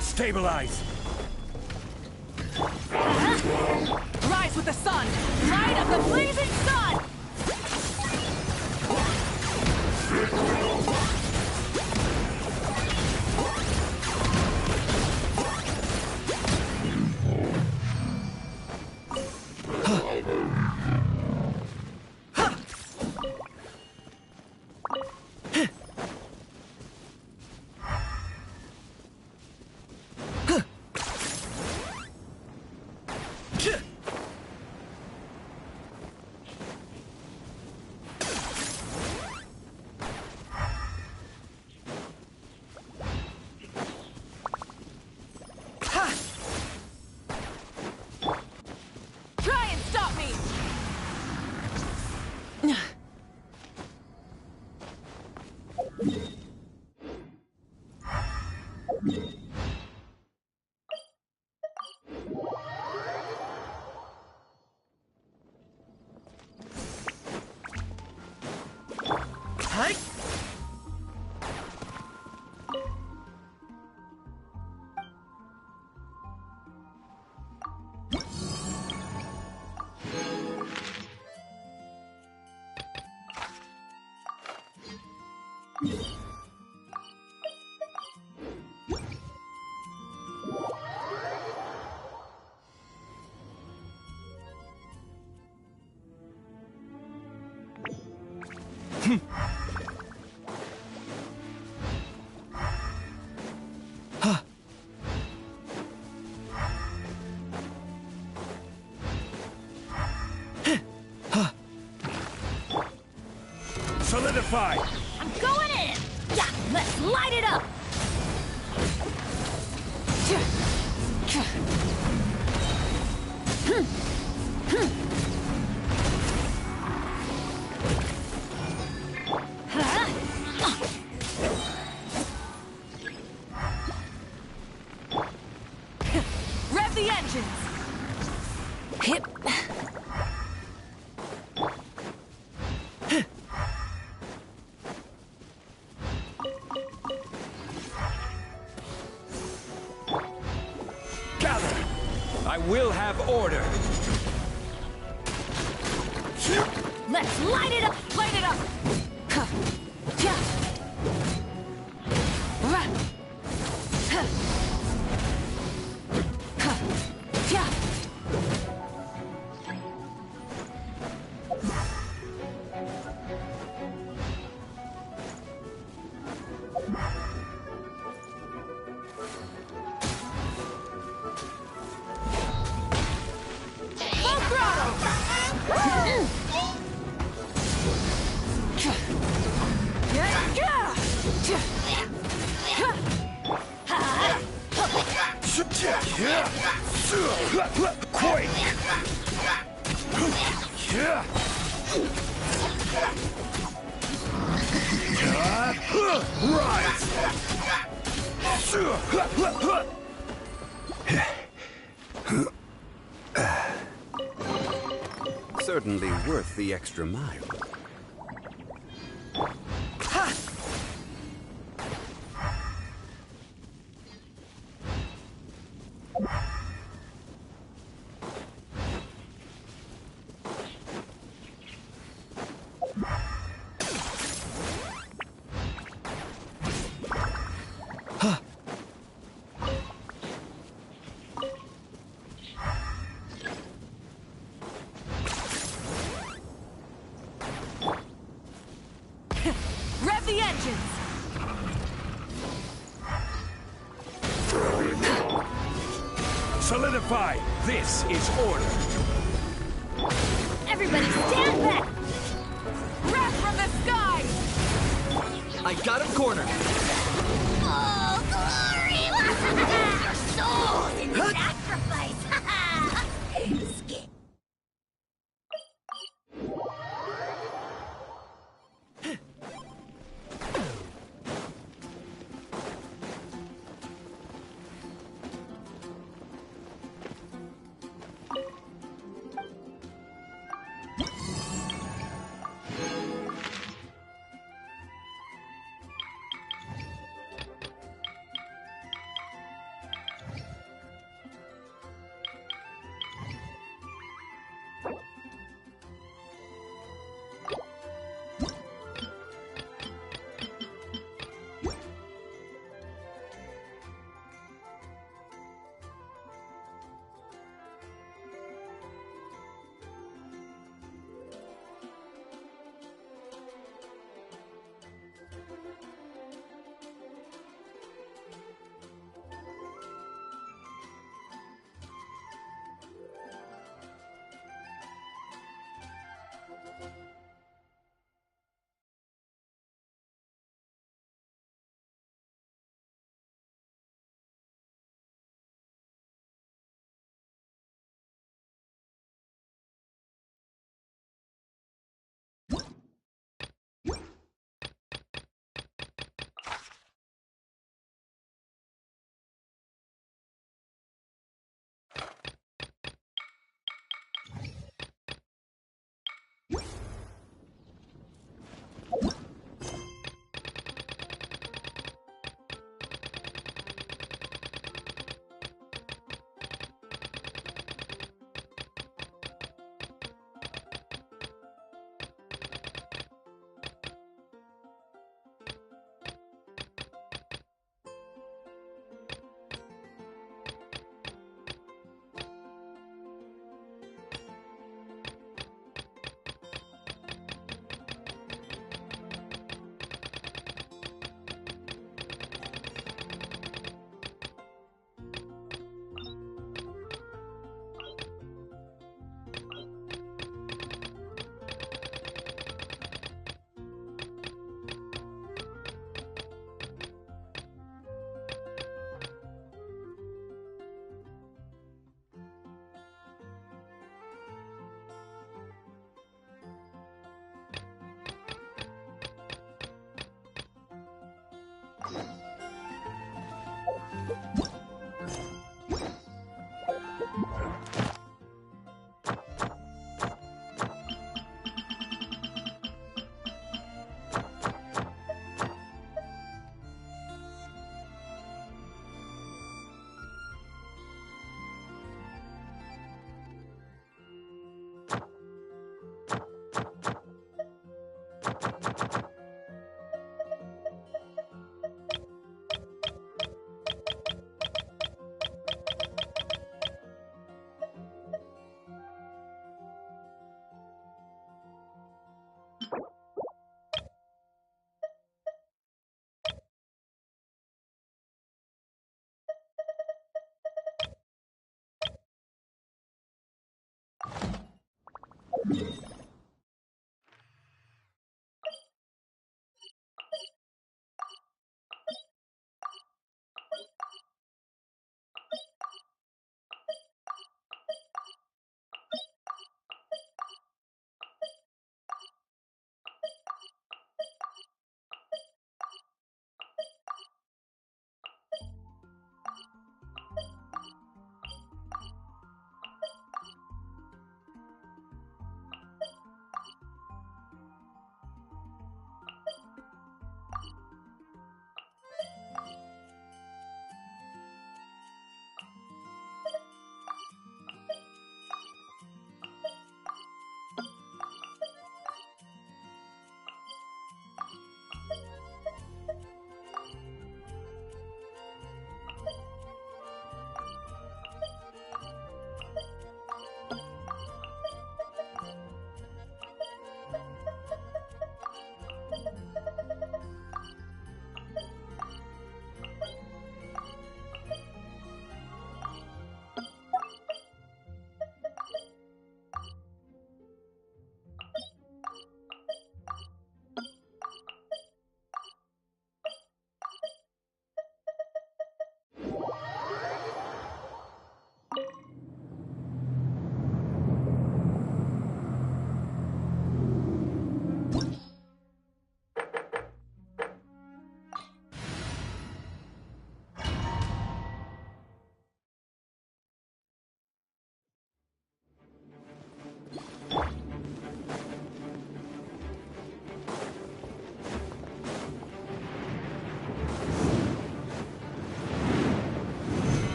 Stabilize! Rise with the sun! Light of the blazing sun! Solidify! I'm going in! Yeah, let's light it up! Rev the engines! Hip. Gather! I will have order! Let's light it up! Light it up! Full throttle! Quake! Certainly worth the extra mile. Rev the engines! Solidify! This is order! Everybody stand back! Rev from the sky! I got him cornered. Oh, glory! Your souls in sacrifice! Skip.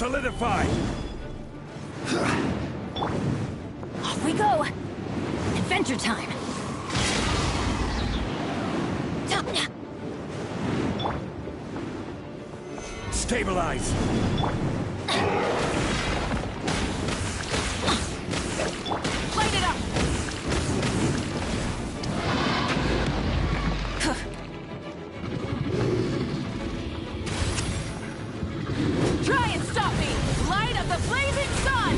Solidify! Off we go! Adventure time! Stabilize! Light it up! Try and stop me! Light of the blazing sun!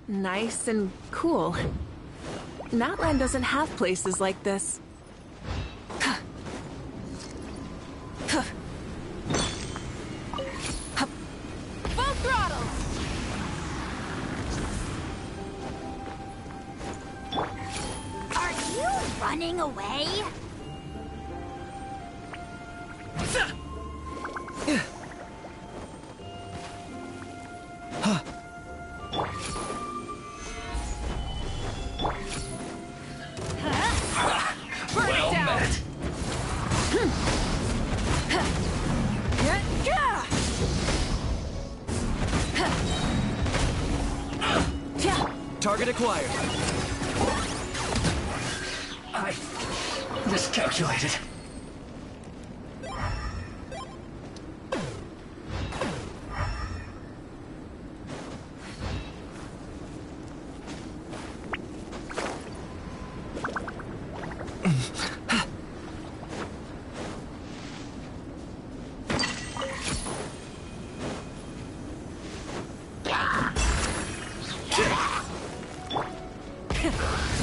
Nice and cool. Natlan doesn't have places like this. Full throttle! Are you running away? Target acquired. I miscalculated.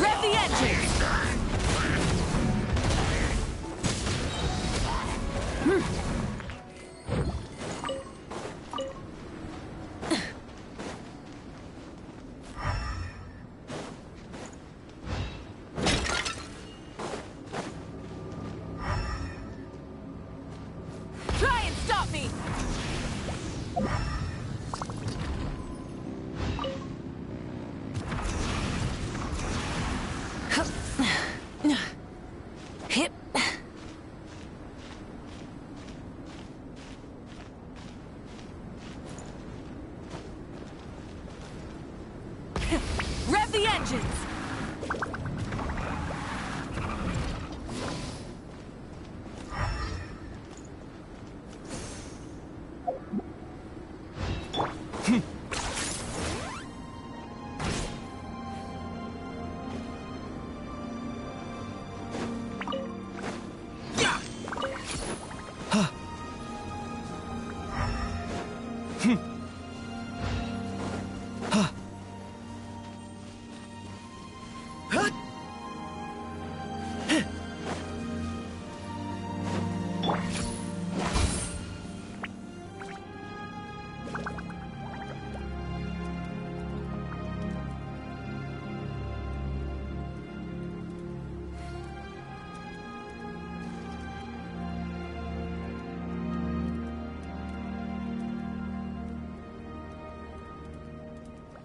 Rev the engines! Try and stop me!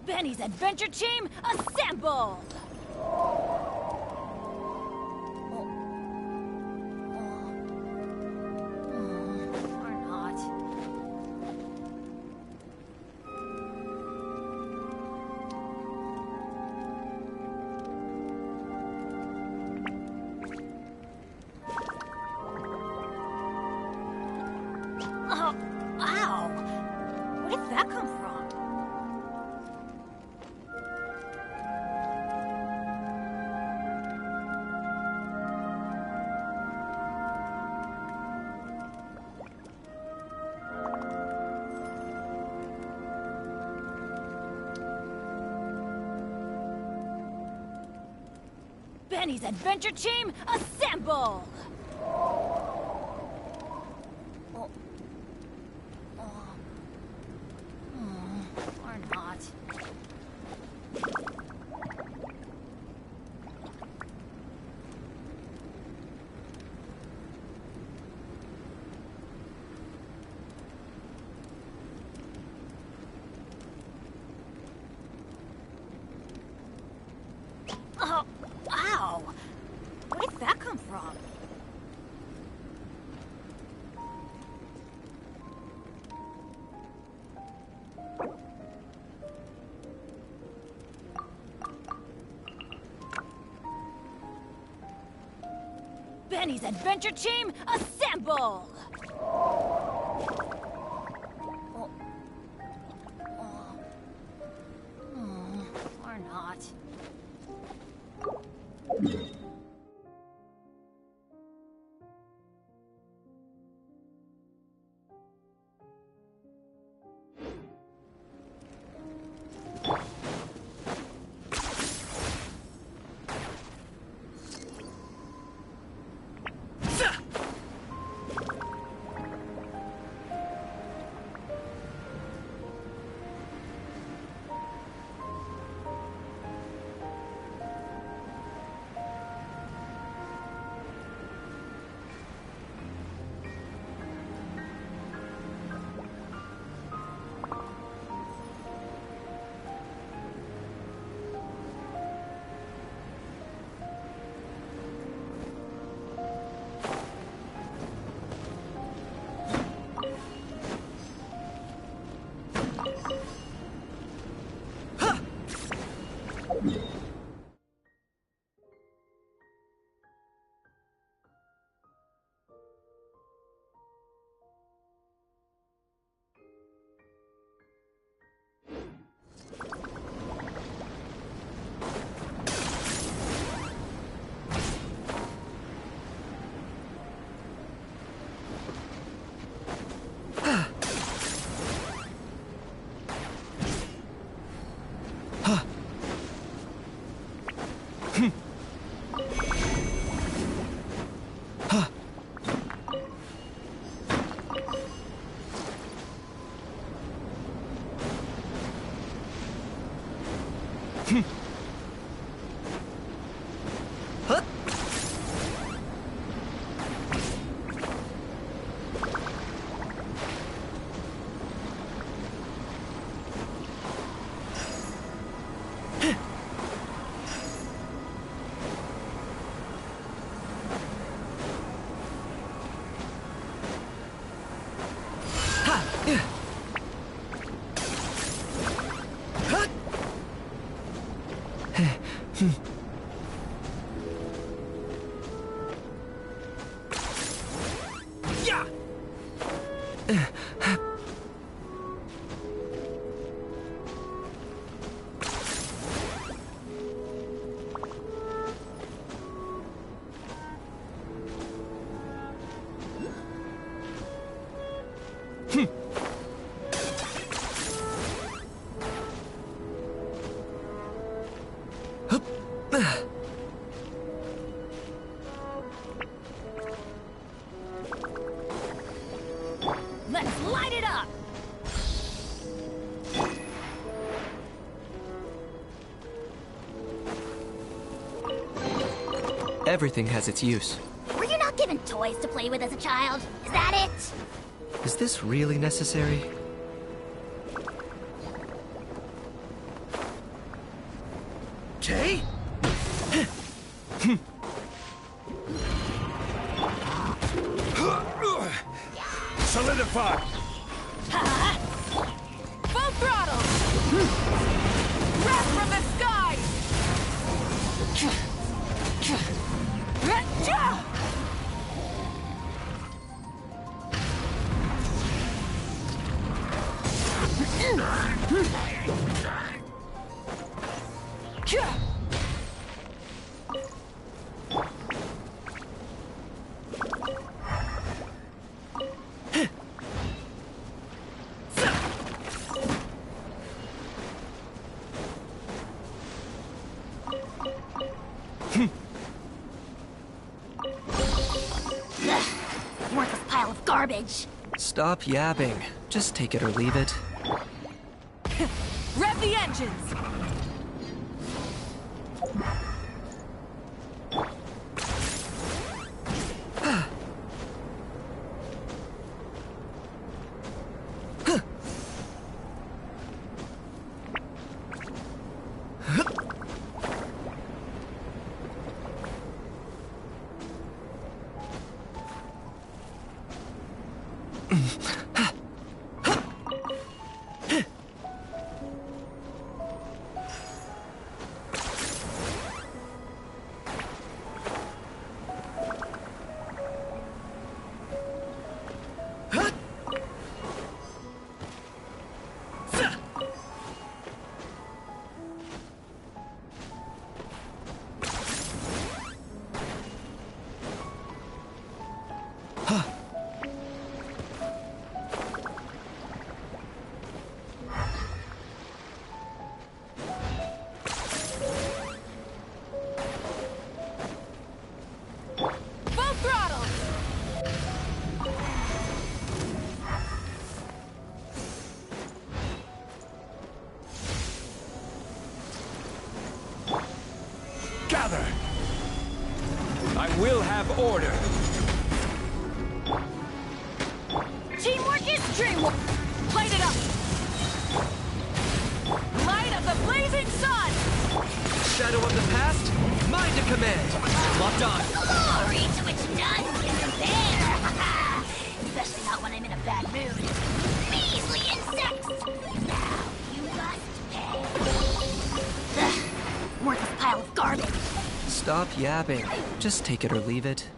Benny's adventure team, assemble! Or not. Oh, ow! Where did that come from? Benny's adventure team, assemble! Or not. Oh, ow! Where did that come from? Benny's adventure team, assemble! Or not. Let's light it up! Everything has its use. Were you not given toys to play with as a child? Is that it? Is this really necessary? Okay. Solidify! Full throttle! Wrath from the sky! Worthless pile of garbage. Stop yapping. Just take it or leave it. Rev the engines! Full throttle! Gather! I will have order. Teamwork is dreamwork! Light it up! Light of the blazing sun! Shadow of the past, mind to command. Locked on. Glory to which none can compare! Especially not when I'm in a bad mood. Measly insects! Now you must pay. Ugh, worthless pile of garbage. Stop yapping. Just take it or leave it.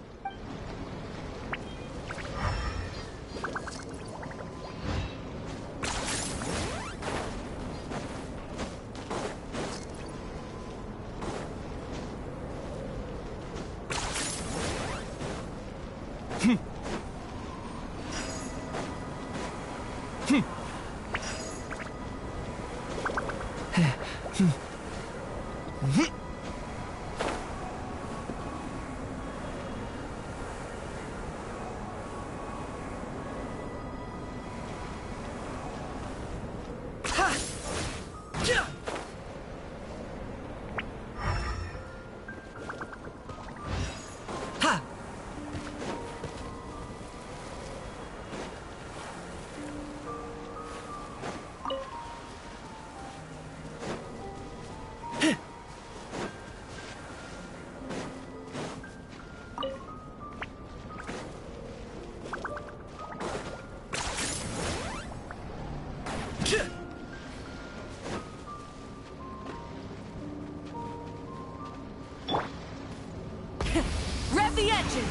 Rev the engines!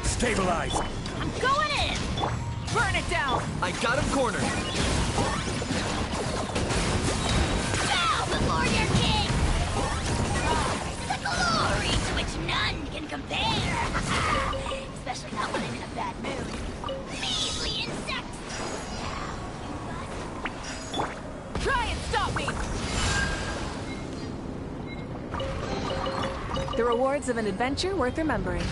Stabilize! I'm going in! Burn it down! I got him cornered. Bow before your king! The glory to which none can compare! Especially not when I'm in a bad mood. Measly insects! Try and stop me! The rewards of an adventure worth remembering.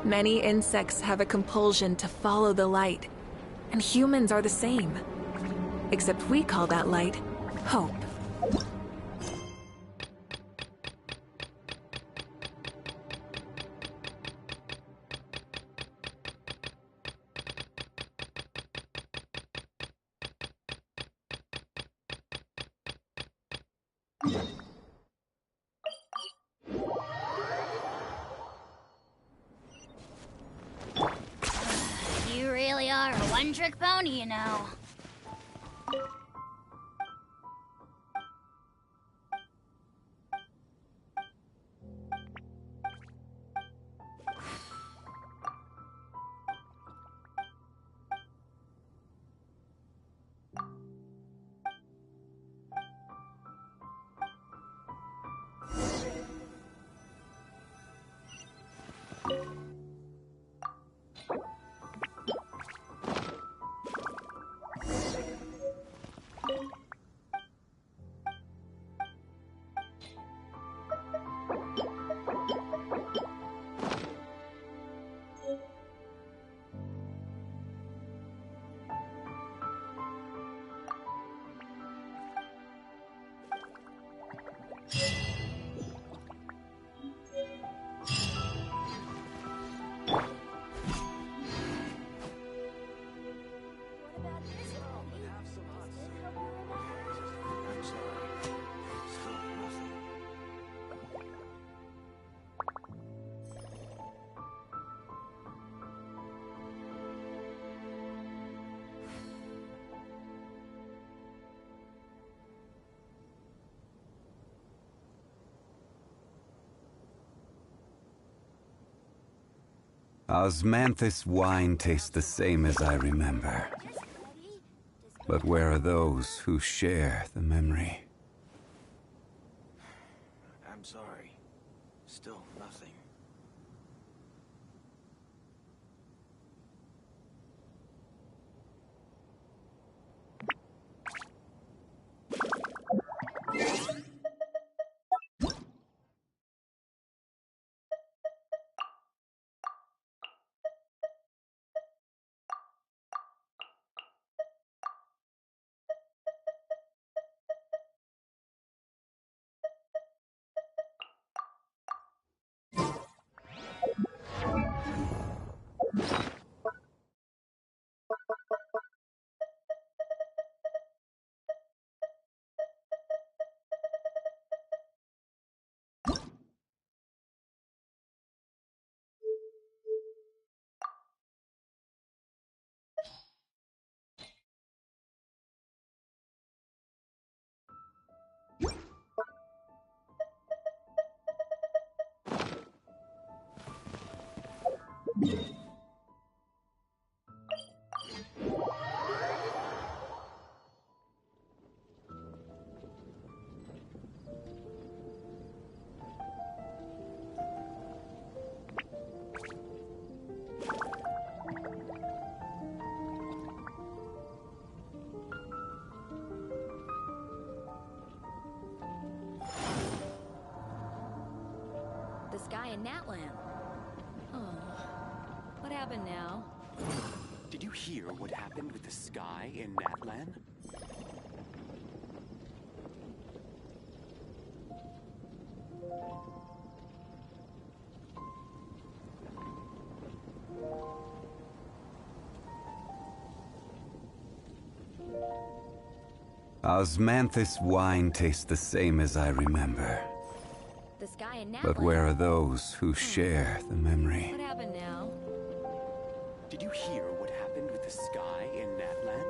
Many insects have a compulsion to follow the light, and humans are the same. Except we call that light hope. You really are a one-trick pony, you know. Osmanthus wine tastes the same as I remember. But where are those who share the memory? I'm sorry. Still nothing. The sky in Natlan. Oh, what happened now? Did you hear what happened with the sky in Natlan? Osmanthus wine tastes the same as I remember. The sky in Natlan. But where are those who share the memory? What happened now? Did you hear what happened with the sky in Natlan?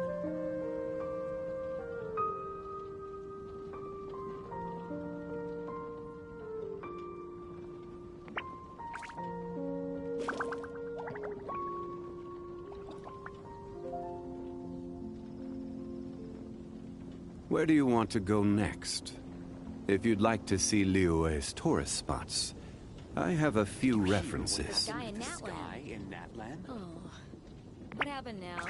Where do you want to go next? If you'd like to see Liyue's tourist spots, I have a few references. Sky in The Natlan. sky in Natlan? Oh, what happened now?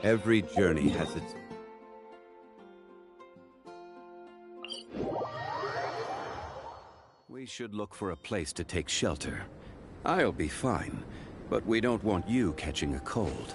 Every journey has its... We should look for a place to take shelter. I'll be fine, but we don't want you catching a cold.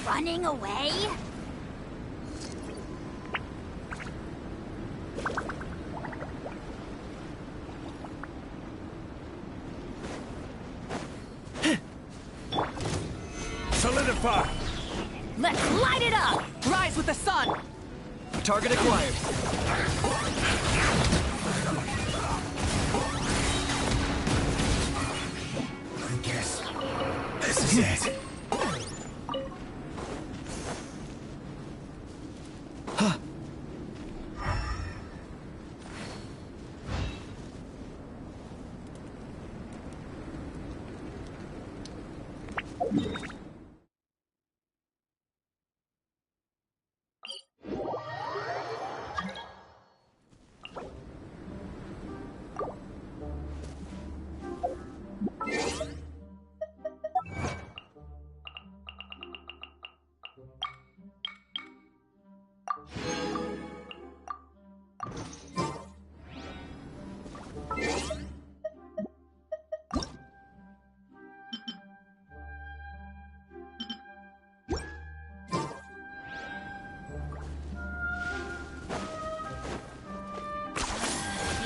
running away? Solidify! Let's light it up! Rise with the sun! Target acquired. I guess this is it.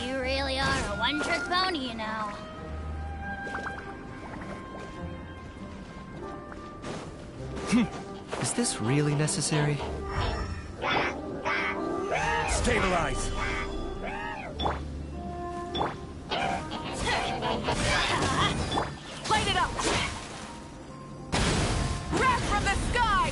You really are a one-trick pony, you know. Is this really necessary? Stabilize! Light it up! Wrath from the sky!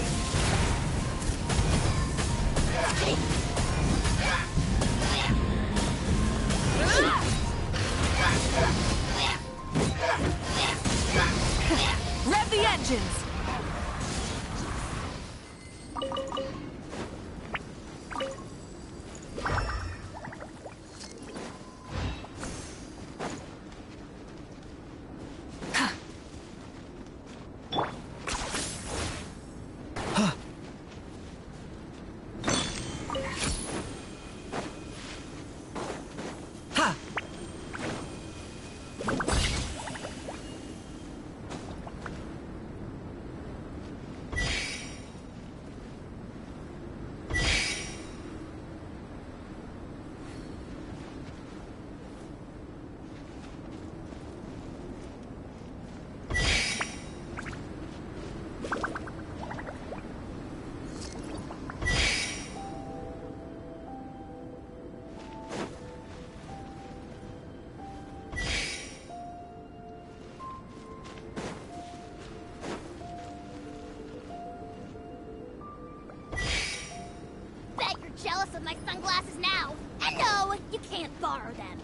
Rev the engines! Bet you're jealous of my sunglasses now. And no, you can't borrow them.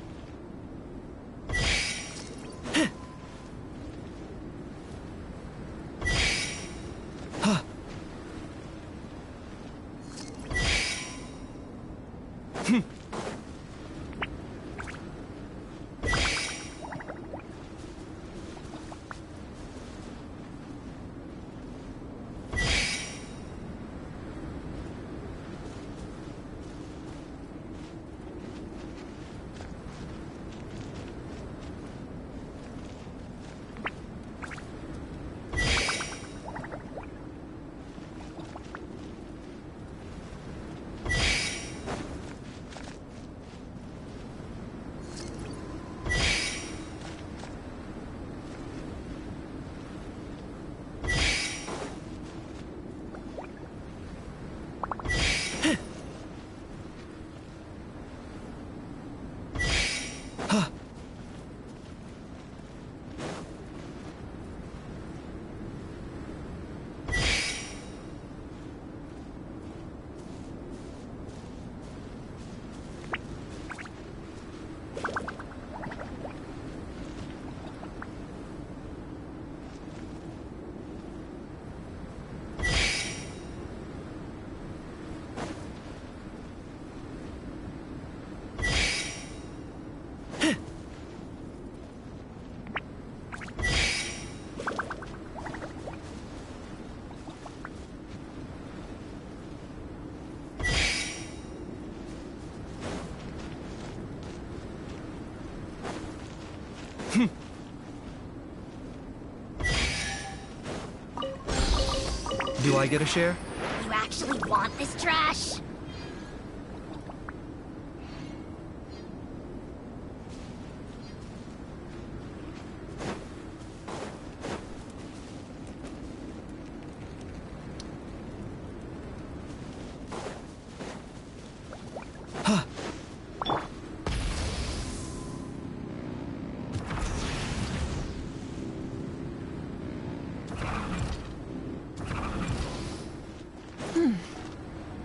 Do I get a share? You actually want this trash?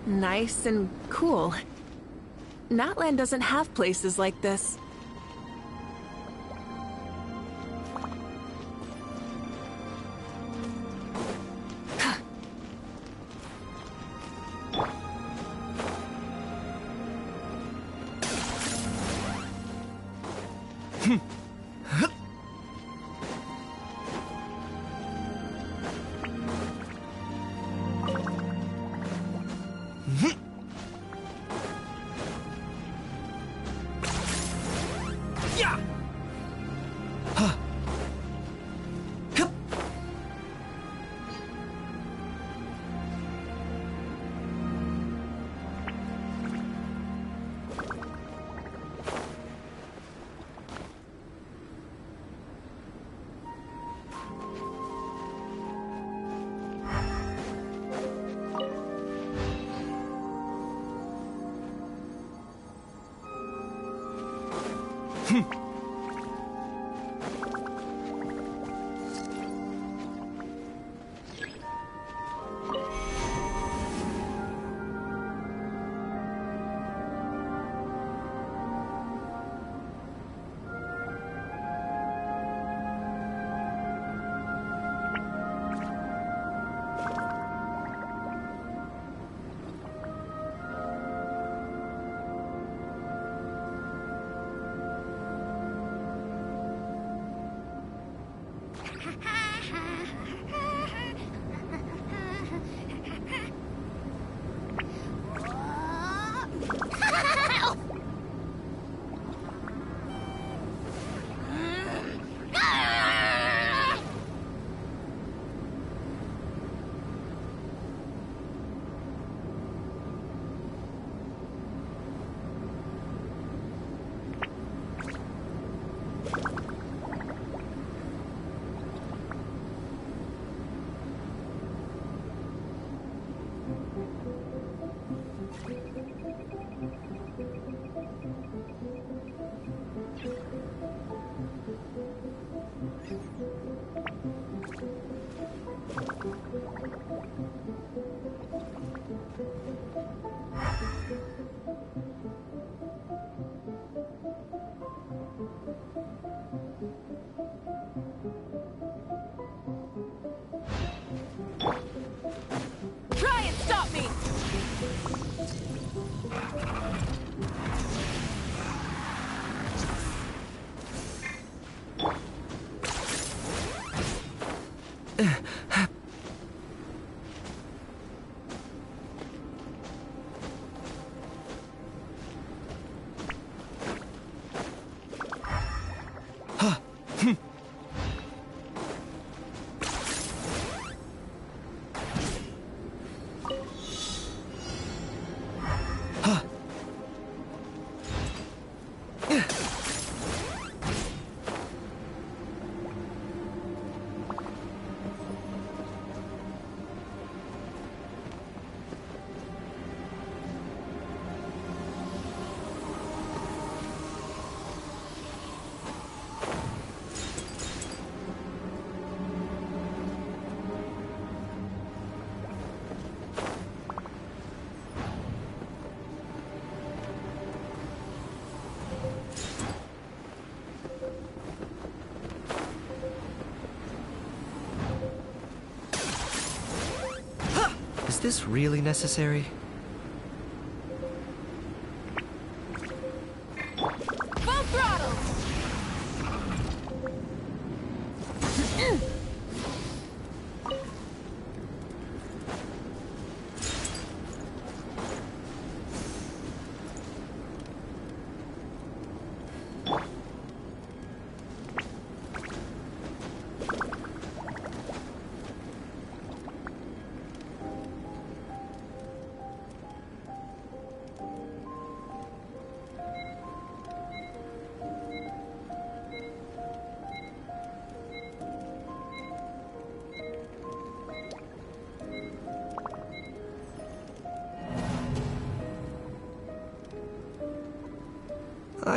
Nice and cool. Natlan doesn't have places like this. Try and stop me! Is this really necessary? Full throttle!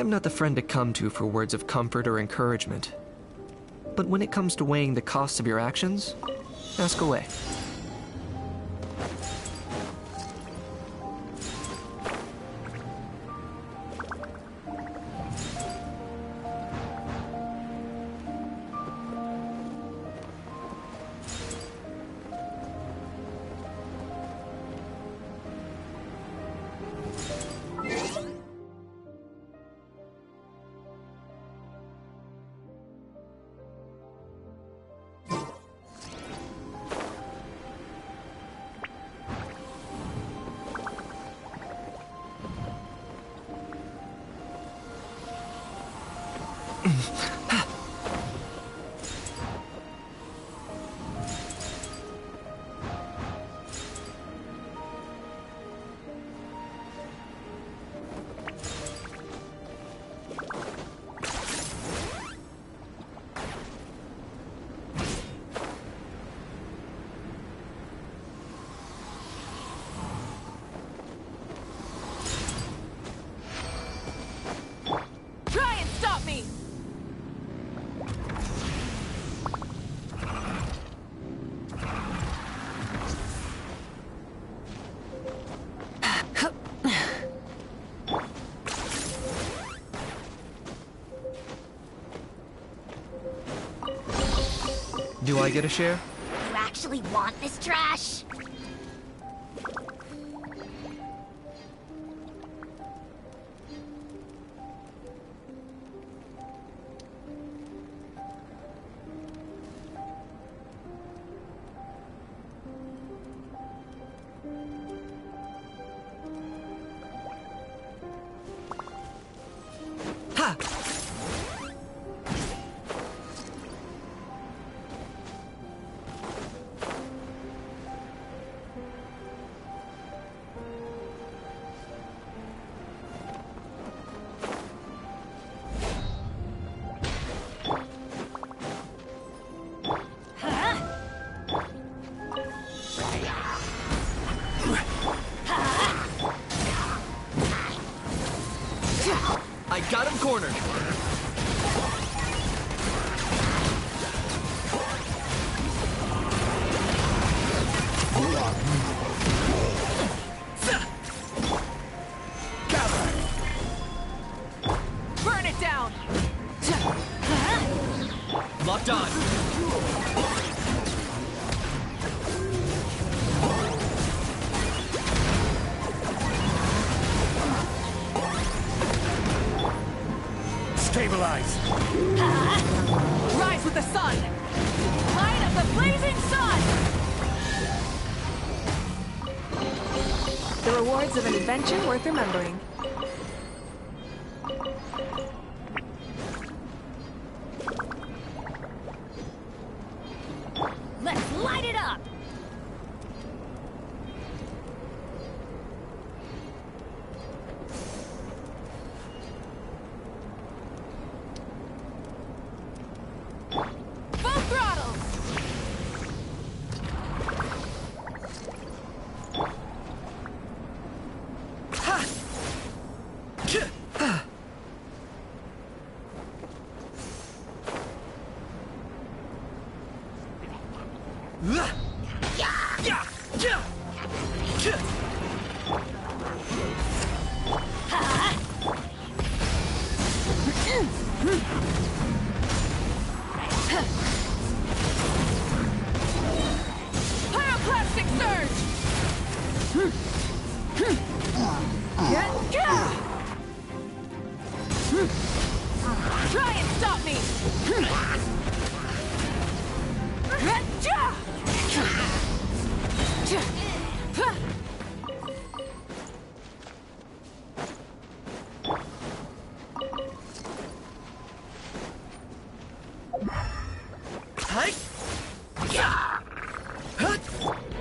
I'm not the friend to come to for words of comfort or encouragement. But when it comes to weighing the costs of your actions, ask away. Do I get a share? You actually want this trash? I got him cornered. Burn it down! Locked on. Stabilize! Rise with the sun! Light of the blazing sun! The rewards of an adventure worth remembering. Let's light it up! Full throttle! Pyroclastic surge! Try and stop me!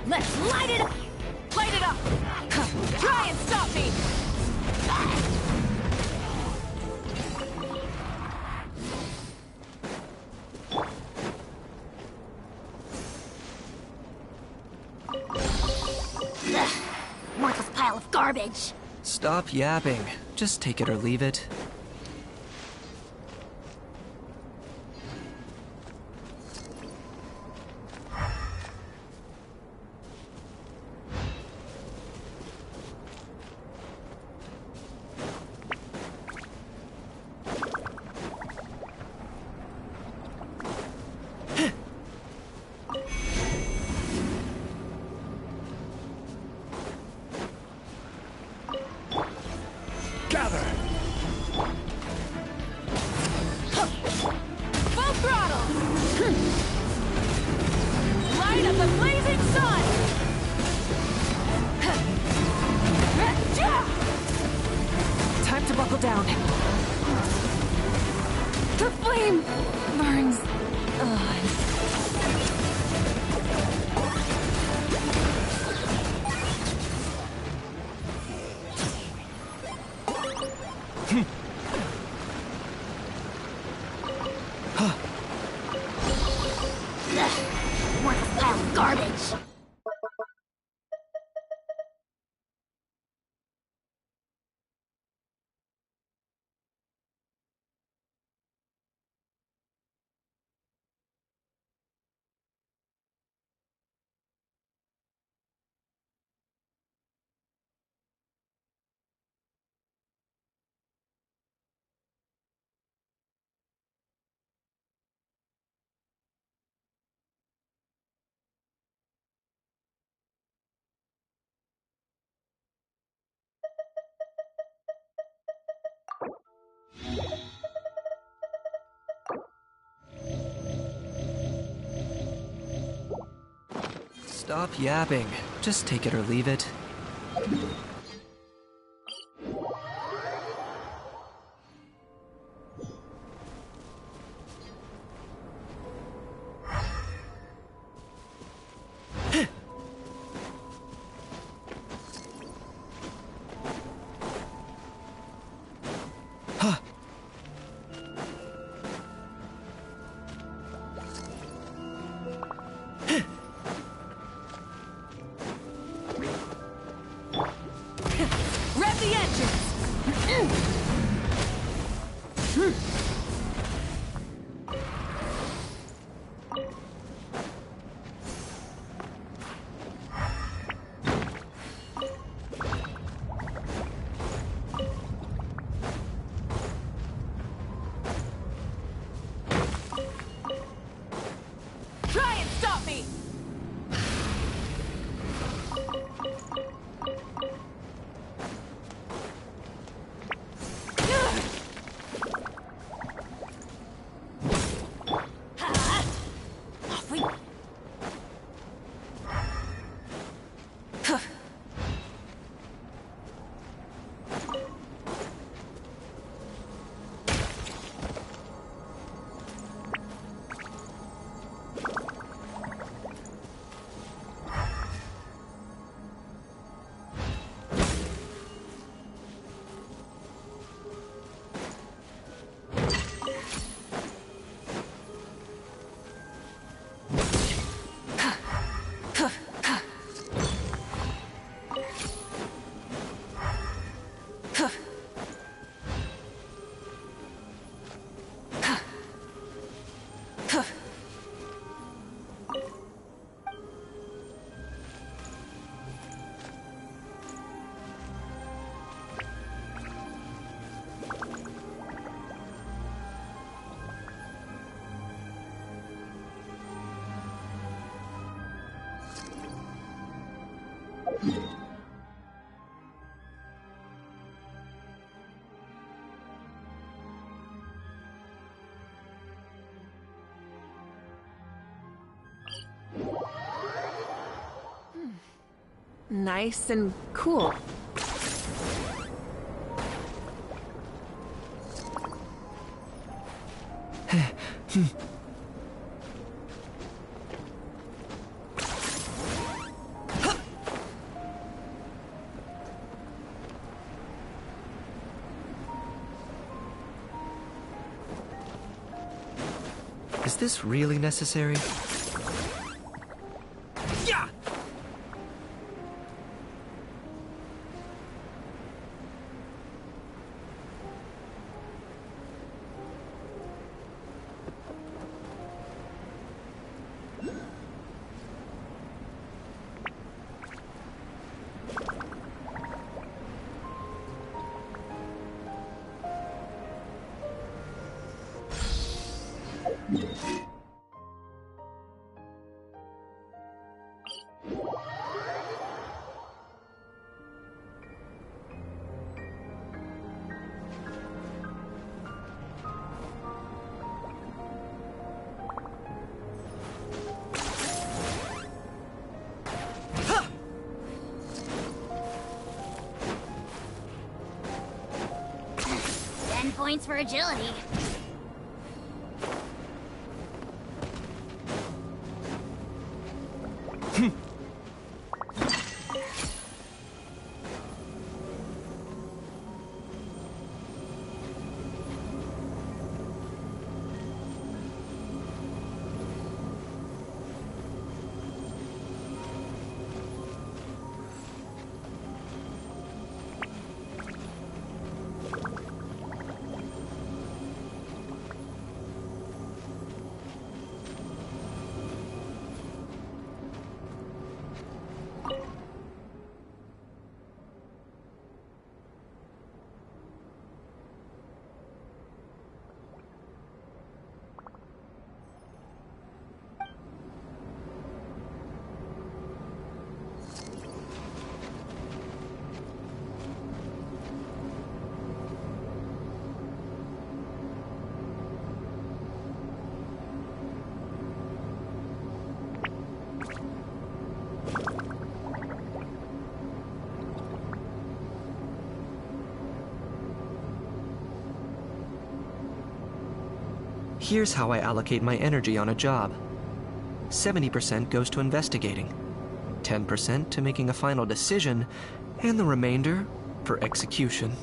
Let's light it up! Light it up! Try and stop me! Worthless pile of garbage. Stop yapping. Just take it or leave it. What a pile of garbage! Stop yapping. Just take it or leave it. Rev the engines! Try and stop me! Nice and cool. Is this really necessary? Yeah! Points for agility. Here's how I allocate my energy on a job. 70% goes to investigating, 10% to making a final decision, and the remainder for execution.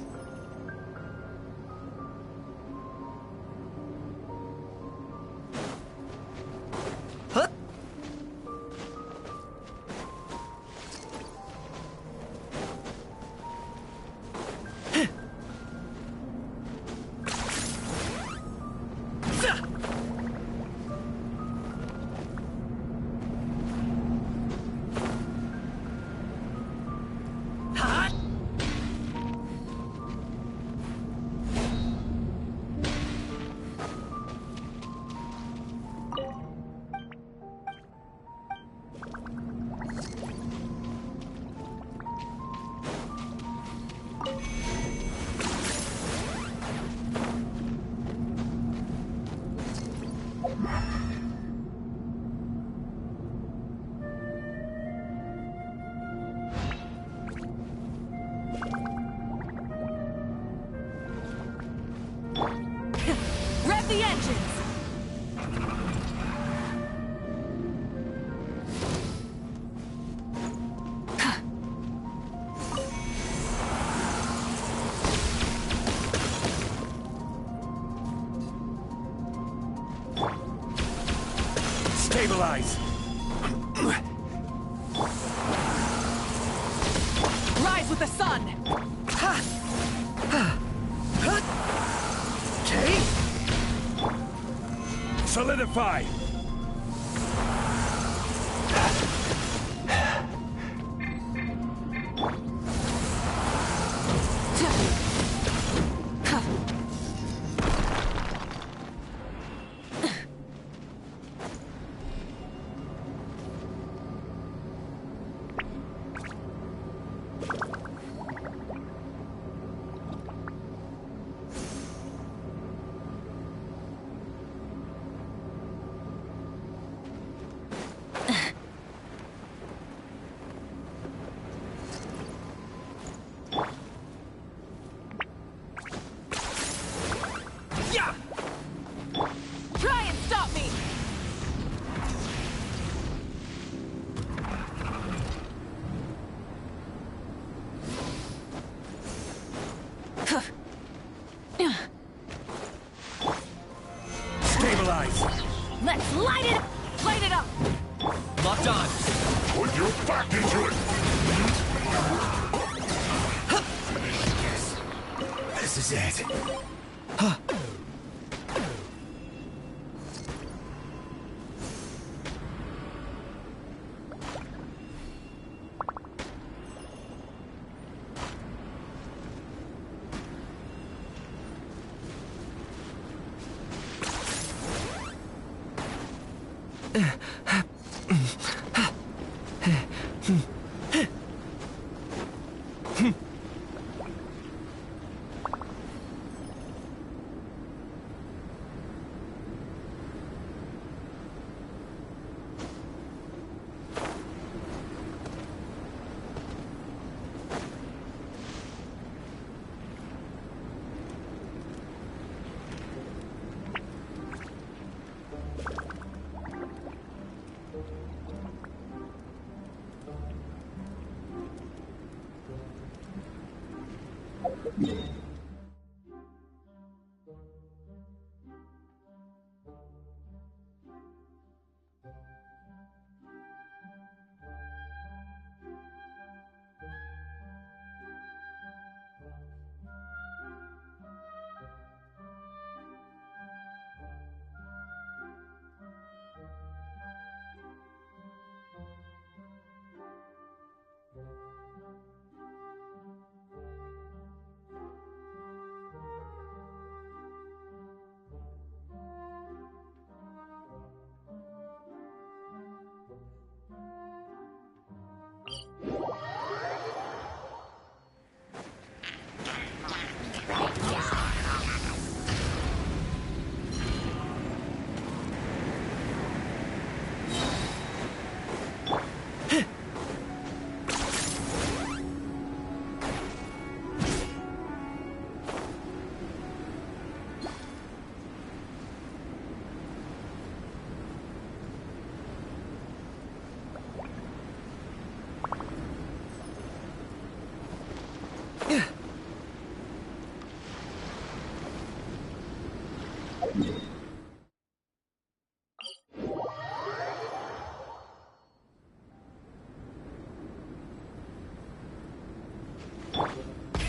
Rev the engines! Stabilize! Rise with the sun! Okay. Solidify! Try and stop me! Stabilize! Let's light it up! Light it up! Locked on! Put your back into it! Yes. This is it.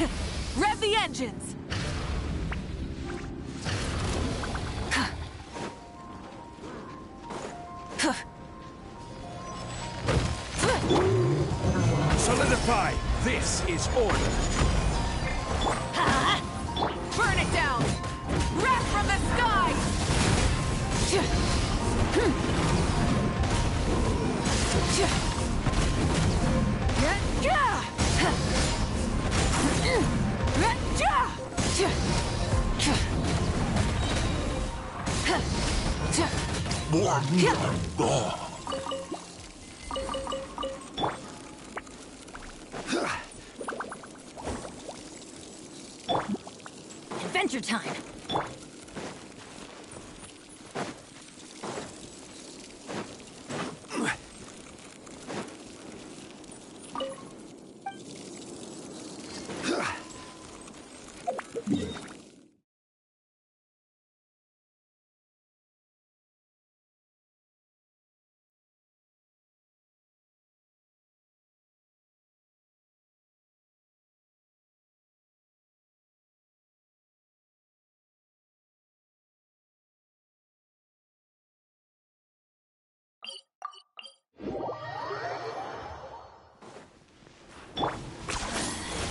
Rev the engines! Solidify! This is order! Burn it down! Wrath from the sky! Adventure time!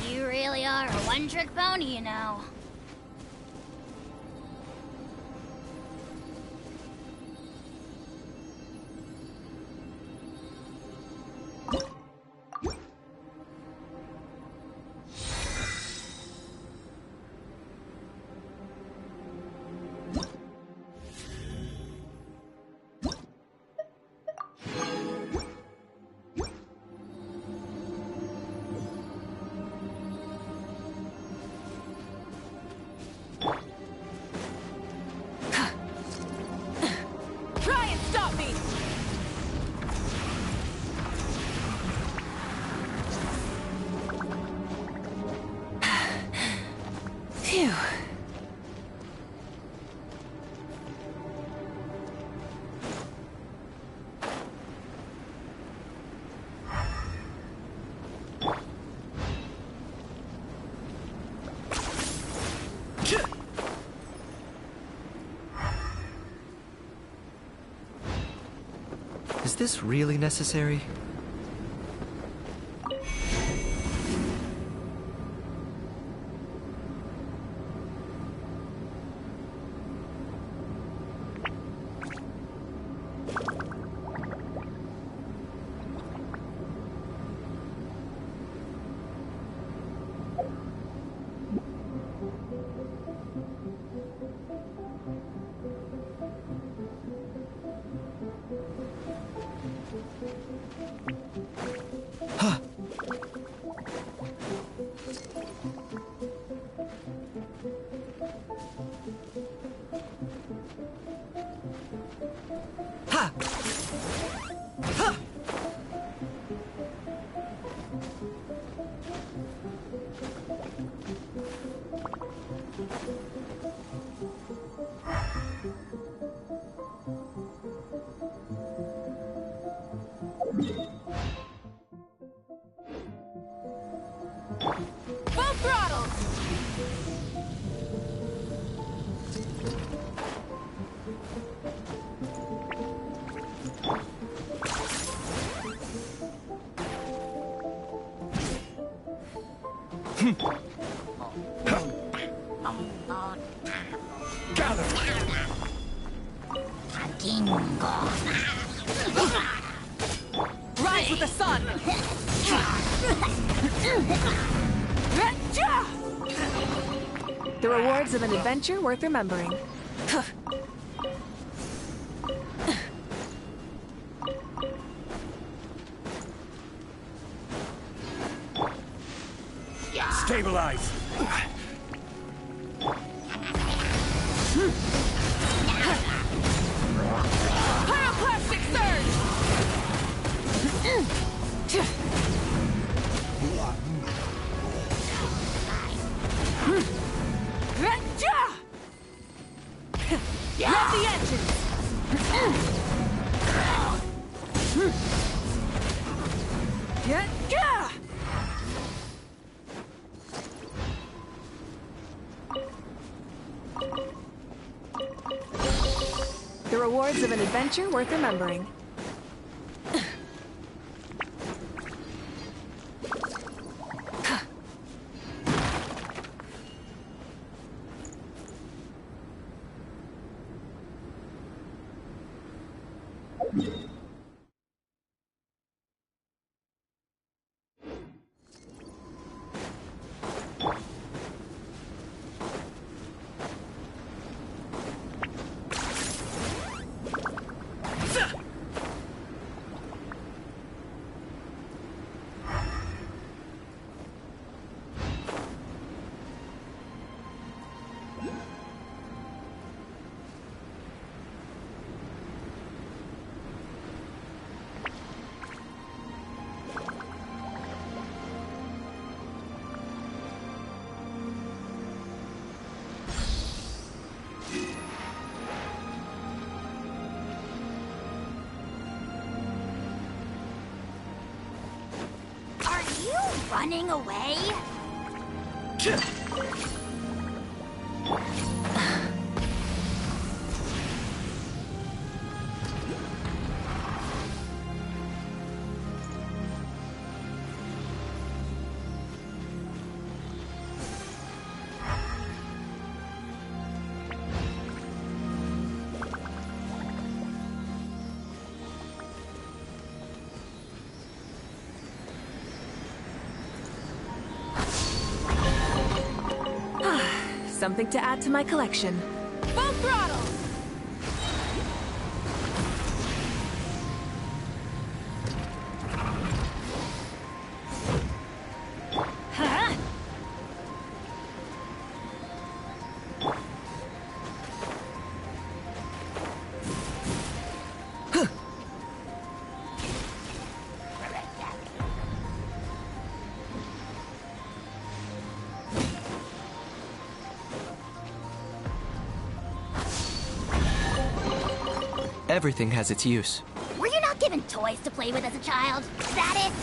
You really are a one-trick pony, you know. Try and stop me! Phew. Is this really necessary? Full throttle! Rise with the sun! The rewards of an adventure worth remembering. Stabilize! Pyroclastic surge! Rev the engines! The rewards of an adventure worth remembering. Running away? Something to add to my collection. Full throttle! Huh? Everything has its use. Were you not given toys to play with as a child? Is that it?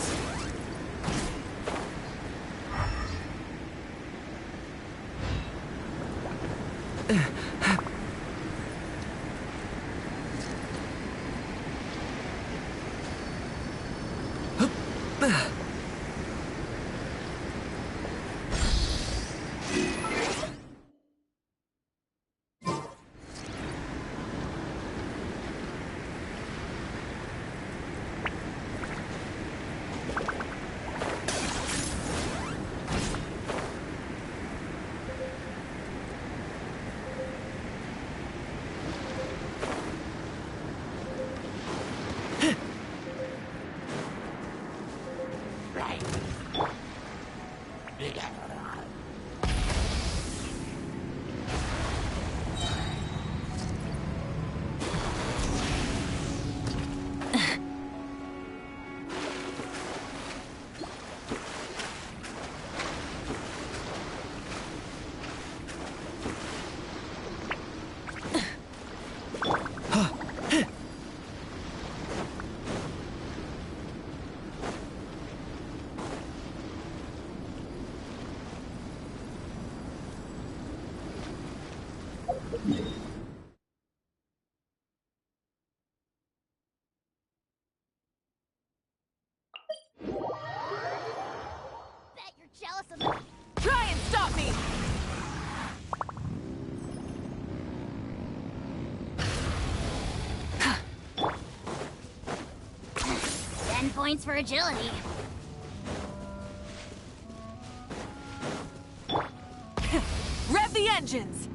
Bet you're jealous of me. Try and stop me! 10 points for agility. Rev the engines!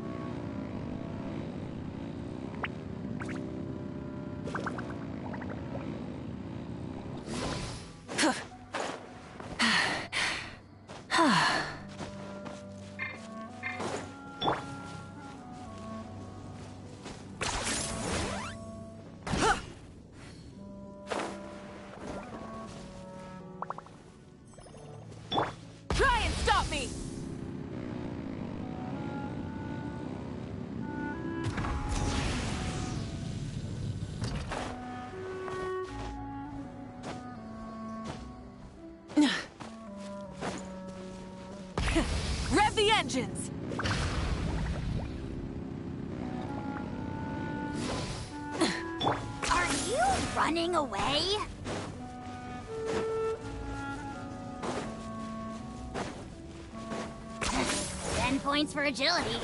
Try and stop me! Rev the engines! running away? Ten points for agility.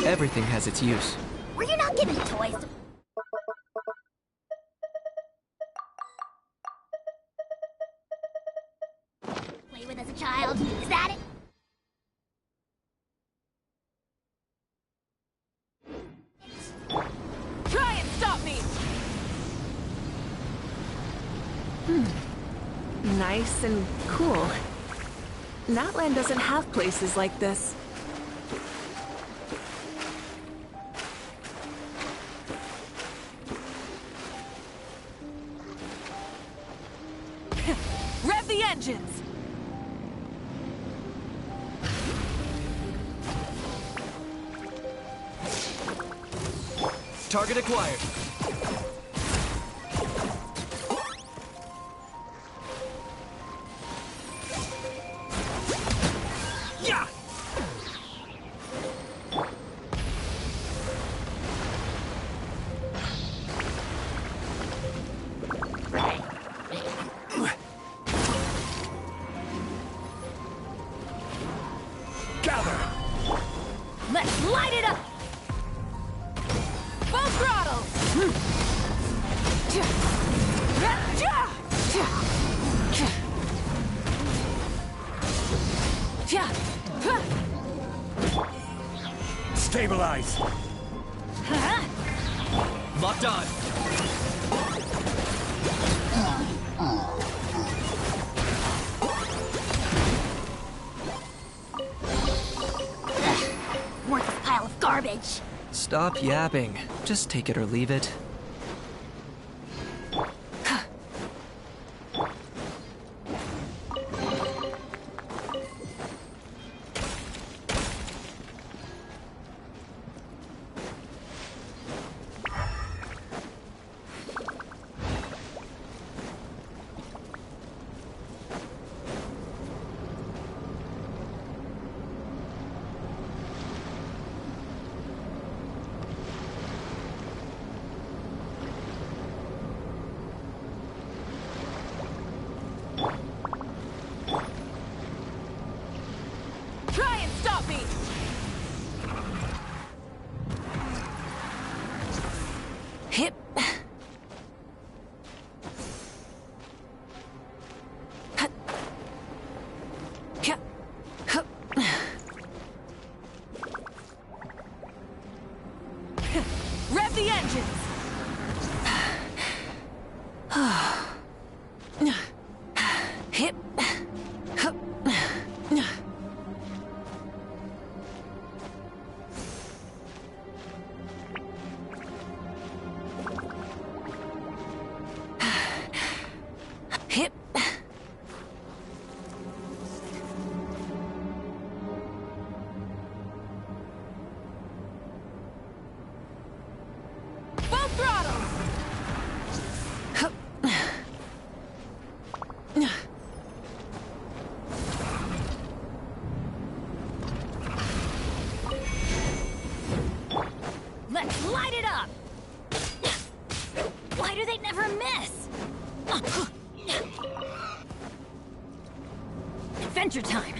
Everything has its use. Were you not given toys to... play with as a child? Is that it? Try and stop me! Nice and cool. Natlan doesn't have places like this. Rev the engines! Target acquired. Yeah! Gather! Let's light it up! Full throttle! Stabilize! Locked on. Worthless pile of garbage. Stop yapping. Just take it or leave it. Try and stop me! Hip. Rev the engines! Hip. Hip. Full throttle! Let's light it up! Why do they never miss? Adventure time!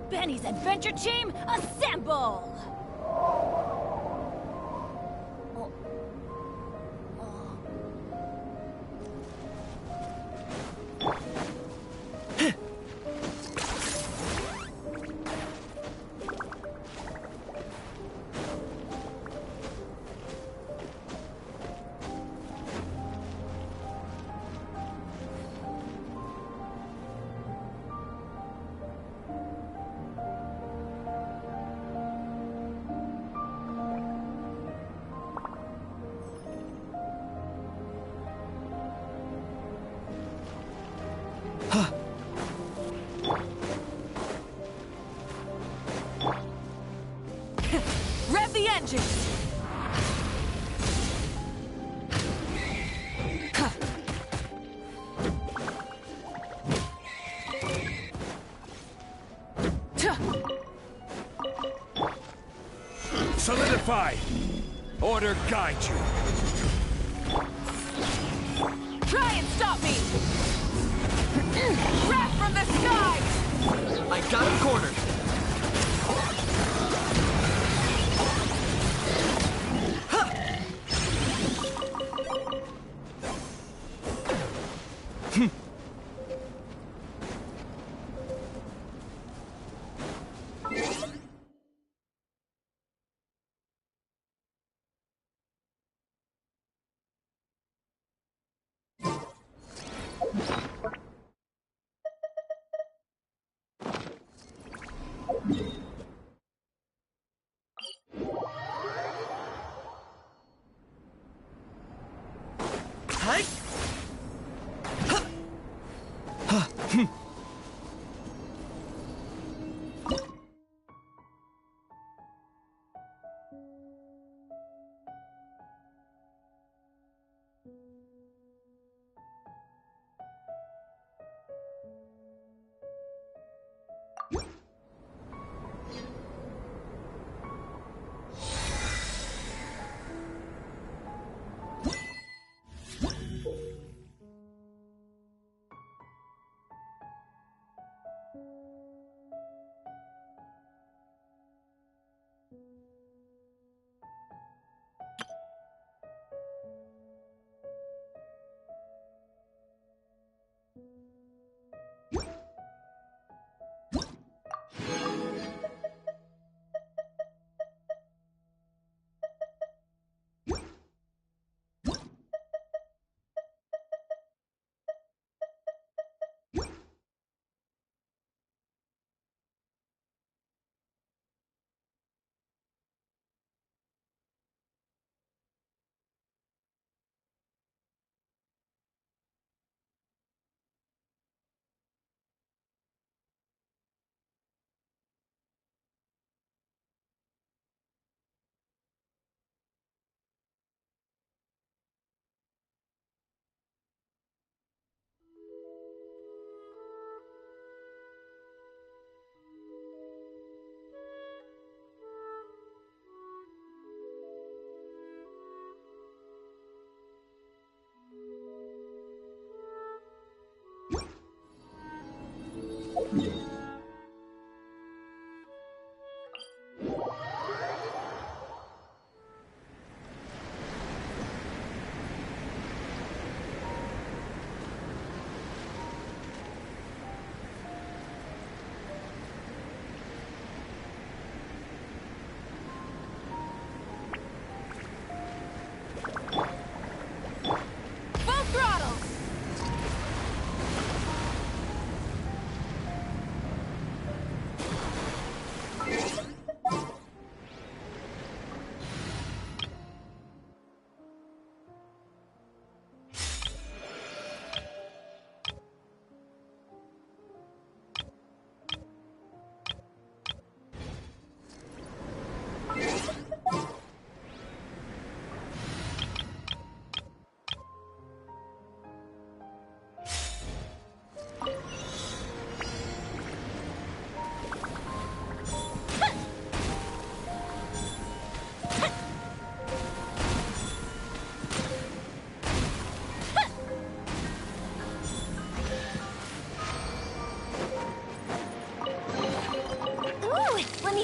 Benny's adventure team, assemble! Rev the engines! Solidify! Order guide you! Try and stop me! Wrath from the sky! I got him cornered!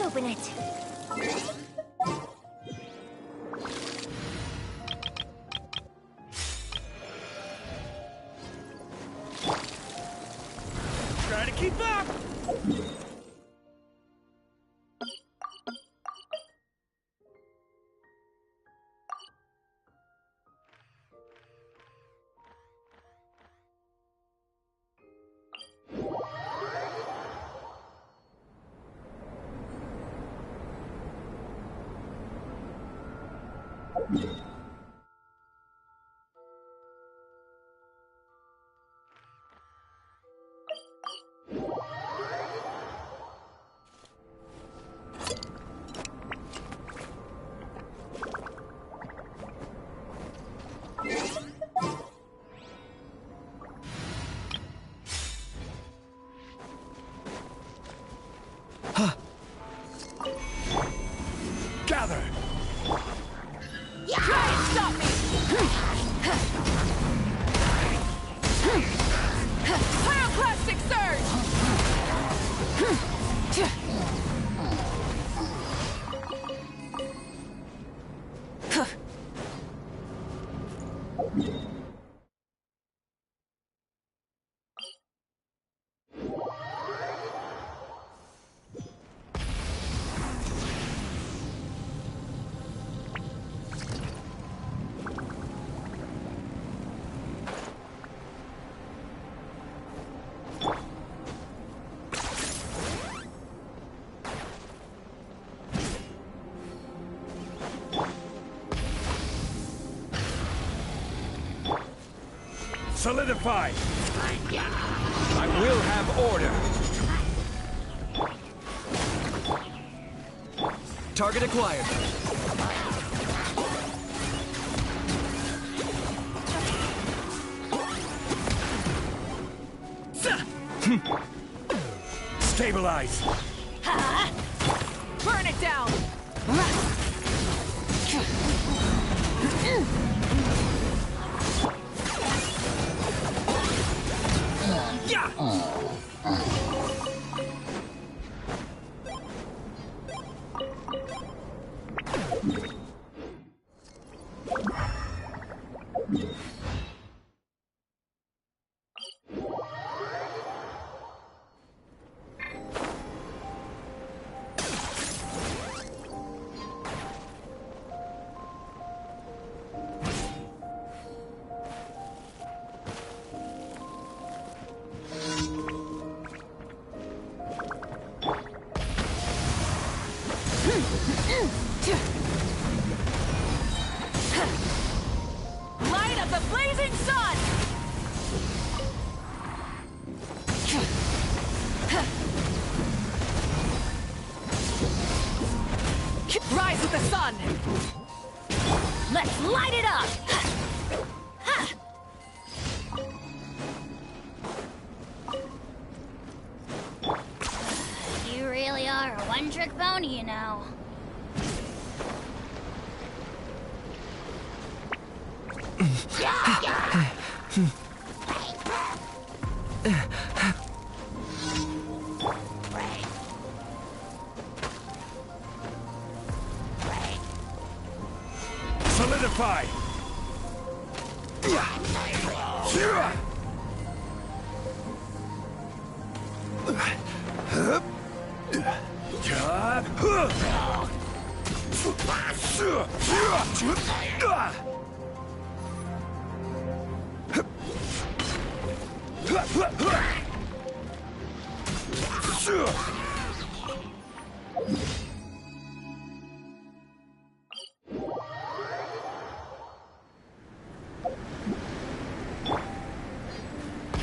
open it. Try to keep up! Gather! Try and stop me! Pyroclastic surge! Solidify! I will have order! Target acquired. Stabilize! Burn it down! Light of the blazing sun! Rise with the sun! Let's light it up! You really are a one-trick pony, you know. Solidify!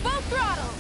Full throttle!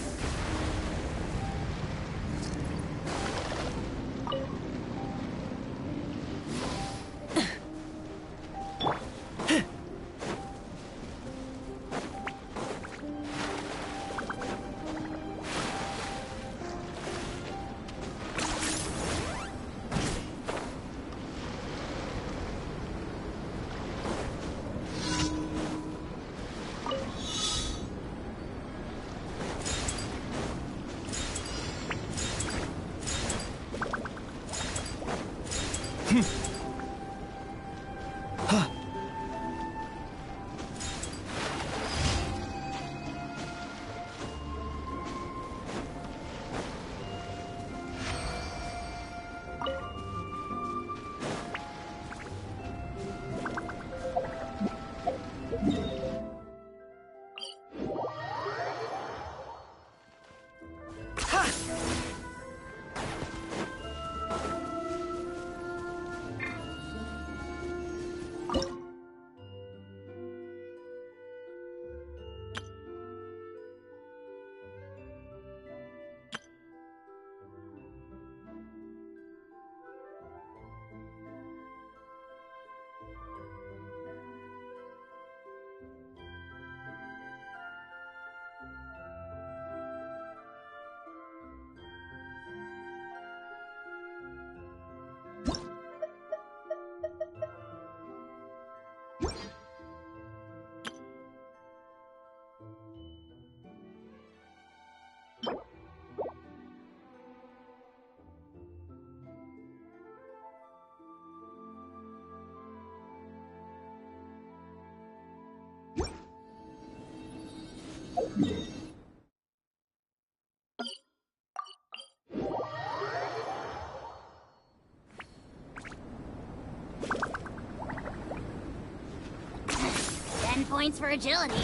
Points for agility.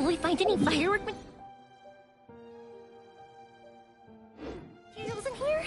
Will we find any firework materials in here?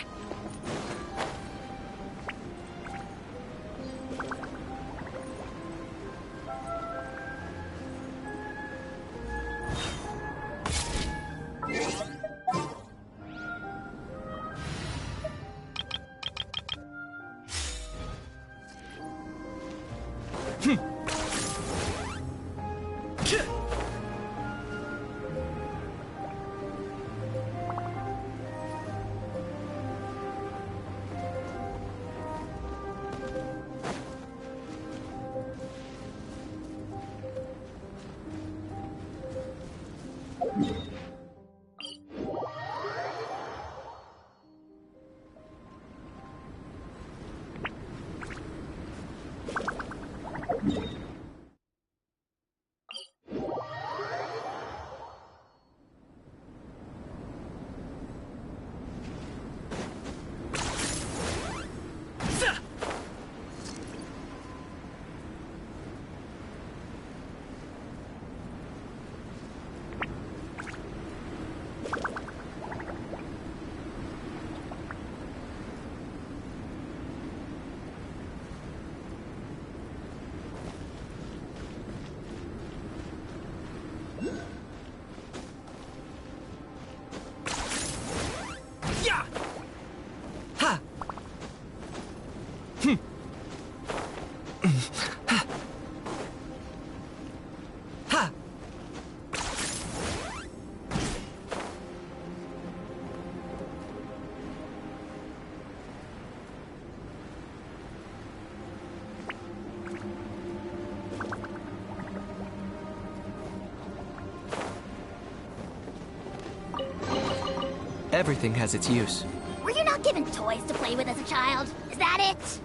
Everything has its use. Were you not given toys to play with as a child? Is that it?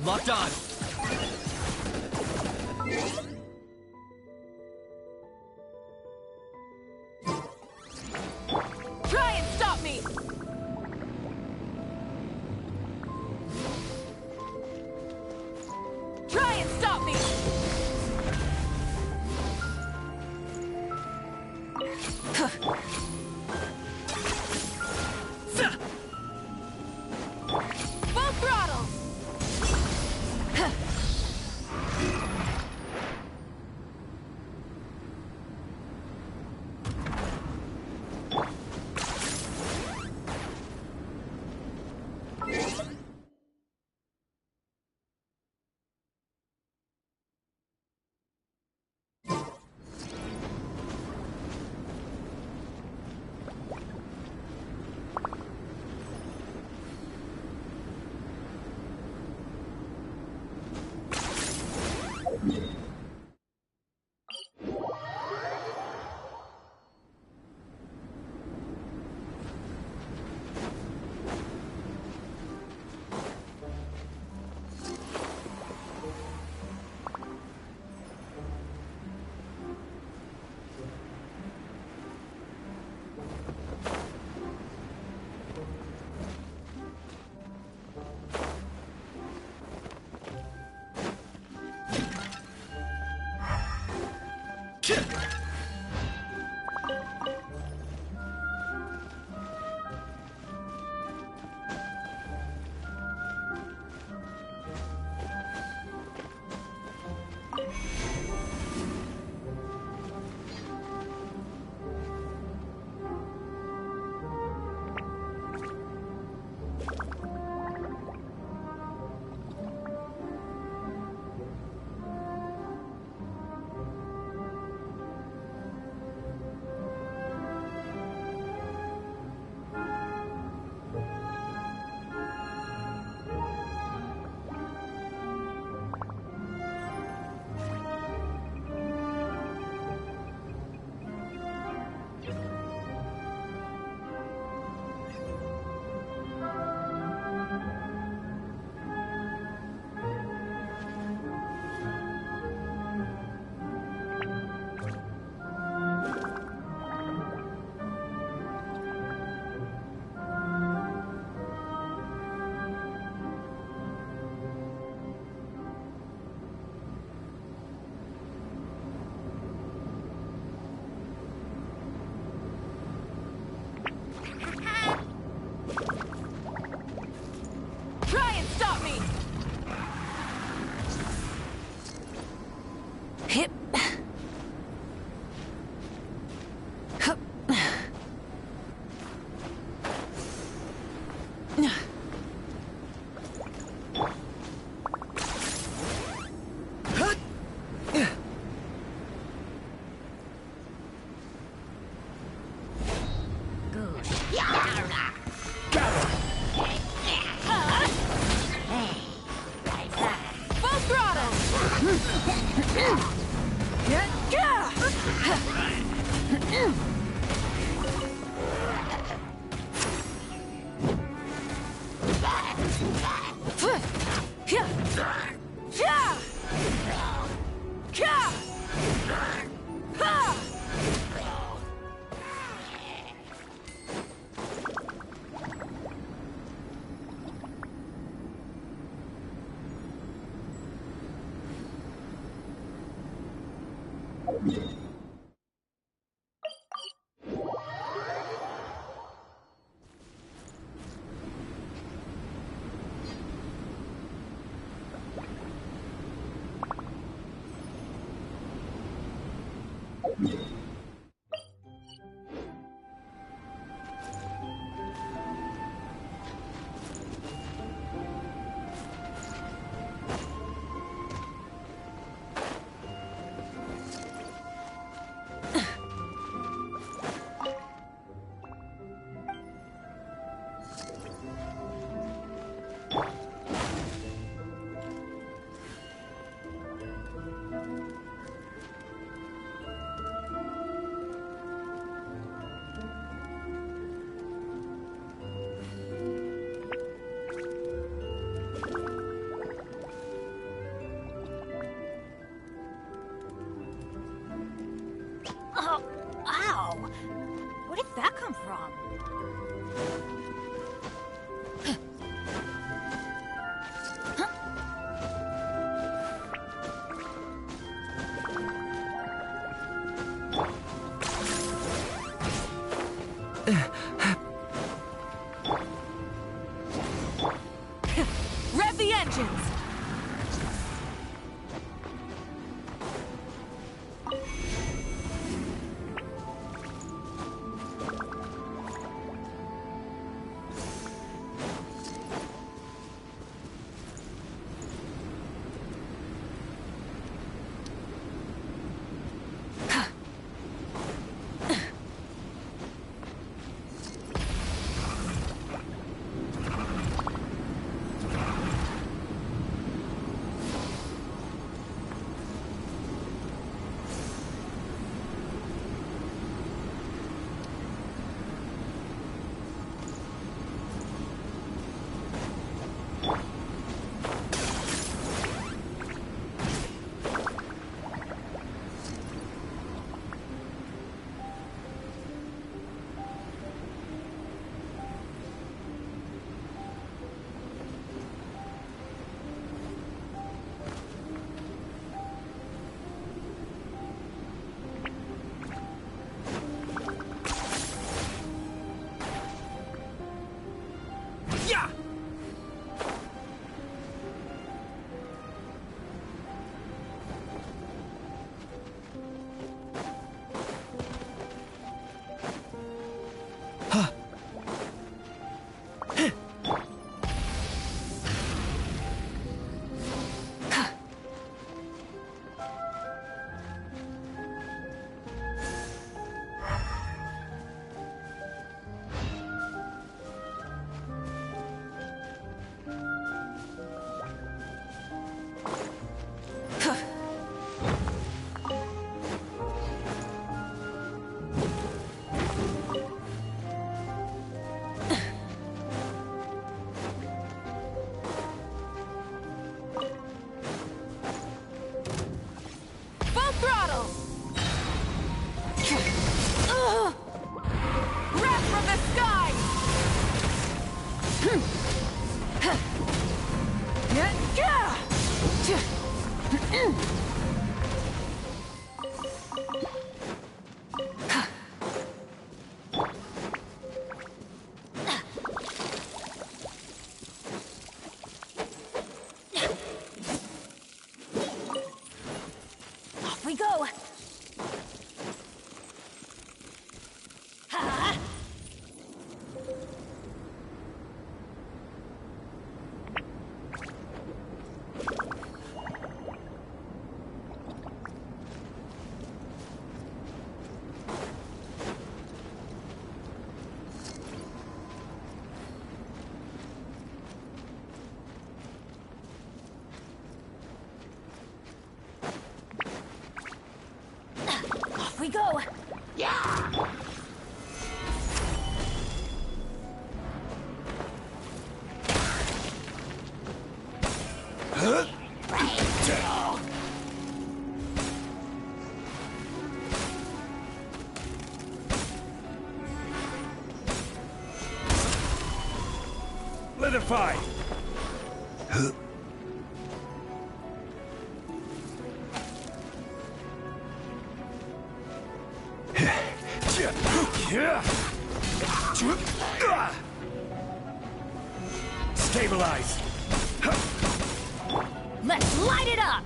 Locked on. Try and stop me! Try and stop me! Full throttle! Where did that come from? Rev the engines! Off we go! Ha! Off we go! Yeah! Solidify! Stabilize! Let's light it up!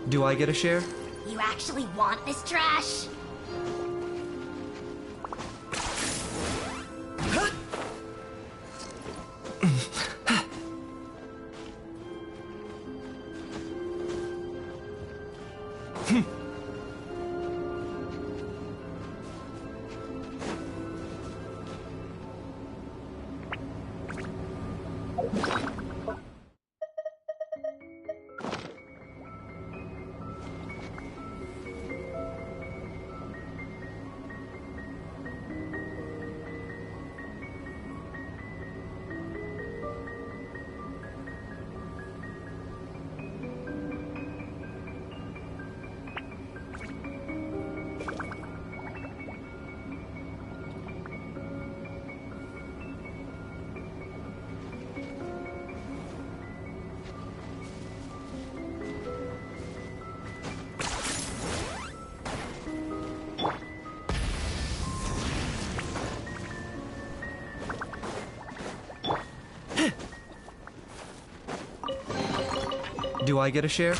Do I get a share? You actually want this trash? Do I get a share?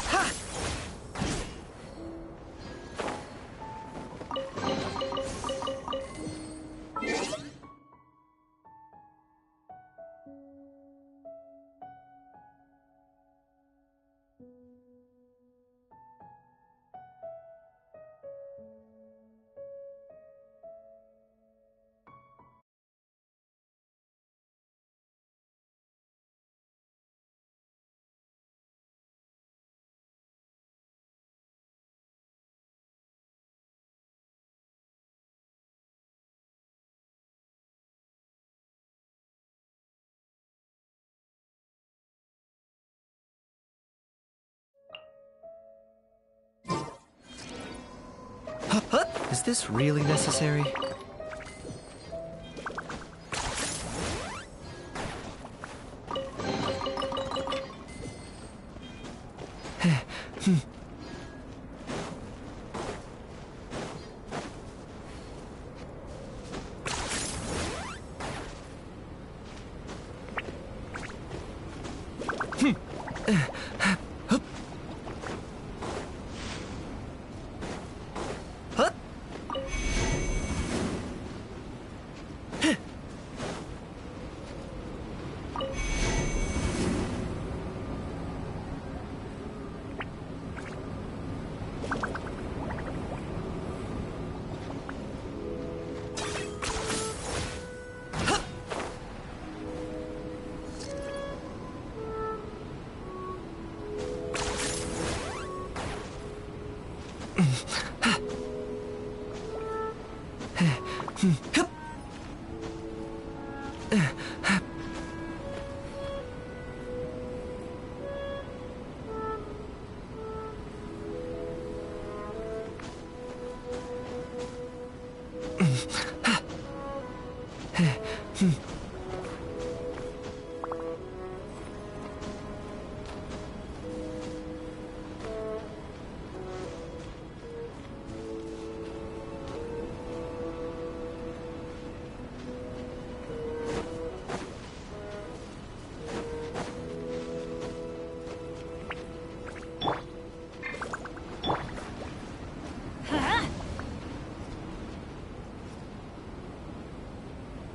Is this really necessary?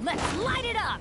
Let's light it up!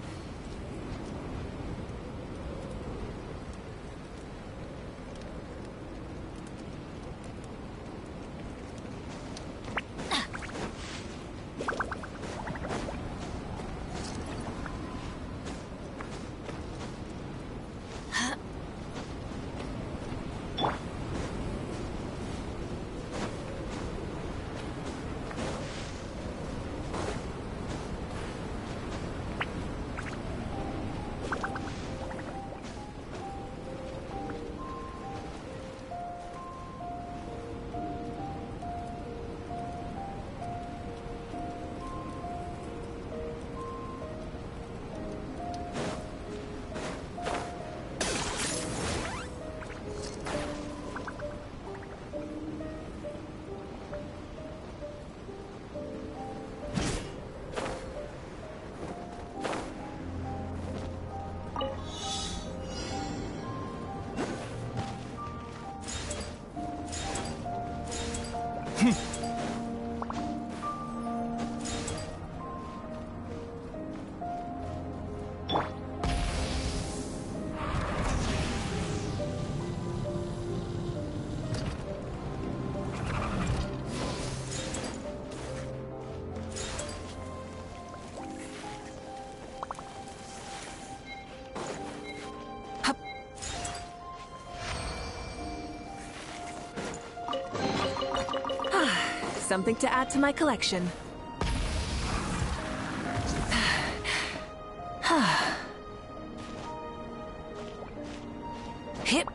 Something to add to my collection. Hip.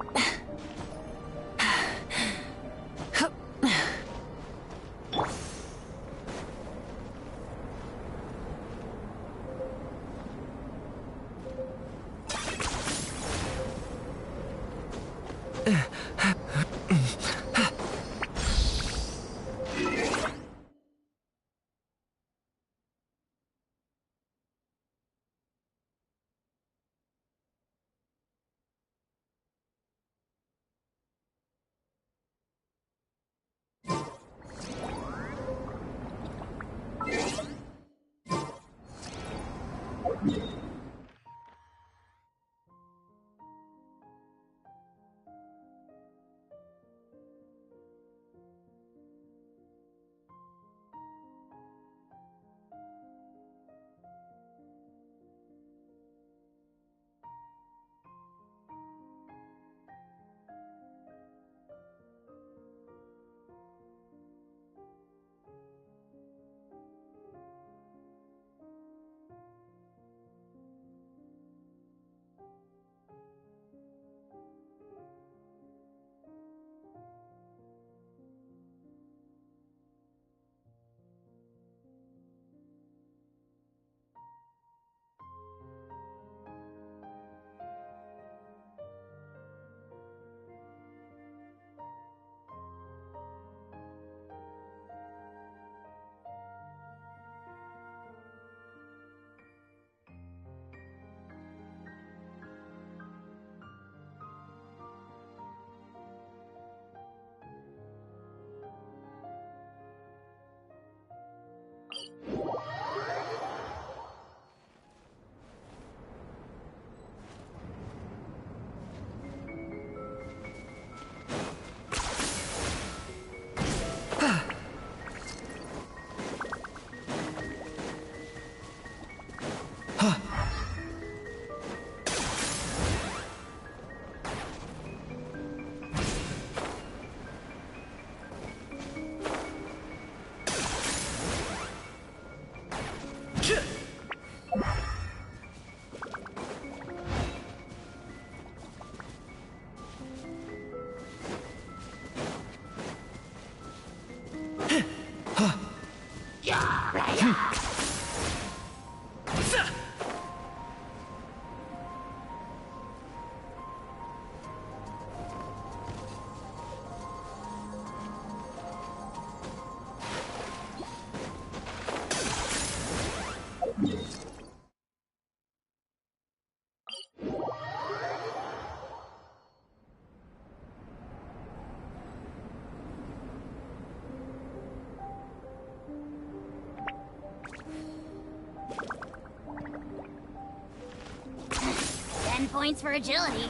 Points for agility.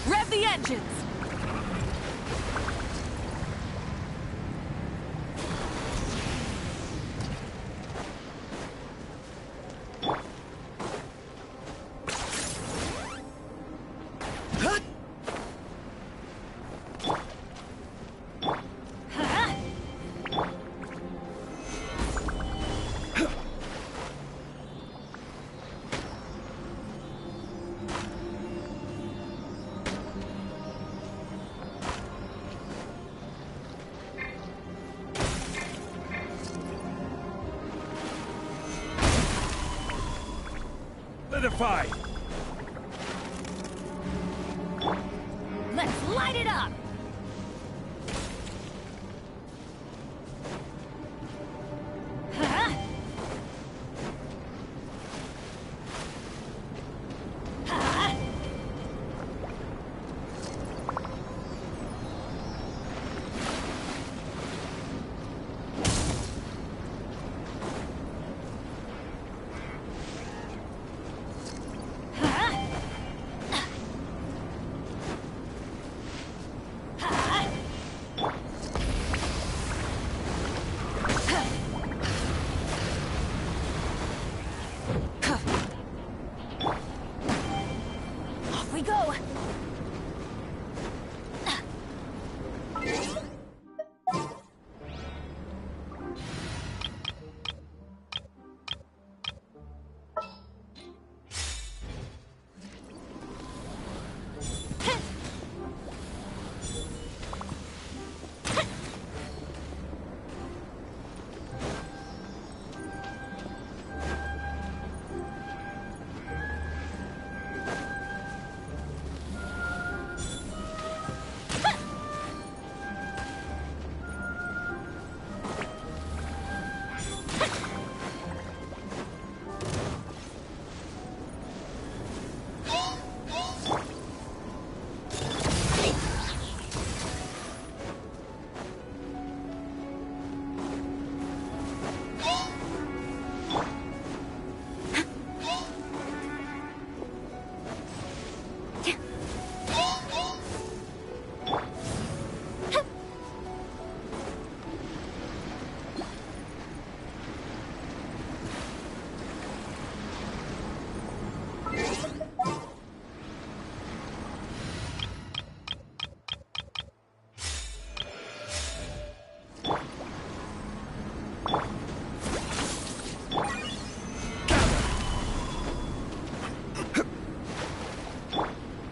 Rev the engines! Solidify! Let's light it up! Huh? Huh? Off we go!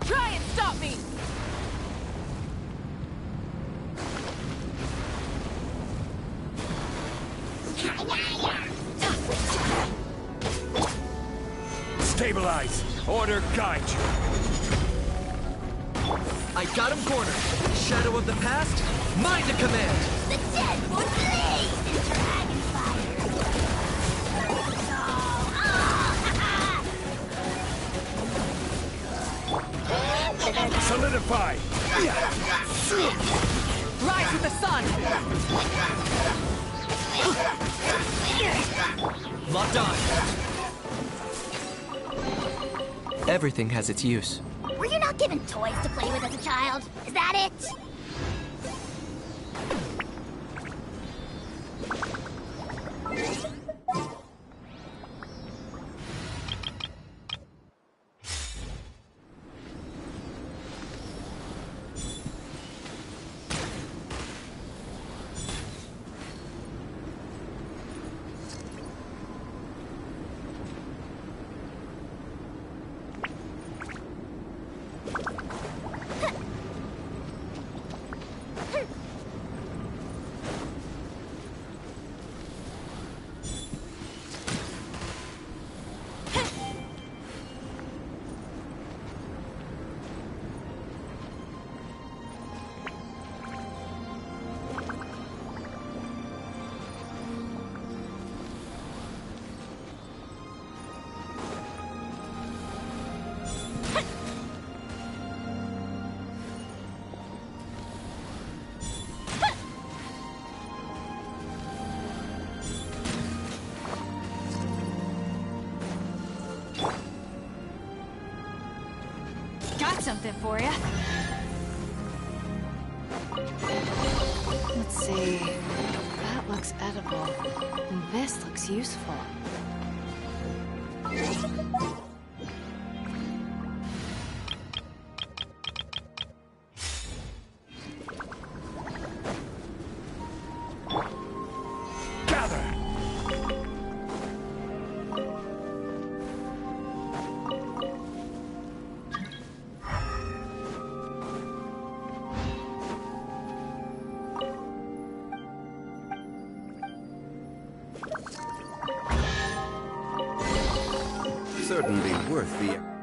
Try and stop me! Stabilize! Order guide you! I got him cornered. Shadow of the past, mine to command. The dead would blaze in dragon fire. Solidify! Rise with the sun! Locked on. Everything has its use. Were you not given toys to play with as a child? Is that it? Got something for you. Let's see. That looks edible. And this looks useful. certainly worth the...